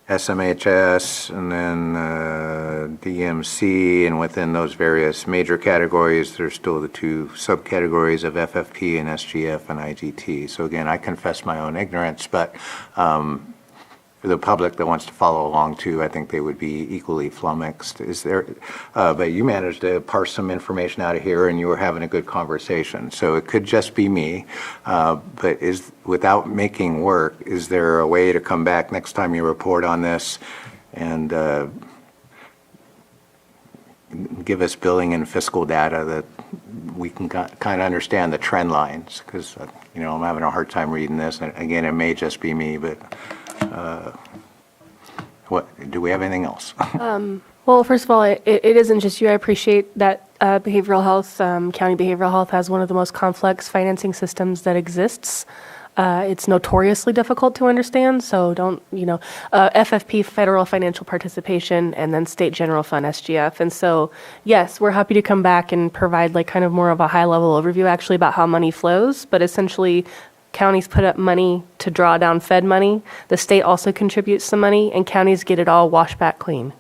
SMHS, and then DMC, and within those various major categories, there's still the 2 subcategories of FFP and SGF and IGT. So again, I confess my own ignorance, but for the public that wants to follow along too, I think they would be equally flummoxed. But you managed to parse some information out of here, and you were having a good conversation. So it could just be me, but without making work, is there a way to come back next time you report on this and give us billing and fiscal data that we can kind of understand the trend lines? Because I'm having a hard time reading this, and again, it may just be me, but. Do we have anything else? Well, first of all, it isn't just you. I appreciate that behavioral health, county behavioral health has one of the most complex financing systems that exists. It's notoriously difficult to understand, so don't, FFP, Federal Financial Participation, and then State General Fund, SGF. And so, yes, we're happy to come back and provide like kind of more of a high-level overview actually about how money flows, but essentially counties put up money to draw down Fed money. The state also contributes some money, and counties get it all washed back clean.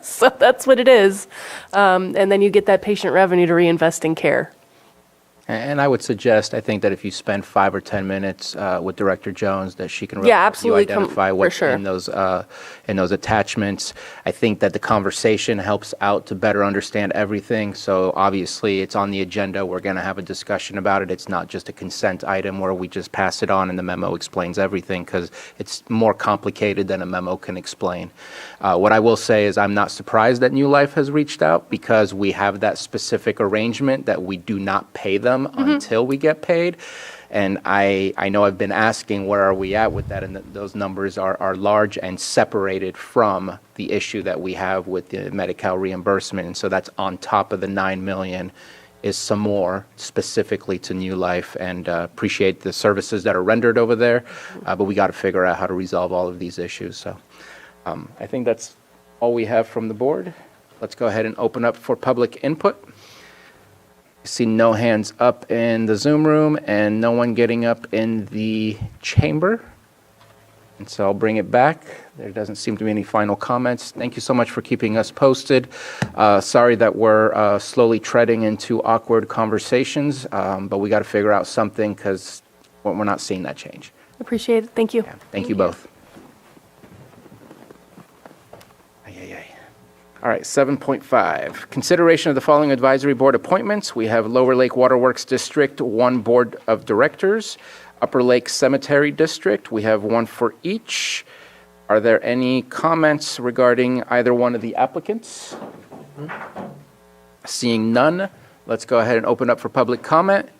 So that's what it is. And then you get that patient revenue to reinvest in care. And I would suggest, I think that if you spend 5 or 10 minutes with Director Jones, that she can really Yeah, help absolutely. you identify what's sure. in those attachments. I think that the conversation helps out to better understand everything. So obviously, it's on the agenda. We're going to have a discussion about it. It's not just a consent item where we just pass it on and the memo explains everything, because it's more complicated than a memo can explain. What I will say is I'm not surprised that New Life has reached out, because we have that specific arrangement that we do not pay them until we get paid. And I know I've been asking where are we at with that, and those numbers are large and separated from the issue that we have with the Medi-Cal reimbursement. And so that's on top of the $9 million is some more specifically to New Life, and appreciate the services that are rendered over there. But we got to figure out how to resolve all of these issues. So I think that's all we have from the board. Let's go ahead and open up for public input. I see no hands up in the Zoom room and no one getting up in the chamber. And so I'll bring it back. There doesn't seem to be any final comments. Thank you so much for keeping us posted. Sorry that we're slowly treading into awkward conversations, but we got to figure out something, because we're not seeing that change. Appreciate it. Thank you. Yeah, thank you both. All right, 7.5, consideration of the following advisory board appointments. We have Lower Lake Waterworks District, 1 board of directors. Upper Lake Cemetery District, we have 1 for each. Are there any comments regarding either one of the applicants? Seeing none, let's go ahead and open up for public comment.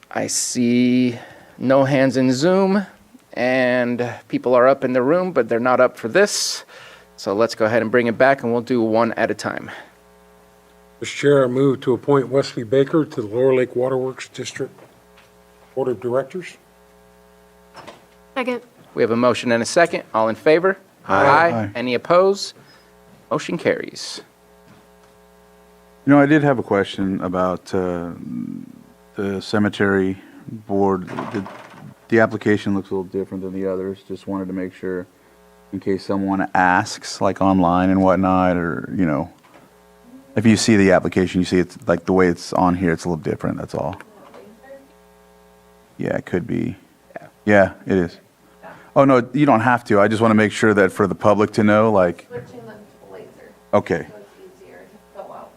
I see no hands in Zoom, and people are up in the room, but they're not up for this. So let's go ahead and bring it back, and we'll do one at a time. Mr. Chair, I move to appoint Wesley Baker to the Lower Lake Waterworks District Board of Directors. Second. We have a motion and a second. All in favor? Aye. Any opposed? Motion carries. I did have a question about the cemetery board. The application looks a little different than the others. Just wanted to make sure, in case someone asks, like online and whatnot, or, if you see the application, you see it's like the way it's on here, it's a little different, that's all. Yeah, it could be. Yeah, it is. Oh, no, you don't have to. I just want to make sure that for the public to know, like. Switching them to laser. Okay. So it's easier to fill out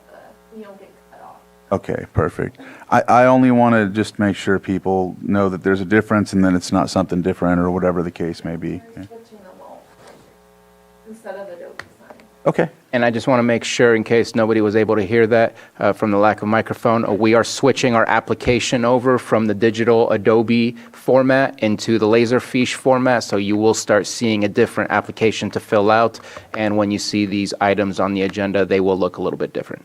you don't get cut off. Okay, perfect. I only want to just make sure people know that there's a difference, and then it's not something different or whatever the case may be. Switching them all instead of Adobe Sign. Okay. And I just want to make sure, in case nobody was able to hear that from the lack of microphone, we are switching our application over from the digital Adobe format into the Laserfiche format, so you will start seeing a different application to fill out, and when you see these items on the agenda, they will look a little bit different.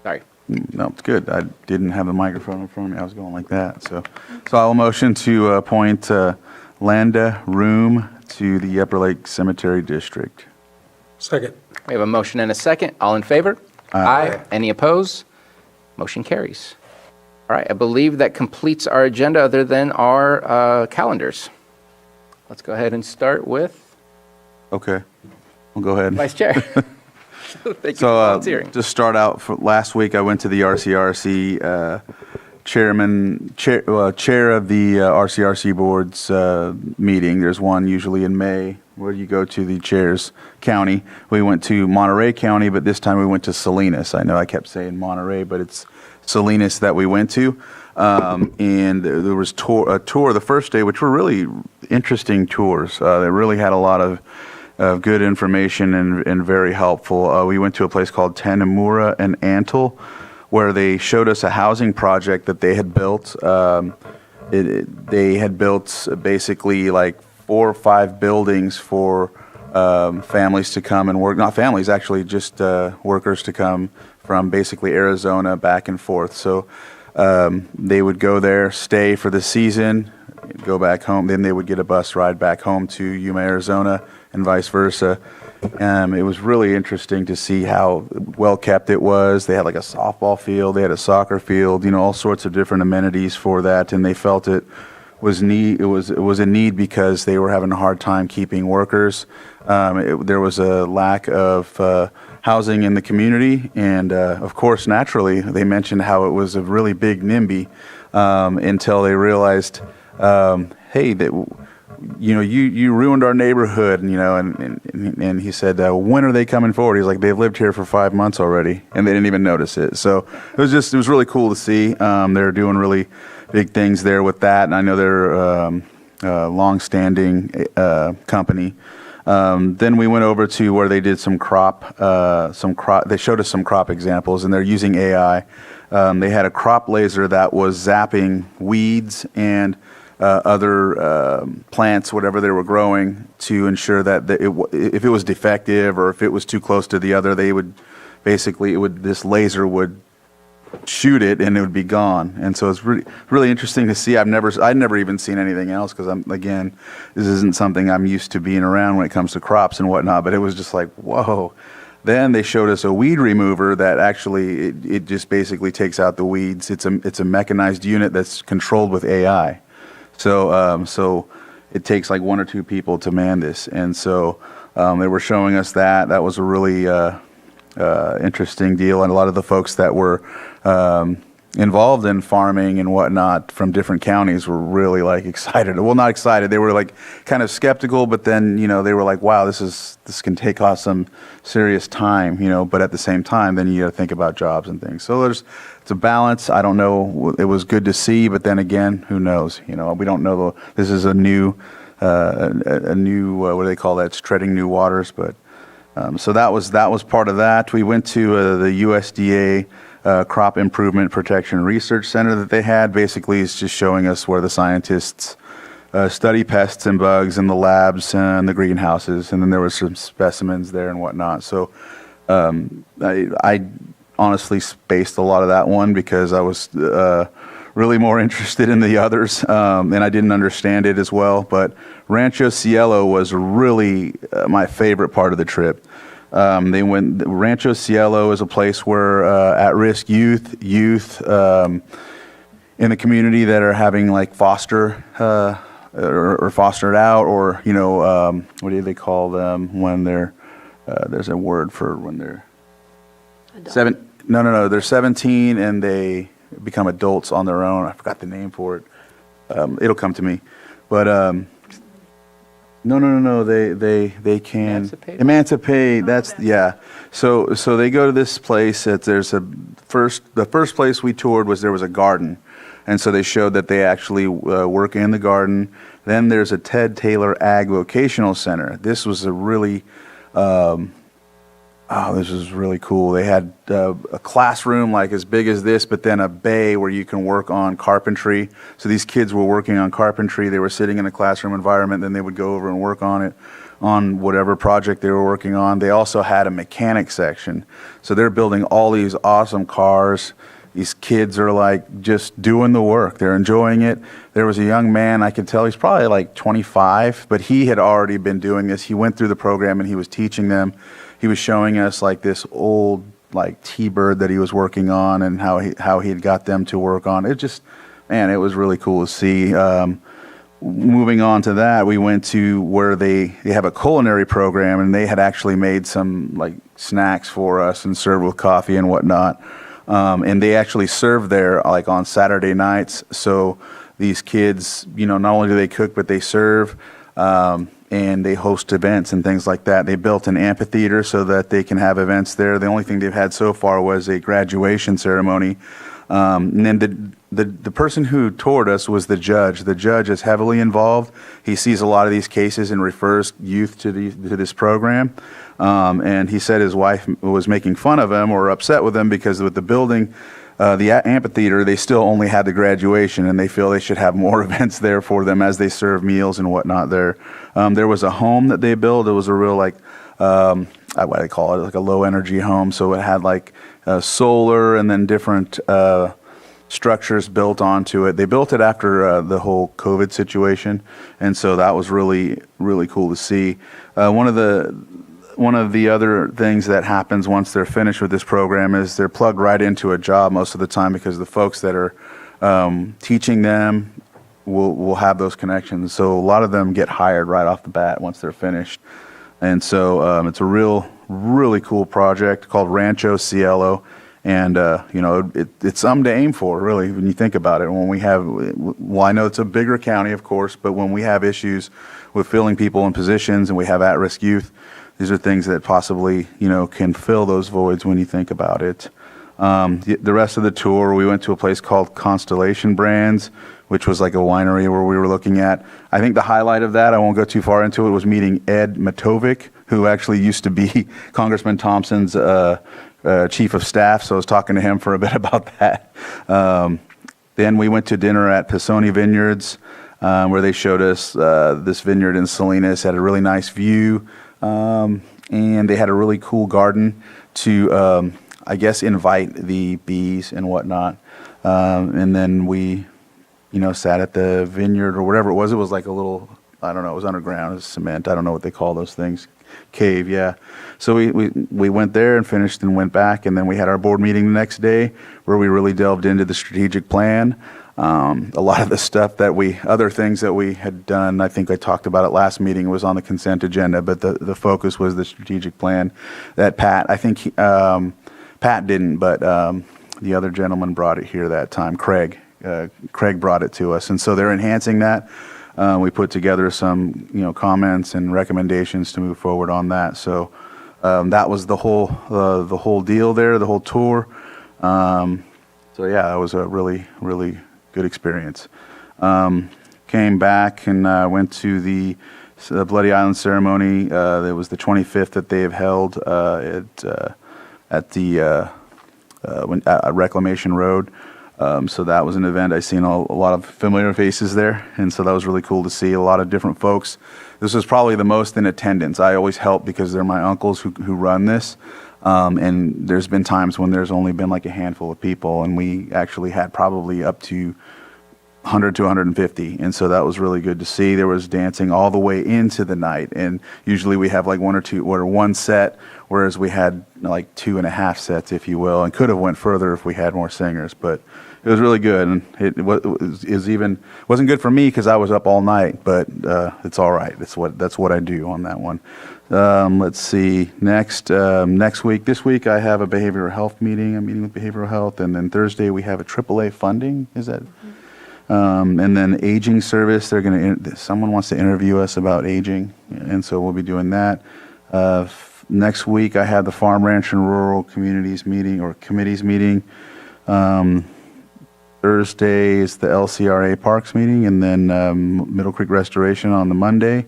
Sorry. No, it's good. I didn't have the microphone in front of me. I was going like that. So I'll motion to appoint Landa Room to the Upper Lake Cemetery District. Second. We have a motion and a second. All in favor? Aye. Any opposed? Motion carries. All right, I believe that completes our agenda other than our calendars. Let's go ahead and start with Okay. We'll go ahead. Vice Chair. Thank you for volunteering. To start out, last week I went to the RCRC chair of the RCRC board's meeting. There's one usually in May where you go to the chair's county. We went to Monterey County, but this time we went to Salinas. I know I kept saying Monterey, but it's Salinas that we went to. And there was a tour the first day, which were really interesting tours. They really had a lot of good information and very helpful. We went to a place called Tanamura and Antle, where they showed us a housing project that they had built. They had built basically like 4 or 5 buildings for families to come and work. Not families, actually, just workers to come from basically Arizona back and forth. So they would go there, stay for the season, go back home. Then they would get a bus ride back home to Yuma, Arizona, and vice versa. It was really interesting to see how well kept it was. They had like a softball field, they had a soccer field, all sorts of different amenities for that, and they felt it was need. It was a need because they were having a hard time keeping workers. There was a lack of housing in the community, and of course, naturally, they mentioned how it was a really big NIMBY until they realized, hey, that. You ruined our neighborhood, and he said, when are they coming forward? He's like, they've lived here for 5 months already, and they didn't even notice it. So it was really cool to see. They're doing really big things there with that, and I know they're a long-standing company. Then we went over to where they did some crop. They showed us some crop examples, and they're using AI. They had a crop laser that was zapping weeds and other plants, whatever they were growing, to ensure that if it was defective or if it was too close to the other, they would basically this laser would shoot it and it would be gone. And so it's really interesting to see. I'd never even seen anything else because this isn't something I'm used to being around when it comes to crops and whatnot. But it was just like, whoa. Then they showed us a weed remover that actually it just basically takes out the weeds. It's a mechanized unit that's controlled with AI. So it takes like 1 or 2 people to man this. And so they were showing us that. That was a really interesting deal. And a lot of the folks that were involved in farming and whatnot from different counties were really like excited. Well, not excited. They were like kind of skeptical, but then, they were like, wow, this can take off some serious time, but at the same time, then you got to think about jobs and things. So it's a balance. I don't know. It was good to see, but then again, who knows? We don't know. This is a new, what do they call that? It's treading new waters. But so that was part of that. We went to the USDA Crop Improvement Protection Research Center that they had. Basically, it's just showing us where the scientists study pests and bugs in the labs and the greenhouses, and then there were some specimens there and whatnot. So I honestly spaced a lot of that one because I was really more interested in the others, and I didn't understand it as well. But Rancho Cielo was really my favorite part of the trip. Rancho Cielo is a place where at-risk youth in the community that are having like foster or fostered out, or what do they call them when they're there's a word for when they're they're 17 and they become adults on their own. I forgot the name for it. It'll come to me, but No. They can emancipate. That's yeah. So they go to this place. The first place we toured there was a garden, and so they showed that they actually work in the garden. Then there's a Ted Taylor Ag Vocational Center. This was a really this was really cool. They had a classroom like as big as this, but then a bay where you can work on carpentry. So these kids were working on carpentry. They were sitting in a classroom environment. Then they would go over and work on it, on whatever project they were working on. They also had a mechanic section. So they're building all these awesome cars. These kids are like just doing the work. They're enjoying it. There was a young man, I could tell he's probably like 25, but he had already been doing this. He went through the program and he was teaching them. He was showing us like this old like T-bird that he was working on and how he had got them to work on it. It was really cool to see. Moving on to that, we went to where they have a culinary program, and they had actually made some like snacks for us and served with coffee and whatnot. And they actually serve there like on Saturday nights. So these kids, not only do they cook, but they serve. And they host events and things like that. They built an amphitheater so that they can have events there. The only thing they've had so far was a graduation ceremony. And then the person who toured us was the judge. The judge is heavily involved. He sees a lot of these cases and refers youth to this program. And he said his wife was making fun of him or upset with him because with the building, the amphitheater, they still only had the graduation, and they feel they should have more events there for them as they serve meals and whatnot there. There was a home that they built. It was a real what do they call it, like a low energy home. So it had like solar and then different structures built onto it. They built it after the whole COVID situation, and so that was really, really cool to see. One of the other things that happens once they're finished with this program is they're plugged right into a job most of the time, because the folks that are teaching them will have those connections. So a lot of them get hired right off the bat once they're finished. And so it's a really cool project called Rancho Cielo. And, it's something to aim for, really, when you think about it. When we have, well, I know it's a bigger county, of course, but when we have issues with filling people in positions and we have at-risk youth, these are things that possibly, can fill those voids when you think about it. The rest of the tour, we went to a place called Constellation Brands, which was like a winery where we were looking at. I think the highlight of that, I won't go too far into it, was meeting Ed Matovic, who actually used to be Congressman Thompson's chief of staff. So I was talking to him for a bit about that. Then we went to dinner at Pisoni Vineyards, where they showed us this vineyard in Salinas, had a really nice view, and they had a really cool garden to, I guess, invite the bees and whatnot. And then we, sat at the vineyard or whatever it was. It was like a little, I don't know, it was underground, it was cement. I don't know what they call those things. Cave, yeah. So we went there and finished and went back, and then we had our board meeting the next day where we really delved into the strategic plan. A lot of the stuff other things that we had done, I think I talked about it last meeting, was on the consent agenda, but the focus was the strategic plan that Pat didn't, but the other gentleman brought it here that time, Craig brought it to us. And so they're enhancing that. We put together some, comments and recommendations to move forward on that. So that was the whole deal there, the whole tour. So yeah, it was a really, really good experience. Came back and went to the Bloody Island ceremony. It was the 25th that they have held at the Reclamation Road. So that was an event. I seen a lot of familiar faces there, and so that was really cool to see a lot of different folks. This was probably the most in attendance. I always help because they're my uncles who run this, and there's been times when there's only been like a handful of people, and we actually had probably up to 100 to 150, and so that was really good to see. There was dancing all the way into the night, and usually we have like one set, whereas we had like 2.5 sets, if you will, and could have went further if we had more singers, but it was really good. And it wasn't good for me because I was up all night, but it's all right. That's what I do on that one. Let's see. Next week, this week I have a behavioral health meeting. I'm meeting with behavioral health, and then Thursday we have a AAA funding. Is that? And then aging service. Someone wants to interview us about aging, and so we'll be doing that. Next week I have the Farm, Ranch, and Rural Communities meeting or committees meeting. Thursday is the LCRA Parks meeting, and then Middle Creek Restoration on the Monday.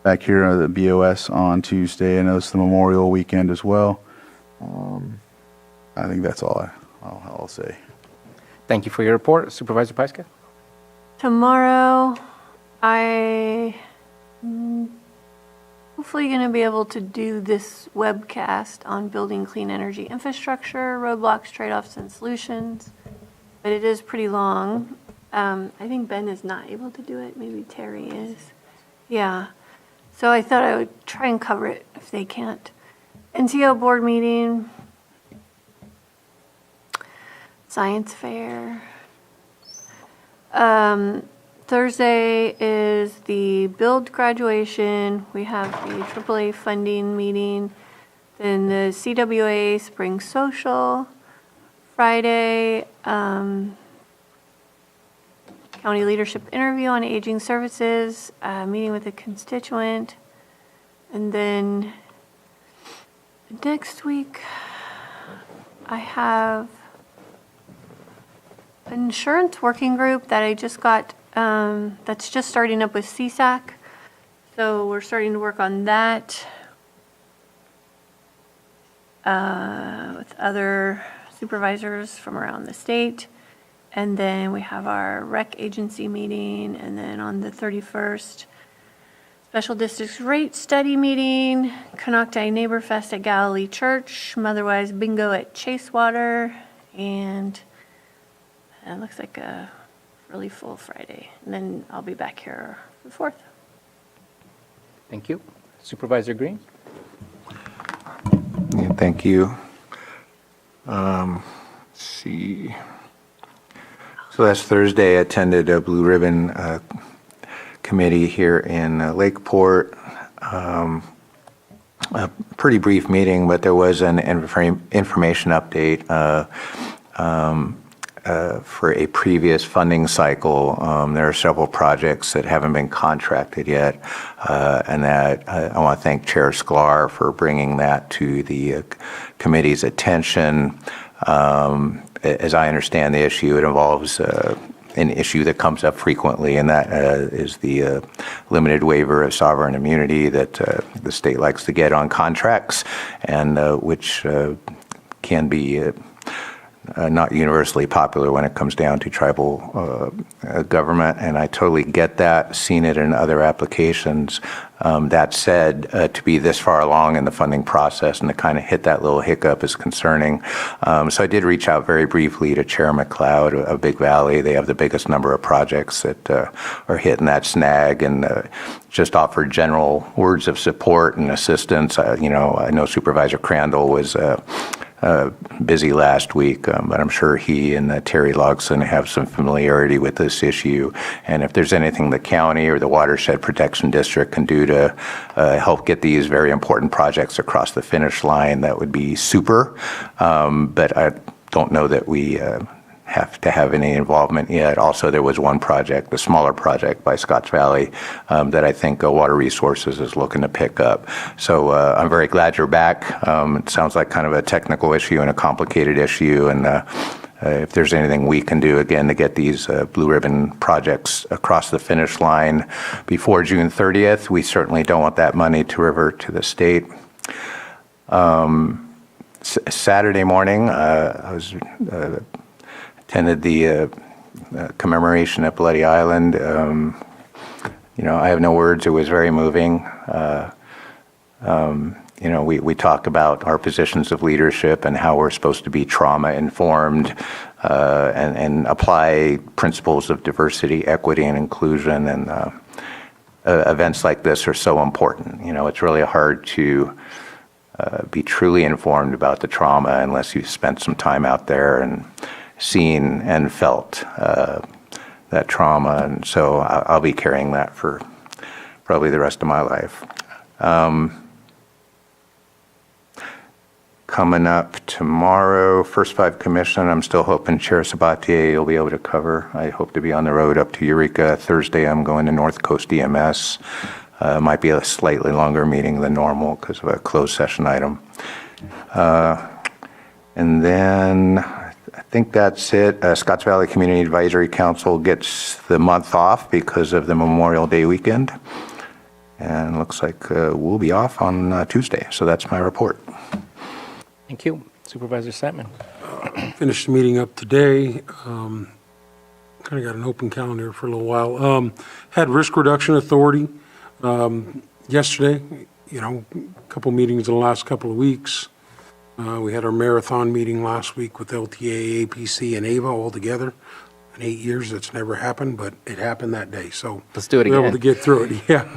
Back here at the BOS on Tuesday. I know it's the Memorial Weekend as well. I think that's all I'll say. Thank you for your report, Supervisor Pyska. Tomorrow, I hopefully going to be able to do this webcast on building clean energy infrastructure, roadblocks, trade-offs, and solutions. But it is pretty long. I think Ben is not able to do it. Maybe Terry is. Yeah. So I thought I would try and cover it if they can't. NCO board meeting, science fair. Thursday is the build graduation. We have the AAA funding meeting. Then the CWA spring social. Friday, county leadership interview on aging services, meeting with a constituent. And then next week, I have an insurance working group that I just got, that's just starting up with CSAC. So we're starting to work on that with other supervisors from around the state. And then we have our rec agency meeting, and then on the 31st, Special Districts Rate Study Meeting, Canocti Neighbor Fest at Galilee Church, Motherwise Bingo at Chasewater, and it looks like a really full Friday. And then I'll be back here the 4th. Thank you. Supervisor Green? Yeah, thank you. Let's see. So last Thursday, I attended a Blue Ribbon committee here in Lakeport. A pretty brief meeting, but there was an information update for a previous funding cycle. There are several projects that haven't been contracted yet, and that I want to thank Chair Sklar for bringing that to the committee's attention. As I understand the issue, it involves an issue that comes up frequently, and that is the limited waiver of sovereign immunity that the state likes to get on contracts, and which can be not universally popular when it comes down to tribal government, and I totally get that, seen it in other applications. That said, to be this far along in the funding process and to kind of hit that little hiccup is concerning. So I did reach out very briefly to Chair McLeod of Big Valley. They have the biggest number of projects that are hitting that snag, and just offered general words of support and assistance. I know Supervisor Crandall was busy last week, but I'm sure he and Terry Logson have some familiarity with this issue. And if there's anything the county or the Watershed Protection District can do to help get these very important projects across the finish line, that would be super. But I don't know that we have to have any involvement yet. Also, there was one project, the smaller project by Scotts Valley, that I think Water Resources is looking to pick up. So I'm very glad you're back. It sounds like kind of a technical issue and a complicated issue, and if there's anything we can do, again, to get these Blue Ribbon projects across the finish line before June 30th, we certainly don't want that money to revert to the state. Saturday morning, I was attended the commemoration at Bloody Island. I have no words. It was very moving. We talk about our positions of leadership and how we're supposed to be trauma informed and apply principles of diversity, equity, and inclusion. And events like this are so important. It's really hard to be truly informed about the trauma unless you've spent some time out there and seen and felt that trauma, and so I'll be carrying that for probably the rest of my life. Coming up tomorrow, First Five Commission, I'm still hoping Chair Sabatier will be able to cover. I hope to be on the road up to Eureka. Thursday, I'm going to North Coast EMS. Might be a slightly longer meeting than normal because of a closed session item. And then I think that's it. Scotts Valley Community Advisory Council gets the month off because of the Memorial Day weekend. And looks like we'll be off on Tuesday. So that's my report. Thank you. Supervisor Satman. Finished the meeting up today. Kind of got an open calendar for a little while. Had Risk Reduction Authority yesterday. A couple meetings in the last couple of weeks. We had our marathon meeting last week with LTA, APC, and AVA all together. In 8 years, that's never happened, but it happened that day. So let's do it again. We're able to get through it. Yeah.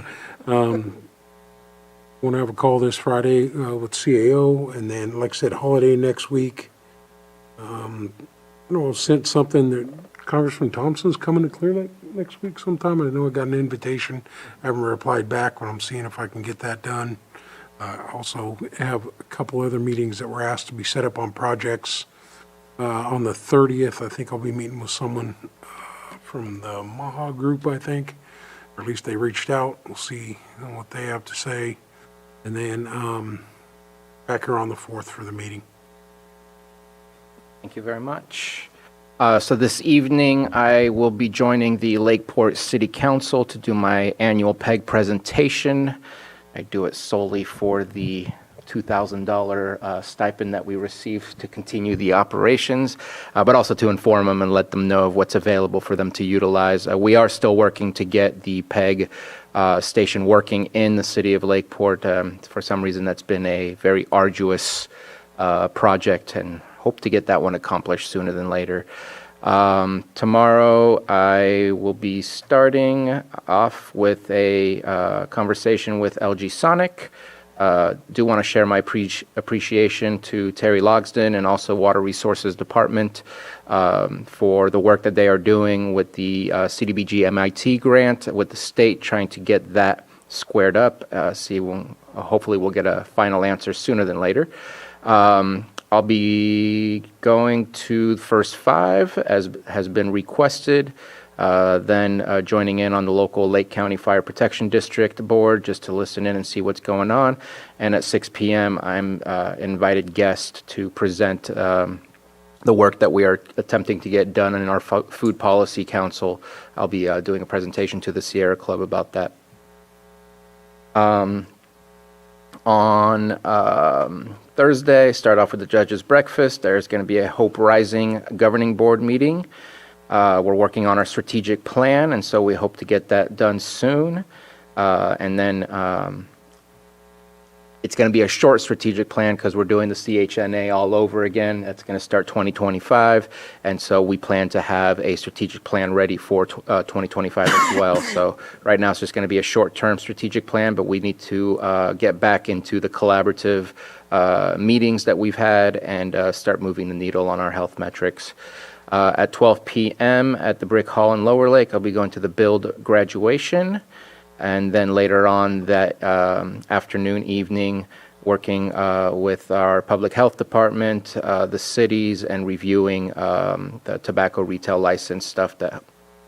Want to have a call this Friday with CAO, and then, like I said, holiday next week. I sent something that Congressman Thompson's coming to Clear Lake next week sometime. I know I got an invitation. I haven't replied back, but I'm seeing if I can get that done. Also have a couple other meetings that were asked to be set up on projects. On the 30th, I think I'll be meeting with someone from the Maha group, I think. Or at least they reached out. We'll see what they have to say. And then back here on the 4th for the meeting. Thank you very much. So this evening, I will be joining the Lakeport City Council to do my annual PEG presentation. I do it solely for the $2,000 stipend that we received to continue the operations, but also to inform them and let them know of what's available for them to utilize. We are still working to get the PEG station working in the city of Lakeport. For some reason, that's been a very arduous project, and hope to get that one accomplished sooner than later. Tomorrow, I will be starting off with a conversation with LG Sonic. Do want to share my appreciation to Terry Logsdon and also Water Resources Department for the work that they are doing with the CDBG MIT grant with the state, trying to get that squared up. Hopefully we'll get a final answer sooner than later. I'll be going to the first 5, as has been requested. Then joining in on the local Lake County Fire Protection District Board just to listen in and see what's going on. And at 6 p.m., I'm invited guest to present the work that we are attempting to get done in our Food Policy Council. I'll be doing a presentation to the Sierra Club about that. On Thursday, start off with the Judges' Breakfast. There's going to be a Hope Rising Governing Board meeting. We're working on our strategic plan, and so we hope to get that done soon. And then it's going to be a short strategic plan because we're doing the CHNA all over again. That's going to start 2025, and so we plan to have a strategic plan ready for 2025 as well. So right now it's just going to be a short-term strategic plan, but we need to get back into the collaborative meetings that we've had and start moving the needle on our health metrics. At 12 p.m. at the Brick Hall in Lower Lake, I'll be going to the Build graduation. And then later on that afternoon, evening, working with our public health department, the cities, and reviewing the tobacco retail license stuff that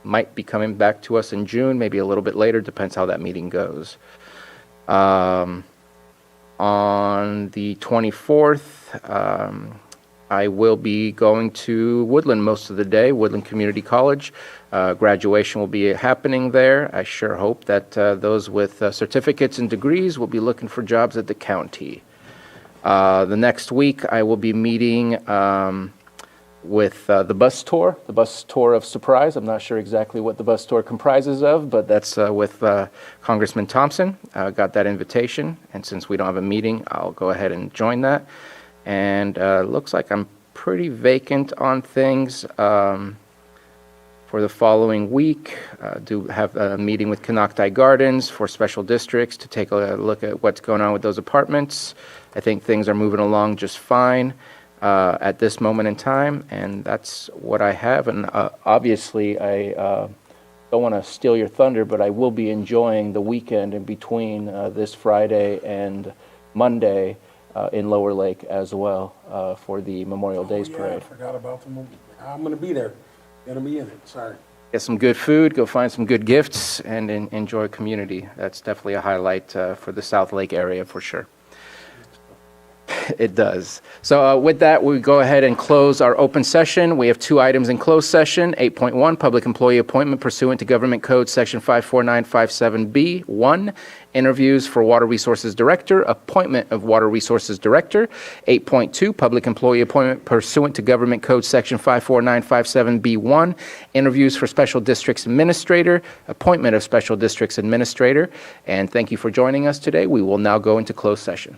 might be coming back to us in June, maybe a little bit later, depends how that meeting goes. On the 24th, I will be going to Woodland most of the day, Woodland Community College. Graduation will be happening there. I sure hope that those with certificates and degrees will be looking for jobs at the county. The next week, I will be meeting with the bus tour of Surprise. I'm not sure exactly what the bus tour comprises of, but that's with Congressman Thompson. Got that invitation, and since we don't have a meeting, I'll go ahead and join that. And looks like I'm pretty vacant on things for the following week. Do have a meeting with Canocti Gardens for special districts to take a look at what's going on with those apartments. I think things are moving along just fine at this moment in time, and that's what I have. And obviously, I don't want to steal your thunder, but I will be enjoying the weekend in between this Friday and Monday in Lower Lake as well for the Memorial Days Parade. I forgot about them. I'm going to be there. Going to be in it. Sorry. Get some good food, go find some good gifts, and enjoy community. That's definitely a highlight for the South Lake area for sure. It does. So with that, we go ahead and close our open session. We have 2 items in closed session. 8.1, public employee appointment pursuant to Government Code Section 54957B. 1, interviews for Water Resources Director, appointment of Water Resources Director. 8.2, public employee appointment pursuant to Government Code Section 54957B1. Interviews for Special Districts Administrator, appointment of Special Districts Administrator. And thank you for joining us today. We will now go into closed session.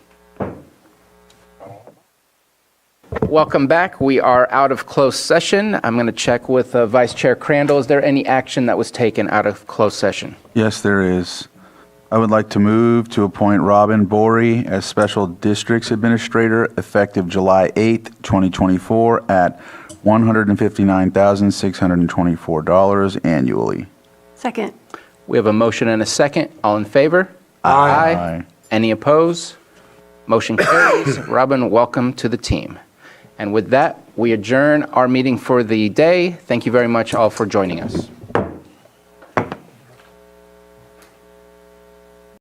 Welcome back. We are out of closed session. I'm going to check with Vice Chair Crandall. Is there any action that was taken out of closed session? Yes, there is. I would like to move to appoint Robin Bory as Special Districts Administrator effective July 8th, 2024 at $159,624 annually. Second. We have a motion and a second. All in favor? Aye. Any opposed? Motion carries. Robin, welcome to the team. And with that, we adjourn our meeting for the day. Thank you very much all for joining us.